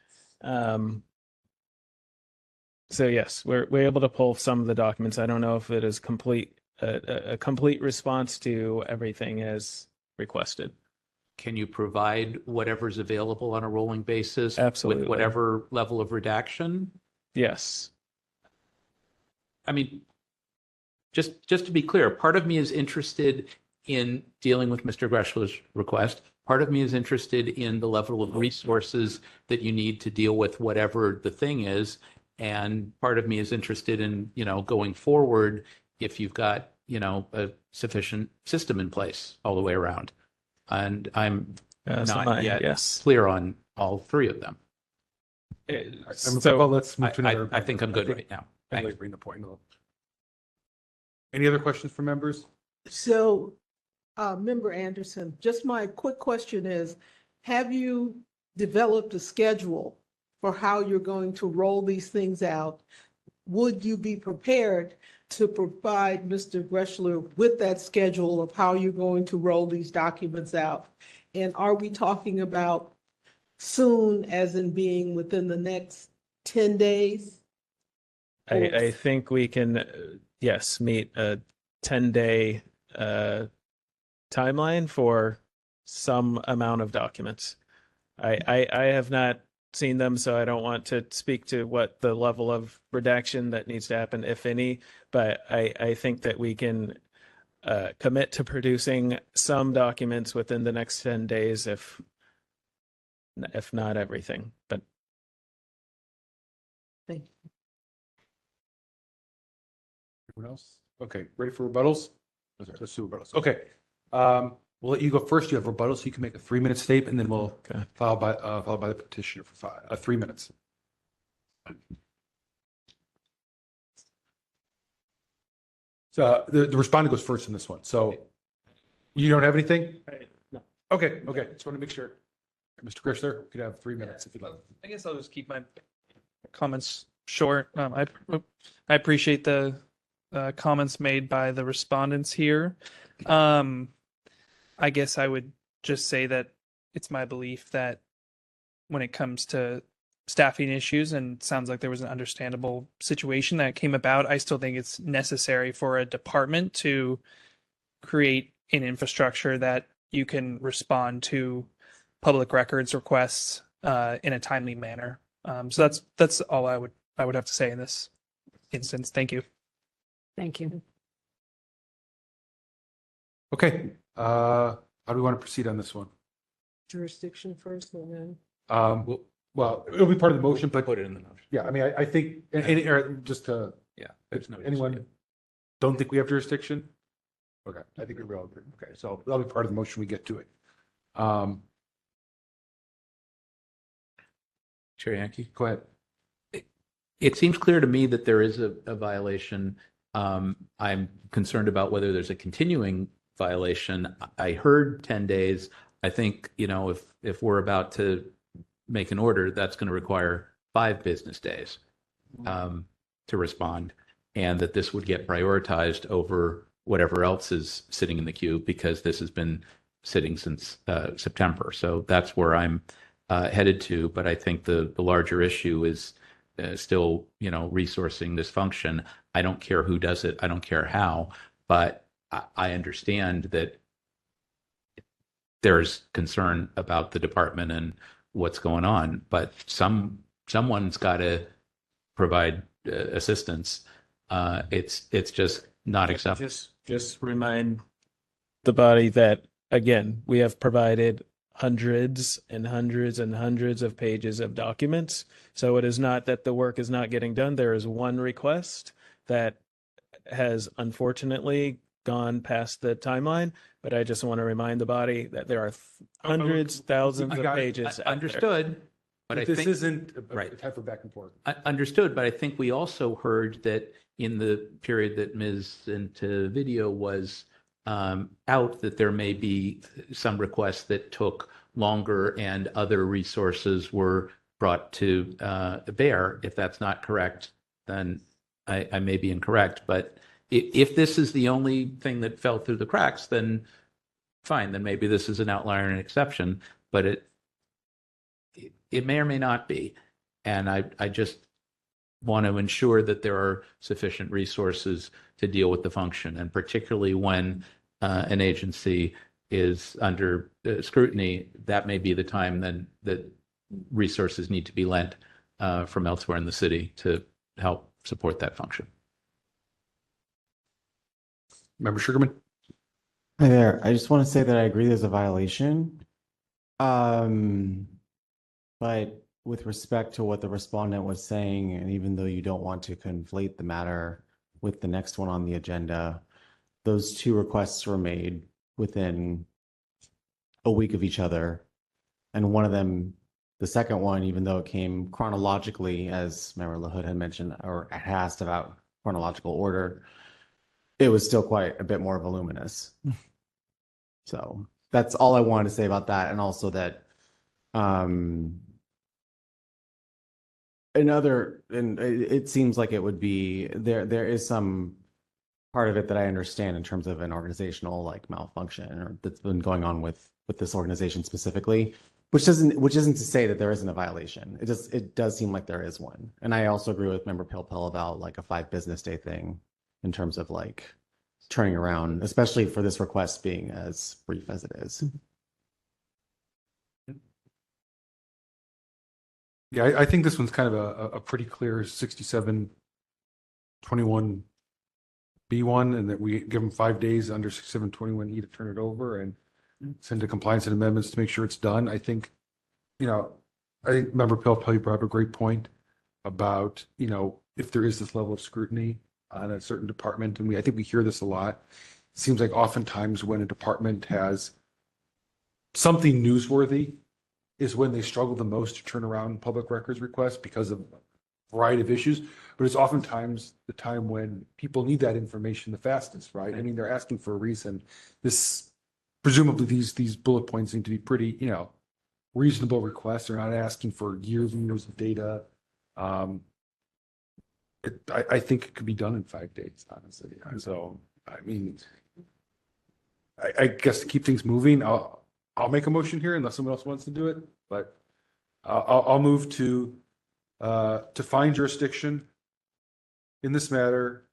Speaker 18: So yes, we're able to pull some of the documents. I don't know if it is a complete response to everything as requested.
Speaker 4: Can you provide whatever's available on a rolling basis?
Speaker 18: Absolutely.
Speaker 4: With whatever level of redaction?
Speaker 18: Yes.
Speaker 4: I mean, just to be clear, part of me is interested in dealing with Mr. Greshler's request. Part of me is interested in the level of resources that you need to deal with whatever the thing is. And part of me is interested in, going forward, if you've got, a sufficient system in place all the way around. And I'm not yet clear on all three of them.
Speaker 3: So let's move to another.
Speaker 4: I think I'm good right now. Thanks.
Speaker 3: Bring the point up. Any other questions from members?
Speaker 11: So, Member Anderson, just my quick question is, have you developed a schedule for how you're going to roll these things out? Would you be prepared to provide Mr. Greshler with that schedule of how you're going to roll these documents out? And are we talking about soon as in being within the next 10 days?
Speaker 18: I think we can, yes, meet a 10-day timeline for some amount of documents. I have not seen them, so I don't want to speak to what the level of redaction that needs to happen, if any, but I think that we can commit to producing some documents within the next 10 days, if not everything. But
Speaker 11: thank you.
Speaker 3: Anyone else? Okay, ready for rebuttals? Let's do rebuttals. Okay. We'll let you go first. You have rebuttals, so you can make a 3-minute statement, and then we'll followed by the petitioner for 3 minutes. So the respondent goes first in this one. So you don't have anything?
Speaker 18: No.
Speaker 3: Okay. Just want to make sure. Mr. Chrysler, you could have 3 minutes if you'd like.
Speaker 17: I guess I'll just keep my comments short. I appreciate the comments made by the respondents here. I guess I would just say that it's my belief that when it comes to staffing issues, and it sounds like there was an understandable situation that came about, I still think it's necessary for a department to create an infrastructure that you can respond to public records requests in a timely manner. So that's all I would have to say in this instance. Thank you.
Speaker 8: Thank you.
Speaker 3: Okay. How do we want to proceed on this one?
Speaker 11: Jurisdiction first and then.
Speaker 3: Well, it'll be part of the motion, but
Speaker 4: put it in the motion.
Speaker 3: yeah, I mean, I think, or just to,
Speaker 4: There's no
Speaker 3: anyone don't think we have jurisdiction? Okay, I think we're all good. Okay, so that'll be part of the motion we get to it.
Speaker 4: Chair Yankee?
Speaker 3: Go ahead.
Speaker 4: It seems clear to me that there is a violation. I'm concerned about whether there's a continuing violation. I heard 10 days. I think, if we're about to make an order, that's going to require 5 business days to respond, and that this would get prioritized over whatever else is sitting in the queue, because this has been sitting since September. So that's where I'm headed to. But I think the larger issue is still, resourcing this function. I don't care who does it. I don't care how, but I understand that there's concern about the department and what's going on, but someone's got to provide assistance. It's just not acceptable.
Speaker 18: Just remind the body that, again, we have provided hundreds and hundreds and hundreds of pages of documents. So it is not that the work is not getting done. There is one request that has unfortunately gone past the timeline, but I just want to remind the body that there are hundreds, thousands of pages.
Speaker 4: Understood. But I
Speaker 3: this
Speaker 4: think
Speaker 3: isn't
Speaker 4: right.
Speaker 3: a type of back and forth.
Speaker 4: Understood, but I think we also heard that in the period that Ms. into video was out, that there may be some requests that took longer and other resources were brought to bear. If that's not correct, then I may be incorrect. But if this is the only thing that fell through the cracks, then fine. Then maybe this is an outlier and an exception. But it may or may not be. And I just want to ensure that there are sufficient resources to deal with the function, and particularly when an agency is under scrutiny, that may be the time then that resources need to be lent from elsewhere in the city to help support that function.
Speaker 3: Member Sugarman?
Speaker 15: Hi there. I just want to say that I agree there's a violation. But with respect to what the respondent was saying, and even though you don't want to conflate the matter with the next one on the agenda, those 2 requests were made within a week of each other. And one of them, the second one, even though it came chronologically, as Member LaHood had mentioned, or had asked about chronological order, it was still quite a bit more voluminous. So that's all I wanted to say about that. And also that it seems like it would be there is some part of it that I understand in terms of an organizational malfunction or that's been going on with this organization specifically, which isn't to say that there isn't a violation. It does seem like there is one. And I also agree with Member Pilpel about a 5 business day thing in terms of turning around, especially for this request being as brief as it is.
Speaker 3: Yeah, I think this one's kind of a pretty clear 6721B1, and that we give them 5 days under 6721E to turn it over and send to compliance and amendments to make sure it's done. I think Member Pilpel brought up a great point about, if there is this level of scrutiny, on a certain department, and I think we hear this a lot. It seems like oftentimes when a department has something newsworthy is when they struggle the most to turn around public records requests because of a variety of issues. But it's oftentimes the time when people need that information the fastest, right? I mean, they're asking for a reason. Presumably these bullet points seem to be pretty, reasonable requests. They're not asking for years and years of data. I think it could be done in 5 days, honestly. So, I mean, I guess to keep things moving, I'll make a motion here unless someone else wants to do it, but I'll move to find jurisdiction in this matter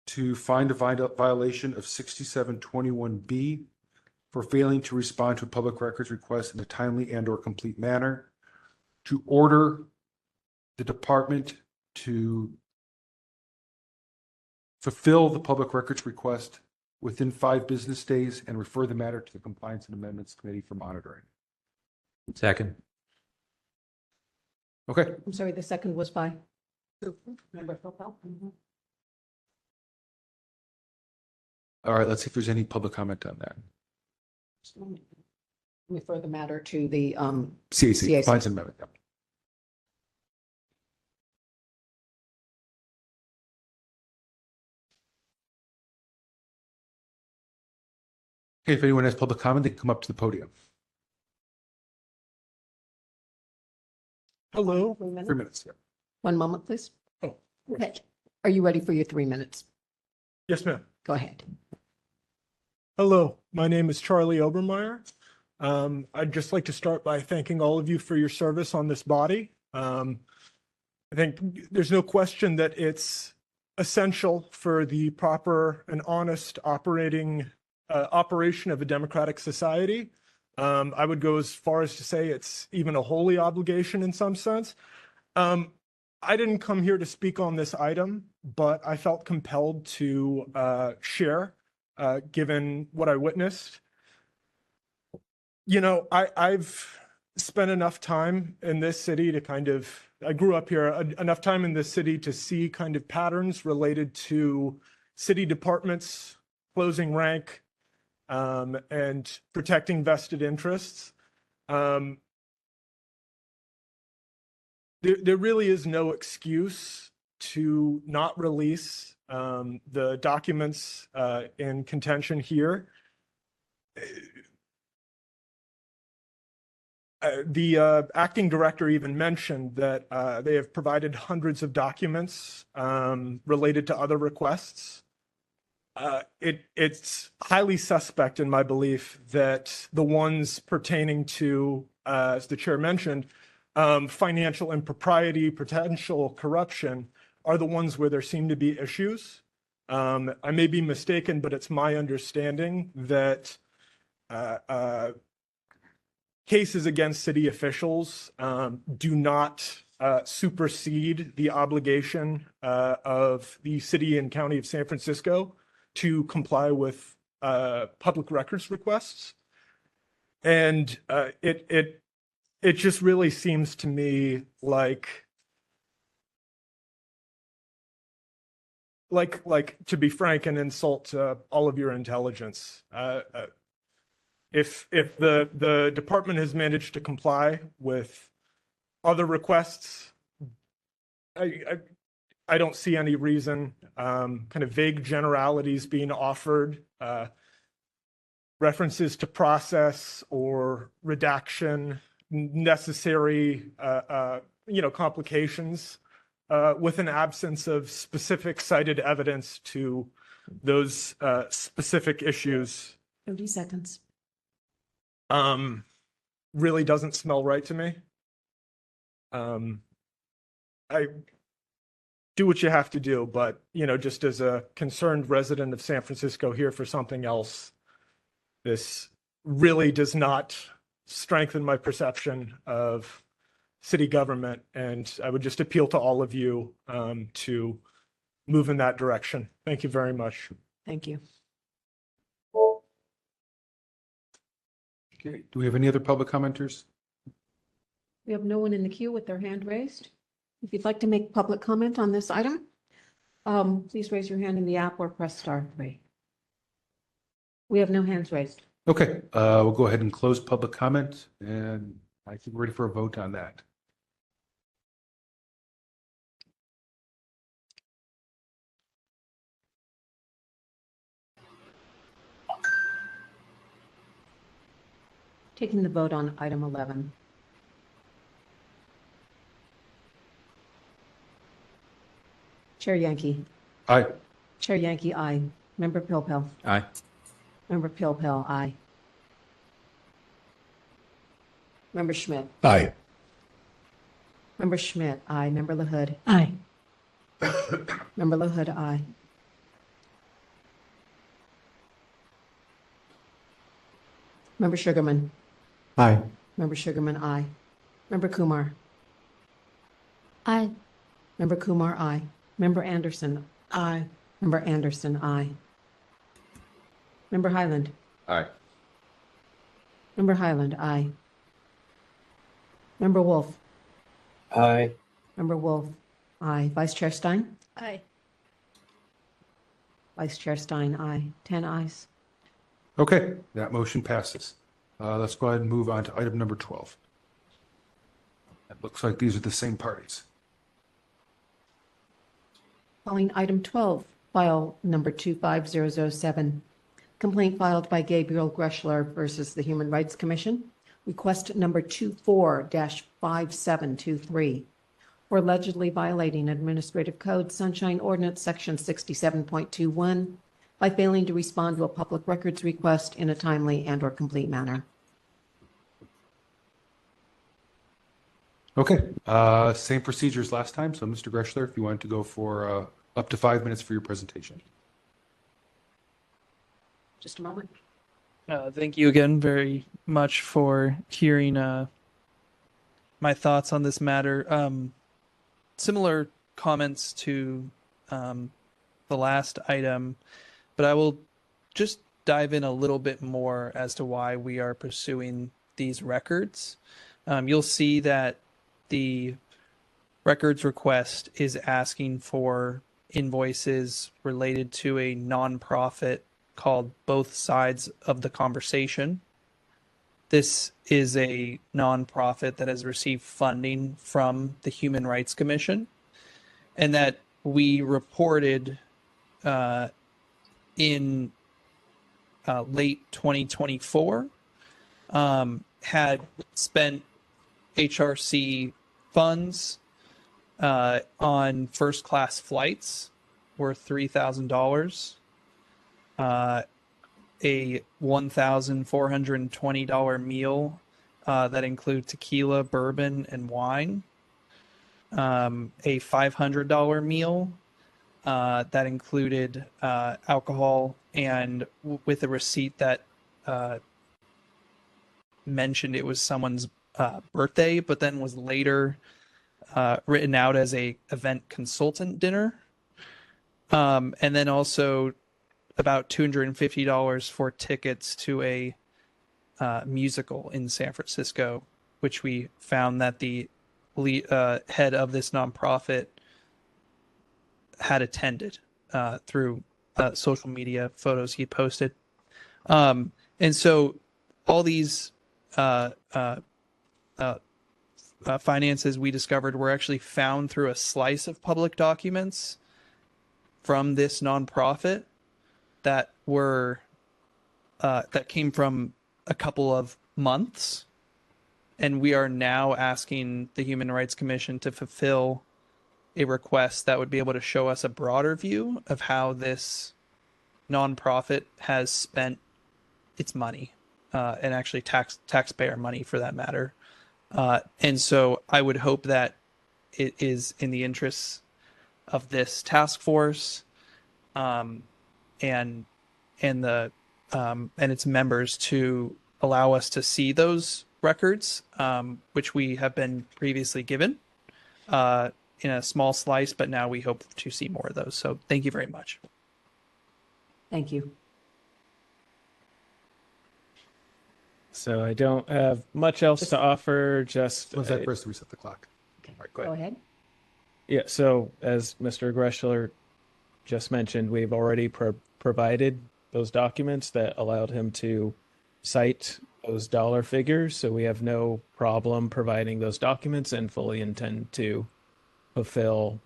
Speaker 3: to find a violation of 6721B for failing to respond to a public records request in a timely and/or complete manner, to order the department to fulfill the public records request within 5 business days and refer the matter to the Compliance and Amendments Committee for monitoring.
Speaker 2: Second.
Speaker 3: Okay.
Speaker 5: I'm sorry, the second was by Member Philpott.
Speaker 3: All right, let's see if there's any public comment on that.
Speaker 5: Refer the matter to the
Speaker 3: CAC, Compliance and Amendment. Yep. Okay, if anyone has public comment, they can come up to the podium.
Speaker 7: Hello.
Speaker 3: 3 minutes. Yeah.
Speaker 5: 1 moment, please. Oh, okay. Are you ready for your 3 minutes?
Speaker 7: Yes, ma'am.
Speaker 5: Go ahead.
Speaker 7: Hello, my name is Charlie Obermeyer. I'd just like to start by thanking all of you for your service on this body. I think there's no question that it's essential for the proper and honest operation of a democratic society. I would go as far as to say it's even a holy obligation in some sense. I didn't come here to speak on this item, but I felt compelled to share, given what I witnessed. I've spent enough time in this city to I grew up here, enough time in this city to see kind of patterns related to city departments closing rank, and protecting vested interests. There really is no excuse to not release the documents in contention here. The acting director even mentioned that they have provided hundreds of documents related to other requests. It's highly suspect in my belief that the ones pertaining to, as the chair mentioned, financial impropriety, potential corruption are the ones where there seem to be issues. I may be mistaken, but it's my understanding that cases against city officials do not supersede the obligation of the city and county of San Francisco to comply with public records requests. And it just really seems to me like to be frank, an insult to all of your intelligence. If the department has managed to comply with other requests, I don't see any reason, kind of vague generalities being offered, references to process or redaction, necessary, complications, with an absence of specific cited evidence to those specific issues.
Speaker 5: 30 seconds.
Speaker 7: Really doesn't smell right to me. I do what you have to do, but just as a concerned resident of San Francisco here for something else, this really does not strengthen my perception of city government, and I would just appeal to all of you to move in that direction. Thank you very much.
Speaker 5: Thank you.
Speaker 3: Okay, do we have any other public commenters?
Speaker 5: We have no one in the queue with their hand raised. If you'd like to make public comment on this item, Please raise your hand in the app or press star 3. We have no hands raised.
Speaker 3: Okay, we'll go ahead and close public comment, and I think we're ready for a vote on that.
Speaker 5: Taking the vote on item 11. Chair Yankee.
Speaker 3: Aye.
Speaker 5: Chair Yankee, aye. Member Pilpel.
Speaker 4: Aye.
Speaker 5: Member Pilpel, aye. Member Schmidt.
Speaker 13: Aye.
Speaker 5: Member Schmidt, aye. Member LaHood.
Speaker 8: Aye.
Speaker 5: Member LaHood, aye. Member Sugarman.
Speaker 15: Aye.
Speaker 5: Member Sugarman, aye. Member Kumar.
Speaker 10: Aye.
Speaker 5: Member Kumar, aye. Member Anderson.
Speaker 11: Aye.
Speaker 5: Member Anderson, aye. Member Highland.
Speaker 2: Aye.
Speaker 5: Member Highland, aye. Member Wolf.
Speaker 6: Aye.
Speaker 5: Member Wolf, aye. Vice Chair Stein.
Speaker 1: Aye.
Speaker 5: Vice Chair Stein, aye. 10 ayes.
Speaker 3: Okay, that motion passes. Let's go ahead and move on to item number 12. It looks like these are the same parties.
Speaker 5: Calling item 12, file number 25007. Complaint filed by Gabriel Greschler versus the Human Rights Commission. Request number 24-5723 for allegedly violating Administrative Code Sunshine Ordinance Section 67.21 by failing to respond to a public records request in a timely and/or complete manner.
Speaker 3: Okay, same procedure as last time. So Mr. Greschler, if you wanted to go for up to 5 minutes for your presentation.
Speaker 5: Just a moment.
Speaker 17: Thank you again very much for hearing my thoughts on this matter. Similar comments to the last item, but I will just dive in a little bit more as to why we are pursuing these records. You'll see that the records request is asking for invoices related to a nonprofit called Both Sides of the Conversation. This is a nonprofit that has received funding from the Human Rights Commission, and that we reported in late 2024 had spent HRC funds on first-class flights worth $3,000, a $1,420 meal that includes tequila, bourbon, and wine, a $500 meal that included alcohol, and with a receipt that mentioned it was someone's birthday, but then was later written out as a event consultant dinner. And then also about $250 for tickets to a musical in San Francisco, which we found that the head of this nonprofit had attended through social media photos he posted. And so all these finances we discovered were actually found through a slice of public documents from this nonprofit that were that came from a couple of months, and we are now asking the Human Rights Commission to fulfill a request that would be able to show us a broader view of how this nonprofit has spent its money, and actually taxpayer money for that matter. And so I would hope that it is in the interests of this task force and its members to allow us to see those records, which we have been previously given in a small slice, but now we hope to see more of those. So thank you very much.
Speaker 5: Thank you.
Speaker 18: So I don't have much else to offer, just...
Speaker 3: Was that first to reset the clock?
Speaker 5: Okay, go ahead.
Speaker 18: Yeah, so as Mr. Greschler just mentioned, we've already provided those documents that allowed him to cite those dollar figures. So we have no problem providing those documents and fully intend to fulfill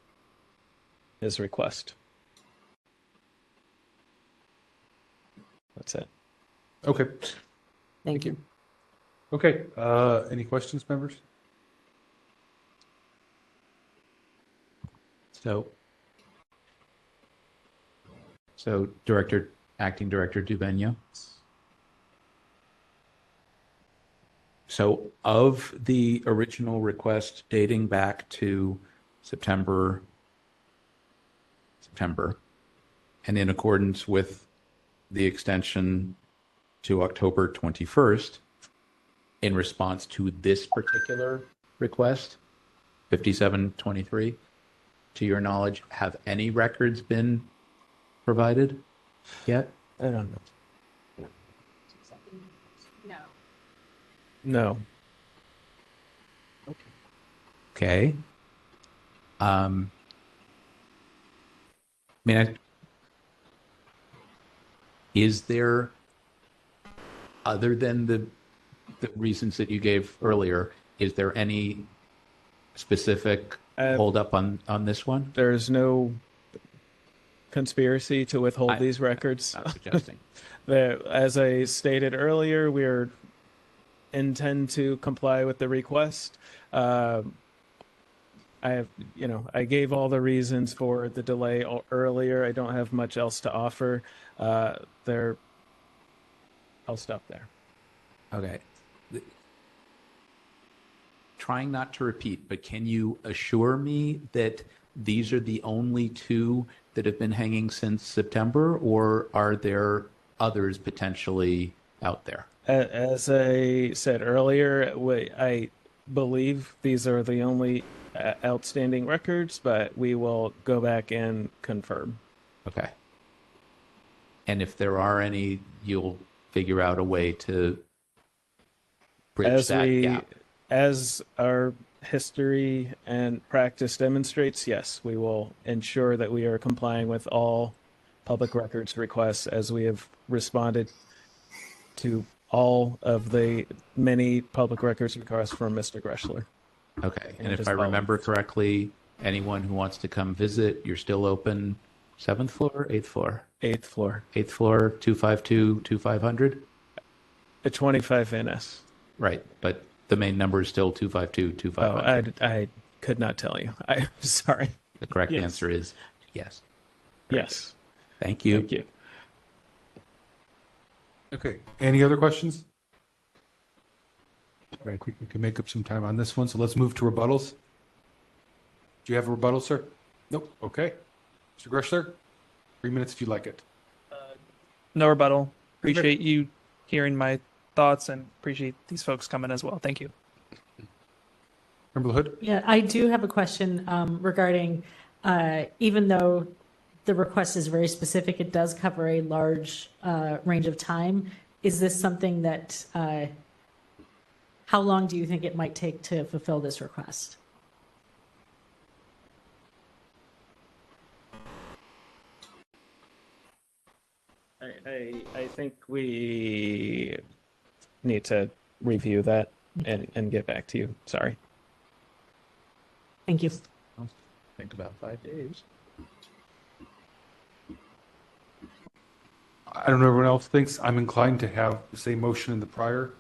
Speaker 18: his request. That's it.
Speaker 3: Okay.
Speaker 5: Thank you.
Speaker 3: Okay. Any questions, members?
Speaker 4: So Acting Director Dubeno. So of the original request dating back to September, and in accordance with the extension to October 21st, in response to this particular request, 5723, to your knowledge, have any records been provided yet?
Speaker 18: I don't know.
Speaker 19: No.
Speaker 18: No.
Speaker 4: Okay. Is there, other than the reasons that you gave earlier, is there any specific hold up on this one?
Speaker 18: There's no conspiracy to withhold these records.
Speaker 4: Not suggesting.
Speaker 18: As I stated earlier, we intend to comply with the request. I gave all the reasons for the delay earlier. I don't have much else to offer. I'll stop there.
Speaker 4: Okay. Trying not to repeat, but can you assure me that these are the only two that have been hanging since September, or are there others potentially out there?
Speaker 18: As I said earlier, I believe these are the only outstanding records, but we will go back and confirm.
Speaker 4: Okay. And if there are any, you'll figure out a way to bridge that gap.
Speaker 18: As our history and practice demonstrates, yes, we will ensure that we are complying with all public records requests as we have responded to all of the many public records requests from Mr. Gressler.
Speaker 4: Okay. And if I remember correctly, anyone who wants to come visit, you're still open 7th floor, 8th floor?
Speaker 18: 8th floor.
Speaker 4: 8th floor, 252, 2500?
Speaker 18: A 25 NS.
Speaker 4: Right. But the main number is still 252, 2500.
Speaker 18: I could not tell you. I'm sorry.
Speaker 4: The correct answer is yes.
Speaker 18: Yes.
Speaker 4: Thank you.
Speaker 18: Thank you.
Speaker 3: Okay. Any other questions? All right, I think we can make up some time on this one. So let's move to rebuttals. Do you have a rebuttal, sir? Nope. Okay. Mr. Gressler, 3 minutes if you like it.
Speaker 17: No rebuttal. Appreciate you hearing my thoughts and appreciate these folks coming as well. Thank you.
Speaker 3: Member Hood?
Speaker 8: Yeah, I do have a question regarding, even though the request is very specific, it does cover a large range of time. Is this something that, how long do you think it might take to fulfill this request?
Speaker 18: I think we need to review that and get back to you. Sorry.
Speaker 8: Thank you.
Speaker 4: Think about 5 days.
Speaker 3: I don't know what everyone else thinks. I'm inclined to have the same motion in the prior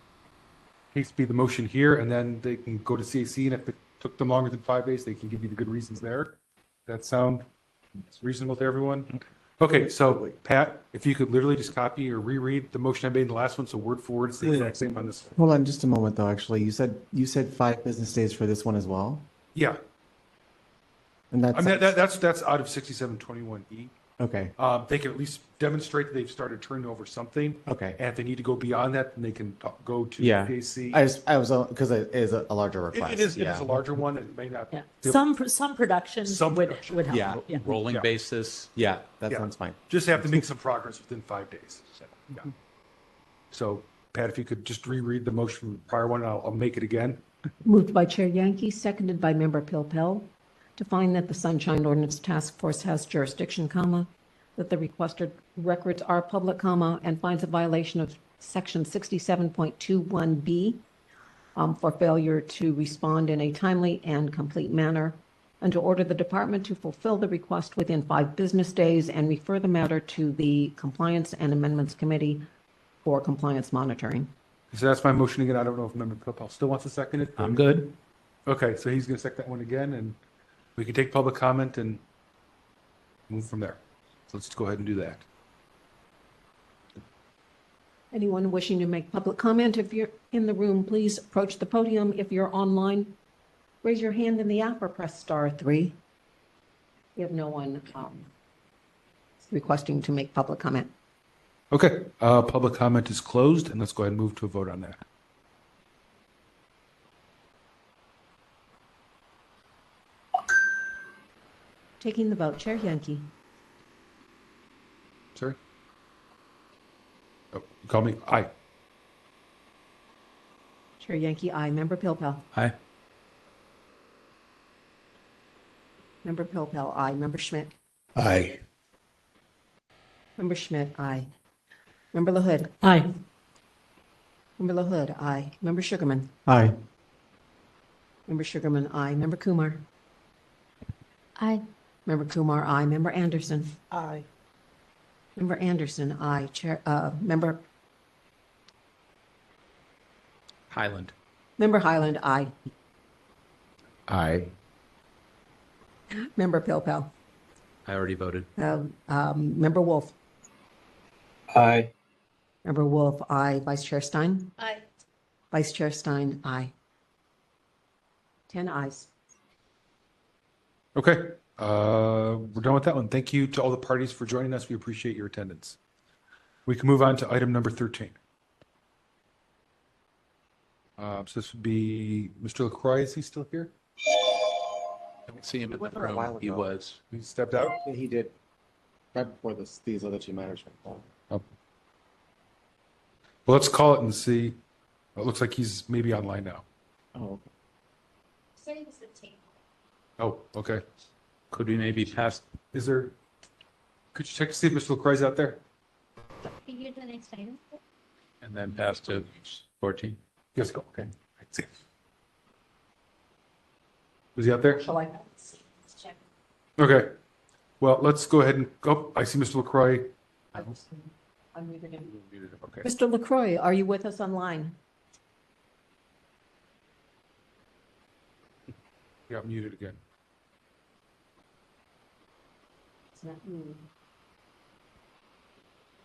Speaker 3: case be the motion here, and then they can go to CAC, and if it took them longer than 5 days, they can give you the good reasons there. That sound reasonable to everyone? Okay, so Pat, if you could literally just copy or reread the motion I made in the last one, so word for word, it's the exact same on this one.
Speaker 15: Hold on just a moment, though. Actually, you said 5 business days for this one as well.
Speaker 3: Yeah,
Speaker 15: And that's
Speaker 3: I mean, that's out of 6721E.
Speaker 15: okay.
Speaker 3: They can at least demonstrate that they've started turning over something.
Speaker 15: Okay.
Speaker 3: And if they need to go beyond that, then they can go to
Speaker 15: Yeah.
Speaker 3: CAC.
Speaker 15: I was because it is a larger request.
Speaker 3: It is a larger one. It may not.
Speaker 8: Yeah. Some production would help.
Speaker 15: Yeah.
Speaker 4: Rolling basis.
Speaker 15: Yeah, that sounds fine.
Speaker 3: Just have to make some progress within 5 days. Yeah. So, Pat, if you could just reread the motion from the prior one, I'll make it again.
Speaker 5: Moved by Chair Yankee, seconded by Member Pilpel, to find that the Sunshine Ordinance Task Force has jurisdiction, comma, that the requested records are public, comma, and finds a violation of Section 67.21B for failure to respond in a timely and complete manner, and to order the department to fulfill the request within 5 business days and refer the matter to the Compliance and Amendments Committee for compliance monitoring.
Speaker 3: So that's my motion again. I don't know if Member Pilpel still wants to second it.
Speaker 4: I'm good.
Speaker 3: Okay, so he's going to second that one again, and we can take public comment and move from there. So let's go ahead and do that.
Speaker 5: Anyone wishing to make public comment, if you're in the room, please approach the podium. If you're online, raise your hand in the app or press *3. We have no one requesting to make public comment.
Speaker 3: Okay, public comment is closed, and let's go ahead and move to a vote on that.
Speaker 5: Taking the vote, Chair Yankee.
Speaker 3: Sorry? Oh, you call me? Aye.
Speaker 5: Chair Yankee, aye. Member Pilpel.
Speaker 4: Aye.
Speaker 5: Member Pilpel, aye. Member Schmidt.
Speaker 13: Aye.
Speaker 5: Member Schmidt, aye. Member LaHood.
Speaker 8: Aye.
Speaker 5: Member LaHood, aye. Member Sugarman.
Speaker 15: Aye.
Speaker 5: Member Sugarman, aye. Member Kumar.
Speaker 10: Aye.
Speaker 5: Member Kumar, aye. Member Anderson.
Speaker 11: Aye.
Speaker 5: Member Anderson, aye. Member
Speaker 4: Highland.
Speaker 5: Highland, aye.
Speaker 2: Aye.
Speaker 5: Member Pilpel.
Speaker 4: I already voted.
Speaker 5: Member Wolf.
Speaker 6: Aye.
Speaker 5: Member Wolf, aye. Vice Chair Stein.
Speaker 1: Aye.
Speaker 5: Vice Chair Stein, aye. 10 ayes.
Speaker 3: Okay, we're done with that one. Thank you to all the parties for joining us. We appreciate your attendance. We can move on to item number 13. So this would be Mr. LaCroix. Is he still here?
Speaker 4: I don't see him in the room. He was.
Speaker 3: He stepped out?
Speaker 15: Yeah, he did. Right before these other two matters were called.
Speaker 3: Oh. Well, let's call it and see. It looks like he's maybe online now.
Speaker 15: Oh, okay.
Speaker 3: Oh, okay.
Speaker 4: Could we maybe pass?
Speaker 3: Is there, could you check to see if Mr. LaCroix is out there?
Speaker 4: And then pass to 14?
Speaker 3: Yes, go. Okay. Let's see. Was he out there?
Speaker 5: Shall I?
Speaker 3: Okay. Well, let's go ahead and, oh, I see Mr. LaCroix.
Speaker 5: Unmuted him.
Speaker 3: Okay.
Speaker 5: Mr. LaCroix, are you with us online?
Speaker 3: He got muted again.
Speaker 5: It's not you.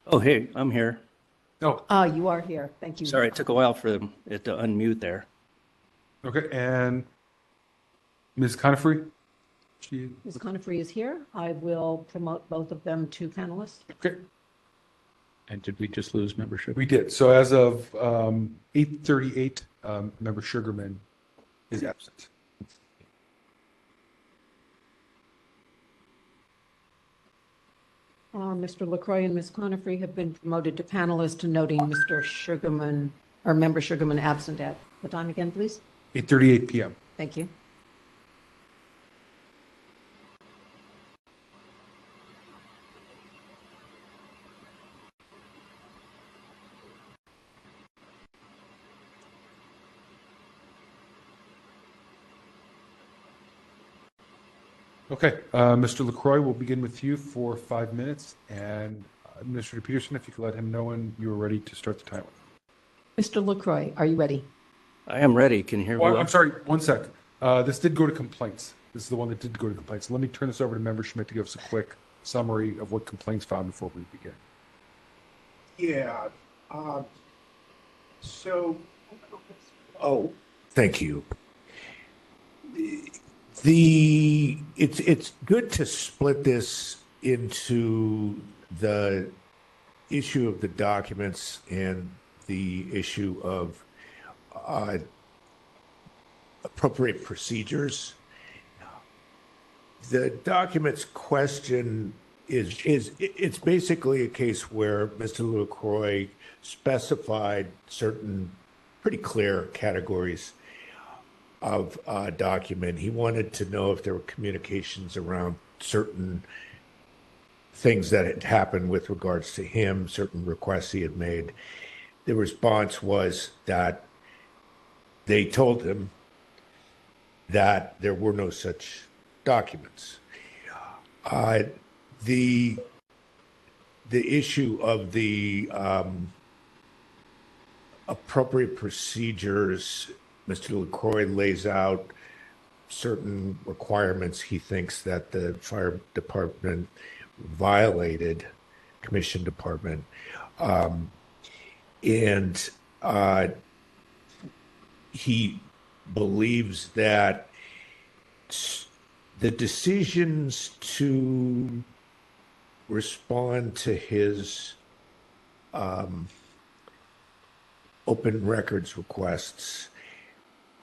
Speaker 12: Oh, hey, I'm here.
Speaker 3: Oh,
Speaker 5: You are here. Thank you.
Speaker 12: Sorry, it took a while for it to unmute there.
Speaker 3: okay. And Ms. Conifrey?
Speaker 5: Ms. Conifrey is here. I will promote both of them to panelists.
Speaker 3: Okay.
Speaker 4: And did we just lose membership?
Speaker 3: We did. So as of 8:38, Member Sugarman is absent.
Speaker 5: Mr. LaCroix and Ms. Conifrey have been promoted to panelists, noting Mr. Sugarman, or Member Sugarman absent at the time again, please.
Speaker 3: 8:38 p.m.
Speaker 5: Thank you.
Speaker 3: Okay, Mr. LaCroix, we'll begin with you for 5 minutes. And Administrator Peterson, if you could let him know when you are ready to start the timer.
Speaker 5: Mr. LaCroix, are you ready?
Speaker 12: I am ready. Can you hear me?
Speaker 3: Oh,
Speaker 12: well?
Speaker 3: I'm sorry, one sec. This did go to complaints. This is the one that did go to complaints. Let me turn this over to Member Schmidt to give us a quick summary of what complaints found before we begin.
Speaker 13: Yeah. Thank you. It's good to split this into the issue of the documents and the issue of appropriate procedures. The documents question it's basically a case where Mr. LaCroix specified certain pretty clear categories of a document. He wanted to know if there were communications around certain things that had happened with regards to him, certain requests he had made. The response was that they told him that there were no such documents. The issue of the appropriate procedures, Mr. LaCroix lays out certain requirements he thinks that the fire department violated, commission department, and he believes that the decisions to respond to his open records requests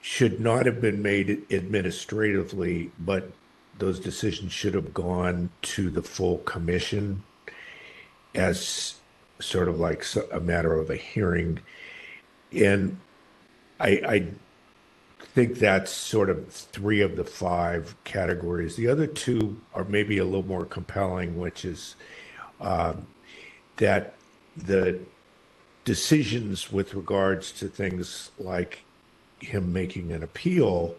Speaker 13: should not have been made administratively, but those decisions should have gone to the full commission as sort of like a matter of a hearing. And I think that's sort of 3 of the 5 categories. The other 2 are maybe a little more compelling, which is that the decisions with regards to things like him making an appeal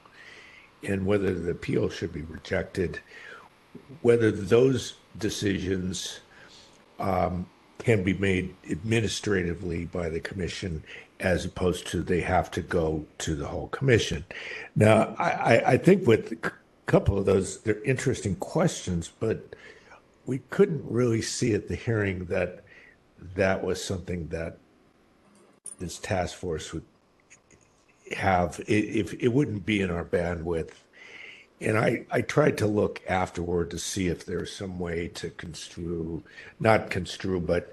Speaker 13: and whether the appeal should be rejected, whether those decisions can be made administratively by the commission as opposed to they have to go to the whole commission. Now, I think with a couple of those, they're interesting questions, but we couldn't really see at the hearing that that was something that this task force would have. If it wouldn't be in our bandwidth. And I tried to look afterward to see if there's some way to not construe, but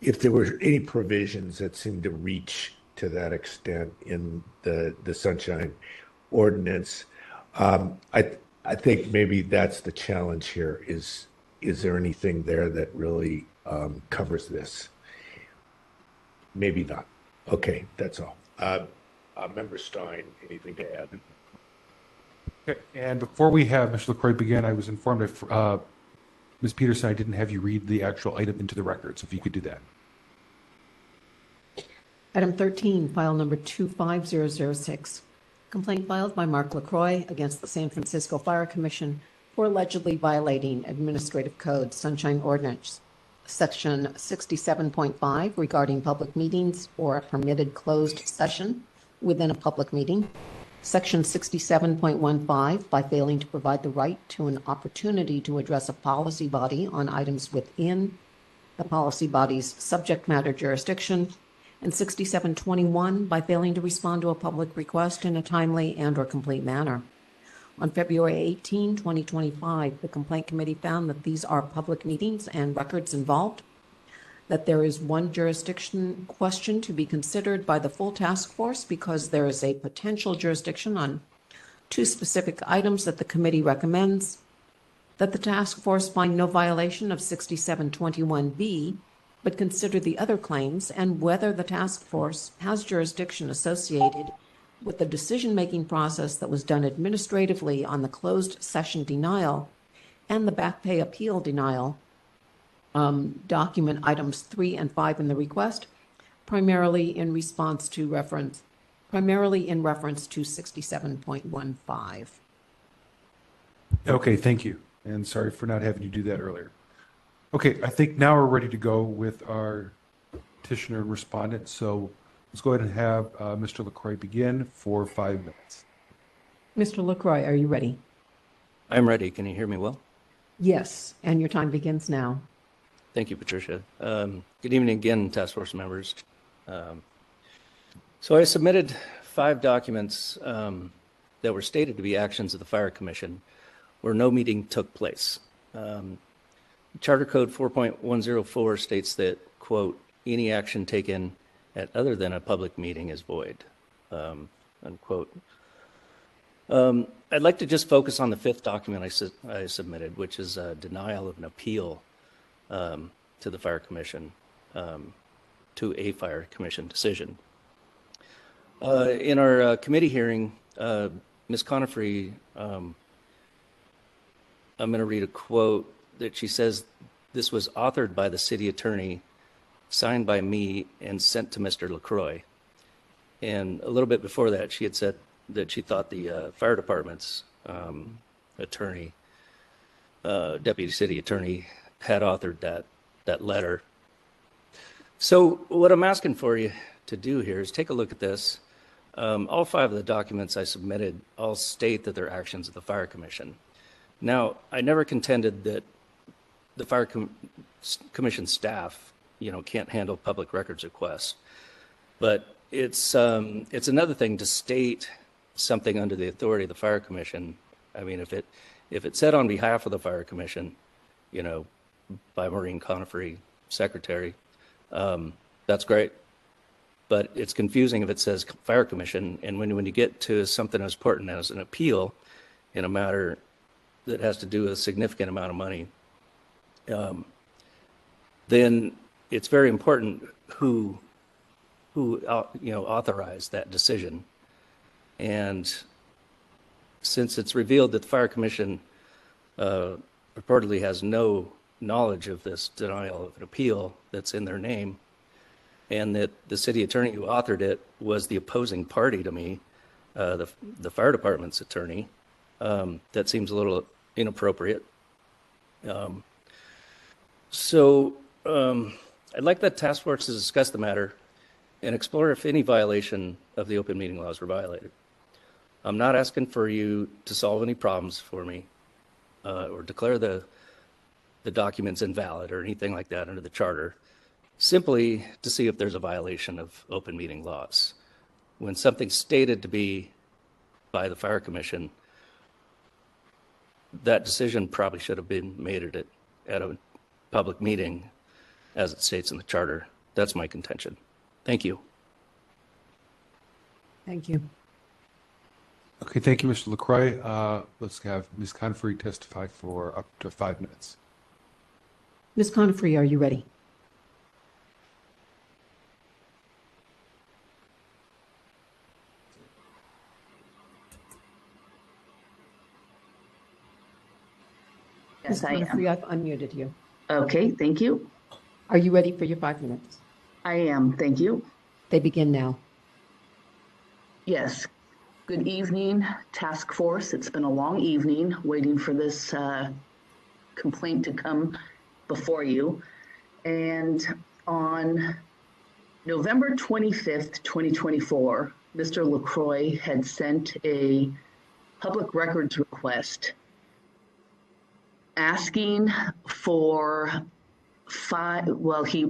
Speaker 13: if there were any provisions that seemed to reach to that extent in the Sunshine Ordinance. I think maybe that's the challenge here is there anything there that really covers this? Maybe not. Okay, that's all. Member Stein, anything to add?
Speaker 3: Okay, and before we have Mr. LaCroix begin, I was informed if Ms. Peterson, I didn't have you read the actual item into the record, so if you could do that.
Speaker 5: Item 13, file number 25006. Complaint filed by Mark LaCroix against the San Francisco Fire Commission for allegedly violating Administrative Code Sunshine Ordinance, Section 67.5 regarding public meetings or a permitted closed session within a public meeting. Section 67.15 by failing to provide the right to an opportunity to address a policy body on items within the policy body's subject matter jurisdiction, and 6721 by failing to respond to a public request in a timely and/or complete manner. On February 18, 2025, the Complaint Committee found that these are public meetings and records involved, that there is one jurisdiction question to be considered by the full task force because there is a potential jurisdiction on 2 specific items that the committee recommends, that the task force find no violation of 6721B, but consider the other claims, and whether the task force has jurisdiction associated with the decision-making process that was done administratively on the closed session denial and the back pay appeal denial, document items 3 and 5 in the request, primarily in reference to 67.15.
Speaker 3: Okay, thank you. And sorry for not having you do that earlier. Okay, I think now we're ready to go with our petitioner and respondent. So let's go ahead and have Mr. LaCroix begin for 5 minutes.
Speaker 5: Mr. LaCroix, are you ready?
Speaker 12: I'm ready. Can you hear me well?
Speaker 5: Yes, and your time begins now.
Speaker 12: Thank you, Patricia. Good evening again, task force members. So I submitted 5 documents that were stated to be actions of the Fire Commission where no meeting took place. Charter Code 4.104 states that, quote, any action taken at other than a public meeting is void, unquote. I'd like to just focus on the 5th document I submitted, which is a denial of an appeal to the Fire Commission, to a Fire Commission decision. In our committee hearing, Ms. Conifrey, I'm going to read a quote that she says, "This was authored by the city attorney, signed by me, and sent to Mr. LaCroix." And a little bit before that, she had said that she thought the fire department's attorney, deputy city attorney, had authored that letter. So what I'm asking for you to do here is take a look at this. All 5 of the documents I submitted all state that they're actions of the Fire Commission. Now, I never contended that the Fire Commission staff, can't handle public records requests, but it's another thing to state something under the authority of the Fire Commission. I mean, if it said on behalf of the Fire Commission, by Maureen Conifrey, secretary, that's great. But it's confusing if it says Fire Commission, and when you get to something as important as an appeal in a matter that has to do with a significant amount of money, then it's very important who authorized that decision. And since it's revealed that the Fire Commission reportedly has no knowledge of this denial of an appeal that's in their name, and that the city attorney who authored it was the opposing party to me, the fire department's attorney, that seems a little inappropriate. So I'd like that task force to discuss the matter and explore if any violation of the open meeting laws were violated. I'm not asking for you to solve any problems for me or declare the documents invalid or anything like that under the charter, simply to see if there's a violation of open meeting laws. When something's stated to be by the Fire Commission, that decision probably should have been made at a public meeting, as it states in the charter. That's my contention. Thank you.
Speaker 5: Thank you.
Speaker 3: Okay, thank you, Mr. LaCroix. Let's have Ms. Conifrey testify for up to 5 minutes.
Speaker 5: Ms. Conifrey, are you ready?
Speaker 14: Yes, I
Speaker 5: Ms.
Speaker 14: am.
Speaker 5: Conifrey, I've unmuted you.
Speaker 14: Okay, thank you.
Speaker 5: Are you ready for your 5 minutes?
Speaker 14: I am, thank you.
Speaker 5: They begin now.
Speaker 14: Yes. Good evening, task force. It's been a long evening waiting for this complaint to come before you. And on November 25th, 2024, Mr. LaCroix had sent a public records request asking for he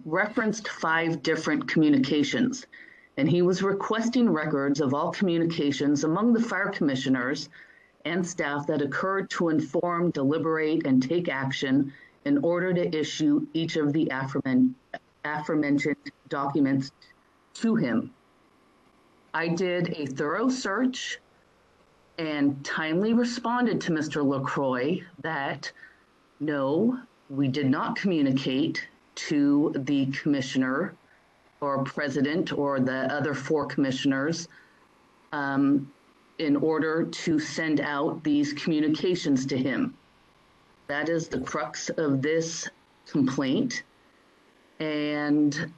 Speaker 14: referenced 5 different communications, and he was requesting records of all communications among the fire commissioners and staff that occurred to inform, deliberate, and take action in order to issue each of the aforementioned documents to him. I did a thorough search and timely responded to Mr. LaCroix that no, we did not communicate to the commissioner or president or the other 4 commissioners in order to send out these communications to him. That is the crux of this complaint. And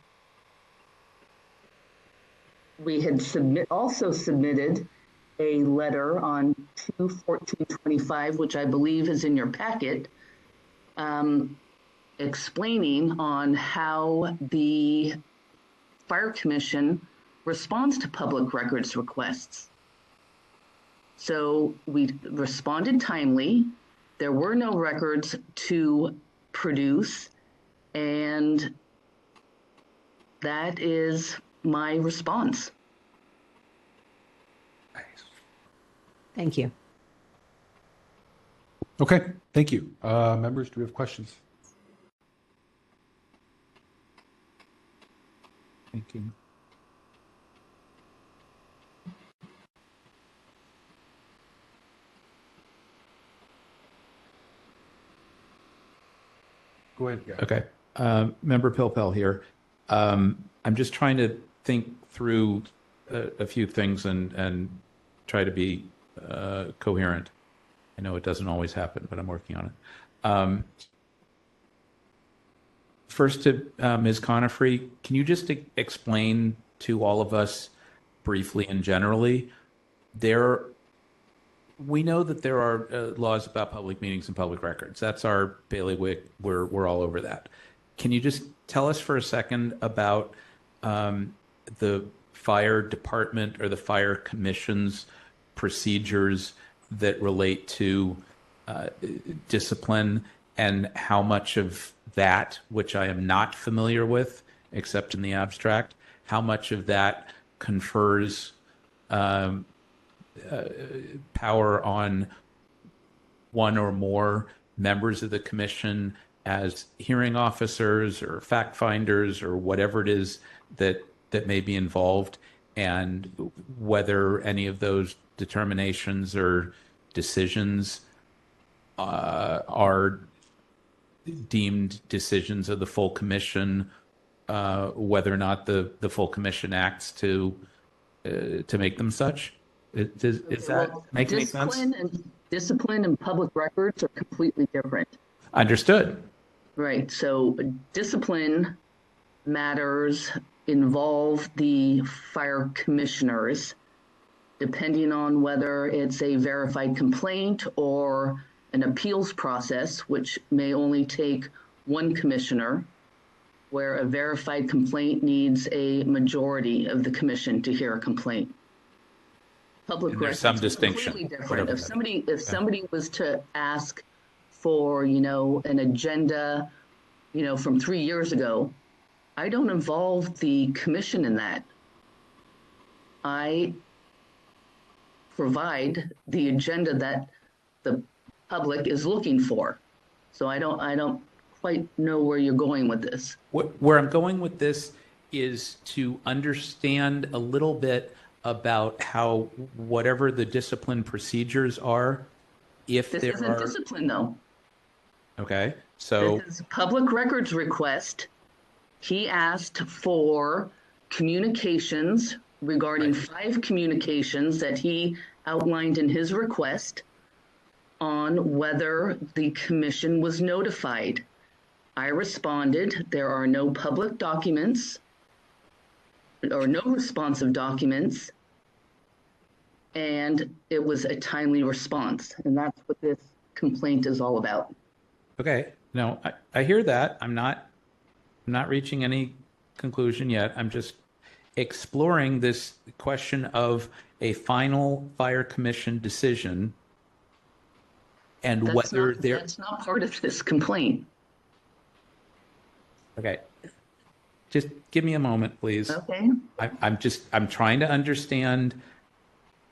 Speaker 14: we had also submitted a letter on 2/14/25, which I believe is in your packet, explaining on how the Fire Commission responds to public records requests. So we responded timely. There were no records to produce, and that is my response.
Speaker 5: Thank you.
Speaker 3: Okay, thank you. Members, do we have questions?
Speaker 4: Thank you.
Speaker 3: Go ahead. Gary.
Speaker 4: Okay. Member Pilpel here. I'm just trying to think through a few things and try to be coherent. I know it doesn't always happen, but I'm working on it. First to Ms. Conifrey, can you just explain to all of us briefly and generally, we know that there are laws about public meetings and public records. That's our bailiwick. We're all over that. Can you just tell us for a second about the fire department or the fire commission's procedures that relate to discipline, and how much of that, which I am not familiar with, except in the abstract, how much of that confers power on one or more members of the commission as hearing officers or fact finders or whatever it is that may be involved, and whether any of those determinations or decisions are deemed decisions of the full commission, whether or not the full commission acts to make them such. Is that make any sense?
Speaker 14: Discipline and public records are completely different.
Speaker 4: Understood.
Speaker 14: Right. So discipline matters involve the fire commissioners, depending on whether it's a verified complaint or an appeals process, which may only take one commissioner, where a verified complaint needs a majority of the commission to hear a complaint. Public records,
Speaker 4: some distinction.
Speaker 14: Different. If somebody was to ask for, an agenda, from 3 years ago, I don't involve the commission in that. I provide the agenda that the public is looking for. So I don't quite know where you're going with this.
Speaker 4: Where I'm going with this is to understand a little bit about how whatever the discipline procedures are, if
Speaker 14: this
Speaker 4: there
Speaker 14: isn't
Speaker 4: are
Speaker 14: discipline though.
Speaker 4: Okay, so
Speaker 14: this is public records request. He asked for communications regarding 5 communications that he outlined in his request on whether the commission was notified. I responded, there are no public documents or no responsive documents, and it was a timely response. And that's what this complaint is all about.
Speaker 4: okay, no, I hear that. I'm not reaching any conclusion yet. I'm just exploring this question of a final fire commission decision and whether
Speaker 14: that's not part of this complaint.
Speaker 4: Okay. Just give me a moment, please.
Speaker 14: Okay.
Speaker 4: I'm trying to understand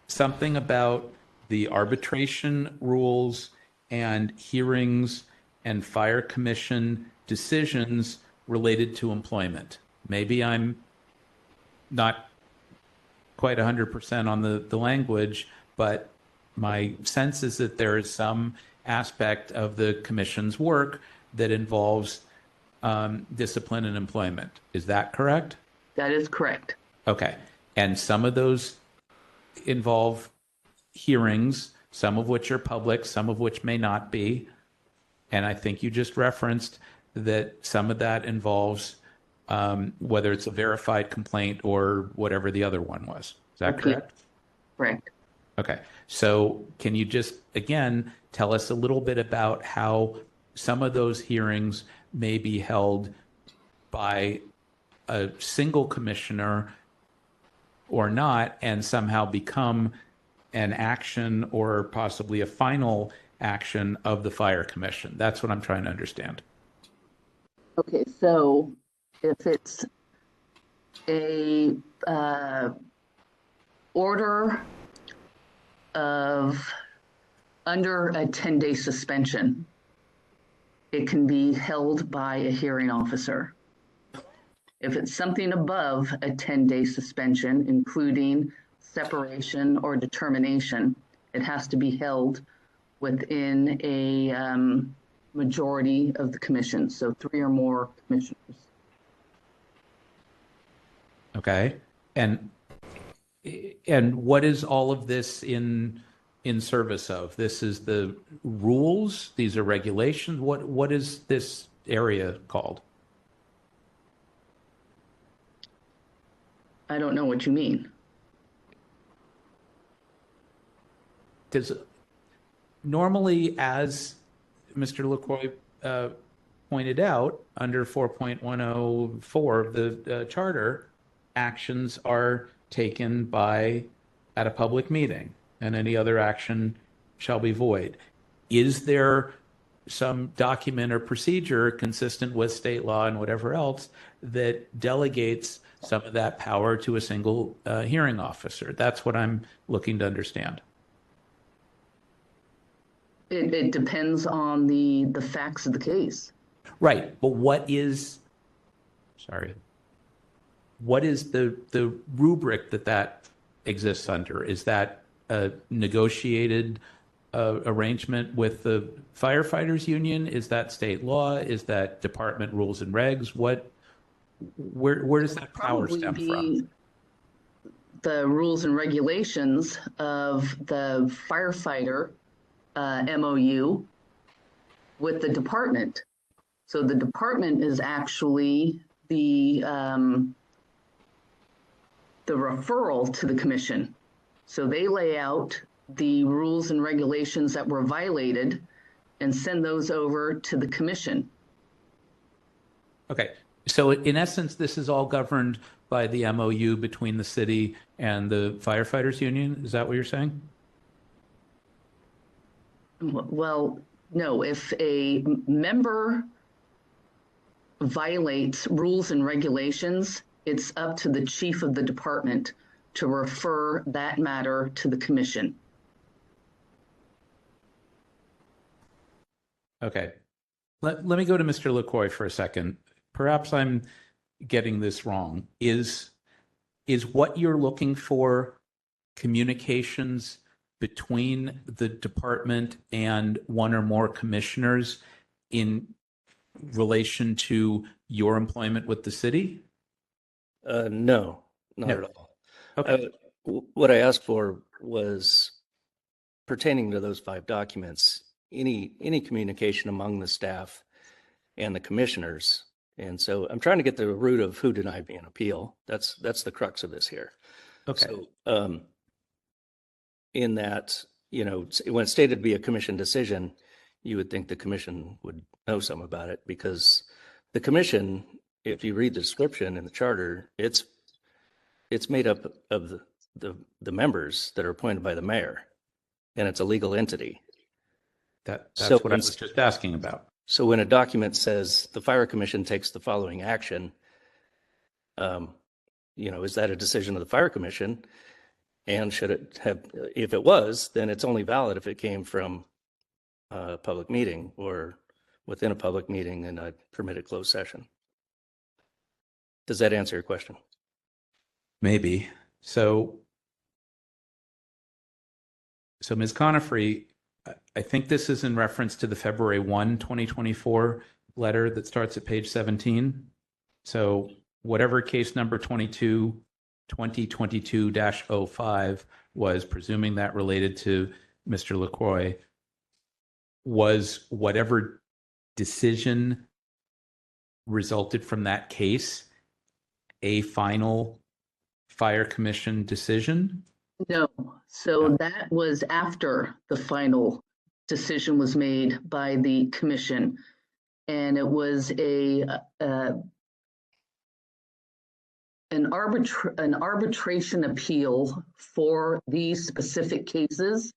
Speaker 4: something about the arbitration rules and hearings and fire commission decisions related to employment. Maybe I'm not quite 100% on the language, but my sense is that there is some aspect of the commission's work that involves discipline and employment. Is that correct?
Speaker 14: That is correct.
Speaker 4: Okay. And some of those involve hearings, some of which are public, some of which may not be. And I think you just referenced that some of that involves whether it's a verified complaint or whatever the other one was. Is that correct?
Speaker 14: Correct.
Speaker 4: Okay. So can you just, again, tell us a little bit about how some of those hearings may be held by a single commissioner or not, and somehow become an action or possibly a final action of the fire commission? That's what I'm trying to understand.
Speaker 14: Okay, so if it's a order of under a 10-day suspension, it can be held by a hearing officer. If it's something above a 10-day suspension, including separation or determination, it has to be held within a majority of the commission, so 3 or more commissioners.
Speaker 4: Okay. And And what is all of this in service of? This is the rules. These are regulations. What is this area called?
Speaker 14: I don't know what you mean.
Speaker 4: Normally, as Mr. LaCroix pointed out, under 4.104 of the charter, actions are taken at a public meeting, and any other action shall be void. Is there some document or procedure consistent with state law and whatever else that delegates some of that power to a single hearing officer? That's what I'm looking to understand.
Speaker 14: It depends on the facts of the case.
Speaker 4: Right, but what is the rubric that exists under? Is that a negotiated arrangement with the firefighters union? Is that state law? Is that department rules and regs? Where does that power stem from?
Speaker 14: The rules and regulations of the firefighter MOU with the department. So the department is actually the referral to the commission. So they lay out the rules and regulations that were violated and send those over to the commission.
Speaker 4: Okay. So in essence, this is all governed by the MOU between the city and the firefighters union. Is that what you're saying?
Speaker 14: Well, no, if a member violates rules and regulations, it's up to the chief of the department to refer that matter to the commission.
Speaker 4: Okay. Let me go to Mr. LaCroix for a second. Perhaps I'm getting this wrong. Is what you're looking for communications between the department and one or more commissioners in relation to your employment with the city?
Speaker 12: No, not at all.
Speaker 4: Okay.
Speaker 12: What I asked for was pertaining to those 5 documents, any communication among the staff and the commissioners. And so I'm trying to get the root of who denied me an appeal. That's the crux of this here.
Speaker 4: Okay.
Speaker 12: So, in that, when it's stated to be a commission decision, you would think the commission would know some about it, because the commission, if you read the description in the charter, it's made up of the members that are appointed by the mayor, and it's a legal entity.
Speaker 4: That's what I was just asking about.
Speaker 12: So when a document says the fire commission takes the following action, is that a decision of the fire commission? And should it have, if it was, then it's only valid if it came from a public meeting or within a public meeting in a permitted closed session. Does that answer your question?
Speaker 4: Maybe. So Ms. Conifrey, I think this is in reference to the February 1, 2024 letter that starts at page 17. So whatever case number 2022-05 was, presuming that related to Mr. LaCroix, was whatever decision resulted from that case a final fire commission decision?
Speaker 14: No. So that was after the final decision was made by the commission, and it was an arbitration appeal for these specific cases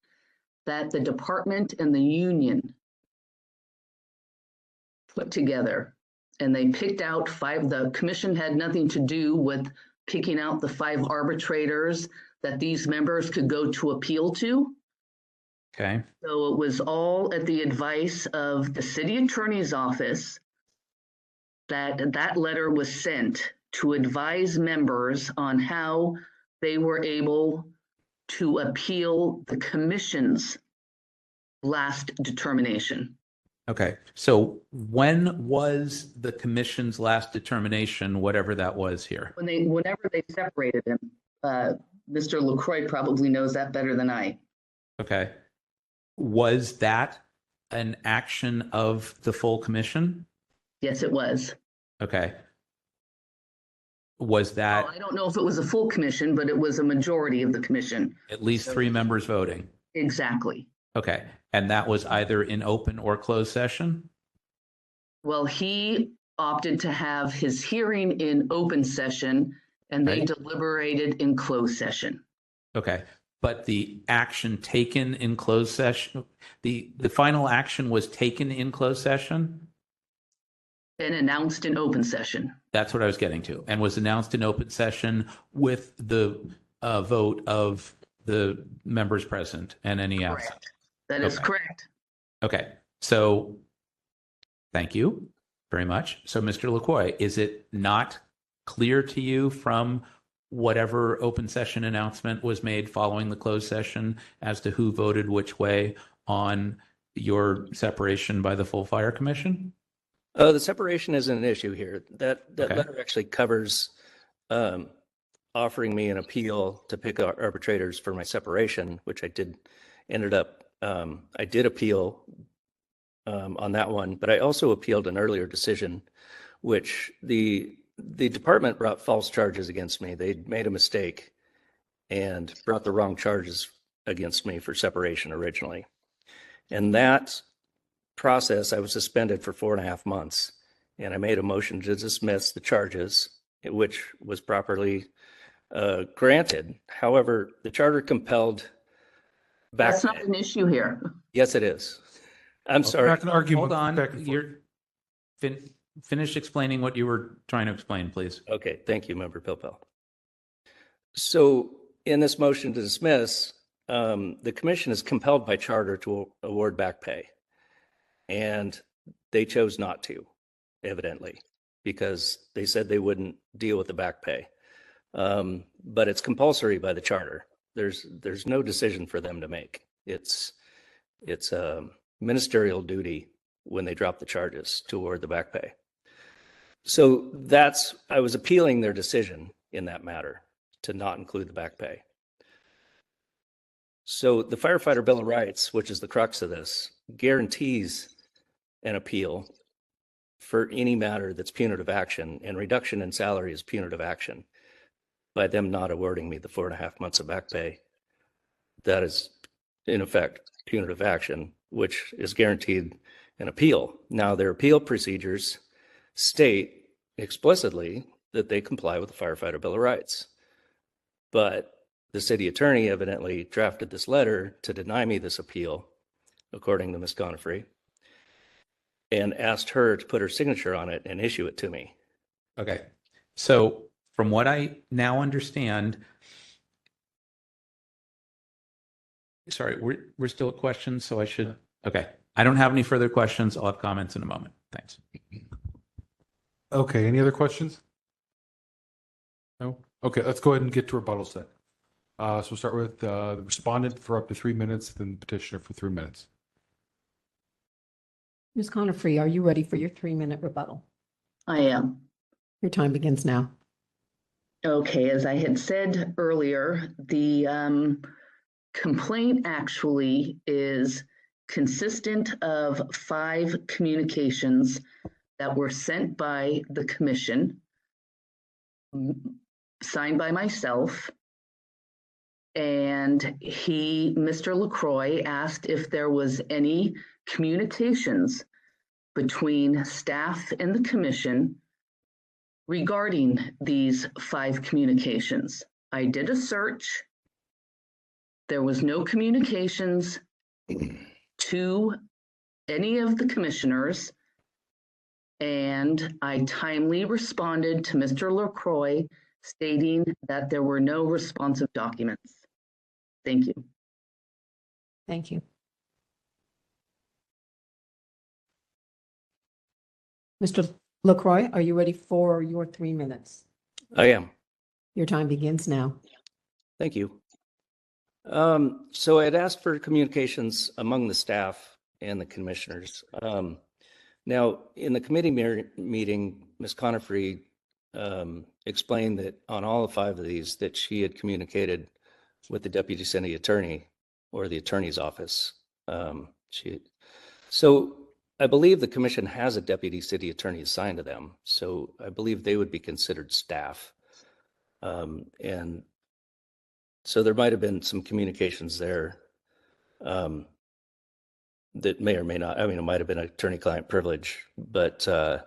Speaker 14: that the department and the union put together. And they picked out 5. The commission had nothing to do with picking out the 5 arbitrators that these members could go to appeal to.
Speaker 4: Okay.
Speaker 14: So it was all at the advice of the city attorney's office that letter was sent to advise members on how they were able to appeal the commission's last determination.
Speaker 4: Okay. So when was the commission's last determination, whatever that was here?
Speaker 14: Whenever they separated him, Mr. LaCroix probably knows that better than I.
Speaker 4: Okay. Was that an action of the full commission?
Speaker 14: Yes, it was.
Speaker 4: Okay. Was that
Speaker 14: I don't know if it was a full commission, but it was a majority of the commission.
Speaker 4: at least 3 members voting?
Speaker 14: Exactly.
Speaker 4: Okay. And that was either in open or closed session?
Speaker 14: Well, he opted to have his hearing in open session and they
Speaker 4: Right.
Speaker 14: deliberated in closed session.
Speaker 4: Okay. But the action taken in closed session, the final action was taken in closed session?
Speaker 14: And announced in open session.
Speaker 4: That's what I was getting to, and was announced in open session with the vote of the members present and any absent.
Speaker 14: That is
Speaker 4: Okay.
Speaker 14: correct.
Speaker 4: Okay, so thank you very much. So, Mr. LaCroix, is it not clear to you from whatever open session announcement was made following the closed session as to who voted which way on your separation by the full fire commission?
Speaker 12: The separation isn't an issue here. That
Speaker 4: Okay.
Speaker 12: letter actually covers offering me an appeal to pick arbitrators for my separation, which I did. I did appeal on that one, but I also appealed an earlier decision, which the department brought false charges against me. They made a mistake and brought the wrong charges against me for separation originally. And that process, I was suspended for 4.5 months, and I made a motion to dismiss the charges, which was properly granted. However, the charter compelled back.
Speaker 14: That's not an issue here.
Speaker 12: Yes, it is. I'm sorry.
Speaker 3: Back and argue.
Speaker 4: Hold on.
Speaker 3: Back and forth.
Speaker 4: You're finish explaining what you were trying to explain, please.
Speaker 12: Okay, thank you, Member Pilpel. So in this motion to dismiss, the commission is compelled by charter to award back pay. And they chose not to, evidently, because they said they wouldn't deal with the back pay. But it's compulsory by the charter. There's no decision for them to make. It's a ministerial duty when they drop the charges to award the back pay. So I was appealing their decision in that matter to not include the back pay. So the Firefighter Bill of Rights, which is the crux of this, guarantees an appeal for any matter that's punitive action, and reduction in salary is punitive action. By them not awarding me the 4.5 months of back pay, that is in effect punitive action, which is guaranteed an appeal. Now, their appeal procedures state explicitly that they comply with the Firefighter Bill of Rights. But the city attorney evidently drafted this letter to deny me this appeal, according to Ms. Conifrey, and asked her to put her signature on it and issue it to me.
Speaker 4: Okay. So from what I now understand, sorry, we're still at questions, so I should, okay. I don't have any further questions. I'll have comments in a moment. Thanks.
Speaker 3: Okay, any other questions? No? Okay, let's go ahead and get to rebuttals then. So we'll start with the respondent for up to 3 minutes, then the petitioner for 3 minutes.
Speaker 5: Ms. Conifrey, are you ready for your 3-minute rebuttal?
Speaker 14: I am.
Speaker 5: Your time begins now.
Speaker 14: Okay, as I had said earlier, the complaint actually is consistent of 5 communications that were sent by the commission, signed by myself, and Mr. LaCroix, asked if there was any communications between staff and the commission regarding these 5 communications. I did a search. There was no communications to any of the commissioners, and I timely responded to Mr. LaCroix stating that there were no responsive documents. Thank you.
Speaker 5: Thank you. Mr. LaCroix, are you ready for your 3 minutes?
Speaker 12: I am.
Speaker 5: Your time begins now.
Speaker 12: Thank you. So I had asked for communications among the staff and the commissioners. Now, in the committee meeting, Ms. Conifrey explained that on all 5 of these that she had communicated with the deputy city attorney or the attorney's office. So I believe the commission has a deputy city attorney assigned to them. So I believe they would be considered staff. And so there might have been some communications there that may or may not, I mean, it might have been attorney-client privilege, but that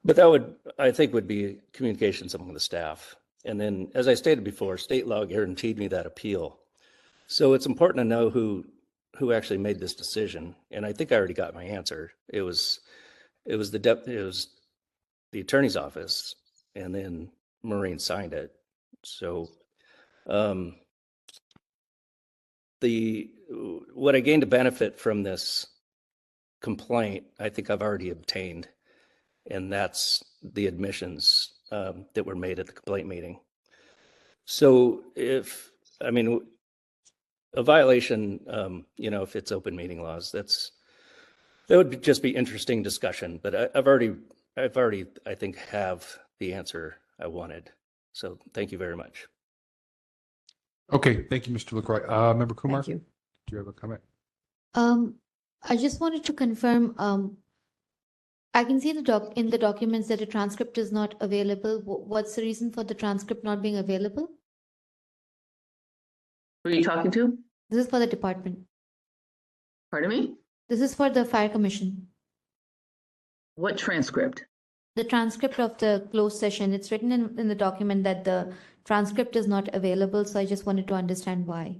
Speaker 12: would, I think, would be communications among the staff. And then, as I stated before, state law guaranteed me that appeal. So it's important to know who actually made this decision. And I think I already got my answer. It was the attorney's office, and then Maureen signed it. So what I gained a benefit from this complaint, I think I've already obtained, and that's the admissions that were made at the complaint meeting. So a violation, if it's open meeting laws, that would just be interesting discussion. But I've already, I think, have the answer I wanted. So thank you very much.
Speaker 3: Okay, thank you, Mr. LaCroix. Member Kumar,
Speaker 5: Thank you.
Speaker 3: do you have a comment?
Speaker 10: I just wanted to confirm, I can see in the documents that a transcript is not available. What's the reason for the transcript not being available?
Speaker 14: Who are you talking to?
Speaker 10: This is for the department.
Speaker 14: Pardon me?
Speaker 10: This is for the fire commission.
Speaker 14: What transcript?
Speaker 10: The transcript of the closed session. It's written in the document that the transcript is not available, so I just wanted to understand why.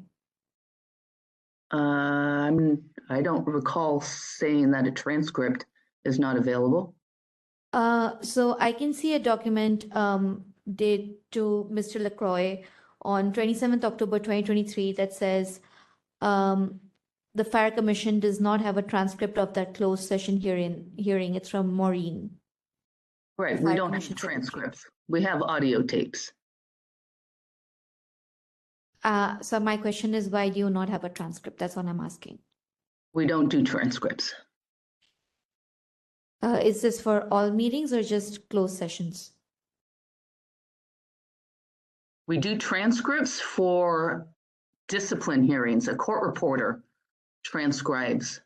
Speaker 14: I don't recall saying that a transcript is not available.
Speaker 10: So I can see a document dated to Mr. LaCroix on 27th October 2023 that says the Fire Commission does not have a transcript of that closed session hearing. It's from Maureen.
Speaker 14: Right, we don't have transcripts. We have audio tapes.
Speaker 10: So my question is, why do you not have a transcript? That's what I'm asking.
Speaker 14: We don't do transcripts.
Speaker 10: Is this for all meetings or just closed sessions?
Speaker 14: We do transcripts for discipline hearings. A court reporter transcribes.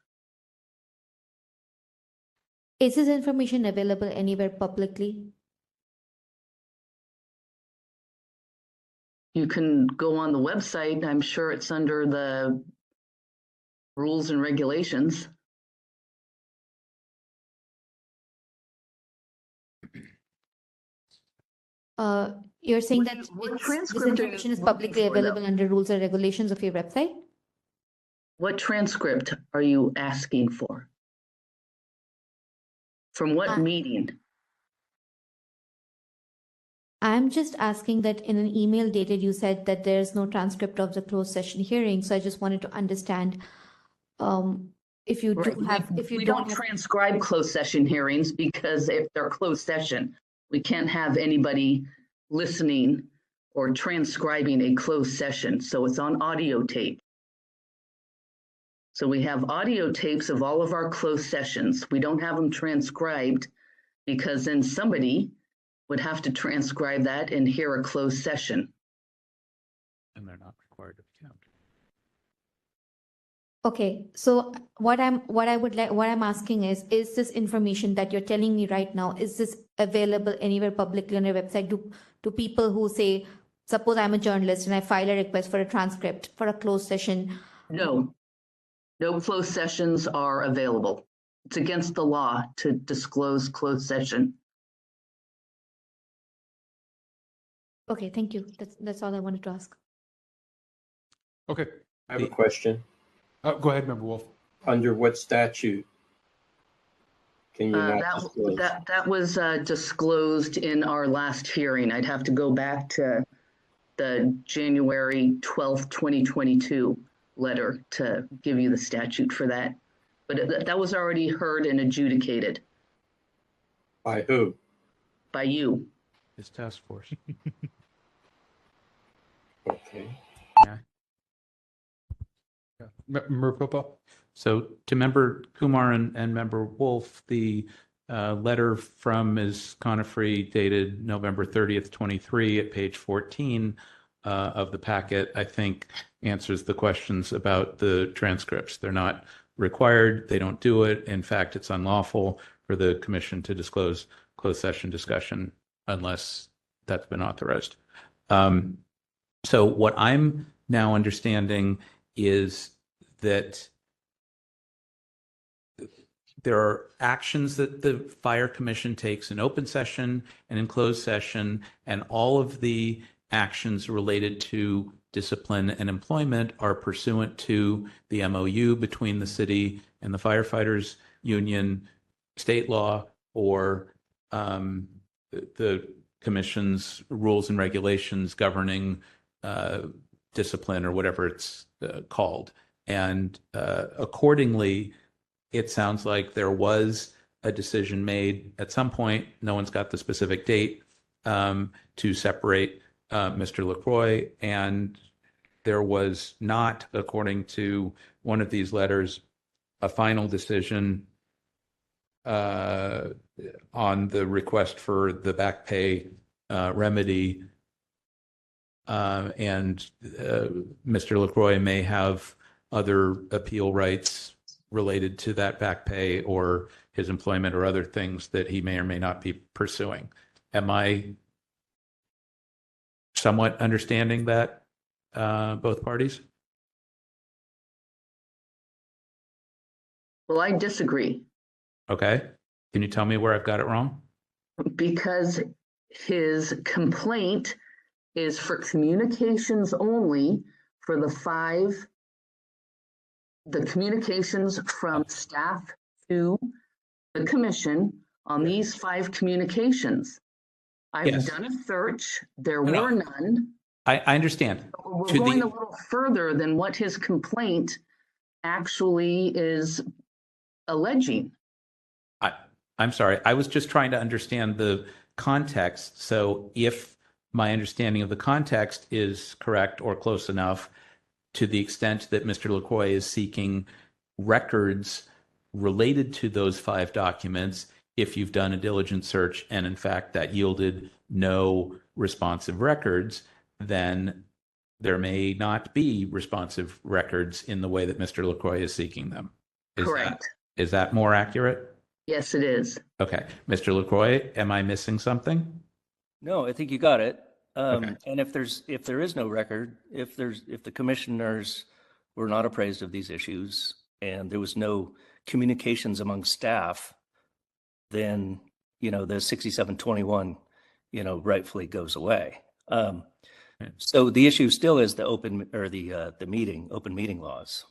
Speaker 10: Is this information available anywhere publicly?
Speaker 14: You can go on the website. I'm sure it's under the rules and regulations.
Speaker 10: You're saying that this information is publicly available under rules and regulations of your website?
Speaker 14: What transcript are you asking for? From what meeting?
Speaker 10: I'm just asking that in an email dated, you said that there's no transcript of the closed session hearing. So I just wanted to understand if you do have, if you
Speaker 14: we
Speaker 10: don't
Speaker 14: don't
Speaker 10: have,
Speaker 14: transcribe closed session hearings because if they're closed session, we can't have anybody listening or transcribing a closed session. So it's on audio tape. So we have audio tapes of all of our closed sessions. We don't have them transcribed because then somebody would have to transcribe that and hear a closed session.
Speaker 4: And they're not required to count.
Speaker 10: okay. So what I'm asking is this information that you're telling me right now, is this available anywhere publicly on your website? Do people who say, suppose I'm a journalist and I file a request for a transcript for a closed session?
Speaker 14: No, no closed sessions are available. It's against the law to disclose closed session.
Speaker 10: Okay, thank you. That's all I wanted to ask.
Speaker 3: Okay.
Speaker 6: I have a question.
Speaker 3: Go ahead, Member Wolf.
Speaker 6: Under what statute can you not disclose?
Speaker 14: That was disclosed in our last hearing. I'd have to go back to the January 12th, 2022 letter to give you the statute for that. But that was already heard and adjudicated.
Speaker 6: By who?
Speaker 14: By you.
Speaker 4: His task force.
Speaker 6: Okay.
Speaker 4: Yeah.
Speaker 3: Member Popa?
Speaker 4: So to Member Kumar and Member Wolf, the letter from Ms. Conifrey dated November 30th, 23 at page 14 of the packet, I think answers the questions about the transcripts. They're not required. They don't do it. In fact, it's unlawful for the commission to disclose closed session discussion unless that's been authorized. So what I'm now understanding is that there are actions that the fire commission takes in open session and in closed session, and all of the actions related to discipline and employment are pursuant to the MOU between the city and the firefighters union, state law, or the commission's rules and regulations governing discipline, or whatever it's called. And accordingly, it sounds like there was a decision made at some point, no one's got the specific date, to separate Mr. LaCroix, and there was not, according to one of these letters, a final decision on the request for the back pay remedy, and Mr. LaCroix may have other appeal rights related to that back pay or his employment or other things that he may or may not be pursuing. Am I somewhat understanding that, both parties?
Speaker 14: Well, I disagree.
Speaker 4: Okay. Can you tell me where I've got it wrong?
Speaker 14: Because his complaint is for communications only for the communications from staff to the commission on these 5 communications. I've done a search. There were none.
Speaker 4: I understand.
Speaker 14: We're going a little further than what his complaint actually is alleging.
Speaker 4: I'm sorry. I was just trying to understand the context. So if my understanding of the context is correct or close enough, to the extent that Mr. LaCroix is seeking records related to those 5 documents, if you've done a diligent search and in fact that yielded no responsive records, then there may not be responsive records in the way that Mr. LaCroix is seeking them.
Speaker 14: Correct.
Speaker 4: Is that more accurate?
Speaker 14: Yes, it is.
Speaker 4: Okay. Mr. LaCroix, am I missing something?
Speaker 12: No, I think you got it.
Speaker 4: Okay.
Speaker 12: And if there is no record, if the commissioners were not appraised of these issues and there was no communications among staff, then the 6721 rightfully goes away. So the issue still is the open meeting laws.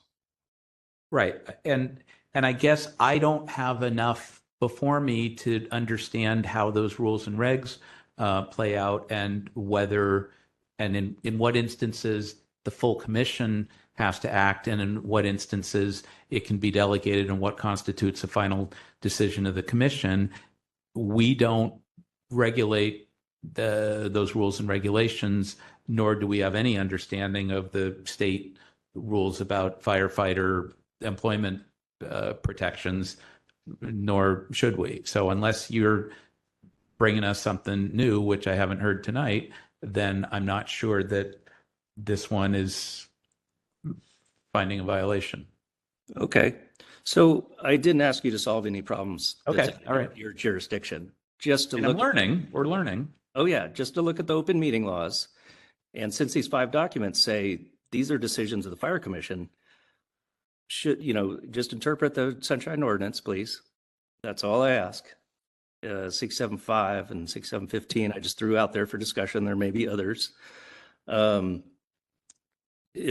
Speaker 4: Right. And I guess I don't have enough before me to understand how those rules and regs play out, and whether and in what instances the full commission has to act, and in what instances it can be delegated, and what constitutes a final decision of the commission. We don't regulate those rules and regulations, nor do we have any understanding of the state rules about firefighter employment protections, nor should we. So unless you're bringing us something new, which I haven't heard tonight, then I'm not sure that this one is finding a violation.
Speaker 12: Okay. So I didn't ask you to solve any problems.
Speaker 4: Okay. All right.
Speaker 12: Your jurisdiction. Just to look.
Speaker 4: We're learning.
Speaker 12: Oh yeah. Just to look at the open meeting laws. And since these 5 documents say these are decisions of the fire commission, should, just interpret the Sunshine Ordinance, please. That's all I ask. 675 and 6715, I just threw out there for discussion. There may be others. If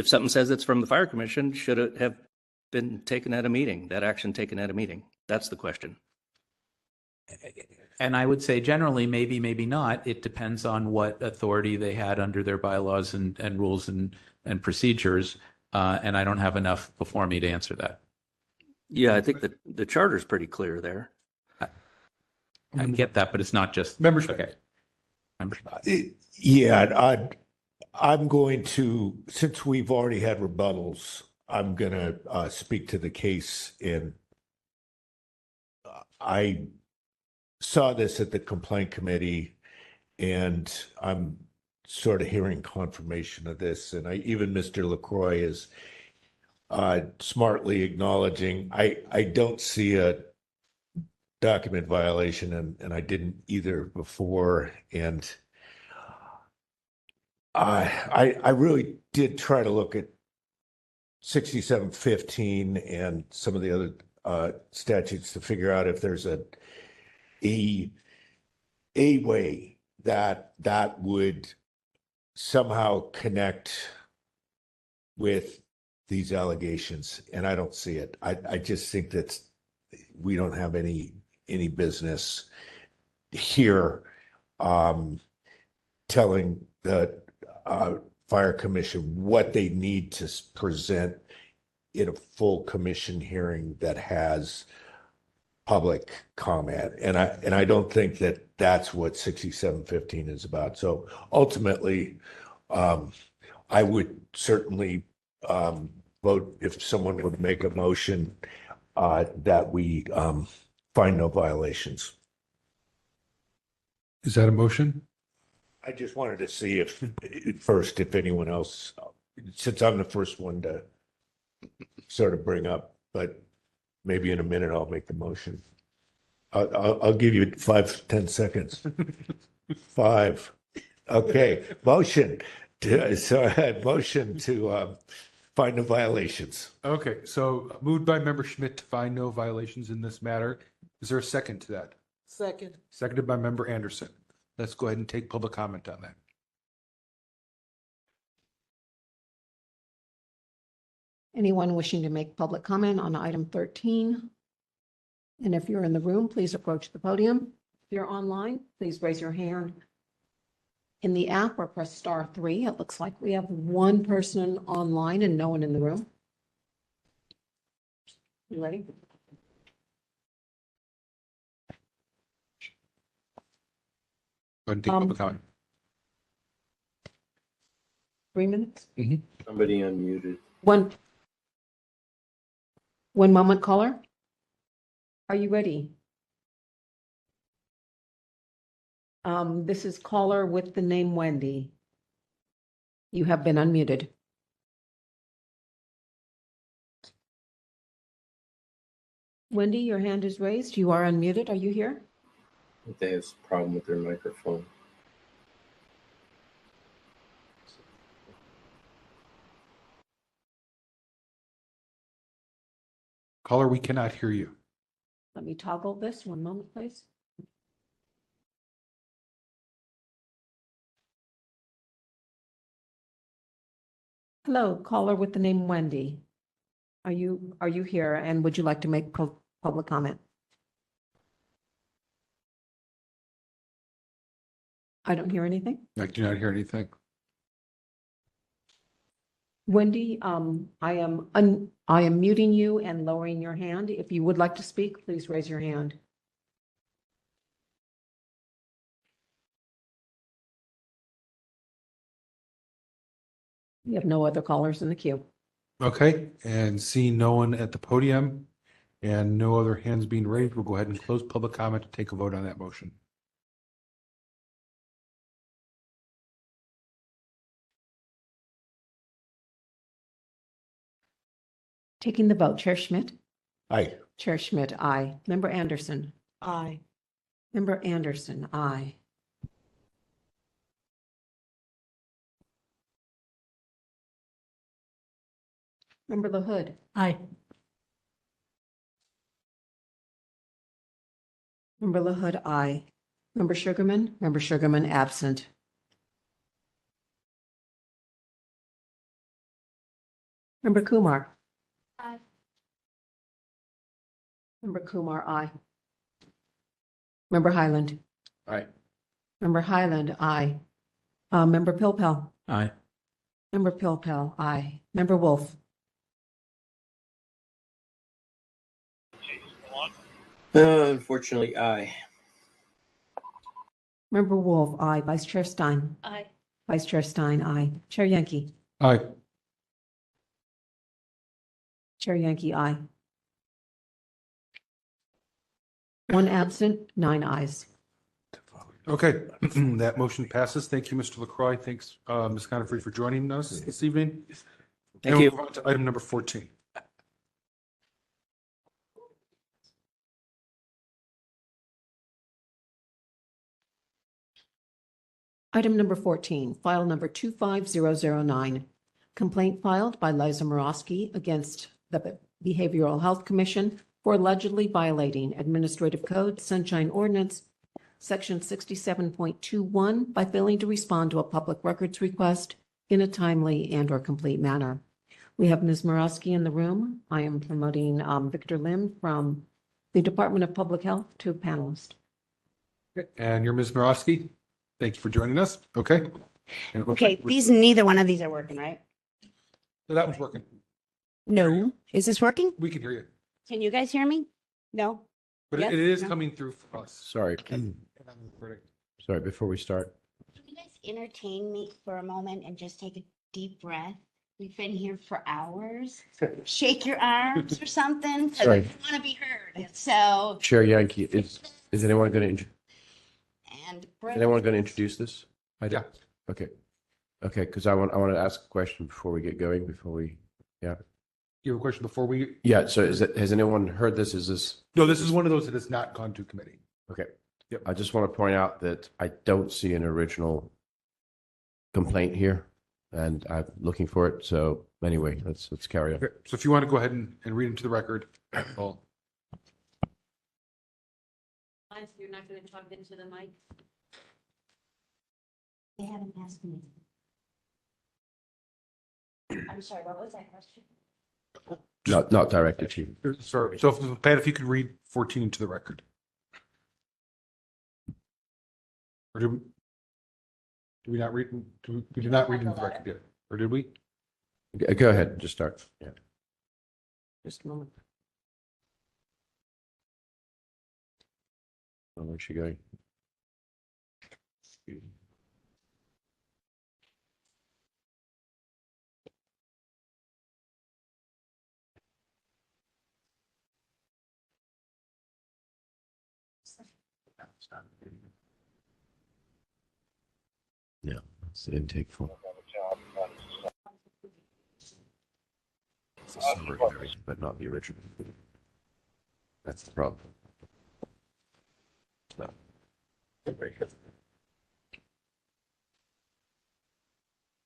Speaker 12: something says it's from the fire commission, should it have been taken at a meeting, that action taken at a meeting? That's the question.
Speaker 4: And I would say generally, maybe, maybe not. It depends on what authority they had under their bylaws and rules and procedures. And I don't have enough before me to answer that.
Speaker 12: Yeah, I think that the charter is pretty clear there.
Speaker 4: I get that, but it's not just
Speaker 3: membership.
Speaker 4: Okay. Membership.
Speaker 13: Yeah, I'm going to, since we've already had rebuttals, I'm going to speak to the case. And I saw this at the complaint committee, and I'm sort of hearing confirmation of this, and even Mr. LaCroix is smartly acknowledging, I don't see a document violation, and I didn't either before, and I really did try to look at 6715 and some of the other statutes to figure out if there's a way that would somehow connect with these allegations, and I don't see it. I just think that we don't have any business here telling the fire commission what they need to present in a full commission hearing that has public comment, and I don't think that that's what 6715 is about. So ultimately, I would certainly vote if someone would make a motion that we find no violations.
Speaker 3: Is that a motion?
Speaker 13: I just wanted to see if anyone else, since I'm the first one to sort of bring up, but maybe in a minute I'll make the motion. I'll give you 5-10 seconds. 5. Okay. Motion to find no violations.
Speaker 3: Okay, so moved by Member Schmidt to find no violations in this matter. Is there a second to that?
Speaker 11: Second.
Speaker 3: Seconded by Member Anderson. Let's go ahead and take public comment on that.
Speaker 5: Anyone wishing to make public comment on item 13? And if you're in the room, please approach the podium. If you're online, please raise your hand in the app or press *3. It looks like we have one person online and no one in the room. You ready?
Speaker 3: Go ahead and take public comment.
Speaker 5: 3 minutes?
Speaker 6: Somebody unmuted.
Speaker 5: One moment, caller. Are you ready? This is caller with the name Wendy. You have been unmuted. Wendy, your hand is raised. You are unmuted. Are you here?
Speaker 6: I think they have a problem with their microphone.
Speaker 3: Caller, we cannot hear you.
Speaker 5: Let me toggle this. 1 moment, please. Hello, caller with the name Wendy. Are you here, and would you like to make public comment? I don't hear anything.
Speaker 3: I do not hear anything.
Speaker 5: Wendy, I am muting you and lowering your hand. If you would like to speak, please raise your hand. We have no other callers in the queue.
Speaker 3: Okay, and seeing no one at the podium and no other hands being raised, we'll go ahead and close public comment to take a vote on that motion.
Speaker 5: Taking the vote, Chair Schmidt?
Speaker 13: Aye.
Speaker 5: Chair Schmidt, aye. Member Anderson?
Speaker 11: Aye.
Speaker 5: Member Anderson, aye. Member LaHood?
Speaker 8: Aye.
Speaker 5: Member LaHood, aye. Member Sugarman? Member Sugarman, absent. Member Kumar?
Speaker 19: Aye.
Speaker 5: Member Kumar, aye. Member Highland?
Speaker 3: Aye.
Speaker 5: Member Highland, aye. Member Pilpel?
Speaker 4: Aye.
Speaker 5: Member Pilpel, aye. Member Wolf?
Speaker 6: Unfortunately, aye.
Speaker 5: Member Wolf, aye. Vice Chair Stein?
Speaker 19: Aye.
Speaker 5: Vice Chair Stein, aye. Chair Yankee?
Speaker 3: Aye.
Speaker 5: Chair Yankee, aye. 1 absent, 9 ayes.
Speaker 3: Okay, that motion passes. Thank you, Mr. LaCroix. Thanks, Ms. Conifrey, for joining us this evening.
Speaker 12: Thank
Speaker 3: And
Speaker 12: you.
Speaker 3: we'll move on to item number 14.
Speaker 5: Item number 14, file number 25009. Complaint filed by Liza Morosky against the Behavioral Health Commission for allegedly violating Administrative Code Sunshine Ordinance, Section 67.21, by failing to respond to a public records request in a timely and/or complete manner. We have Ms. Morosky in the room. I am promoting Victor Lim from the Department of Public Health to panelist.
Speaker 3: And you're Ms. Morosky. Thank you for joining us. Okay. And it looks
Speaker 20: Okay,
Speaker 3: like we're-
Speaker 20: neither one of these are working, right?
Speaker 3: So that one's working.
Speaker 20: No. Is this working?
Speaker 3: We can hear you,
Speaker 20: Can you guys hear me? No?
Speaker 3: but
Speaker 20: Yes?
Speaker 3: it is
Speaker 20: No?
Speaker 3: coming through for us.
Speaker 2: Sorry. Sorry, before we start.
Speaker 20: Can you guys entertain me for a moment and just take a deep breath? We've been here for hours. Shake your arms or something, because I
Speaker 2: Sorry.
Speaker 20: want to be heard. So,
Speaker 2: Chair Yankee, is anyone going to,
Speaker 20: and
Speaker 2: anyone going to introduce this?
Speaker 3: Yeah.
Speaker 2: Okay. Okay, because I want to ask a question before we get going, yeah.
Speaker 3: You have a question before we?
Speaker 2: Yeah, so has anyone heard this? Is this?
Speaker 3: No, this is one of those that has not gone to committee.
Speaker 2: Okay.
Speaker 3: Yep.
Speaker 2: I just want to point out that I don't see an original complaint here, and I'm looking for it. So anyway, let's carry on.
Speaker 3: Okay, so if you want to go ahead and read into the record, I'll-
Speaker 1: You're not going to talk into the mic?
Speaker 20: they haven't asked me. I'm sorry, what was that question?
Speaker 2: Not directed to you.
Speaker 3: Sorry. So Pat, if you could read 14 into the record. Or did we not read, we did not read into the record yet, or did we?
Speaker 2: Go ahead, just start. Yeah.
Speaker 5: Just a moment.
Speaker 2: Where's she going? Yeah, it's the intake form. It's a summary version, but not the original. That's the problem. No.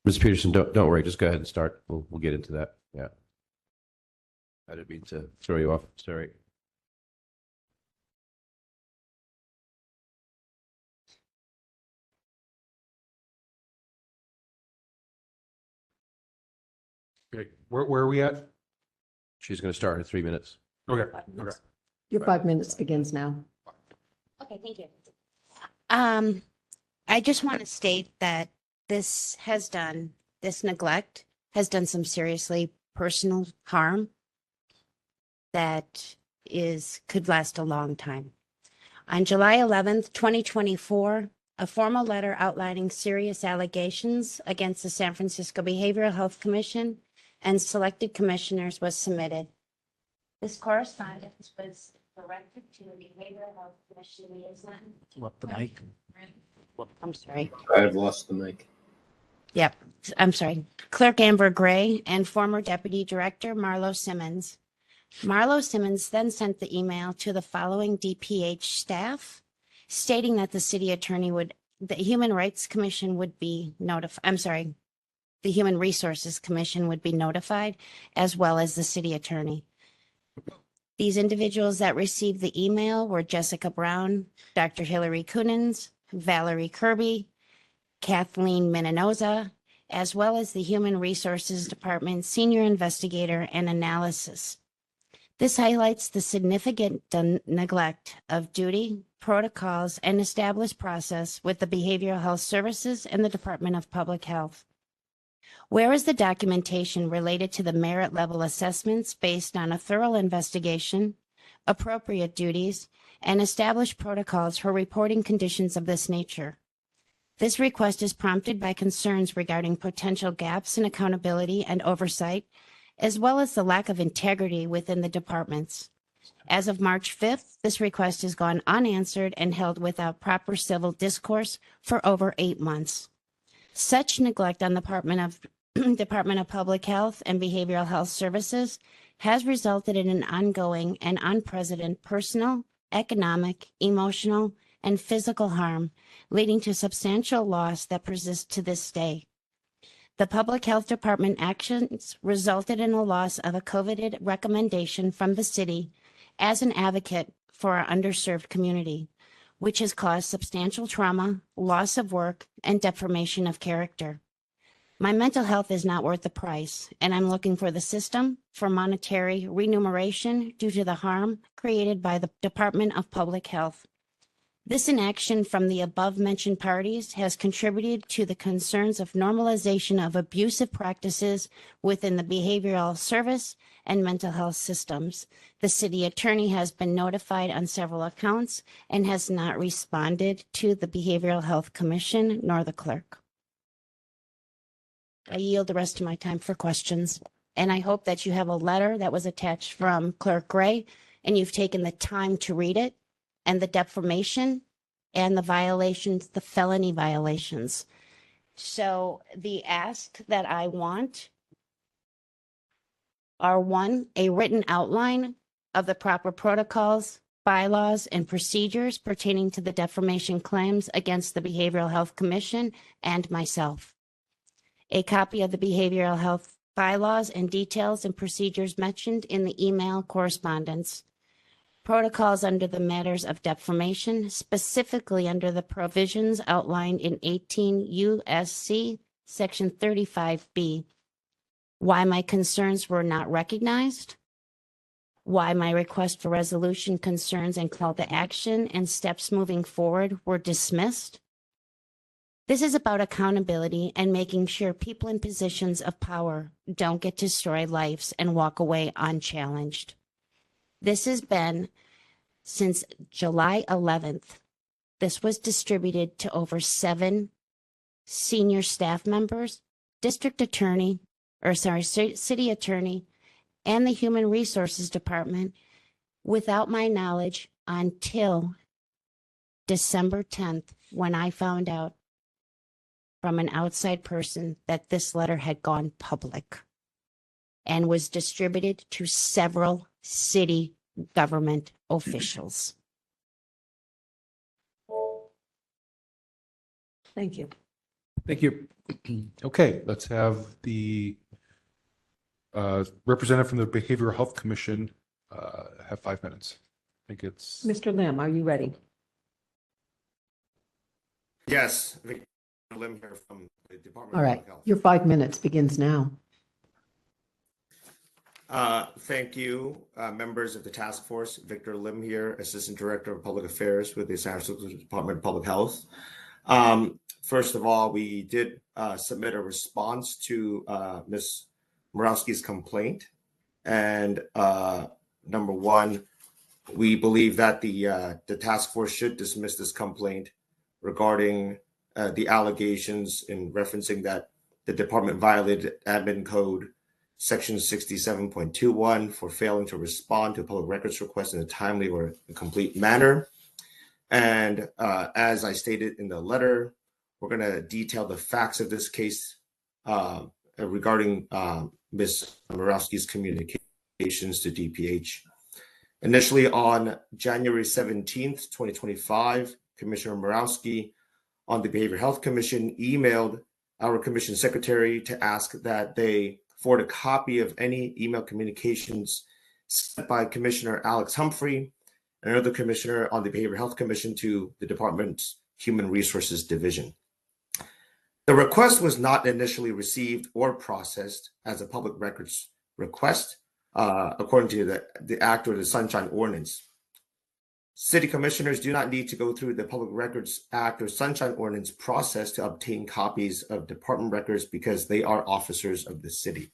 Speaker 2: Ms. Peterson, don't worry. Just go ahead and start. We'll get into that. Yeah. I didn't mean to throw you off. Sorry.
Speaker 3: Okay, where are we at?
Speaker 2: She's going to start in 3 minutes.
Speaker 3: Okay, okay.
Speaker 5: Your 5 minutes begins now.
Speaker 20: Okay, thank you. I just want to state that this neglect has done some seriously personal harm that could last a long time. On July 11th, 2024, a formal letter outlining serious allegations against the San Francisco Behavioral Health Commission and selected commissioners was submitted. This correspondence was directed to the Behavioral Health Commission liaison.
Speaker 12: What the mic?
Speaker 20: I'm sorry.
Speaker 6: I've lost the mic.
Speaker 20: Yep, I'm sorry. Clerk Amber Gray and former Deputy Director Marlo Simmons. Marlo Simmons then sent the email to the following DPH staff, stating that the Human Rights Commission would be notified. The Human Resources Commission would be notified, as well as the city attorney. These individuals that received the email were Jessica Brown, Dr. Hillary Kunins, Valerie Kirby, Kathleen Meninoza, as well as the Human Resources Department Senior Investigator and Analysis. This highlights the significant neglect of duty, protocols, and established process with the Behavioral Health Services and the Department of Public Health. Where is the documentation related to the merit level assessments based on a thorough investigation, appropriate duties, and established protocols for reporting conditions of this nature? This request is prompted by concerns regarding potential gaps in accountability and oversight, as well as the lack of integrity within the departments. As of March 5th, this request has gone unanswered and held without proper civil discourse for over 8 months. Such neglect on the Department of Public Health and Behavioral Health Services has resulted in an ongoing and unprecedented personal, economic, emotional, and physical harm, leading to substantial loss that persists to this day. The Public Health Department actions resulted in a loss of a coveted recommendation from the city as an advocate for our underserved community, which has caused substantial trauma, loss of work, and deformation of character. My mental health is not worth the price, and I'm looking for the system for monetary remuneration due to the harm created by the Department of Public Health. This inaction from the above-mentioned parties has contributed to the concerns of normalization of abusive practices within the behavioral service and mental health systems. The city attorney has been notified on several accounts and has not responded to the Behavioral Health Commission nor the clerk. I yield the rest of my time for questions, and I hope that you have a letter that was attached from Clerk Gray and you've taken the time to read it, and the defamation and the violations, the felony violations. So the ask that I want are, one, a written outline of the proper protocols, bylaws, and procedures pertaining to the defamation claims against the Behavioral Health Commission and myself. A copy of the behavioral health bylaws and details and procedures mentioned in the email correspondence. Protocols under the matters of defamation, specifically under the provisions outlined in 18 U.S.C. Section 35B. Why my concerns were not recognized. Why my request for resolution, concerns, and call to action and steps moving forward were dismissed. This is about accountability and making sure people in positions of power don't get to destroy lives and walk away unchallenged. This has been since July 11th. This was distributed to over 7 senior staff members, city attorney, and the Human Resources Department without my knowledge until December 10th, when I found out from an outside person that this letter had gone public and was distributed to several city government officials.
Speaker 5: Thank you.
Speaker 3: Thank you. Okay, let's have the representative from the Behavioral Health Commission have 5 minutes. I think it's
Speaker 5: Mr. Lim, are you ready?
Speaker 21: Yes, Victor Lim here from the Department
Speaker 5: All
Speaker 21: of
Speaker 5: right,
Speaker 21: Public Health.
Speaker 5: your 5 minutes begins now.
Speaker 21: Thank you, members of the task force. Victor Lim here, Assistant Director of Public Affairs with the San Francisco Department of Public Health. First of all, we did submit a response to Ms. Morawski's complaint. And number one, we believe that the task force should dismiss this complaint regarding the allegations in referencing that the department violated Admin Code Section 67.21 for failing to respond to a public records request in a timely or a complete manner. And as I stated in the letter, we're going to detail the facts of this case regarding Ms. Morawski's communications to DPH. Initially on January 17th, 2025, Commissioner Morawski on the Behavioral Health Commission emailed our commission secretary to ask that they forward a copy of any email communications sent by Commissioner Alex Humphrey, another commissioner on the Behavioral Health Commission, to the department's Human Resources Division. The request was not initially received or processed as a public records request, according to the Act or the Sunshine Ordinance. City commissioners do not need to go through the Public Records Act or Sunshine Ordinance process to obtain copies of department records because they are officers of the city.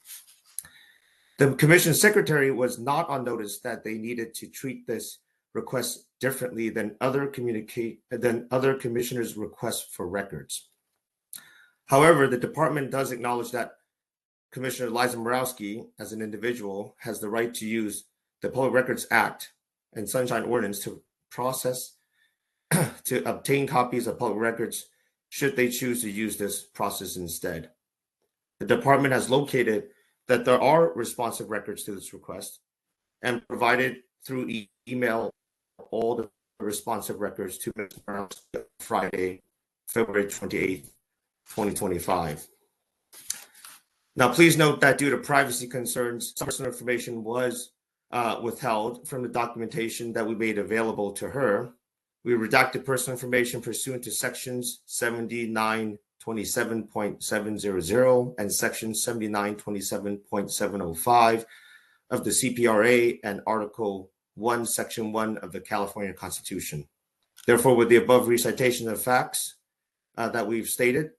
Speaker 21: The commission secretary was not on notice that they needed to treat this request differently than other commissioners' requests for records. However, the department does acknowledge that Commissioner Liza Morawski, as an individual, has the right to use the Public Records Act and Sunshine Ordinance to obtain copies of public records should they choose to use this process instead. The department has located that there are responsive records to this request and provided through email all the responsive records to Ms. Morowski Friday, February 28th, 2025. Now, please note that due to privacy concerns, some personal information was withheld from the documentation that we made available to her. We redacted personal information pursuant to sections 7927.700 and section 7927.705 of the CPRA and Article 1, Section 1 of the California Constitution. Therefore, with the above recitation of facts that we've stated,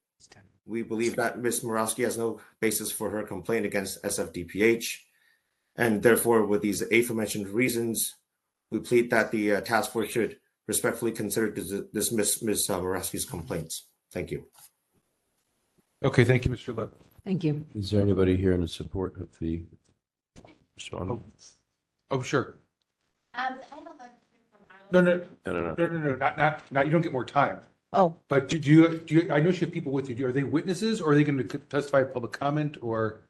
Speaker 21: we believe that Ms. Morowski has no basis for her complaint against SFDPH. And therefore, with these aforementioned reasons, we plead that the task force should respectfully consider to dismiss Ms. Morowski's complaints. Thank you.
Speaker 3: Okay, thank you, Mr. Lip.
Speaker 5: Thank you.
Speaker 2: Is there anybody here in support of the respondent?
Speaker 3: Oh, sure.
Speaker 2: No.
Speaker 3: No, not, you don't get more time.
Speaker 16: Oh.
Speaker 3: But do you, I know you have people with you. Are they witnesses or are they going to testify in public comment or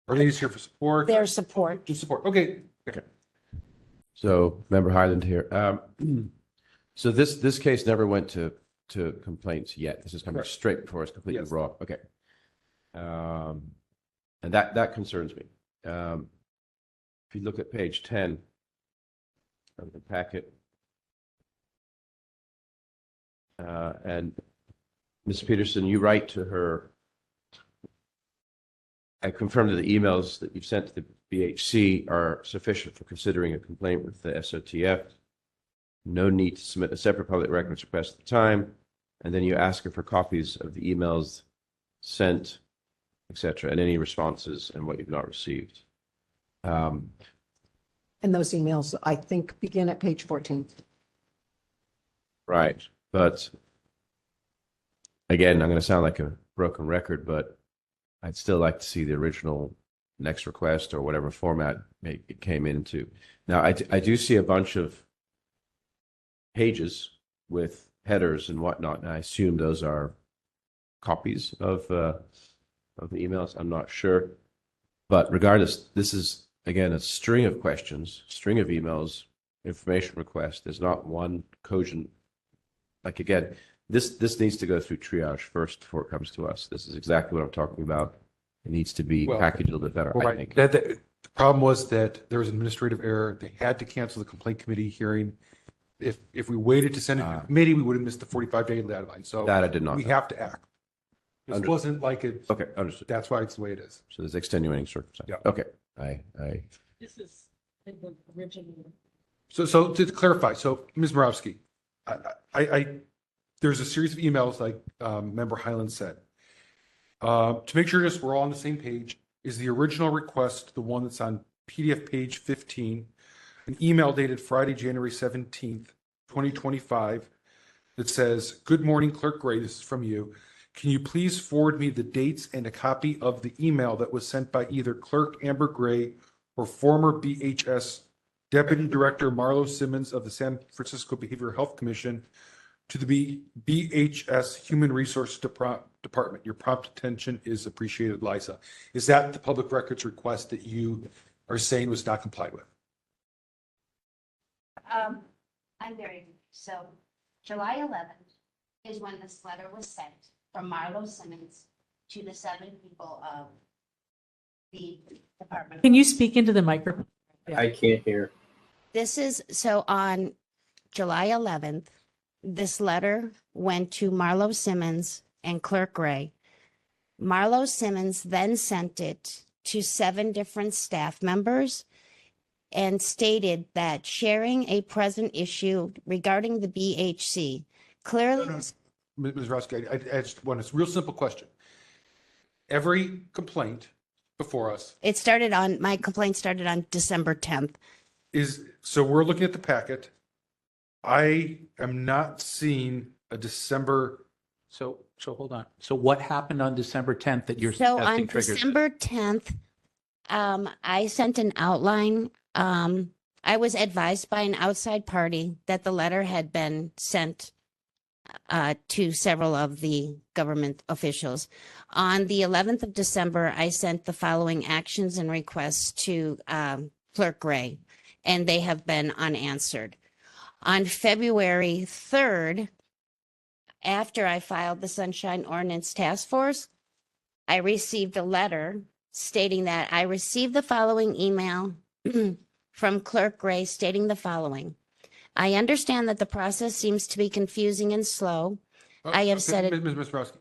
Speaker 3: are they just here for support?
Speaker 16: Their support.
Speaker 3: Just support. Okay.
Speaker 2: So, Member Highland here. So this case never went to complaints yet. This is coming straight before it's completely raw. Okay. And that concerns me. If you look at page 10 of the packet, and Ms. Peterson, you write to her, I confirm that the emails that you've sent to the BHC are sufficient for considering a complaint with the SOTF. No need to submit a separate public records request at the time. And then you ask her for copies of the emails sent, etc., and any responses and what you've not received.
Speaker 5: And those emails, I think, begin at page 14.
Speaker 2: Right. But again, I'm going to sound like a broken record, but I'd still like to see the original next request or whatever format it came into. Now, I do see a bunch of pages with headers and whatnot, and I assume those are copies of the emails. I'm not sure. But regardless, this is, again, a string of questions, string of emails, information requests. There's not one cogent. Like, again, this needs to go through triage first before it comes to us. This is exactly what I'm talking about. It needs to be packaged a little bit better, I think.
Speaker 3: The problem was that there was an administrative error. They had to cancel the complaint committee hearing. If we waited to send it to the committee, we would have missed the 45-day deadline. So
Speaker 2: that I did not
Speaker 3: we
Speaker 2: know.
Speaker 3: have to act. This wasn't like it.
Speaker 2: Okay, understood.
Speaker 3: That's why it's the way it is.
Speaker 2: So there's extenuating circumstances.
Speaker 3: Yeah.
Speaker 2: Okay. I
Speaker 8: This is the original.
Speaker 3: So to clarify, so Ms. Morowski, there's a series of emails like Member Highland said. To make sure just we're all on the same page, is the original request the one that's on PDF page 15, an email dated Friday, January 17th, 2025, that says, "Good morning, Clerk Gray, this is from you. Can you please forward me the dates and a copy of the email that was sent by either Clerk Amber Gray or former BHS Deputy Director Marlo Simmons of the San Francisco Behavioral Health Commission to the BHS Human Resource Department. Your prompt attention is appreciated, Liza." Is that the public records request that you are saying was not complied with?
Speaker 20: I'm very, so July 11th is when this letter was sent from Marlo Simmons to the 7 people of the department.
Speaker 8: Can you speak into the microphone?
Speaker 6: I can't hear.
Speaker 20: This is, so on July 11th, this letter went to Marlo Simmons and Clerk Gray. Marlo Simmons then sent it to 7 different staff members and stated that sharing a present issue regarding the BHC clearly.
Speaker 3: Ms. Rosky, I just want a real simple question. Every complaint before us
Speaker 20: My complaint started on December 10th.
Speaker 3: So we're looking at the packet. I am not seeing a December.
Speaker 4: So hold on. So what happened on December 10th that you're
Speaker 20: So
Speaker 4: suggesting
Speaker 20: on
Speaker 4: triggered
Speaker 20: December 10th, I sent an outline I was advised by an outside party that the letter had been sent to several of the government officials. On the 11th of December, I sent the following actions and requests to Clerk Gray, and they have been unanswered. On February 3rd, after I filed the Sunshine Ordinance Task Force, I received a letter stating that I received the following email from Clerk Gray stating the following. I understand that the process seems to be confusing and slow. I have said it.
Speaker 3: Ms. Browski,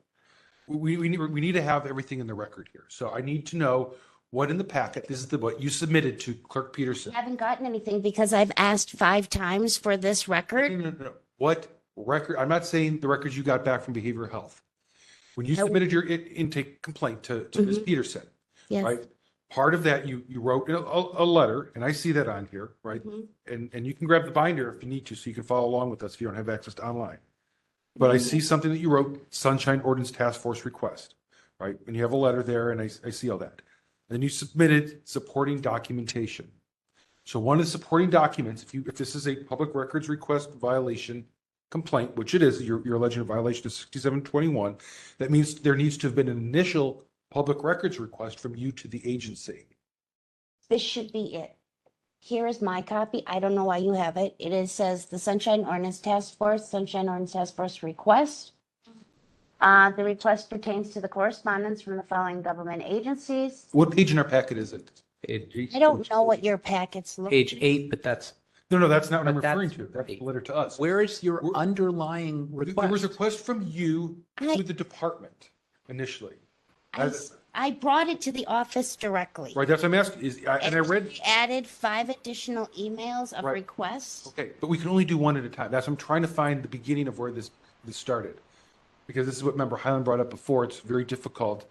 Speaker 3: we need to have everything in the record here. So I need to know what in the packet, this is what you submitted to Clerk Peterson.
Speaker 20: I haven't gotten anything because I've asked 5 times for this record.
Speaker 3: No. What record? I'm not saying the records you got back from behavioral health. When you submitted your intake complaint to Ms. Peterson,
Speaker 20: Yes.
Speaker 3: right? Part of that, you wrote a letter, and I see that on here, right? And you can grab the binder if you need to, so you can follow along with us if you don't have access to online. But I see something that you wrote, Sunshine Ordinance Task Force request, right? And you have a letter there, and I see all that. Then you submitted supporting documentation. So one of the supporting documents, if this is a public records request violation complaint, which it is, you're alleging a violation of 6721, that means there needs to have been an initial public records request from you to the agency.
Speaker 20: This should be it. Here is my copy. I don't know why you have it. Says the Sunshine Ordinance Task Force request. The request pertains to the correspondence from the following government agencies.
Speaker 3: What page in our packet is it?
Speaker 20: I don't know what your packets look.
Speaker 4: Page 8, but that's.
Speaker 3: No, that's not what I'm referring to. That's the letter to us.
Speaker 4: Where is your underlying request?
Speaker 3: There was a request from you to the department initially.
Speaker 20: I brought it to the office directly.
Speaker 3: Right, that's what I'm asking. And I read.
Speaker 20: We added 5 additional emails of
Speaker 3: Right.
Speaker 20: requests.
Speaker 3: Okay, but we can only do one at a time. That's, I'm trying to find the beginning of where this started. Because this is what Member Highland brought up before. It's very difficult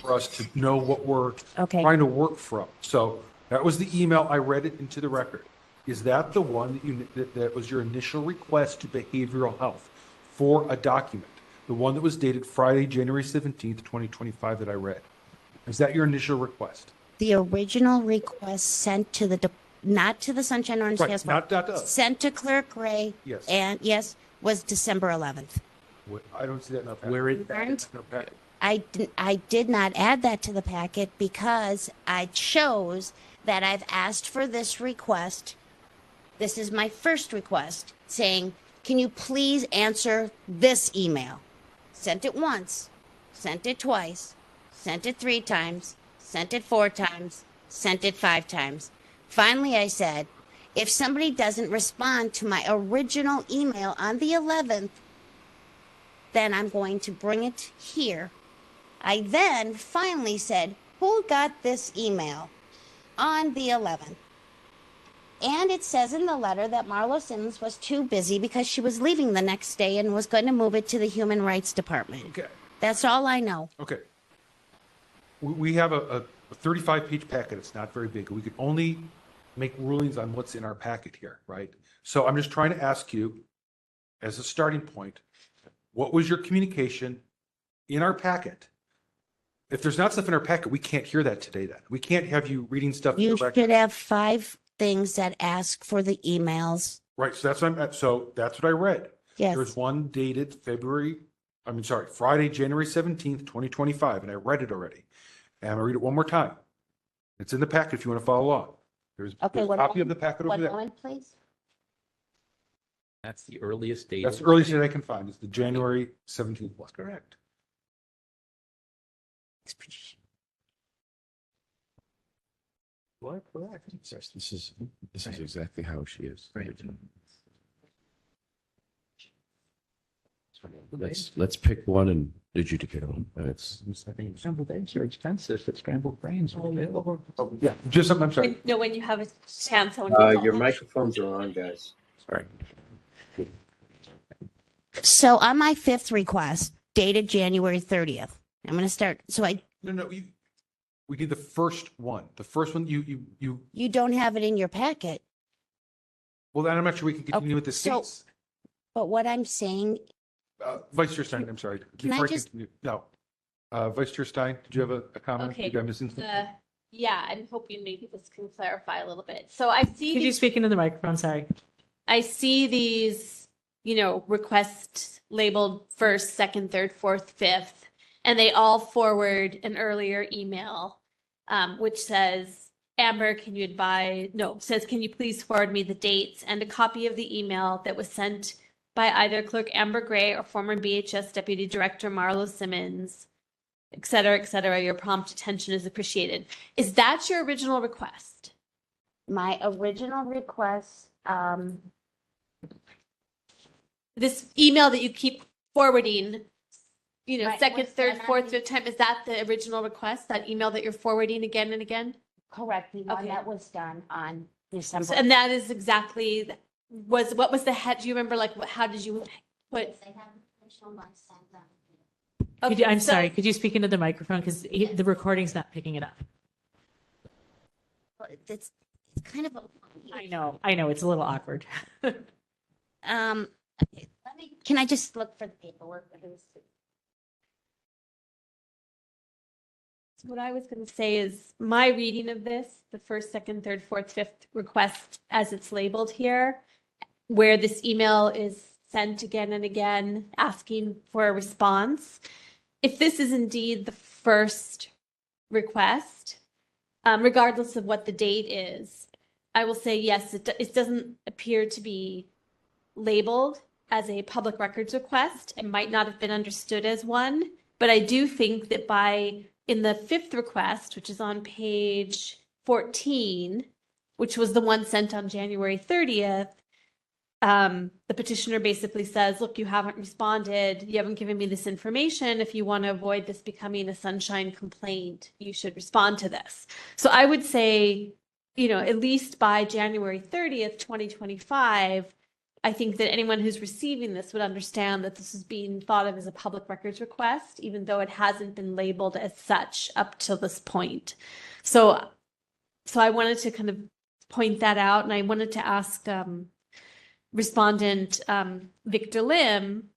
Speaker 3: for us to know what we're trying to work from. So that was the email. I read it into the record. Is that the one that was your initial request to behavioral health for a document? The one that was dated Friday, January 17th, 2025 that I read. Is that your initial request?
Speaker 20: The original request sent to the, not to the Sunshine Orange
Speaker 3: Right,
Speaker 20: Task
Speaker 3: not
Speaker 20: Force,
Speaker 3: us.
Speaker 20: sent to Clerk Gray.
Speaker 3: Yes.
Speaker 20: And was December 11th.
Speaker 3: I don't see that in our packet.
Speaker 4: Where is
Speaker 20: that?
Speaker 3: No packet.
Speaker 20: I did not add that to the packet because I chose that I've asked for this request. This is my first request saying, can you please answer this email? Sent it once, sent it twice, sent it 3 times, sent it 4 times, sent it 5 times. Finally, I said, if somebody doesn't respond to my original email on the 11th, then I'm going to bring it here. I then finally said, who got this email on the 11th? And it says in the letter that Marlo Simmons was too busy because she was leaving the next day and was going to move it to the Human Rights Department.
Speaker 3: Okay.
Speaker 20: That's all I know.
Speaker 3: Okay. We have a 35-page packet. It's not very big. We could only make rulings on what's in our packet here, right? So I'm just trying to ask you, as a starting point, what was your communication in our packet? If there's not stuff in our packet, we can't hear that today then. We can't have you reading stuff.
Speaker 20: You should have 5 things that ask for the emails.
Speaker 3: Right, so that's what I read.
Speaker 20: Yes.
Speaker 3: There's one dated Friday, January 17th, 2025, and I read it already. And I'm gonna read it one more time. It's in the packet if you want to follow along. There's a copy of the packet over there.
Speaker 20: One moment, please.
Speaker 4: That's the earliest date.
Speaker 3: That's the earliest date I can find. It's the January 17th one.
Speaker 4: Correct.
Speaker 2: What? This is exactly how she is.
Speaker 4: Right.
Speaker 2: Let's pick one and adjudicate them. It's
Speaker 4: Scrambled eggs are expensive, but scrambled brains are available.
Speaker 3: Yeah, just something, I'm sorry.
Speaker 1: No, when you have a chance, someone
Speaker 6: Your microphones are on, guys.
Speaker 2: Sorry.
Speaker 20: So on my 5th request, dated January 30th, I'm going to start.
Speaker 3: No, we need the first one. The first one
Speaker 20: You don't have it in your packet.
Speaker 3: well, then I'm not sure we can continue with this
Speaker 20: so-
Speaker 3: case.
Speaker 20: But what I'm saying,
Speaker 3: Vice Chair Stein, I'm sorry.
Speaker 20: Can I
Speaker 3: Before
Speaker 20: just-
Speaker 3: continue- No. Vice Chair Stein, did you have a comment?
Speaker 1: Okay,
Speaker 3: Did I miss anything?
Speaker 1: Yeah, I'm hoping maybe this can clarify a little bit. So I see
Speaker 8: Could you
Speaker 1: these,
Speaker 8: speak into the microphone? Sorry.
Speaker 1: I see these, requests labeled first, second, third, fourth, fifth, and they all forward an earlier email, which says, Amber, can you please forward me the dates and a copy of the email that was sent by either Clerk Amber Gray or former BHS Deputy Director Marlo Simmons, et cetera, your prompt attention is appreciated. Is that your original request?
Speaker 20: My original request,
Speaker 1: This email that you keep forwarding,
Speaker 20: Right,
Speaker 1: second,
Speaker 20: was
Speaker 1: third,
Speaker 20: sent
Speaker 1: fourth,
Speaker 20: on-
Speaker 1: fifth time, is that the original request, that email that you're forwarding again and again?
Speaker 20: correct, the one
Speaker 1: Okay.
Speaker 20: that was done on December.
Speaker 1: And that is exactly, what was the head, do you remember, how did you put?
Speaker 8: Could you,
Speaker 1: Okay,
Speaker 8: I'm
Speaker 1: so-
Speaker 8: sorry. Could you speak into the microphone because the recording's not picking it up?
Speaker 20: It's kind of a.
Speaker 8: I know. It's a little awkward.
Speaker 20: Okay, can I just look for the paperwork?
Speaker 1: What I was going to say is my reading of this, the first, second, third, fourth, fifth request as it's labeled here, where this email is sent again and again asking for a response. If this is indeed the first request, regardless of what the date is, I will say yes, it doesn't appear to be labeled as a public records request. It might not have been understood as one, but I do think that in the fifth request, which is on page 14, which was the one sent on January 30th, the petitioner basically says, look, you haven't responded. You haven't given me this information. If you want to avoid this becoming a sunshine complaint, you should respond to this. So I would say, at least by January 30th, 2025, I think that anyone who's receiving this would understand that this is being thought of as a public records request, even though it hasn't been labeled as such up till this point. So I wanted to kind of point that out, and I wanted to ask respondent Victor Lim,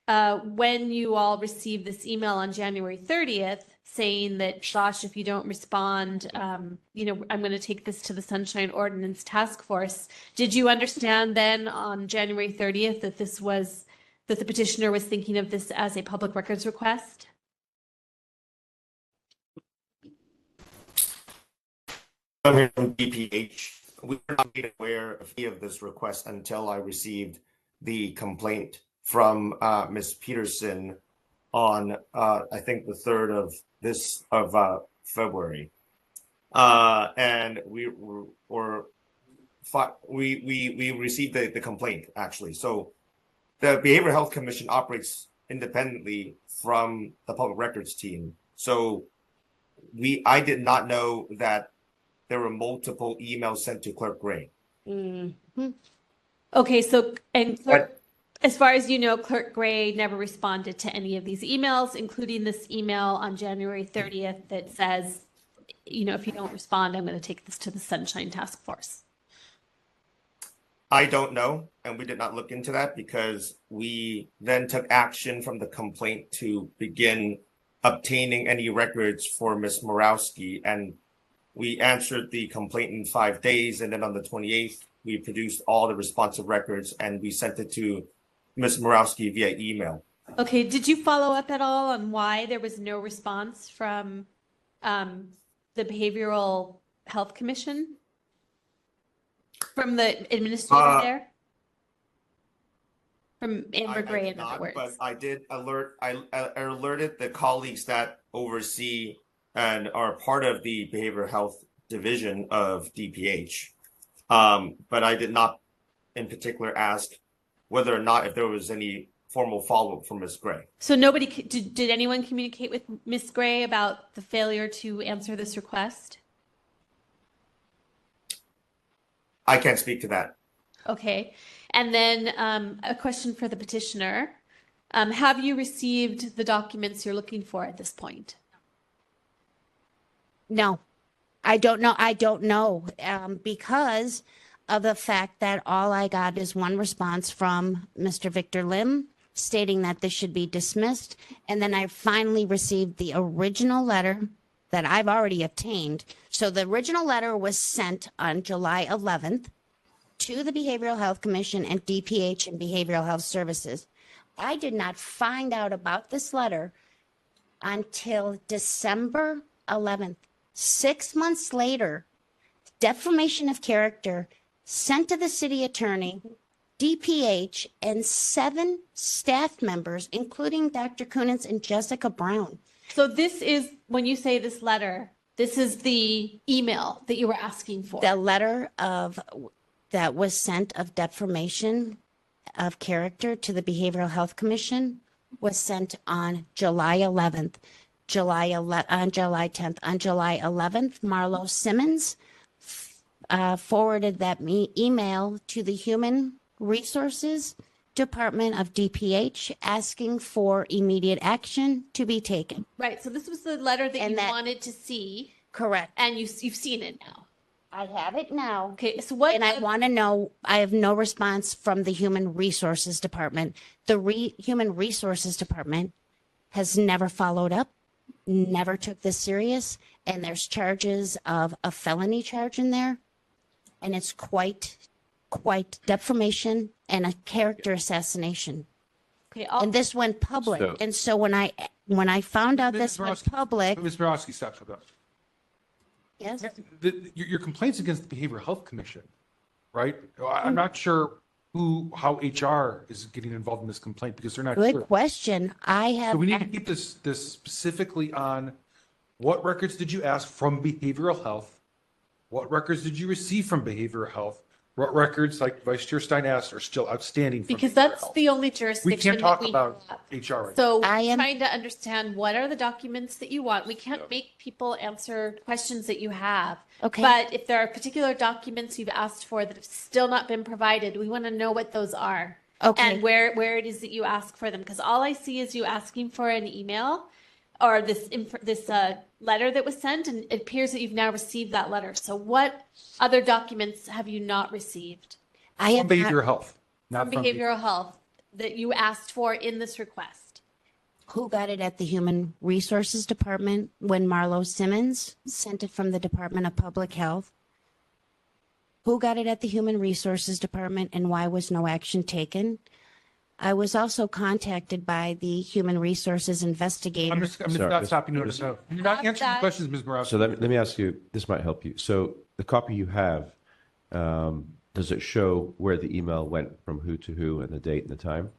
Speaker 1: when you all received this email on January 30th saying that, Josh, if you don't respond, I'm going to take this to the Sunshine Ordinance Task Force. Did you understand then on January 30th that that the petitioner was thinking of this as a public records request?
Speaker 21: I'm here from DPH. We were not made aware of any of this request until I received the complaint from Ms. Peterson on I think the 3rd of February, and we received the complaint actually. So the Behavioral Health Commission operates independently from the public records team. So I did not know that there were multiple emails sent to Clerk Gray.
Speaker 1: Mm-hmm. Okay, so as far as you know, Clerk Gray never responded to any of these emails, including this email on January 30th that says, if you don't respond, I'm going to take this to the Sunshine Task Force.
Speaker 21: I don't know, and we did not look into that because we then took action from the complaint to begin obtaining any records for Ms. Morawski, and we answered the complaint in 5 days, and then on the 28th, we produced all the responsive records and we sent it to Ms. Morawski via email.
Speaker 1: Okay, did you follow up at all on why there was no response from the Behavioral Health Commission? From the administrator there? From Amber Gray, in other words.
Speaker 21: But I did alert, I alerted the colleagues that oversee and are part of the behavioral health division of DPH. But I did not in particular ask whether or not if there was any formal follow-up from Ms. Gray.
Speaker 1: So did anyone communicate with Ms. Gray about the failure to answer this request?
Speaker 21: I can't speak to that.
Speaker 1: Okay. And then a question for the petitioner. Have you received the documents you're looking for at this point?
Speaker 20: No, I don't know. I don't know because of the fact that all I got is one response from Mr. Victor Lim stating that this should be dismissed. And then I finally received the original letter that I've already obtained. So the original letter was sent on July 11th to the Behavioral Health Commission and DPH and Behavioral Health Services. I did not find out about this letter until December 11th. 6 months later, defamation of character sent to the city attorney, DPH, and 7 staff members, including Dr. Kunitz and Jessica Brown.
Speaker 1: So this is, when you say this letter, this is the email that you were asking for.
Speaker 20: The letter that was sent of defamation of character to the Behavioral Health Commission was sent on July 11th. On July 10th. On July 11th, Marlo Simmons forwarded that email to the Human Resources Department of DPH asking for immediate action to be taken.
Speaker 1: Right. So this was the letter that you wanted to see.
Speaker 20: Correct.
Speaker 1: And you've seen it now.
Speaker 20: I have it now.
Speaker 1: Okay. So what?
Speaker 20: And I want to know, I have no response from the Human Resources Department. The Human Resources Department has never followed up, never took this serious. And there's charges of a felony charge in there. And it's quite defamation and a character assassination.
Speaker 1: Okay,
Speaker 20: and this went public. And so when I found out this went public,
Speaker 3: Ms. Borowski, stop.
Speaker 20: yes,
Speaker 3: Your complaints against the Behavioral Health Commission, right? I'm not sure how HR is getting involved in this complaint because they're not
Speaker 20: good
Speaker 3: sure.
Speaker 20: question. I have.
Speaker 3: So we need to keep this specifically on what records did you ask from behavioral health? What records did you receive from behavioral health? What records, like Vice Chair Stein asked, are still outstanding? From
Speaker 1: Because
Speaker 3: behavioral
Speaker 1: that's
Speaker 3: health?
Speaker 1: the only jurisdiction
Speaker 3: We can't talk
Speaker 1: that we
Speaker 3: about
Speaker 1: have.
Speaker 3: HR right
Speaker 1: So
Speaker 3: now.
Speaker 1: I'm trying to understand what are the documents that you want. We can't make people answer questions that you have.
Speaker 20: Okay.
Speaker 1: But if there are particular documents you've asked for that have still not been provided, we want to know what those are.
Speaker 20: Okay.
Speaker 1: And where it is that you ask for them. Because all I see is you asking for an email or this letter that was sent, and it appears that you've now received that letter. So what other documents have you not received?
Speaker 20: I have
Speaker 3: From behavioral health,
Speaker 1: From
Speaker 3: not
Speaker 1: behavioral health that you asked for in this request.
Speaker 20: Who got it at the Human Resources Department when Marlo Simmons sent it from the Department of Public Health? Who got it at the Human Resources Department and why was no action taken? I was also contacted by the Human Resources investigator.
Speaker 3: I'm just stopping you. You're not answering the questions, Ms. Borowski.
Speaker 2: So let me ask you, this might help you. So the copy you have, does it show where the email went from who to who and the date and the time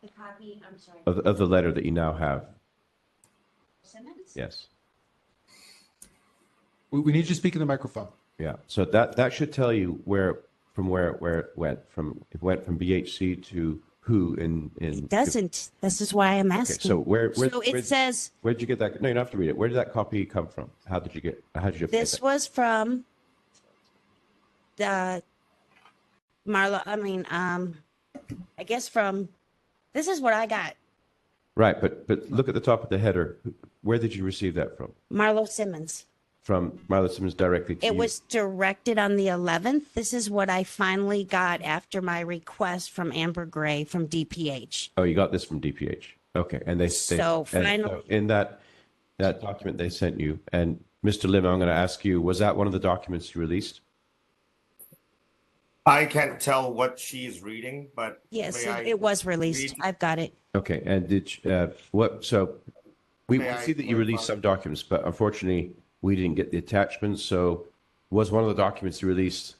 Speaker 20: The copy, I'm sorry.
Speaker 2: of the letter that you now have?
Speaker 20: Simmons?
Speaker 2: Yes.
Speaker 3: We need you to speak in the microphone.
Speaker 2: Yeah. So that should tell you where it went from. It went from BHC to who in.
Speaker 20: It doesn't. This is why I'm
Speaker 2: Okay,
Speaker 20: asking.
Speaker 2: so where
Speaker 20: it says
Speaker 2: where did you get that? No, you don't have to read it. Where did that copy come from? How did you obtain
Speaker 20: this
Speaker 2: that?
Speaker 20: was from the Marlo. I guess from. This is what I got.
Speaker 2: Right, but look at the top of the header. Where did you receive that from?
Speaker 20: Marlo Simmons.
Speaker 2: From Marla Simmons directly to you?
Speaker 20: It was directed on the 11th. This is what I finally got after my request from Amber Gray from DPH.
Speaker 2: Oh, you got this from DPH. Okay, and
Speaker 20: finally,
Speaker 2: in that document they sent you, and Mr. Lim, I'm going to ask you, was that one of the documents you released?
Speaker 21: I can't tell what she's reading, but
Speaker 20: yes,
Speaker 21: may I
Speaker 20: it was released.
Speaker 21: read?
Speaker 20: I've got it.
Speaker 2: Okay, and did what? So we
Speaker 21: May I
Speaker 2: see that you released some documents, but unfortunately we didn't get the attachments. So was one of the documents you released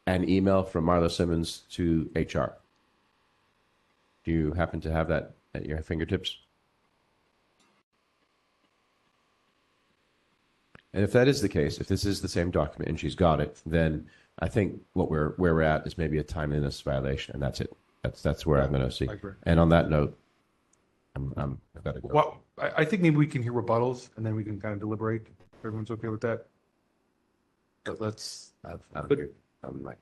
Speaker 2: an email from Marla Simmons to HR? Do you happen to have that at your fingertips? And if that is the case, if this is the same document and she's got it, then I think where we're at is maybe a timeliness violation, and that's it. That's where I'm going to see.
Speaker 3: I agree.
Speaker 2: And on that note, I've got to go.
Speaker 3: Well, I think maybe we can hear rebuttals and then we can kind of deliberate. If everyone's okay with that. But let's.
Speaker 2: I'm like,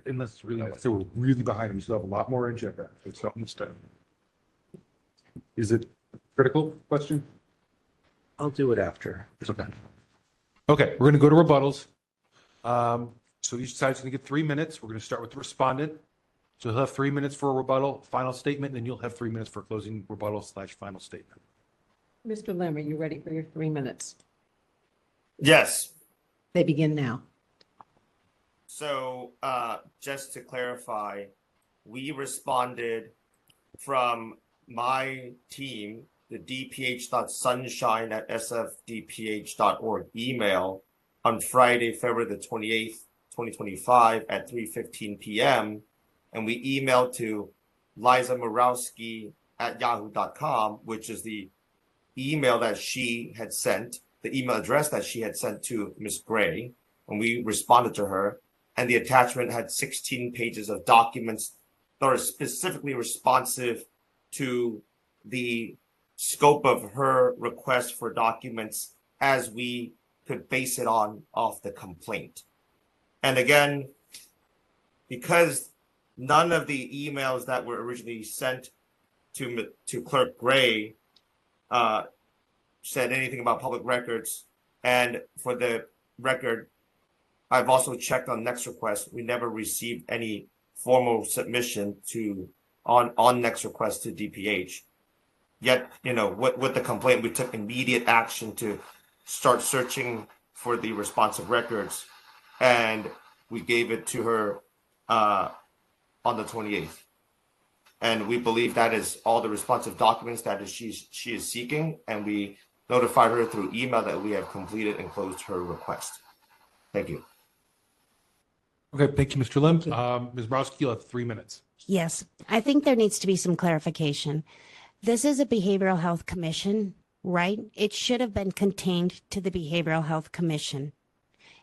Speaker 3: unless they were really behind them, you still have a lot more agenda. So is it a critical question?
Speaker 13: I'll do it after.
Speaker 3: It's okay. Okay, we're going to go to rebuttals. So each side's going to get 3 minutes. We're going to start with the respondent. So he'll have 3 minutes for a rebuttal, final statement, and then you'll have 3 minutes for closing rebuttal / final statement.
Speaker 5: Mr. Lim, are you ready for your 3 minutes?
Speaker 21: Yes.
Speaker 5: They begin now.
Speaker 21: So just to clarify, we responded from my team, the dph.sunshine@sfdph.org email on Friday, February the 28th, 2025 at 3:15 p.m. And we emailed to Liza Murawski@yahoo.com, which is the email that she had sent, the email address that she had sent to Ms. Gray. And we responded to her. And the attachment had 16 pages of documents that are specifically responsive to the scope of her request for documents as we could base it off the complaint. And again, because none of the emails that were originally sent to Clerk Gray said anything about public records, and for the record, I've also checked on Next Request. We never received any formal submission on Next Request to DPH. Yet, with the complaint, we took immediate action to start searching for the responsive records, and we gave it to her on the 28th. And we believe that is all the responsive documents that she is seeking, and we notified her through email that we have completed and closed her request. Thank you.
Speaker 3: Okay, thank you, Mr. Lim. Ms. Browski, you'll have 3 minutes.
Speaker 20: Yes, I think there needs to be some clarification. This is a behavioral health commission, right? It should have been contained to the Behavioral Health Commission.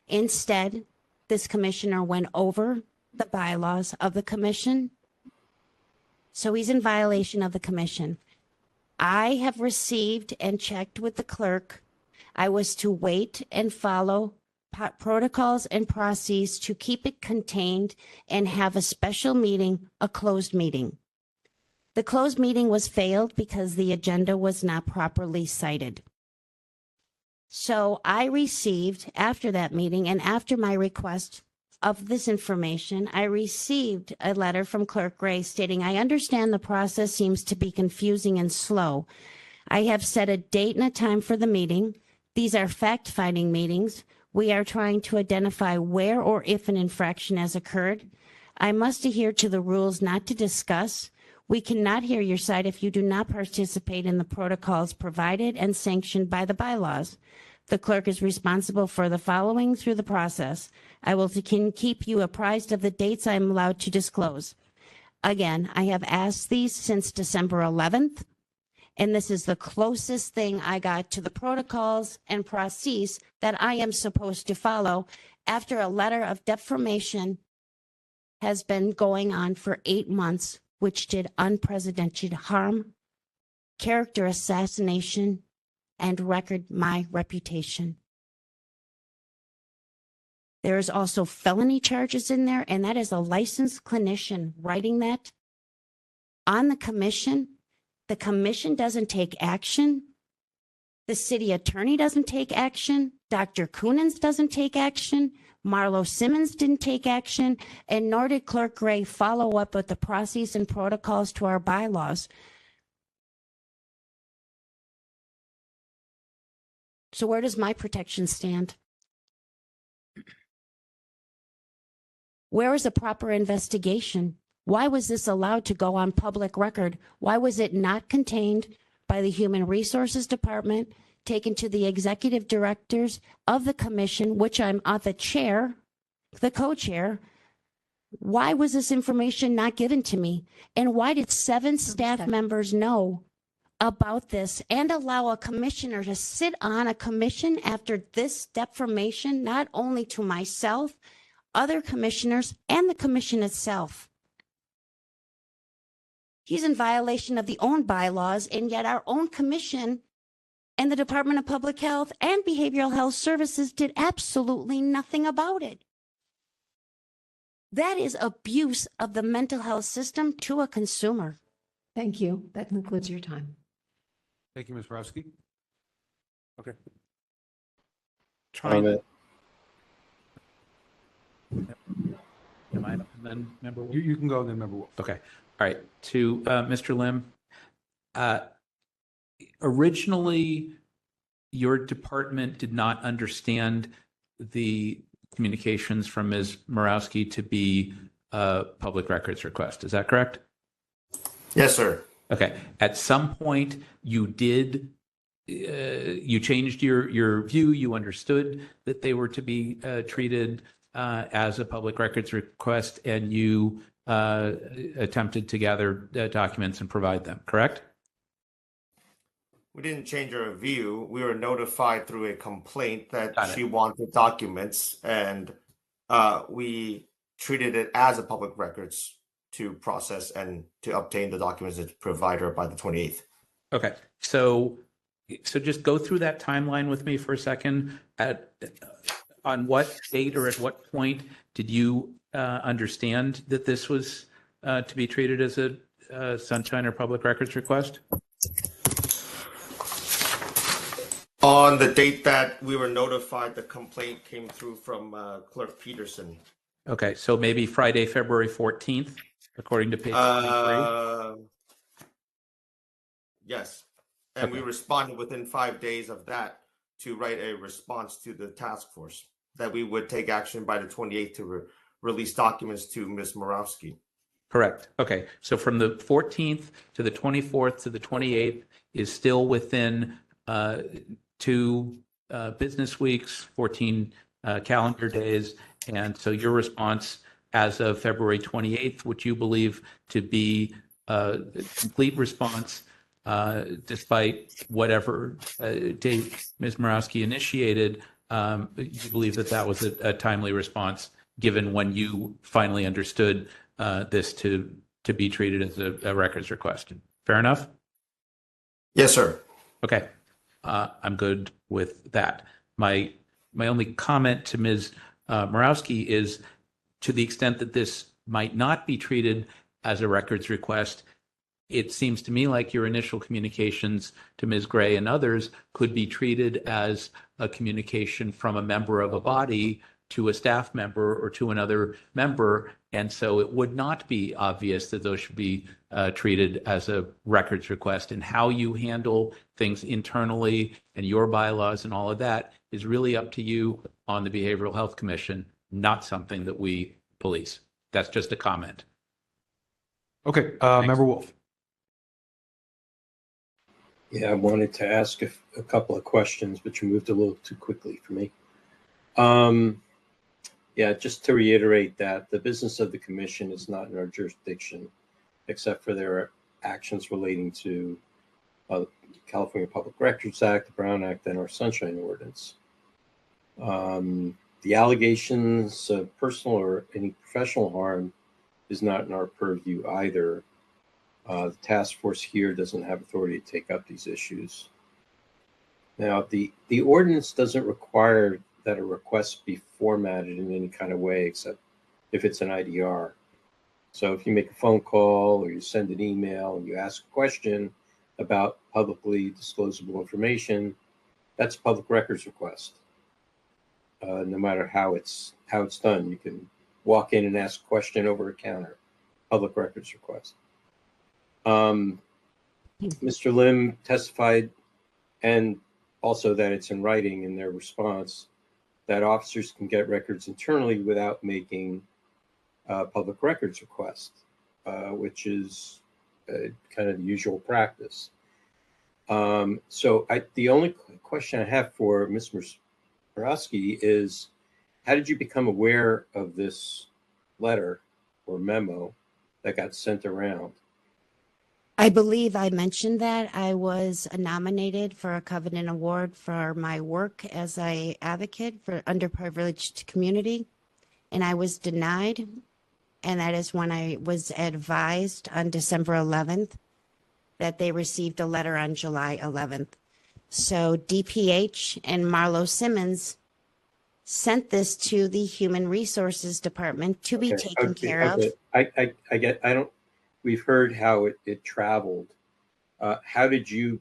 Speaker 20: Instead, this commissioner went over the bylaws of the commission, so he's in violation of the commission. I have received and checked with the clerk. I was to wait and follow protocols and processes to keep it contained and have a special meeting, a closed meeting. The closed meeting was failed because the agenda was not properly cited. So I received, after that meeting and after my request of this information, I received a letter from Clerk Gray stating, I understand the process seems to be confusing and slow. I have set a date and a time for the meeting. These are fact-finding meetings. We are trying to identify where or if an infraction has occurred. I must adhere to the rules not to discuss. We cannot hear your side if you do not participate in the protocols provided and sanctioned by the bylaws. The clerk is responsible for the following through the process. I will keep you apprised of the dates I am allowed to disclose. Again, I have asked these since December 11th. And this is the closest thing I got to the protocols and processes that I am supposed to follow after a letter of defamation has been going on for 8 months, which did unprecedented harm, character assassination, and record my reputation. There is also felony charges in there, and that is a licensed clinician writing that on the commission. The commission doesn't take action. The city attorney doesn't take action. Dr. Coonens doesn't take action. Marlo Simmons didn't take action. And nor did Clerk Gray follow up with the processes and protocols to our bylaws. So where does my protection stand? Where is a proper investigation? Why was this allowed to go on public record? Why was it not contained by the Human Resources Department, taken to the executive directors of the commission, which I'm the chair, the co-chair? Why was this information not given to me? And why did 7 staff members know about this and allow a commissioner to sit on a commission after this defamation, not only to myself, other commissioners, and the commission itself? He's in violation of the own bylaws, and yet our own commission and the Department of Public Health and Behavioral Health Services did absolutely nothing about it. That is abuse of the mental health system to a consumer.
Speaker 5: Thank you. That concludes your time.
Speaker 3: Thank you, Ms. Borowski. Okay.
Speaker 6: Comment.
Speaker 4: Am I then member Wolf?
Speaker 3: You can go then, member Wolf.
Speaker 4: Okay. All right. To Mr. Lim, originally your department did not understand the communications from Ms. Morawski to be a public records request. Is that correct?
Speaker 21: Yes, sir.
Speaker 4: Okay. At some point, you did, you changed your view. You understood that they were to be treated as a public records request, and you attempted to gather documents and provide them, correct?
Speaker 21: We didn't change our view. We were notified through a complaint that
Speaker 4: Got it.
Speaker 21: she wanted documents, and we treated it as a public records to process and to obtain the documents and provide her by the 28th.
Speaker 4: Okay. So just go through that timeline with me for a second. On what date or at what point did you understand that this was to be treated as a sunshine or public records request?
Speaker 21: On the date that we were notified, the complaint came through from Clerk Peterson.
Speaker 4: Okay, so maybe Friday, February 14th, according to page 23?
Speaker 21: Yes. And we responded within 5 days of that to write a response to the task force that we would take action by the 28th to release documents to Ms. Morawski.
Speaker 4: Correct. Okay, so from the 14th to the 24th to the 28th is still within 2 business weeks, 14 calendar days. And so your response as of February 28th, which you believe to be a complete response, despite whatever date Ms. Morawski initiated, you believe that that was a timely response, given when you finally understood this to be treated as a records request. Fair enough?
Speaker 21: Yes, sir.
Speaker 4: Okay. I'm good with that. My only comment to Ms. Morawski is, to the extent that this might not be treated as a records request, it seems to me like your initial communications to Ms. Gray and others could be treated as a communication from a member of a body to a staff member or to another member. And so it would not be obvious that those should be treated as a records request. And how you handle things internally and your bylaws and all of that is really up to you on the Behavioral Health Commission, not something that we police. That's just a comment.
Speaker 3: Okay, Member Wolf.
Speaker 6: Yeah, I wanted to ask a couple of questions, but you moved a little too quickly for me. Yeah, just to reiterate that the business of the commission is not in our jurisdiction, except for their actions relating to the California Public Records Act, the Brown Act, and our Sunshine Ordinance. The allegations of personal or any professional harm is not in our purview either. The task force here doesn't have authority to take up these issues. Now, the ordinance doesn't require that a request be formatted in any kind of way, except if it's an IDR. So if you make a phone call or you send an email and you ask a question about publicly disclosable information, that's a public records request. No matter how it's done, you can walk in and ask a question over a counter, public records request. Mr. Lim testified, and also that it's in writing in their response, that officers can get records internally without making a public records request, which is kind of the usual practice. So the only question I have for Ms. Morawski is, how did you become aware of this letter or memo that got sent around?
Speaker 20: I believe I mentioned that I was nominated for a Covenant Award for my work as an advocate for underprivileged community, and I was denied. And that is when I was advised on December 11th that they received a letter on July 11th. So DPH and Marlo Simmons sent this to the Human Resources Department to be taken care of.
Speaker 6: We've heard how it traveled. How did you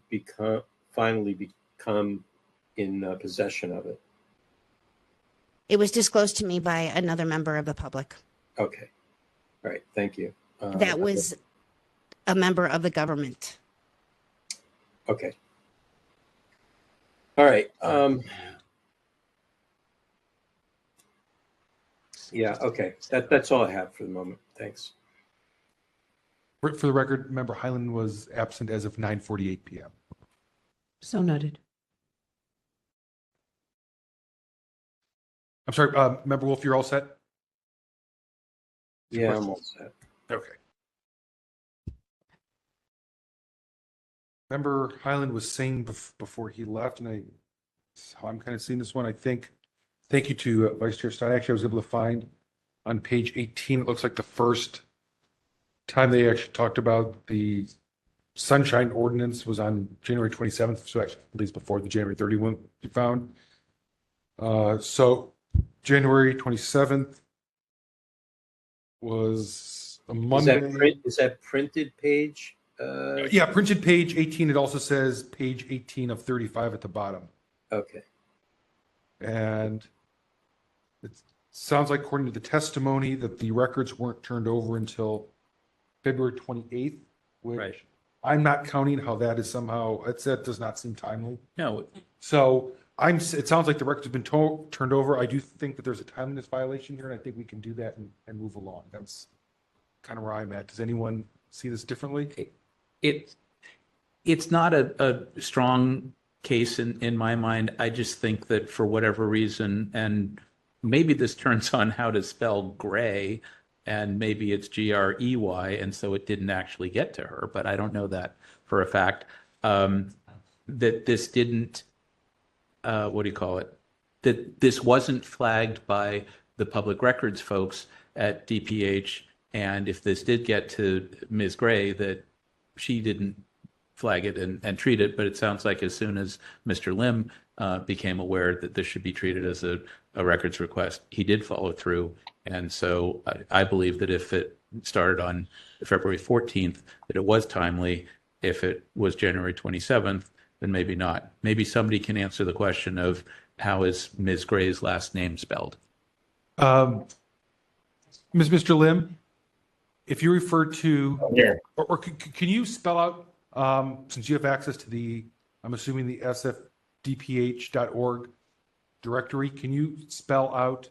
Speaker 6: finally become in possession of it?
Speaker 20: It was disclosed to me by another member of the public.
Speaker 6: Okay. All right. Thank you.
Speaker 20: That was a member of the government.
Speaker 6: Okay. All right. Yeah, okay. That's all I have for the moment. Thanks.
Speaker 3: For the record, Member Highland was absent as of 9:48 p.m.
Speaker 5: So noted.
Speaker 3: I'm sorry, Member Wolf, you're all set?
Speaker 6: Yeah, I'm all set.
Speaker 3: Okay. Member Highland was saying before he left, and I'm kind of seeing this one. I think, thank you to Vice Chair Stein. Actually, I was able to find on page 18, it looks like the first time they actually talked about the Sunshine Ordinance was on January 27th, so actually at least before the January 31st you found. So January 27th was a Monday.
Speaker 6: Is that printed page?
Speaker 3: Yeah, printed page 18. It also says page 18 of 35 at the bottom.
Speaker 6: Okay.
Speaker 3: And it sounds like, according to the testimony, that the records weren't turned over until February 28th, which I'm not counting how that is somehow, that does not seem timely.
Speaker 4: No.
Speaker 3: So it sounds like the records have been turned over. I do think that there's a timeliness violation here, and I think we can do that and move along. That's kind of where I'm at. Does anyone see this differently?
Speaker 4: It's not a strong case in my mind. I just think that for whatever reason, and maybe this turns on how to spell gray, and maybe it's Grey, and so it didn't actually get to her, but I don't know that for a fact, that this didn't, that this wasn't flagged by the public records folks at DPH, and if this did get to Ms. Gray, that she didn't flag it and treat it, but it sounds like as soon as Mr. Lim became aware that this should be treated as a records request, he did follow through. And so I believe that if it started on February 14th, that it was timely. If it was January 27th, then maybe not. Maybe somebody can answer the question of how is Ms. Gray's last name spelled?
Speaker 3: Mr. Lim, if you refer to, or can you spell out, since you have access to the, I'm assuming the sfdph.org directory, can you spell out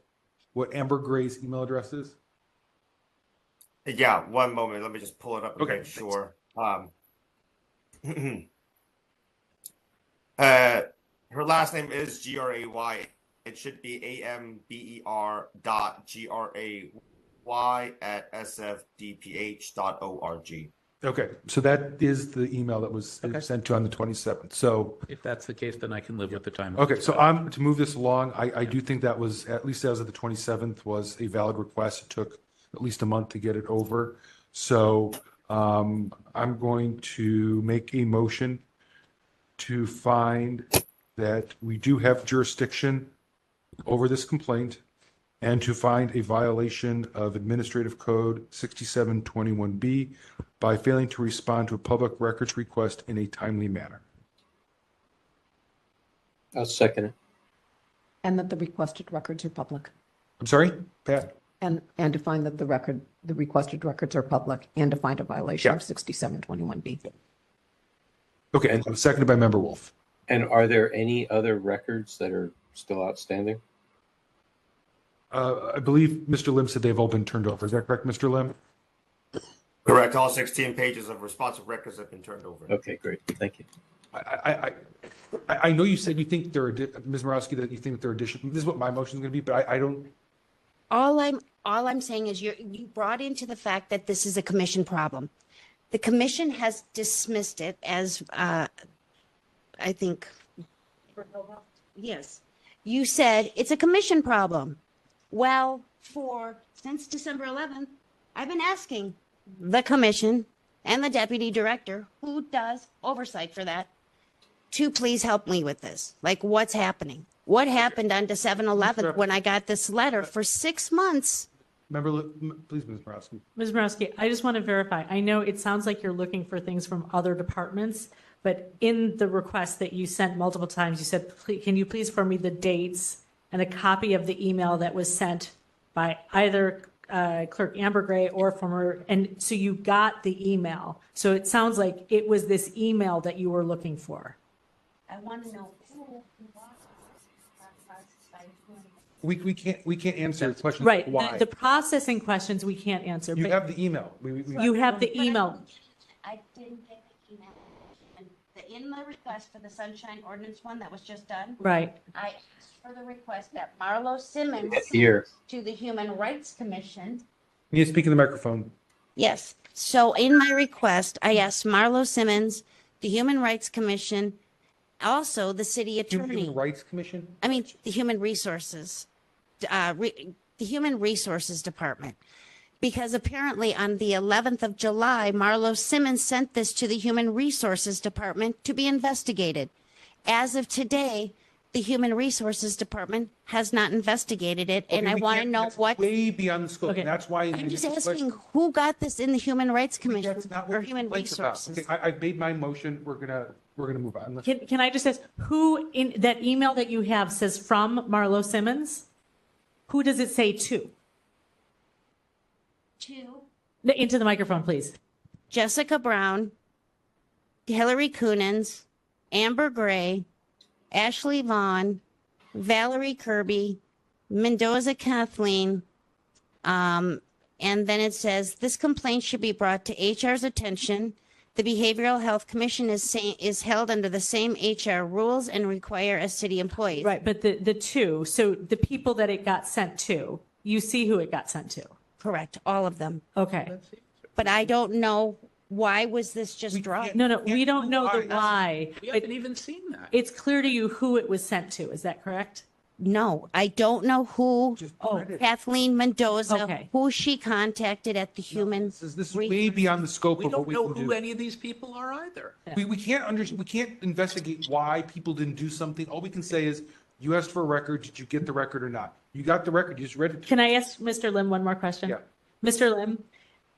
Speaker 3: what Amber Gray's email address is?
Speaker 21: Yeah, one moment. Let me just pull it up and make sure. Her last name is Gray. It should be amber.gray@sfdph.org.
Speaker 3: Okay, so that is the email that was sent to on the 27th. So
Speaker 4: if that's the case, then I can live with the time.
Speaker 3: Okay, so I'm to move this along. I do think that was, at least as of the 27th, was a valid request. It took at least a month to get it over. So I'm going to make a motion to find that we do have jurisdiction over this complaint and to find a violation of Administrative Code 6721B by failing to respond to a public records request in a timely manner.
Speaker 6: I'll second it.
Speaker 5: And that the requested records are public.
Speaker 3: I'm sorry, Pat?
Speaker 5: And to find that the requested records are public and to find a violation of 6721B.
Speaker 3: Okay, and seconded by Member Wolf.
Speaker 6: And are there any other records that are still outstanding?
Speaker 3: I believe Mr. Lim said they've all been turned over. Is that correct, Mr. Lim?
Speaker 21: Correct. All 16 pages of responsive records have been turned over.
Speaker 6: Okay, great. Thank you.
Speaker 3: I know you said you think there are, Ms. Morawski, that you think that there are additional, this is what my motion is going to be, but I don't.
Speaker 20: All I'm saying is you brought into the fact that this is a commission problem. The commission has dismissed it as, I think, yes. You said it's a commission problem. Well, since December 11th, I've been asking the commission and the deputy director, who does oversight for that, to please help me with this. Like, what's happening? What happened on December 11th when I got this letter for 6 months?
Speaker 3: Please, Ms. Morawski.
Speaker 8: Ms. Morawski, I just want to verify. I know it sounds like you're looking for things from other departments, but in the request that you sent multiple times, you said, can you please forward me the dates and a copy of the email that was sent by either Clerk Amber Gray or former, and so you got the email. So it sounds like it was this email that you were looking for.
Speaker 20: I want to know who
Speaker 3: We can't answer questions.
Speaker 8: Right.
Speaker 3: Why?
Speaker 8: The processing questions we can't answer.
Speaker 3: You
Speaker 8: but
Speaker 3: have the email.
Speaker 8: You have the email.
Speaker 20: I didn't get the email. And in my request for the Sunshine Ordinance one that was just done.
Speaker 8: Right.
Speaker 20: I asked for the request that Marlo Simmons
Speaker 6: Here.
Speaker 20: to the Human Rights Commission.
Speaker 3: You need to speak in the microphone.
Speaker 20: Yes. So in my request, I asked Marlo Simmons, the Human Rights Commission, also the city attorney.
Speaker 3: Human Rights Commission?
Speaker 20: I mean, the Human Resources, the Human Resources Department. Because apparently on the 11th of July, Marlo Simmons sent this to the Human Resources Department to be investigated. As of today, the Human Resources Department has not investigated it, and I want to know
Speaker 3: that's
Speaker 20: what.
Speaker 3: Way beyond the scope.
Speaker 8: Okay.
Speaker 3: And that's why
Speaker 20: I'm just asking who got this in the Human Rights Commission or Human
Speaker 3: complaints about.
Speaker 20: Resources.
Speaker 3: Okay, I've made my motion. We're gonna move on.
Speaker 8: Can I just ask, who in that email that you have says from Marlo Simmons? Who does it say to? Into the microphone, please.
Speaker 20: Jessica Brown, Hillary Coonens, Amber Gray, Ashley Vaughn, Valerie Kirby, Mendoza Kathleen, and then it says this complaint should be brought to HR's attention. The Behavioral Health Commission is held under the same HR rules and require as city employees.
Speaker 8: Right, but the two, so the people that it got sent to, you see who it got sent to.
Speaker 20: Correct, all of them.
Speaker 8: Okay.
Speaker 20: But I don't know, why was this just dropped?
Speaker 8: No, we don't know the why.
Speaker 4: We haven't even seen that.
Speaker 8: It's clear to you who it was sent to. Is that correct?
Speaker 20: No, I don't know who Kathleen Mendoza,
Speaker 8: Okay.
Speaker 20: who she contacted at the Human.
Speaker 3: This is way beyond the scope
Speaker 4: We
Speaker 3: of what
Speaker 4: don't
Speaker 3: we
Speaker 4: know
Speaker 3: can
Speaker 4: who
Speaker 3: do.
Speaker 4: any of these people are either.
Speaker 3: We can't investigate why people didn't do something. All we can say is, you asked for a record. Did you get the record or not? You got the record. You just read it.
Speaker 8: Can I ask Mr. Lim one more question?
Speaker 3: Yeah.
Speaker 8: Mr. Lim,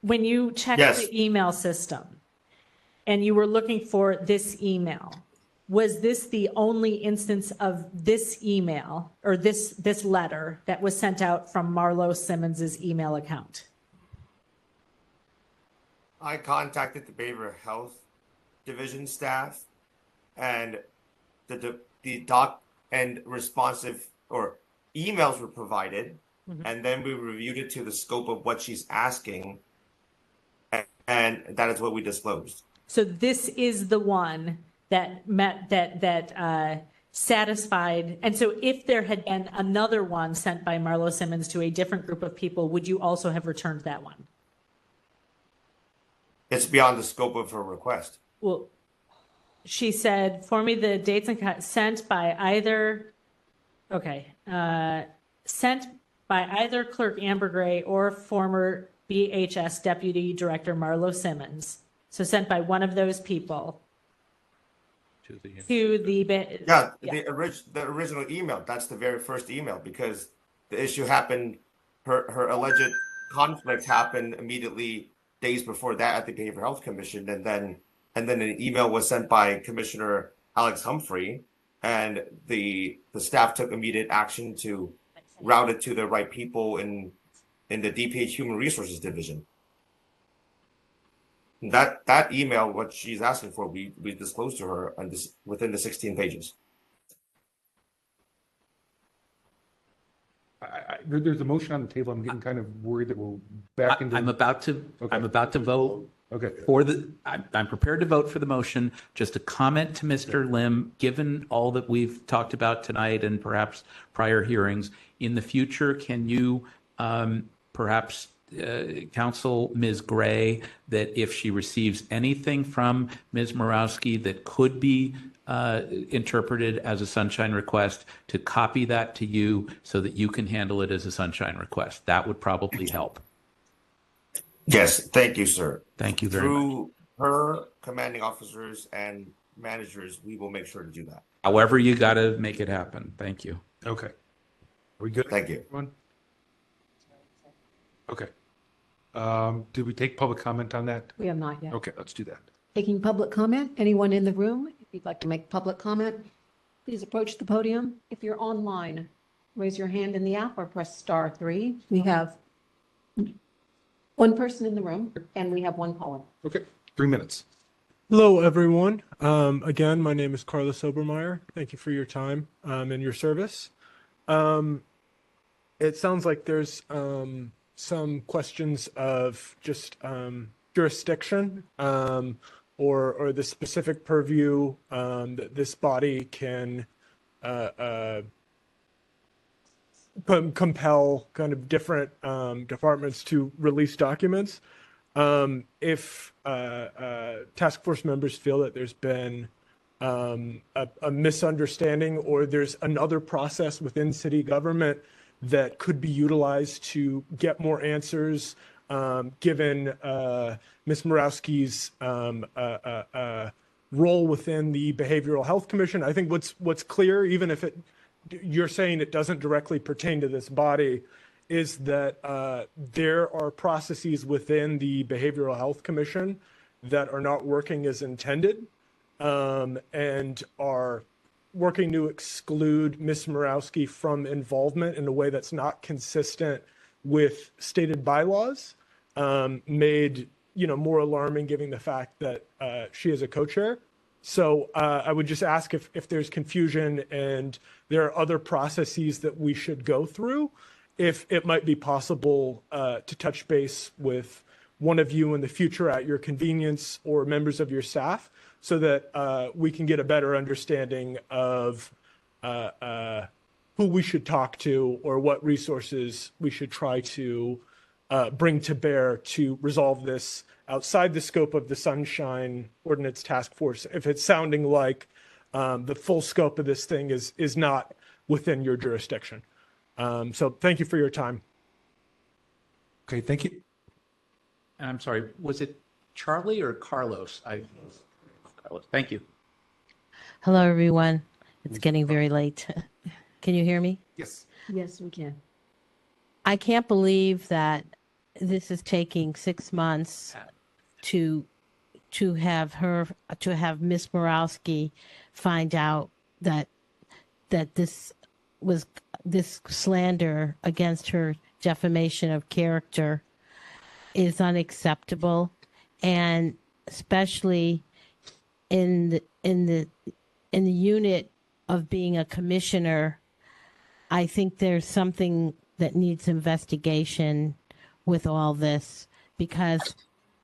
Speaker 8: when you checked
Speaker 21: Yes.
Speaker 8: the email system and you were looking for this email, was this the only instance of this email or this letter that was sent out from Marlo Simmons's email account?
Speaker 21: I contacted the Behavioral Health Division staff, and the doc and responsive or emails were provided, and then we reviewed it to the scope of what she's asking, and that is what we disclosed.
Speaker 8: So this is the one that satisfied. And so if there had been another one sent by Marlo Simmons to a different group of people, would you also have returned that one?
Speaker 21: It's beyond the scope of her request.
Speaker 8: Well, she said, for me, the dates and sent by either, sent by either Clerk Amber Gray or former BHS Deputy Director Marlo Simmons. So sent by one of those people to the
Speaker 21: The original email. That's the very first email, because the issue happened. Her alleged conflict happened immediately days before that at the Behavioral Health Commission, and then an email was sent by Commissioner Alex Humphrey, and the staff took immediate action to route it to the right people in the DPH Human Resources Division. That email, what she's asking for, we disclosed to her on this within the 16 pages.
Speaker 3: There's a motion on the table. I'm getting kind of worried that we're back into.
Speaker 4: I'm about to vote.
Speaker 3: Okay.
Speaker 4: I'm prepared to vote for the motion. Just a comment to Mr. Lim, given all that we've talked about tonight and perhaps prior hearings, in the future, can you perhaps counsel Ms. Gray that if she receives anything from Ms. Morawski that could be interpreted as a sunshine request, to copy that to you so that you can handle it as a sunshine request? That would probably help.
Speaker 21: Yes, thank you, sir.
Speaker 4: Thank you very much.
Speaker 21: Through her commanding officers and managers, we will make sure to do that.
Speaker 4: However, you got to make it happen. Thank you.
Speaker 3: Okay. Are we good?
Speaker 21: Thank you.
Speaker 3: Everyone? Okay. Did we take public comment on that?
Speaker 5: We have not yet.
Speaker 3: Okay, let's do that.
Speaker 5: Taking public comment, anyone in the room, if you'd like to make public comment, please approach the podium. If you're online, raise your hand in the app or press *3. We have one person in the room and we have one caller.
Speaker 3: Okay, 3 minutes.
Speaker 9: Hello, everyone. Again, my name is Carlos Obermeyer. Thank you for your time and your service. It sounds like there's some questions of just jurisdiction or the specific purview that this body can compel kind of different departments to release documents. If task force members feel that there's been a misunderstanding or there's another process within city government that could be utilized to get more answers, given Ms. Morawski's role within the Behavioral Health Commission. I think what's clear, even if you're saying it doesn't directly pertain to this body, is that there are processes within the Behavioral Health Commission that are not working as intended and are working to exclude Ms. Morawski from involvement in a way that's not consistent with stated bylaws, made more alarming given the fact that she is a co-chair. So I would just ask if there's confusion and there are other processes that we should go through, if it might be possible to touch base with one of you in the future at your convenience or members of your staff so that we can get a better understanding of who we should talk to or what resources we should try to bring to bear to resolve this outside the scope of the Sunshine Ordinance Task Force, if it's sounding like the full scope of this thing is not within your jurisdiction. So thank you for your time.
Speaker 3: Okay, thank you.
Speaker 4: I'm sorry, was it Charlie or Carlos? Carlos, thank you.
Speaker 22: Hello, everyone. It's getting very late. Can you hear me?
Speaker 3: Yes.
Speaker 5: Yes, we can.
Speaker 22: I can't believe that this is taking 6 months to have Miss Morawski find out that this slander against her defamation of character is unacceptable, and especially in the unit of being a commissioner, I think there's something that needs investigation with all this, because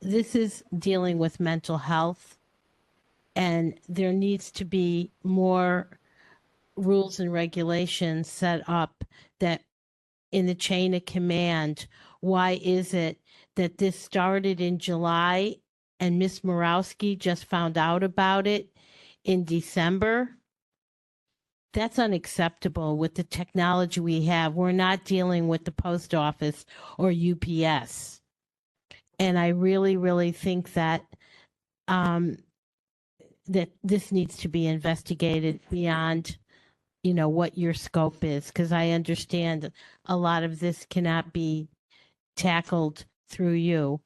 Speaker 22: this is dealing with mental health and there needs to be more rules and regulations set up that in the chain of command. Why is it that this started in July and Miss Morawski just found out about it in December? That's unacceptable with the technology we have. We're not dealing with the post office or UPS. And I really, really think that that this needs to be investigated beyond, what your scope is, because I understand a lot of this cannot be tackled through you.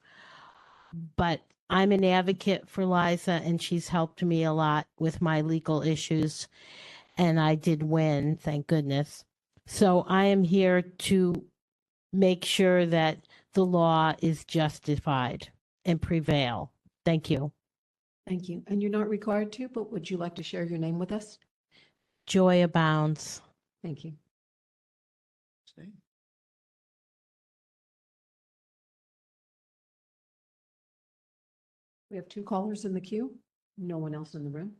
Speaker 22: But I'm an advocate for Liza, and she's helped me a lot with my legal issues. And I did win, thank goodness. So I am here to make sure that the law is justified and prevail. Thank you.
Speaker 5: Thank you. And you're not required to, but would you like to share your name with us?
Speaker 22: Joy abounds.
Speaker 5: Thank you. We have 2 callers in the queue. No one else in the room.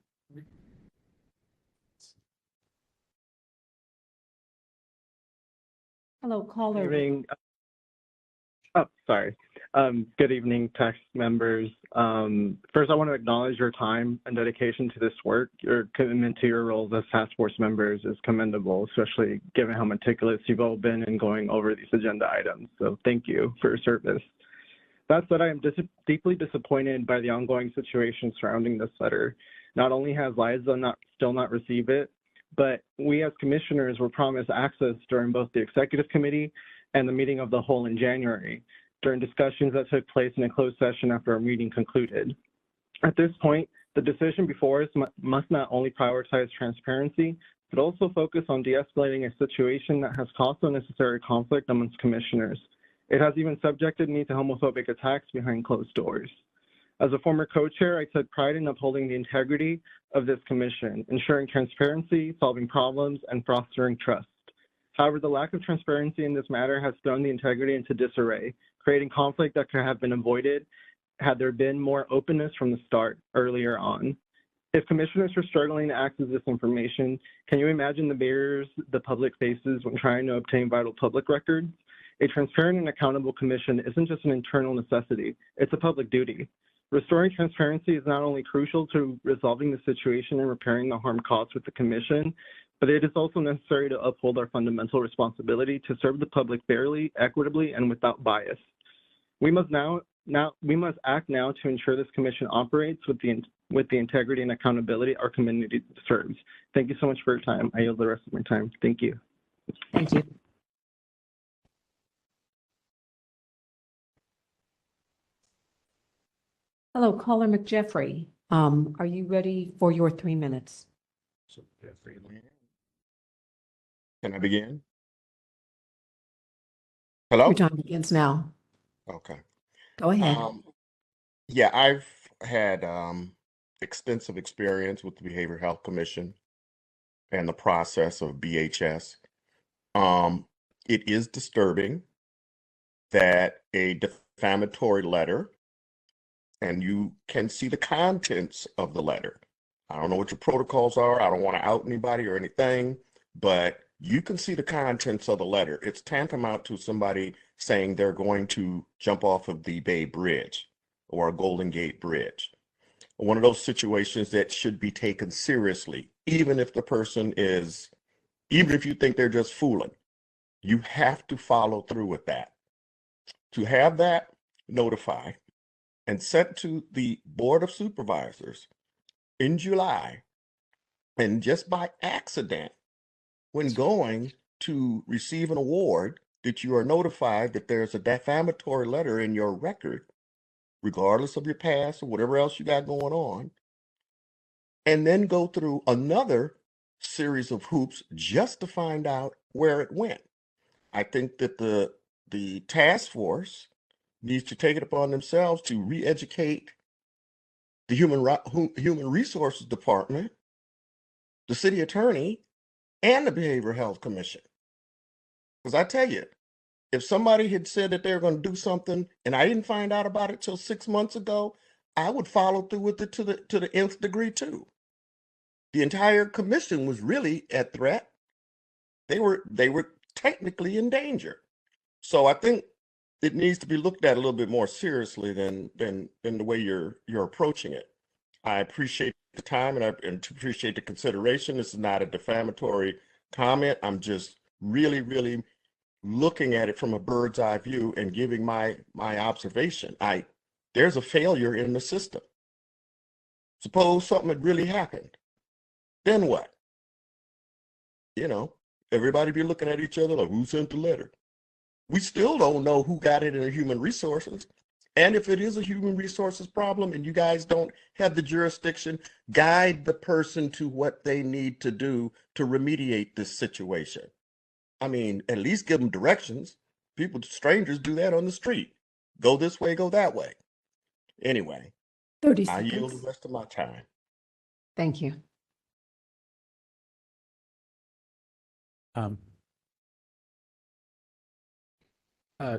Speaker 5: Hello, caller.
Speaker 23: Good evening. Sorry. Good evening, tax members. First, I want to acknowledge your time and dedication to this work. Your commitment to your roles as task force members is commendable, especially given how meticulous you've all been in going over these agenda items. So thank you for your service. That said, I am deeply disappointed by the ongoing situation surrounding this letter. Not only has Liza still not received it, but we as commissioners were promised access during both the executive committee and the meeting of the whole in January, during discussions that took place in a closed session after our meeting concluded. At this point, the decision before us must not only prioritize transparency, but also focus on de-escalating a situation that has caused unnecessary conflict amongst commissioners. It has even subjected me to homophobic attacks behind closed doors. As a former co-chair, I took pride in upholding the integrity of this commission, ensuring transparency, solving problems, and fostering trust. However, the lack of transparency in this matter has thrown the integrity into disarray, creating conflict that could have been avoided had there been more openness from the start earlier on. If commissioners are struggling to access this information, can you imagine the barriers the public faces when trying to obtain vital public records? A transparent and accountable commission isn't just an internal necessity, it's a public duty. Restoring transparency is not only crucial to resolving the situation and repairing the harm caused with the commission, but it is also necessary to uphold our fundamental responsibility to serve the public fairly, equitably, and without bias. We must act now to ensure this commission operates with the integrity and accountability our community deserves. Thank you so much for your time. I yield the rest of my time. Thank you.
Speaker 5: Thank you. Hello, caller McJeffrey. Are you ready for your 3 minutes?
Speaker 7: Can I begin? Hello?
Speaker 5: Your time begins now.
Speaker 7: Okay.
Speaker 5: Go ahead.
Speaker 7: Yeah, I've had extensive experience with the Behavioral Health Commission and the process of BHS. It is disturbing that a defamatory letter, and you can see the contents of the letter. I don't know what your protocols are. I don't want to out anybody or anything, but you can see the contents of the letter. It's tantamount to somebody saying they're going to jump off of the Bay Bridge or a Golden Gate Bridge. One of those situations that should be taken seriously, even if the person is, even if you think they're just fooling, you have to follow through with that. To have that notified and sent to the Board of Supervisors in July, and just by accident, when going to receive an award, that you are notified that there's a defamatory letter in your record, regardless of your past or whatever else you got going on, and then go through another series of hoops just to find out where it went. I think that the task force needs to take it upon themselves to re-educate the Human Resources Department, the city attorney, and the Behavioral Health Commission. Because I tell you, if somebody had said that they were going to do something and I didn't find out about it till 6 months ago, I would follow through with it to the nth degree too. The entire commission was really at threat. They were technically in danger. So I think it needs to be looked at a little bit more seriously than the way you're approaching it. I appreciate the time and I appreciate the consideration. This is not a defamatory comment. I'm just really looking at it from a bird's eye view and giving my observation. There's a failure in the system. Suppose something had really happened. Then what? You know, everybody be looking at each other like, who sent the letter? We still don't know who got it in Human Resources. And if it is a Human Resources problem and you guys don't have the jurisdiction, guide the person to what they need to do to remediate this situation. I mean, at least give them directions. Strangers do that on the street. Go this way, go that way. Anyway,
Speaker 5: 30
Speaker 7: I
Speaker 5: seconds.
Speaker 7: yield the rest of my time.
Speaker 5: Thank you.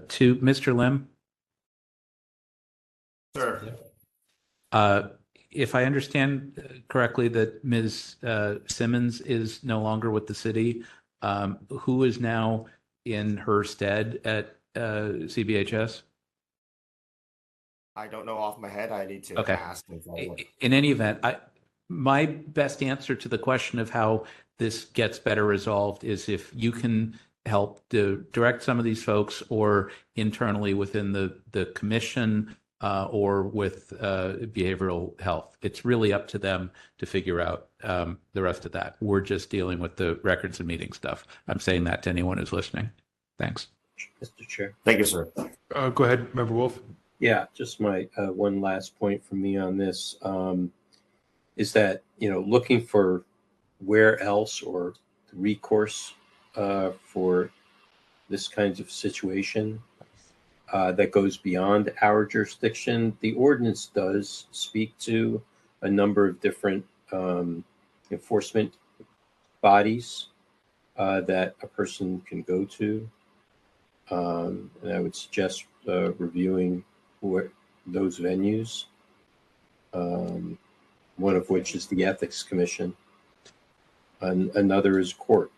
Speaker 4: To Mr. Lim.
Speaker 21: Sir.
Speaker 4: If I understand correctly that Ms. Simmons is no longer with the city, who is now in her stead at CBHS?
Speaker 21: I don't know off my head. I need to
Speaker 4: Okay.
Speaker 21: ask.
Speaker 4: In any event, my best answer to the question of how this gets better resolved is if you can help to direct some of these folks or internally within the commission or with behavioral health. It's really up to them to figure out the rest of that. We're just dealing with the records and meeting stuff. I'm saying that to anyone who's listening. Thanks.
Speaker 6: Mr. Chair.
Speaker 21: Thank you, sir.
Speaker 3: Go ahead, Member Wolf.
Speaker 6: Yeah, just my one last point from me on this is that, looking for where else or recourse for this kinds of situation. that goes beyond our jurisdiction. The ordinance does speak to a number of different enforcement bodies that a person can go to. And I would suggest reviewing those venues, one of which is the Ethics Commission. Another is court.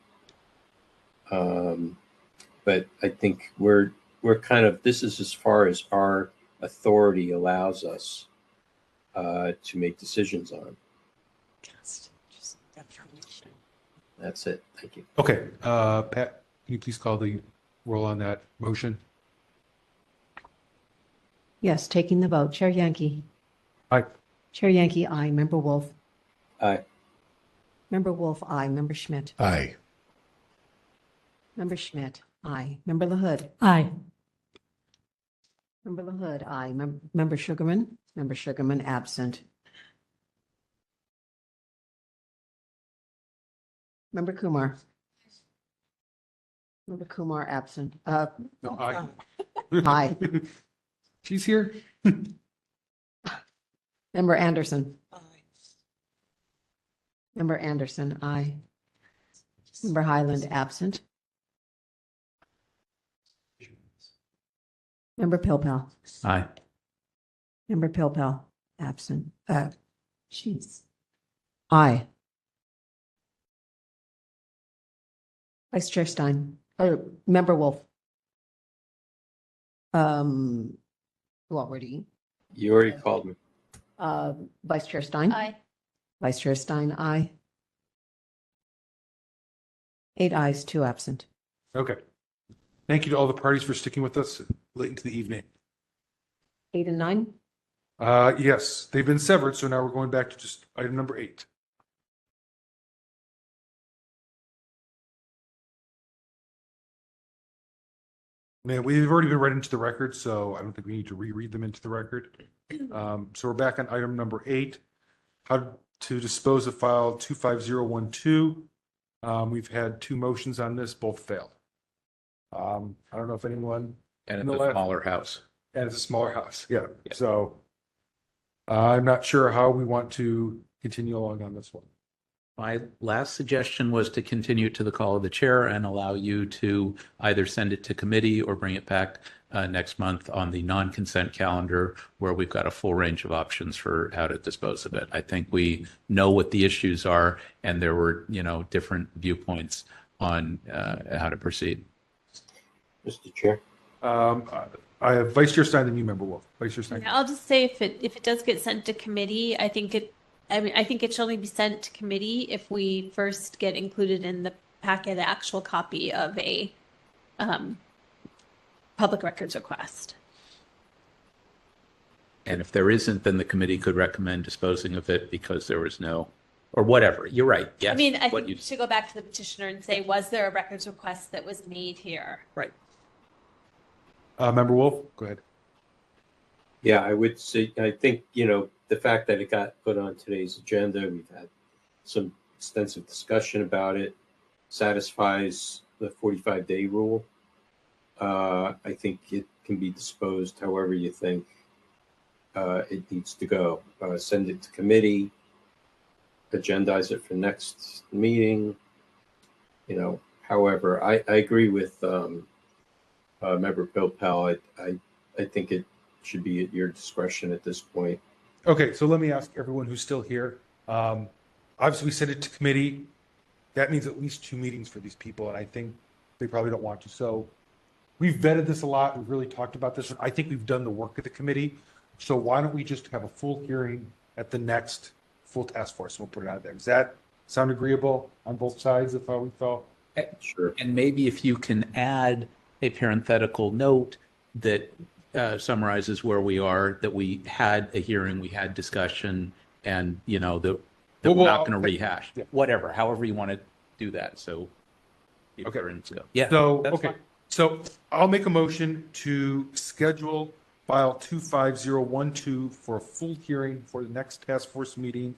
Speaker 6: But I think we're kind of, this is as far as our authority allows us to make decisions on. That's it. Thank you.
Speaker 3: Okay, Pat, can you please call the roll on that motion?
Speaker 5: Yes, taking the vote. Chair Yankee.
Speaker 3: Aye.
Speaker 5: Chair Yankee, aye. Member Wolf.
Speaker 6: Aye.
Speaker 5: Member Wolf, aye. Member Schmidt.
Speaker 13: Aye.
Speaker 5: Member Schmidt, aye. Member LaHood.
Speaker 8: Aye.
Speaker 5: Member LaHood, aye. Member Sugarman. Member Sugarman, absent. Member Kumar. Member Kumar, absent.
Speaker 3: No, aye.
Speaker 5: Aye.
Speaker 3: She's here.
Speaker 5: Member Anderson. Member Anderson, aye. Member Highland, absent. Member Pilpel.
Speaker 4: Aye.
Speaker 5: Member Pilpel, absent. Jeez. Aye. Vice Chair Stein, Member Wolf. Who already?
Speaker 6: You already called me.
Speaker 5: Vice Chair Stein?
Speaker 1: Aye.
Speaker 5: Vice Chair Stein, aye. 8 ayes, 2 absent.
Speaker 3: Okay. Thank you to all the parties for sticking with us late into the evening.
Speaker 5: 8 and 9?
Speaker 3: Yes, they've been severed, so now we're going back to just item number 8. Man, we've already been read into the record, so I don't think we need to reread them into the record. So we're back on item number 8, how to dispose of file 25012. We've had 2 motions on this, both failed. I don't know if anyone.
Speaker 4: And it's a smaller house.
Speaker 3: And it's a smaller house, yeah. So I'm not sure how we want to continue along on this one.
Speaker 4: My last suggestion was to continue to the call of the chair and allow you to either send it to committee or bring it back next month on the non-consent calendar, where we've got a full range of options for how to dispose of it. I think we know what the issues are, and there were, different viewpoints on how to proceed.
Speaker 6: Mr. Chair.
Speaker 3: I have Vice Chair Stein, then you, Member Wolf. Vice Chair Stein.
Speaker 1: Yeah, I'll just say if it does get sent to committee, I think it should only be sent to committee if we first get included in the packet the actual copy of a public records request.
Speaker 4: And if there isn't, then the committee could recommend disposing of it because there was no, or whatever. You're right. Yes.
Speaker 1: I mean, I think you should go back to the petitioner and say, was there a records request that was made here?
Speaker 4: Right.
Speaker 3: Member Wolf, go ahead.
Speaker 6: Yeah, I would say, I think, the fact that it got put on today's agenda, we've had some extensive discussion about it, satisfies the 45-day rule. I think it can be disposed however you think it needs to go. Send it to committee, agendize it for next meeting. However, I agree with Member Pilpel. I think it should be at your discretion at this point.
Speaker 3: Okay, so let me ask everyone who's still here. Obviously, we sent it to committee. That means at least 2 meetings for these people, and I think they probably don't want to. So we've vetted this a lot. We've really talked about this. I think we've done the work of the committee. So why don't we just have a full hearing at the next full task force? We'll put it out there. Does that sound agreeable on both sides of how we felt?
Speaker 6: Sure.
Speaker 4: And maybe if you can add a parenthetical note that summarizes where we are, that we had a hearing, we had discussion, and we're not going to rehash.
Speaker 3: Yeah.
Speaker 4: Whatever, however you want to do that. So,
Speaker 3: Okay.
Speaker 4: Yeah.
Speaker 3: So,
Speaker 4: that's
Speaker 3: okay.
Speaker 4: fine.
Speaker 3: So I'll make a motion to schedule file 25012 for a full hearing for the next task force meeting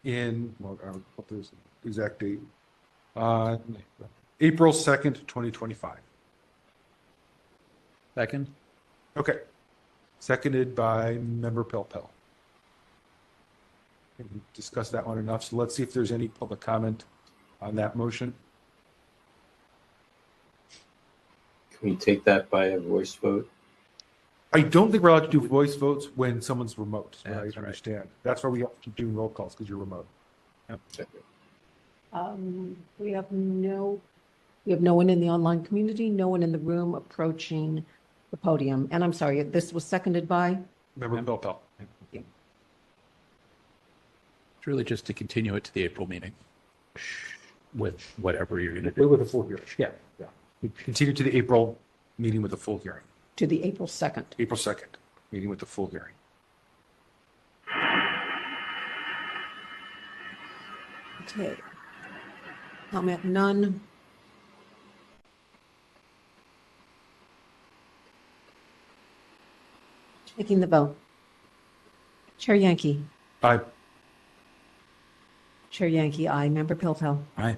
Speaker 3: in, I'll put this exact date, April 2nd, 2025.
Speaker 4: Second.
Speaker 3: Okay. Seconded by Member Pelpel. We discussed that one enough, so let's see if there's any public comment on that motion.
Speaker 6: Can we take that by a voice vote?
Speaker 3: I don't think we're allowed to do voice votes when someone's remote, is what I understand. That's why we have to keep doing roll calls, because you're remote. Yep.
Speaker 5: We have no one in the online community, no one in the room approaching the podium. And I'm sorry, this was seconded by?
Speaker 3: Member Pelpel.
Speaker 4: It's really just to continue it to the April meeting with whatever you're going to do.
Speaker 3: With a full hearing. Yeah. We continue to the April meeting with a full hearing.
Speaker 5: To the April 2nd.
Speaker 3: April 2nd, meeting with the full hearing.
Speaker 5: Okay. Comment none. Taking the vote. Chair Yankee.
Speaker 3: Aye.
Speaker 5: Chair Yankee, aye. Member Pilpel.
Speaker 4: Aye.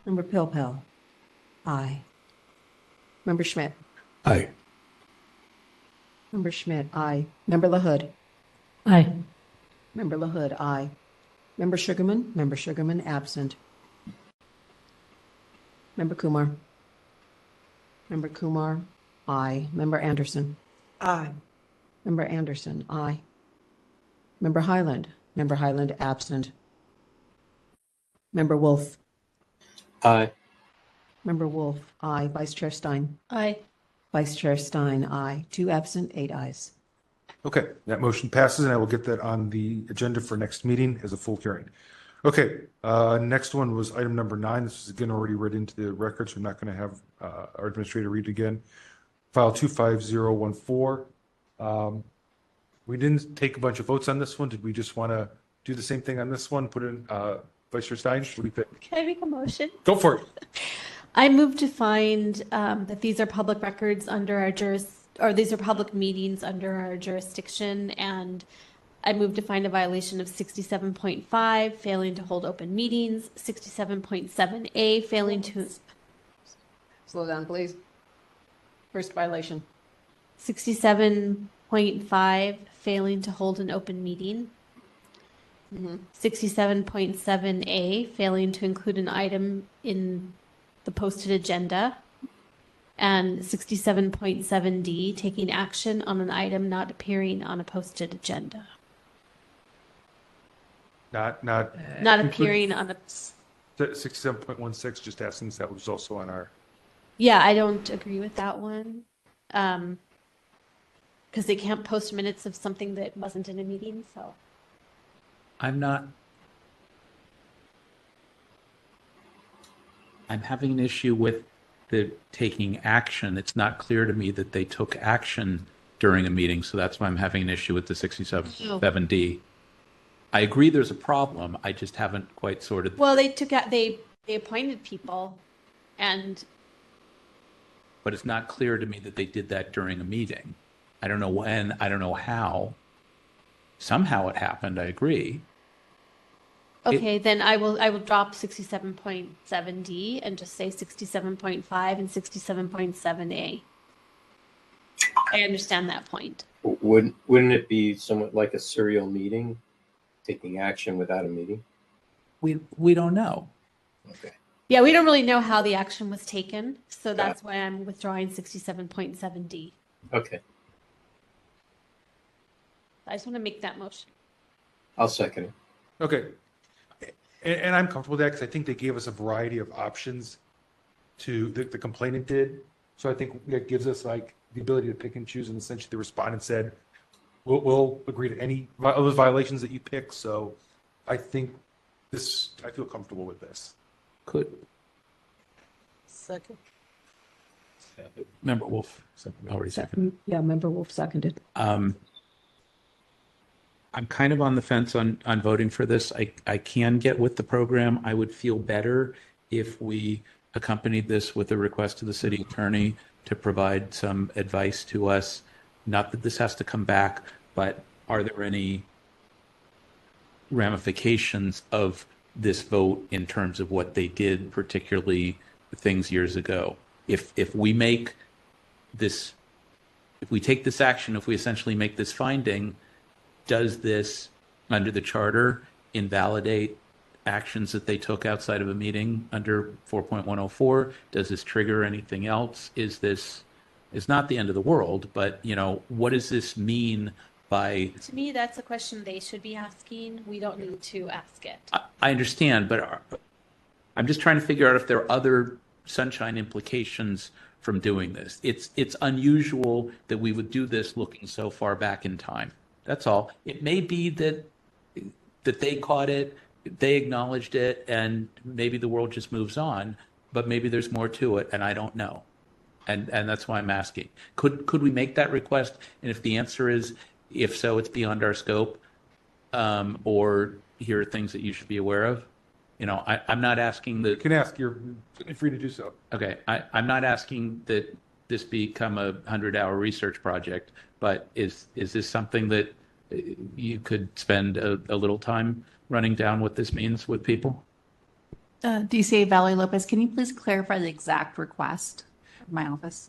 Speaker 5: Member Pilpel. Aye. Member Schmidt.
Speaker 13: Aye.
Speaker 5: Member Schmidt, aye. Member LaHood.
Speaker 8: Aye.
Speaker 5: Member LaHood, aye. Member Sugarman. Member Sugarman, absent. Member Kumar. Member Kumar, aye. Member Anderson.
Speaker 11: Aye.
Speaker 5: Member Anderson, aye. Member Highland. Member Highland, absent. Member Wolf.
Speaker 6: Aye.
Speaker 5: Member Wolf, aye. Vice Chair Stein.
Speaker 8: Aye.
Speaker 5: Vice Chair Stein, aye. 2 absent, 8 ayes.
Speaker 3: Okay, that motion passes, and I will get that on the agenda for next meeting as a full hearing. Okay, next one was item number 9. This is again already read into the record, so I'm not going to have our administrator read it again. File 25014. We didn't take a bunch of votes on this one. Did we just want to do the same thing on this one? Put in Vice Chair Stein? What do you think?
Speaker 1: Can I make a motion?
Speaker 3: Go for it.
Speaker 1: I move to find that these are public records under our or these are public meetings under our jurisdiction, and I move to find a violation of 67.5, failing to hold open meetings, 67.7A, failing to...
Speaker 5: Slow down, please. First violation.
Speaker 1: 67.5, failing to hold an open meeting. 67.7A, failing to include an item in the posted agenda. And 67.7D, taking action on an item not appearing on a posted agenda.
Speaker 3: Not
Speaker 1: appearing on a...
Speaker 3: 67.16, just asking if that was also on our...
Speaker 1: Yeah, I don't agree with that one. Because they can't post minutes of something that wasn't in a meeting, so.
Speaker 4: I'm having an issue with the taking action. It's not clear to me that they took action during a meeting, so that's why I'm having an issue with the 67.7D. I agree there's a problem. I just haven't quite sorted.
Speaker 1: Well, they appointed people, and.
Speaker 4: But it's not clear to me that they did that during a meeting. I don't know when, I don't know how. Somehow it happened, I agree.
Speaker 1: Okay, then I will drop 67.7D and just say 67.5 and 67.7A. I understand that point.
Speaker 6: Wouldn't it be somewhat like a serial meeting, taking action without a meeting?
Speaker 4: We don't know.
Speaker 6: Okay.
Speaker 1: Yeah, we don't really know how the action was taken, so that's why I'm withdrawing 67.7D.
Speaker 6: Okay.
Speaker 1: I just want to make that motion.
Speaker 6: I'll second it.
Speaker 3: Okay. And I'm comfortable with that because I think they gave us a variety of options to the complainant did. So I think that gives us like the ability to pick and choose, and essentially the respondent said, we'll agree to any of those violations that you pick. So I think I feel comfortable with this.
Speaker 4: Could.
Speaker 11: Second.
Speaker 4: Member Wolf, already seconded.
Speaker 5: Yeah, Member Wolf seconded.
Speaker 4: I'm kind of on the fence on voting for this. I can get with the program. I would feel better if we accompanied this with a request to the city attorney to provide some advice to us. Not that this has to come back, but are there any ramifications of this vote in terms of what they did, particularly things years ago? If we make this, if we take this action, if we essentially make this finding, does this, under the charter, invalidate actions that they took outside of a meeting under 4.104? Does this trigger anything else? Is this, it's not the end of the world, but, you know, what does this mean by...
Speaker 1: To me, that's a question they should be asking. We don't need to ask it.
Speaker 4: I understand, but I'm just trying to figure out if there are other sunshine implications from doing this. It's unusual that we would do this looking so far back in time. That's all. It may be that they caught it, they acknowledged it, and maybe the world just moves on, but maybe there's more to it, and I don't know. And that's why I'm asking. Could we make that request? And if the answer is, if so, it's beyond our scope, or here are things that you should be aware of. You know, I'm not asking that...
Speaker 3: You can ask, you're free to do so.
Speaker 4: Okay, I'm not asking that this become a 100-hour research project, but is this something that you could spend a little time running down what this means with people?
Speaker 16: DCA Valerie Lopez, can you please clarify the exact request of my office?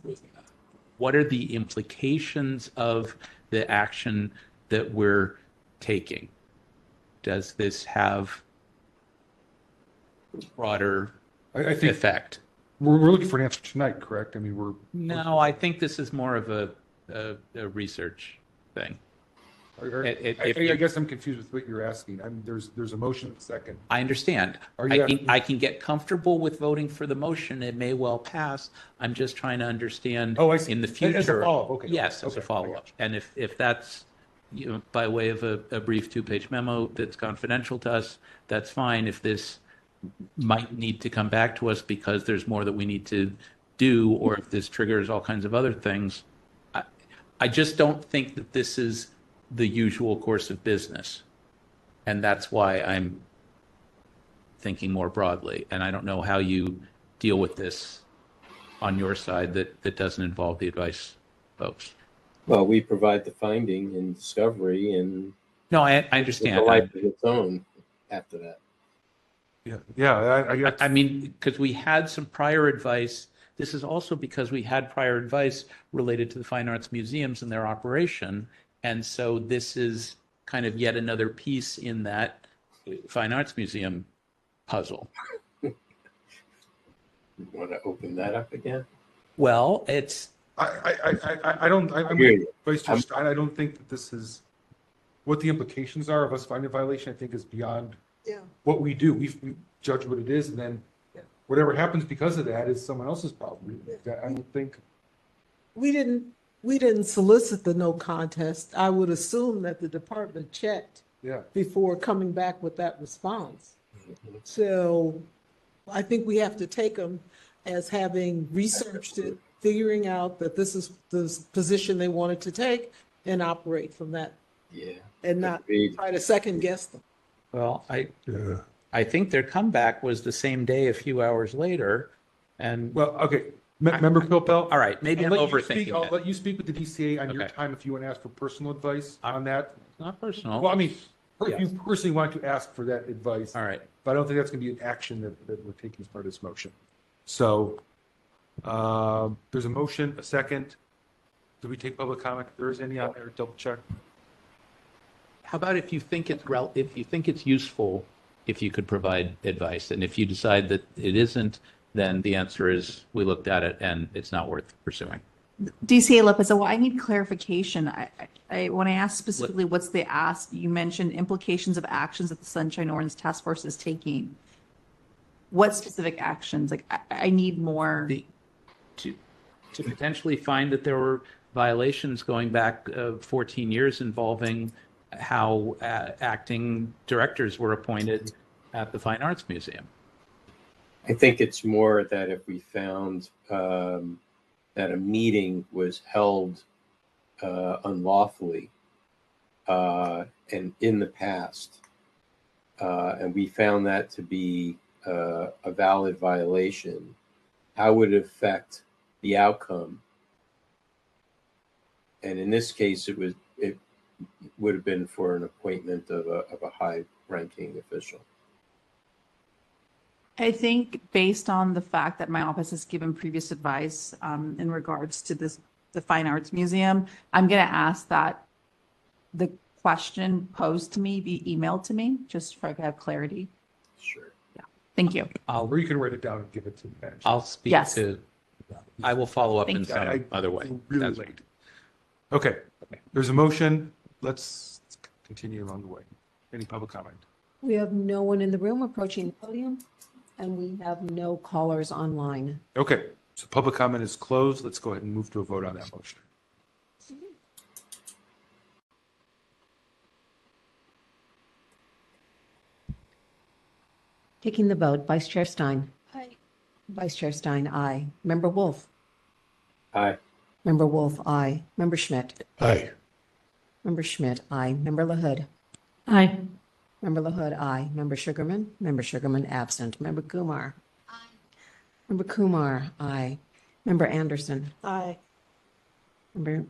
Speaker 4: What are the implications of the action that we're taking? Does this have broader
Speaker 3: I think
Speaker 4: effect?
Speaker 3: We're looking for an answer tonight, correct? I mean,
Speaker 4: No, I think this is more of a research thing.
Speaker 3: I guess I'm confused with what you're asking. I mean, there's a motion in a second.
Speaker 4: I understand. I can get comfortable with voting for the motion. It may well pass. I'm just trying to understand
Speaker 3: I see.
Speaker 4: in the future.
Speaker 3: As a follow-up, okay.
Speaker 4: Yes, as
Speaker 3: Okay,
Speaker 4: a follow-up. And if that's, you know, by way of a brief 2-page memo that's confidential to us, that's fine. If this might need to come back to us because there's more that we need to do, or if this triggers all kinds of other things, I just don't think that this is the usual course of business. And that's why I'm thinking more broadly. And I don't know how you deal with this on your side that doesn't involve the advice folks.
Speaker 6: Well, we provide the finding and discovery, and
Speaker 4: no, I understand.
Speaker 6: It's a life of its own after that.
Speaker 3: Yeah.
Speaker 4: I mean, because we had some prior advice. This is also because we had prior advice related to the fine arts museums and their operation. And so this is kind of yet another piece in that fine arts museum puzzle.
Speaker 6: You want to open that up again?
Speaker 4: Well, it's...
Speaker 3: I don't think that this is what the implications are of us finding a violation. I think is beyond what we do. We judge what it is, and then whatever happens because of that is someone else's problem. I don't think
Speaker 11: we didn't solicit the no contest. I would assume that the department checked before coming back with that response. So I think we have to take them as having researched it, figuring out that this is the position they wanted to take, and operate from that.
Speaker 6: Yeah.
Speaker 11: And not try to second guess them.
Speaker 4: Well, I think their comeback was the same day, a few hours later. And
Speaker 3: well, okay. Member Pilpel?
Speaker 4: All right, maybe I'm overthinking
Speaker 3: I'll let you speak with the DCA on your time if you want to ask for personal advice on that.
Speaker 4: Not personal.
Speaker 3: Well, I mean, if you personally want to ask for that advice.
Speaker 4: All right.
Speaker 3: But I don't think that's going to be an action that we're taking as part of this motion. So there's a motion, a second. Do we take public comment? If there is any out there, double check.
Speaker 4: How about if you think it's useful, if you could provide advice, and if you decide that it isn't, then the answer is we looked at it and it's not worth pursuing.
Speaker 16: DCA Lopez, well, I need clarification. When I asked specifically what's the ask, you mentioned implications of actions that the Sunshine Ordinance Task Force is taking. What specific actions? Like, I need more.
Speaker 4: To potentially find that there were violations going back 14 years involving how acting directors were appointed at the Fine Arts Museum.
Speaker 6: I think it's more that if we found that a meeting was held unlawfully and in the past, and we found that to be a valid violation, how would it affect the outcome? And in this case, it would have been for an appointment of a high-ranking official.
Speaker 16: I think based on the fact that my office has given previous advice in regards to this the Fine Arts Museum, I'm going to ask that the question posed to me be emailed to me, just so I can have clarity.
Speaker 6: Sure.
Speaker 16: Yeah. Thank you.
Speaker 3: Or you can write it down and give it to me.
Speaker 4: I'll speak
Speaker 16: Yes.
Speaker 4: to, I will follow up
Speaker 16: Thank
Speaker 4: in
Speaker 16: you.
Speaker 4: some other way.
Speaker 3: Really
Speaker 4: That's-
Speaker 3: late. Okay, there's a motion. Let's continue along the way. Any public comment?
Speaker 5: We have no one in the room approaching the podium, and we have no callers online.
Speaker 3: Okay, so public comment is closed. Let's go ahead and move to a vote on that motion.
Speaker 5: Taking the vote, Vice Chair Stein.
Speaker 1: Aye.
Speaker 5: Vice Chair Stein, aye. Member Wolf.
Speaker 6: Aye.
Speaker 5: Member Wolf, aye. Member Schmidt.
Speaker 13: Aye.
Speaker 5: Member Schmidt, aye. Member LaHood.
Speaker 8: Aye.
Speaker 5: Member LaHood, aye. Member Sugarman. Member Sugarman, absent. Member Kumar. Aye. Member Kumar, aye. Member Anderson.
Speaker 11: Aye.
Speaker 5: Member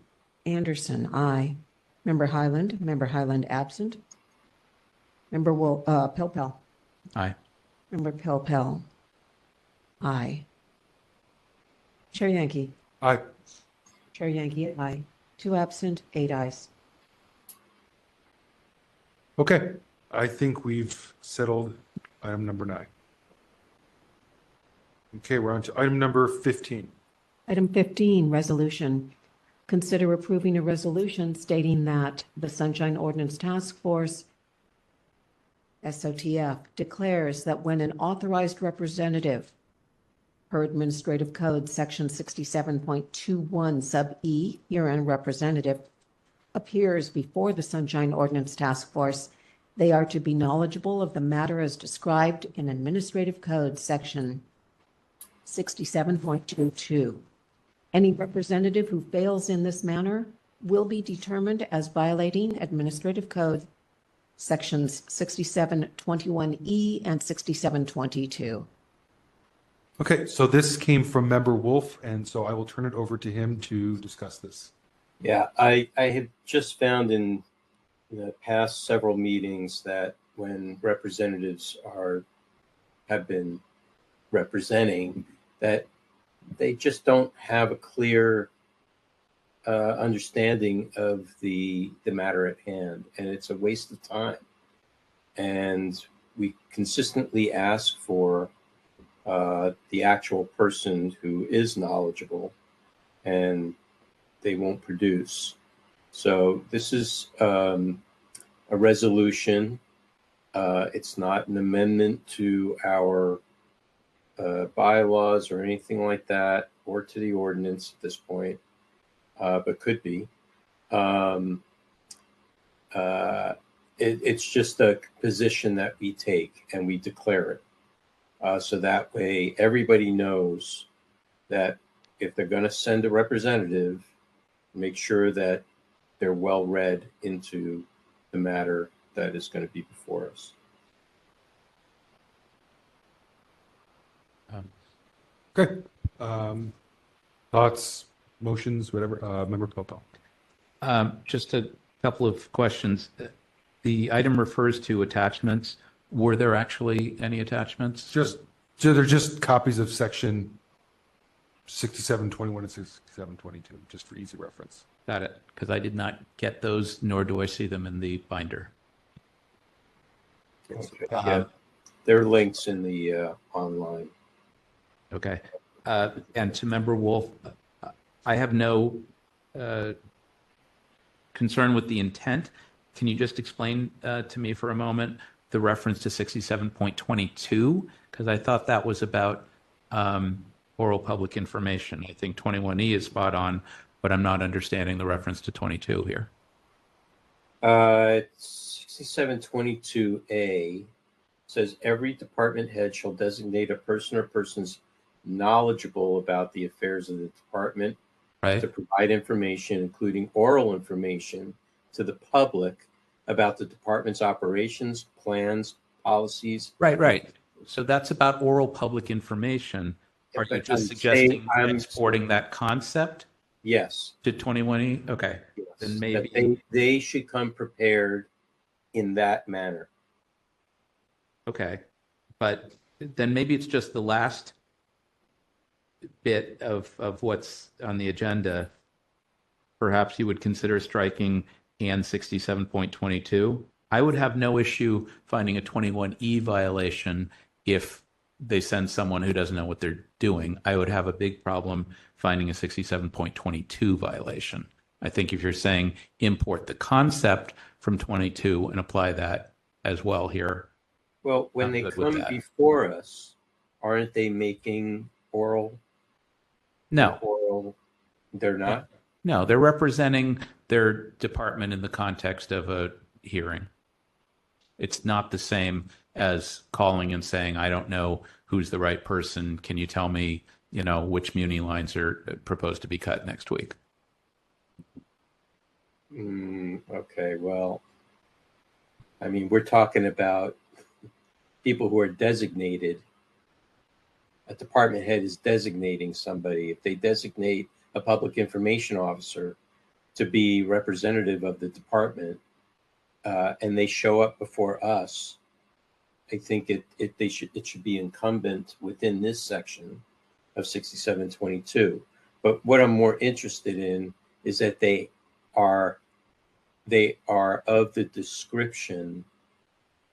Speaker 5: Anderson, aye. Member Highland. Member Highland, absent. Member Pelpel.
Speaker 4: Aye.
Speaker 5: Member Pelpel, aye. Chair Yankee.
Speaker 3: Aye.
Speaker 5: Chair Yankee, aye. 2 absent, 8 ayes.
Speaker 3: Okay, I think we've settled item number 9. Okay, we're on to item number 15.
Speaker 5: Item 15, resolution. Consider approving a resolution stating that the Sunshine Ordinance Task Force, SOTF, declares that when an authorized representative per Administrative Code Section 67.21 sub E, herein representative, appears before the Sunshine Ordinance Task Force, they are to be knowledgeable of the matter as described in Administrative Code Section 67.22. Any representative who fails in this manner will be determined as violating Administrative Code Sections 6721E and 6722.
Speaker 3: Okay, so this came from Member Wolf, and so I will turn it over to him to discuss this.
Speaker 6: Yeah, I have just found in the past several meetings that when representatives have been representing, that they just don't have a clear understanding of the matter at hand, and it's a waste of time. And we consistently ask for the actual person who is knowledgeable, and they won't produce. So this is a resolution. It's not an amendment to our bylaws or anything like that, or to the ordinance at this point, but could be. It's just a position that we take and we declare it. So that way everybody knows that if they're going to send a representative, make sure that they're well read into the matter that is going to be before us.
Speaker 3: Okay. Thoughts, motions, whatever. Member Popel.
Speaker 4: Just a couple of questions. The item refers to attachments. Were there actually any attachments?
Speaker 3: So they're just copies of section 6721 and 6722, just for easy reference.
Speaker 4: Got it, because I did not get those, nor do I see them in the binder.
Speaker 6: Yeah, there are links in the online.
Speaker 4: Okay. And to Member Wolf, I have no concern with the intent. Can you just explain to me for a moment the reference to 67.22? Because I thought that was about oral public information. I think 21E is spot on, but I'm not understanding the reference to 22 here.
Speaker 6: 6722A says every department head shall designate a person or persons knowledgeable about the affairs of the department to provide information, including oral information, to the public about the department's operations, plans, policies.
Speaker 4: Right. So that's about oral public information. Are you just suggesting exporting that concept?
Speaker 6: Yes.
Speaker 4: To 21E? Okay.
Speaker 6: Yes.
Speaker 4: Then maybe
Speaker 6: they should come prepared in that manner.
Speaker 4: Okay. But then maybe it's just the last bit of what's on the agenda perhaps you would consider striking and 67.22. I would have no issue finding a 21E violation if they send someone who doesn't know what they're doing. I would have a big problem finding a 67.22 violation. I think if you're saying import the concept from 22 and apply that as well here.
Speaker 6: Well, when
Speaker 4: I'm
Speaker 6: they
Speaker 4: good with
Speaker 6: come
Speaker 4: that.
Speaker 6: before us, aren't they making oral?
Speaker 4: No.
Speaker 6: Oral, they're not?
Speaker 4: No, they're representing their department in the context of a hearing. It's not the same as calling and saying, I don't know who's the right person. Can you tell me, which muni lines are proposed to be cut next week?
Speaker 6: Okay, well, I mean, we're talking about people who are designated. A department head is designating somebody. If they designate a public information officer to be representative of the department, and they show up before us, I think it should be incumbent within this section of 6722. But what I'm more interested in is that they are of the description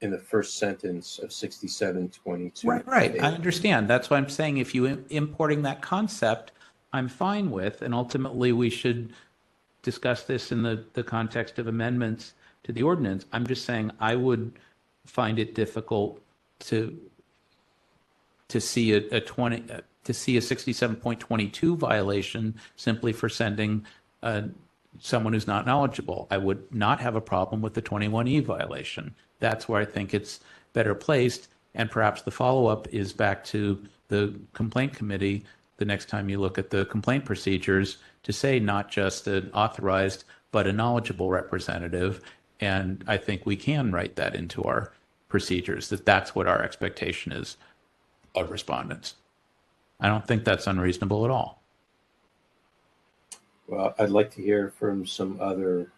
Speaker 6: in the first sentence of 6722.
Speaker 4: Right. I understand. That's why I'm saying if you importing that concept, I'm fine with, and ultimately we should discuss this in the context of amendments to the ordinance. I'm just saying I would find it difficult to see a 67.22 violation simply for sending someone who's not knowledgeable. I would not have a problem with the 21E violation. That's where I think it's better placed. And perhaps the follow-up is back to the complaint committee the next time you look at the complaint procedures to say not just an authorized, but a knowledgeable representative. And I think we can write that into our procedures, that's what our expectation is of respondents. I don't think that's unreasonable at all.
Speaker 6: Well, I'd like to hear from some other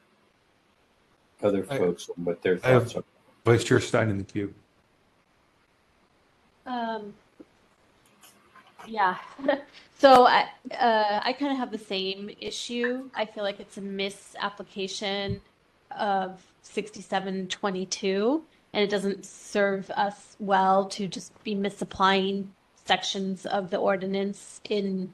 Speaker 6: folks on what their
Speaker 3: I have
Speaker 6: thoughts are.
Speaker 3: Vice Chair Stein in the queue.
Speaker 1: Yeah. So I kind of have the same issue. I feel like it's a misapplication of 6722, and it doesn't serve us well to just be misapplying sections of the ordinance in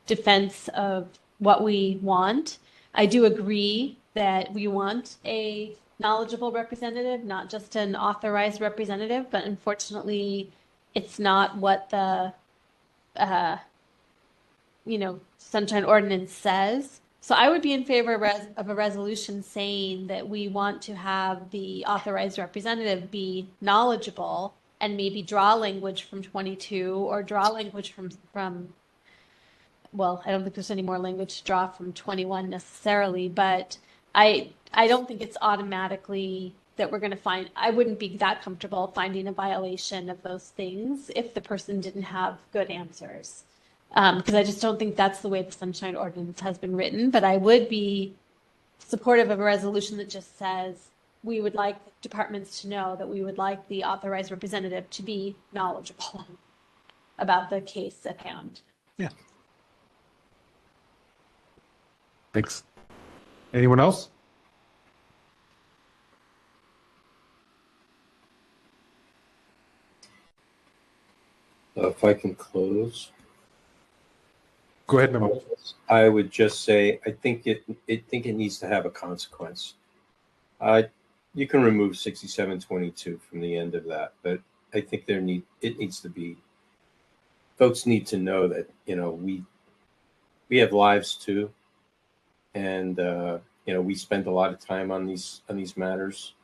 Speaker 1: defense of what we want. I do agree that we want a knowledgeable representative, not just an authorized representative, but unfortunately, it's not what the Sunshine Ordinance says. So I would be in favor of a resolution saying that we want to have the authorized representative be knowledgeable and maybe draw language from 22 or draw language from well, I don't think there's any more language to draw from 21 necessarily, but I don't think it's automatically that we're going to find, I wouldn't be that comfortable finding a violation of those things if the person didn't have good answers. Because I just don't think that's the way the Sunshine Ordinance has been written, but I would be supportive of a resolution that just says we would like departments to know that we would like the authorized representative to be knowledgeable about the case at hand.
Speaker 3: Yeah. Thanks. Anyone else?
Speaker 6: If I can close.
Speaker 3: Go ahead, Member.
Speaker 6: I would just say I think it needs to have a consequence. You can remove 6722 from the end of that, but I think it needs to be. Folks need to know that we have lives too, and we spend a lot of time on these matters,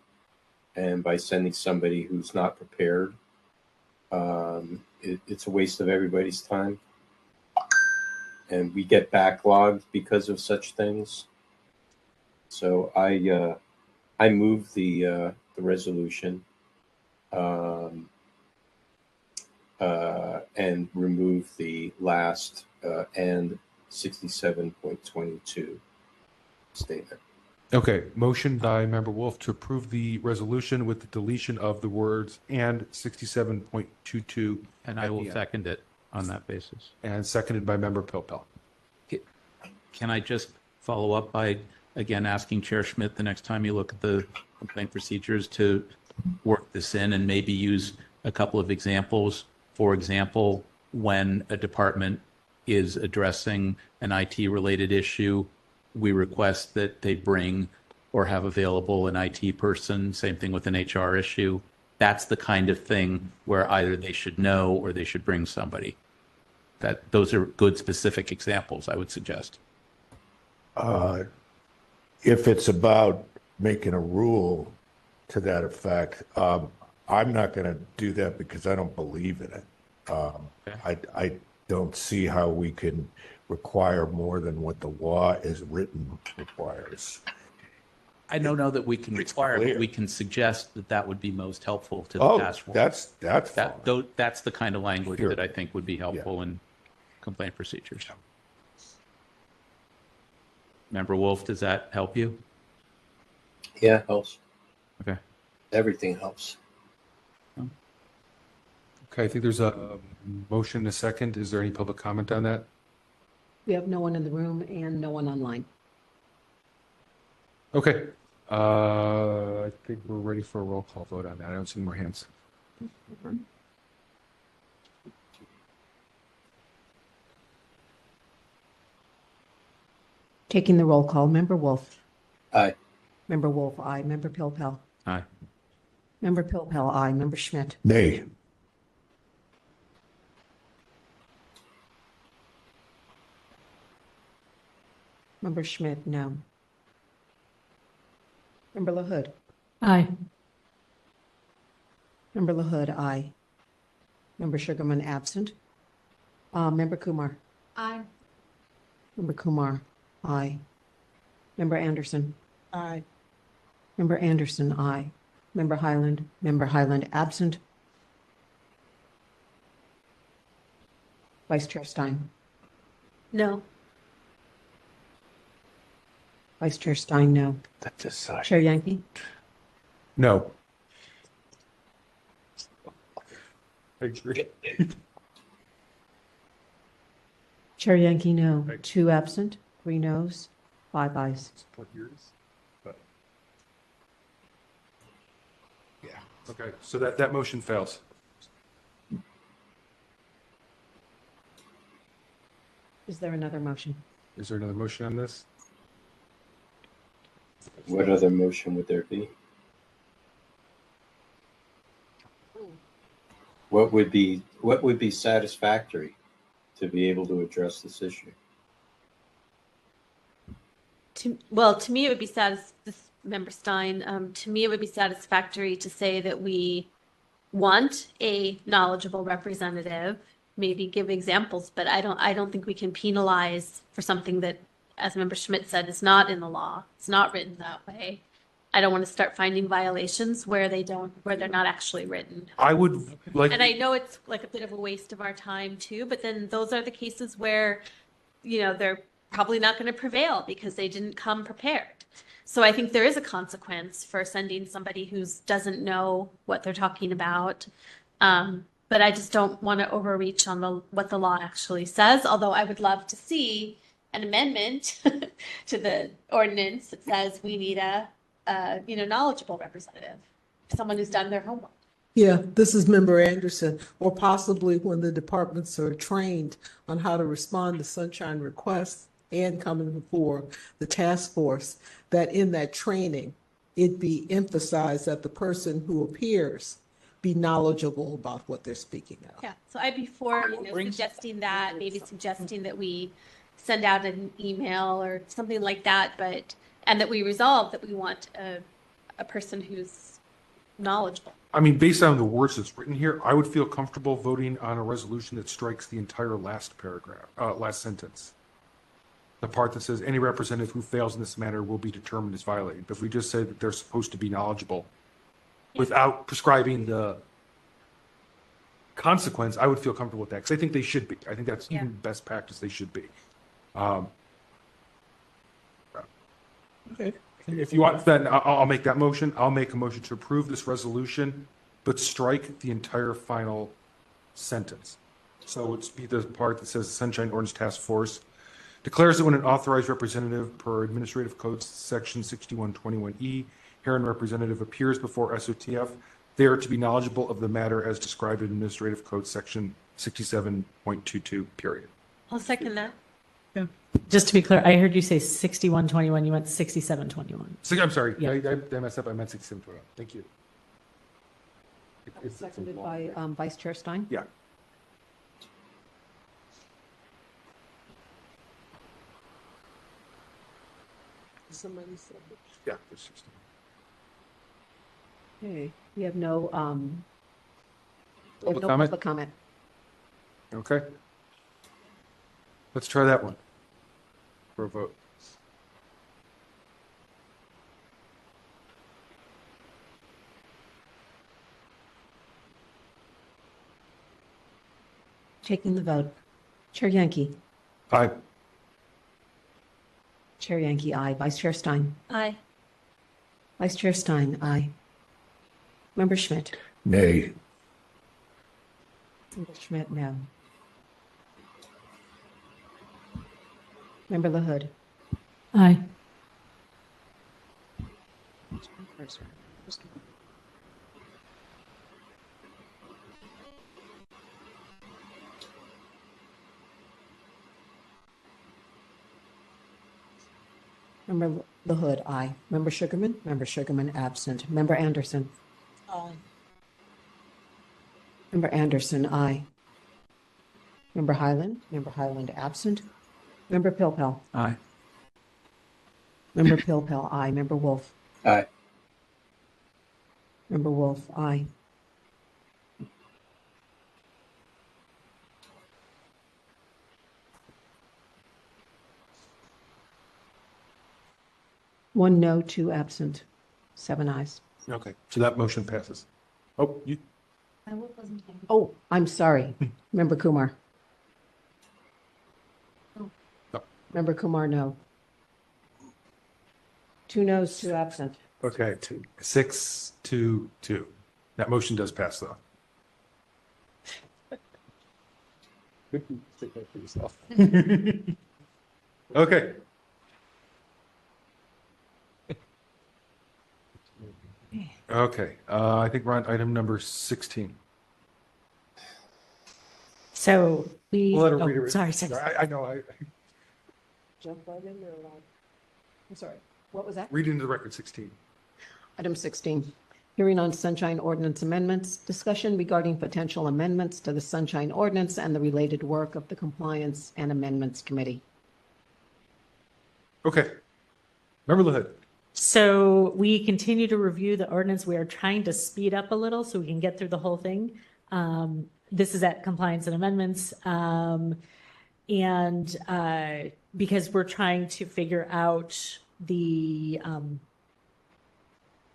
Speaker 6: and by sending somebody who's not prepared, it's a waste of everybody's time. And we get backlogged because of such things. So I move the resolution and remove the last and 67.22 statement.
Speaker 3: Okay, motion by Member Wolf to approve the resolution with the deletion of the words and 67.22.
Speaker 4: And I will second it on that basis.
Speaker 3: And seconded by Member Pilpel.
Speaker 4: Can I just follow up by, again, asking Chair Schmidt the next time you look at the complaint procedures to work this in and maybe use a couple of examples. For example, when a department is addressing an IT-related issue, we request that they bring or have available an IT person. Same thing with an HR issue. That's the kind of thing where either they should know or they should bring somebody. Those are good specific examples, I would suggest.
Speaker 13: If it's about making a rule to that effect, I'm not going to do that because I don't believe in it. I don't see how we can require more than what the law as written requires.
Speaker 4: I don't know that we can require, but we can suggest that that would be most helpful to the
Speaker 13: Oh,
Speaker 4: task force.
Speaker 13: That's
Speaker 4: the kind of language that I think would be helpful in complaint procedures. Member Wolf, does that help you?
Speaker 6: Yeah, it helps.
Speaker 4: Okay.
Speaker 6: Everything helps.
Speaker 3: Okay, I think there's a motion and a second. Is there any public comment on that?
Speaker 5: We have no one in the room and no one online.
Speaker 3: Okay. I think we're ready for a roll call vote on that. I don't see any more hands.
Speaker 5: Taking the roll call, Member Wolf.
Speaker 6: Aye.
Speaker 5: Member Wolf, aye. Member Pilpel.
Speaker 4: Aye.
Speaker 5: Member Pilpel, aye. Member Schmidt.
Speaker 13: Nay.
Speaker 5: Member Schmidt, no. Member LaHood.
Speaker 8: Aye.
Speaker 5: Member LaHood, aye. Member Sugarman, absent. Member Kumar.
Speaker 10: Aye.
Speaker 5: Member Kumar, aye. Member Anderson.
Speaker 11: Aye.
Speaker 5: Member Anderson, aye. Member Highland, absent. Vice Chair Stein.
Speaker 1: No.
Speaker 5: Vice Chair Stein, no.
Speaker 13: That's a sign.
Speaker 5: Chair Yankee.
Speaker 3: No. I agree.
Speaker 5: Chair Yankee, no. 2 absent, 3 noes, 5 ayes.
Speaker 3: Okay, so that motion fails.
Speaker 5: Is there another motion?
Speaker 3: Is there another motion on this?
Speaker 6: What other motion would there be? What would be satisfactory to be able to address this issue?
Speaker 1: To me, it would be Member Stein, to me, it would be satisfactory to say that we want a knowledgeable representative, maybe give examples, but I don't think we can penalize for something that, as Member Schmidt said, is not in the law. It's not written that way. I don't want to start finding violations where they're not actually written.
Speaker 3: I would like,
Speaker 1: and I know it's like a bit of a waste of our time too, but then those are the cases where, they're probably not going to prevail because they didn't come prepared. So I think there is a consequence for sending somebody who doesn't know what they're talking about. But I just don't want to overreach on what the law actually says, although I would love to see an amendment to the ordinance that says we need a knowledgeable representative, someone who's done their homework.
Speaker 11: Yeah, this is Member Anderson, or possibly when the departments are trained on how to respond to sunshine requests and coming before the task force, that in that training, it be emphasized that the person who appears be knowledgeable about what they're speaking of.
Speaker 1: Yeah, so I'd be for suggesting that, maybe suggesting that we send out an email or something like that, and that we resolve that we want a person who's knowledgeable.
Speaker 3: I mean, based on the words that's written here, I would feel comfortable voting on a resolution that strikes the entire last paragraph, last sentence. The part that says any representative who fails in this matter will be determined as violated. But if we just say that they're supposed to be knowledgeable without prescribing the consequence, I would feel comfortable with that because I think they should be. I think that's even best practice. They should be. Okay. If you want, then I'll make that motion. I'll make a motion to approve this resolution, but strike the entire final sentence. So it's be the part that says the Sunshine Ordinance Task Force declares that when an authorized representative per Administrative Code Section 6121E, herein representative appears before SOTF, they are to be knowledgeable of the matter as described in Administrative Code Section 67.22, period.
Speaker 8: I'll second that. Just to be clear, I heard you say 6121, you meant 6721.
Speaker 3: I'm sorry,
Speaker 8: Yeah.
Speaker 3: I messed up. I meant 6721. Thank you.
Speaker 5: Seconded by Vice Chair Stein.
Speaker 3: Yeah.
Speaker 11: Somebody said it.
Speaker 3: Yeah. It's just,
Speaker 5: Okay, we have no,
Speaker 3: Public comment?
Speaker 5: public comment.
Speaker 3: okay. Let's try that one for a vote.
Speaker 5: Taking the vote. Chair Yankee.
Speaker 3: Aye.
Speaker 5: Chair Yankee, aye. Vice Chair Stein.
Speaker 8: Aye.
Speaker 5: Vice Chair Stein, aye. Member Schmidt.
Speaker 13: Nay.
Speaker 5: Member Schmidt, no. Member LaHood.
Speaker 8: Aye.
Speaker 5: Member LaHood, aye. Member Sugarman. Member Sugarman, absent. Member Anderson.
Speaker 8: Aye.
Speaker 5: Member Anderson, aye. Member Highland. Member Highland, absent. Member Pilpel.
Speaker 4: Aye.
Speaker 5: Member Pilpel, aye. Member Wolf.
Speaker 6: Aye.
Speaker 5: Member Wolf, aye. One no, two absent. 7 ayes.
Speaker 3: Okay, so that motion passes. Oh, you,
Speaker 5: Oh, I'm sorry. Member Kumar.
Speaker 3: No.
Speaker 5: Member Kumar, no. 2 noes, 2 absent.
Speaker 3: okay, 6-2-2. That motion does pass though. Take that for yourself. Okay. Okay, I think we're on item number 16.
Speaker 8: So we,
Speaker 3: We'll let her
Speaker 8: oh,
Speaker 3: read it.
Speaker 8: sorry.
Speaker 3: I know,
Speaker 5: Jump right in there, Rod. I'm sorry. What was that?
Speaker 3: read into the record 16.
Speaker 5: Item 16, hearing on Sunshine Ordinance amendments, discussion regarding potential amendments to the Sunshine Ordinance and the related work of the Compliance and Amendments Committee.
Speaker 3: Okay. Member LaHood.
Speaker 8: So we continue to review the ordinance. We are trying to speed up a little so we can get through the whole thing. This is at compliance and amendments. Because we're trying to figure out the,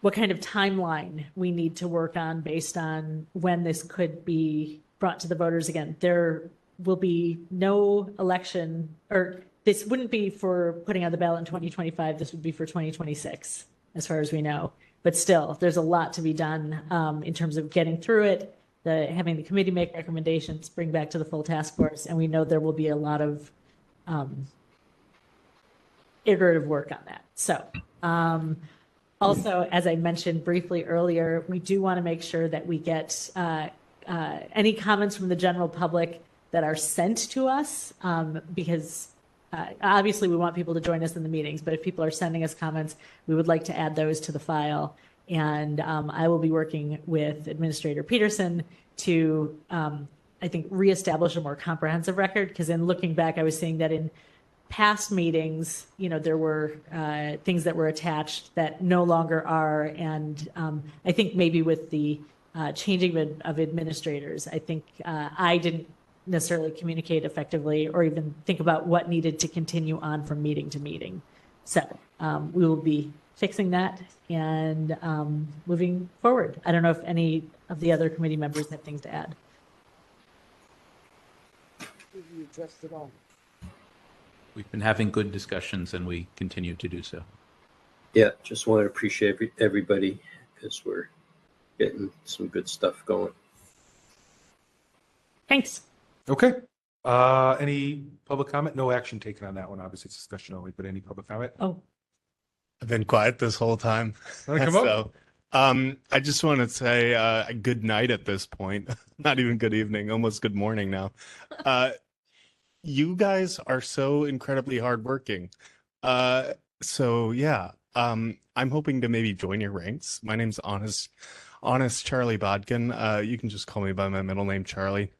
Speaker 8: what kind of timeline we need to work on based on when this could be brought to the voters again. There will be no election, or this wouldn't be for putting on the ballot in 2025. This would be for 2026, as far as we know. But still, there's a lot to be done in terms of getting through it, having the committee make recommendations, bring back to the full task force, and we know there will be a lot of iterative work on that. So also, as I mentioned briefly earlier, we do want to make sure that we get any comments from the general public that are sent to us, because obviously we want people to join us in the meetings, but if people are sending us comments, we would like to add those to the file. And I will be working with Administrator Peterson to, I think, reestablish a more comprehensive record, because in looking back, I was seeing that in past meetings, there were things that were attached that no longer are. And I think maybe with the changing of administrators, I think I didn't necessarily communicate effectively or even think about what needed to continue on from meeting to meeting. So we will be fixing that and moving forward. I don't know if any of the other committee members have things to add.
Speaker 11: You addressed it all.
Speaker 15: We've been having good discussions and we continue to do so.
Speaker 6: Yeah, just want to appreciate everybody as we're getting some good stuff going.
Speaker 8: Thanks.
Speaker 3: Okay. Any public comment? No action taken on that one. Obviously, it's discussion only, but any public comment?
Speaker 8: Oh,
Speaker 14: I've been quiet this whole time.
Speaker 3: Wanna come up?
Speaker 14: I just want to say good night at this point. Not even good evening, almost good morning now. You guys are so incredibly hardworking. So yeah, I'm hoping to maybe join your ranks. My name's Honest Charlie Bodkin. You can just call me by my middle name, Charlie.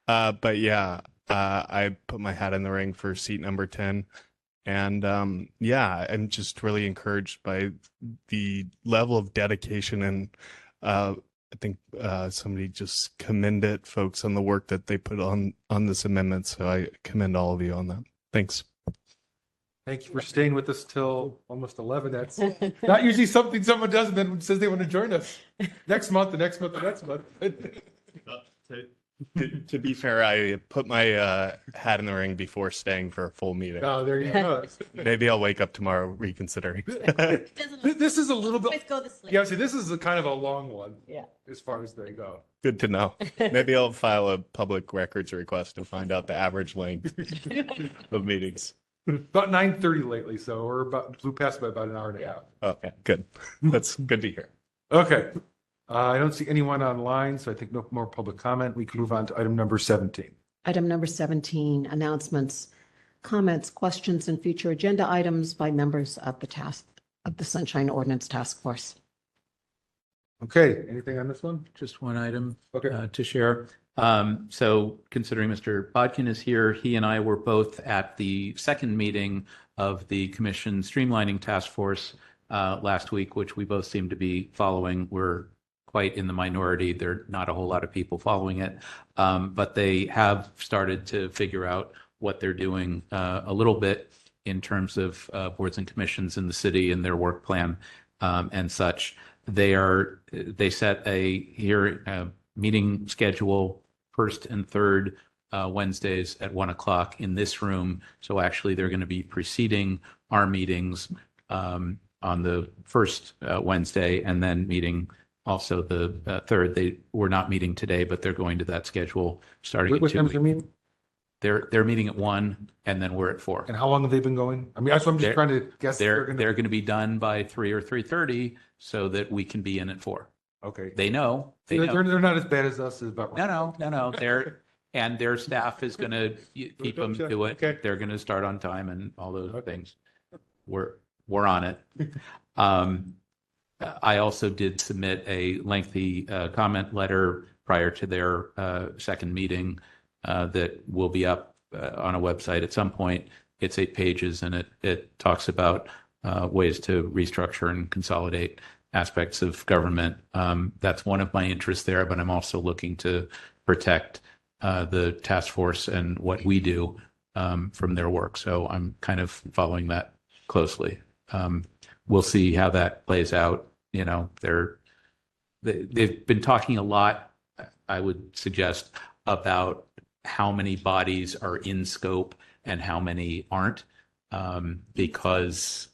Speaker 14: But yeah, I put my hat in the ring for seat number 10. And yeah, I'm just really encouraged by the level of dedication. And I think somebody just commended folks on the work that they put on this amendment. So I commend all of you on that. Thanks.
Speaker 3: Thank you for staying with us till almost 11. That's not usually something someone does and then says they want to join us next month, the next month, the next month.
Speaker 14: To be fair, I put my hat in the ring before staying for a full meeting.
Speaker 3: Oh, there you go.
Speaker 14: Maybe I'll wake up tomorrow reconsidering.
Speaker 3: This is a little bit.
Speaker 1: Go to sleep.
Speaker 3: Yeah, see, this is a kind of a long one.
Speaker 1: Yeah.
Speaker 3: As far as they go.
Speaker 14: Good to know. Maybe I'll file a public records request to find out the average length of meetings.
Speaker 3: About 9:30 lately, so we're blew past by about an hour and a half.
Speaker 14: Okay, good. That's good to hear.
Speaker 3: Okay. I don't see anyone online, so I think no more public comment. We can move on to item number 17.
Speaker 5: Item number 17, announcements, comments, questions, and future agenda items by members of the Sunshine Ordinance Task Force.
Speaker 3: Okay, anything on this one?
Speaker 15: Just one item
Speaker 3: Okay.
Speaker 15: to share. So considering Mr. Bodkin is here, he and I were both at the second meeting of the Commission Streamlining Task Force last week, which we both seem to be following. We're quite in the minority. There are not a whole lot of people following it, but they have started to figure out what they're doing a little bit in terms of boards and commissions in the city and their work plan and such. They set a meeting schedule first and third Wednesdays at 1:00 in this room. So actually, they're going to be preceding our meetings on the first Wednesday and then meeting also the third. They were not meeting today, but they're going to that schedule starting
Speaker 3: What
Speaker 15: at 2.
Speaker 3: time's their meeting?
Speaker 15: They're meeting at 1 and then we're at 4.
Speaker 3: And how long have they been going? I mean, that's what I'm just trying to guess.
Speaker 15: They're going to be done by 3 or 3:30 so that we can be in at 4.
Speaker 3: Okay.
Speaker 15: They know. They know.
Speaker 3: They're not as bad as us. About
Speaker 15: No. Their staff is going to keep them to it.
Speaker 3: Okay.
Speaker 15: They're going to start on time and all those things. We're on it. I also did submit a lengthy comment letter prior to their second meeting that will be up on a website at some point. It's 8 pages and it talks about ways to restructure and consolidate aspects of government. That's one of my interests there, but I'm also looking to protect the task force and what we do from their work. So I'm kind of following that closely. We'll see how that plays out. You know, they've been talking a lot, I would suggest, about how many bodies are in scope and how many aren't, because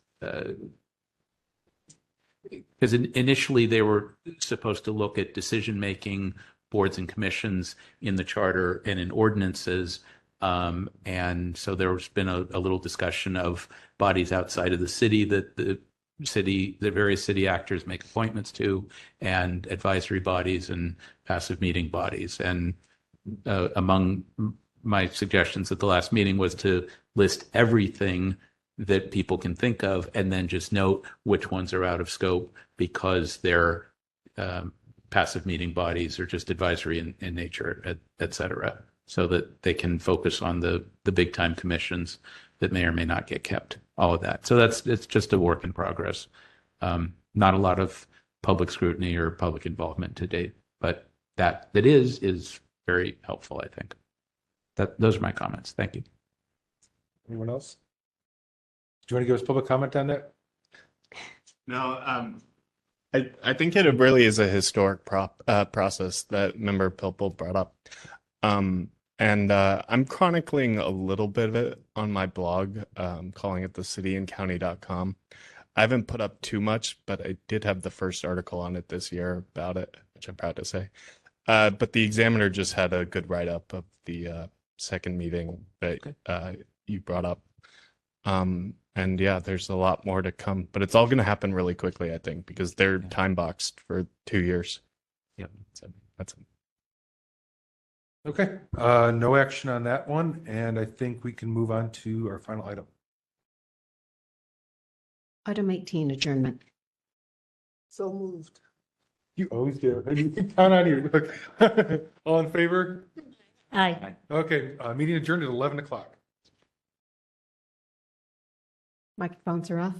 Speaker 15: initially they were supposed to look at decision-making boards and commissions in the charter and in ordinances. And so there's been a little discussion of bodies outside of the city that the various city actors make appointments to, and advisory bodies and passive meeting bodies. And among my suggestions at the last meeting was to list everything that people can think of and then just note which ones are out of scope because they're passive meeting bodies or just advisory in nature, et cetera, so that they can focus on the big time commissions that may or may not get kept, all of that. So it's just a work in progress. Not a lot of public scrutiny or public involvement to date, but that is very helpful, I think. Those are my comments. Thank you.
Speaker 3: Anyone else? Do you want to give us public comment on that?
Speaker 14: No, I think it really is a historic process that Member Pilpel brought up. And I'm chronicling a little bit of it on my blog, calling it thecityandcounty.com. I haven't put up too much, but I did have the first article on it this year about it, which I'm proud to say. But the Examiner just had a good write-up of the second meeting that you brought up. And yeah, there's a lot more to come, but it's all going to happen really quickly, I think, because they're time boxed for 2 years.
Speaker 15: Yep.
Speaker 14: So that's it.
Speaker 3: Okay, no action on that one, and I think we can move on to our final item.
Speaker 5: Item 18, adjournment.
Speaker 11: So moved.
Speaker 3: You always do. You can count on you. All in favor?
Speaker 8: Aye.
Speaker 3: Okay, meeting adjourned at 11 o'clock.
Speaker 5: Microphones are off.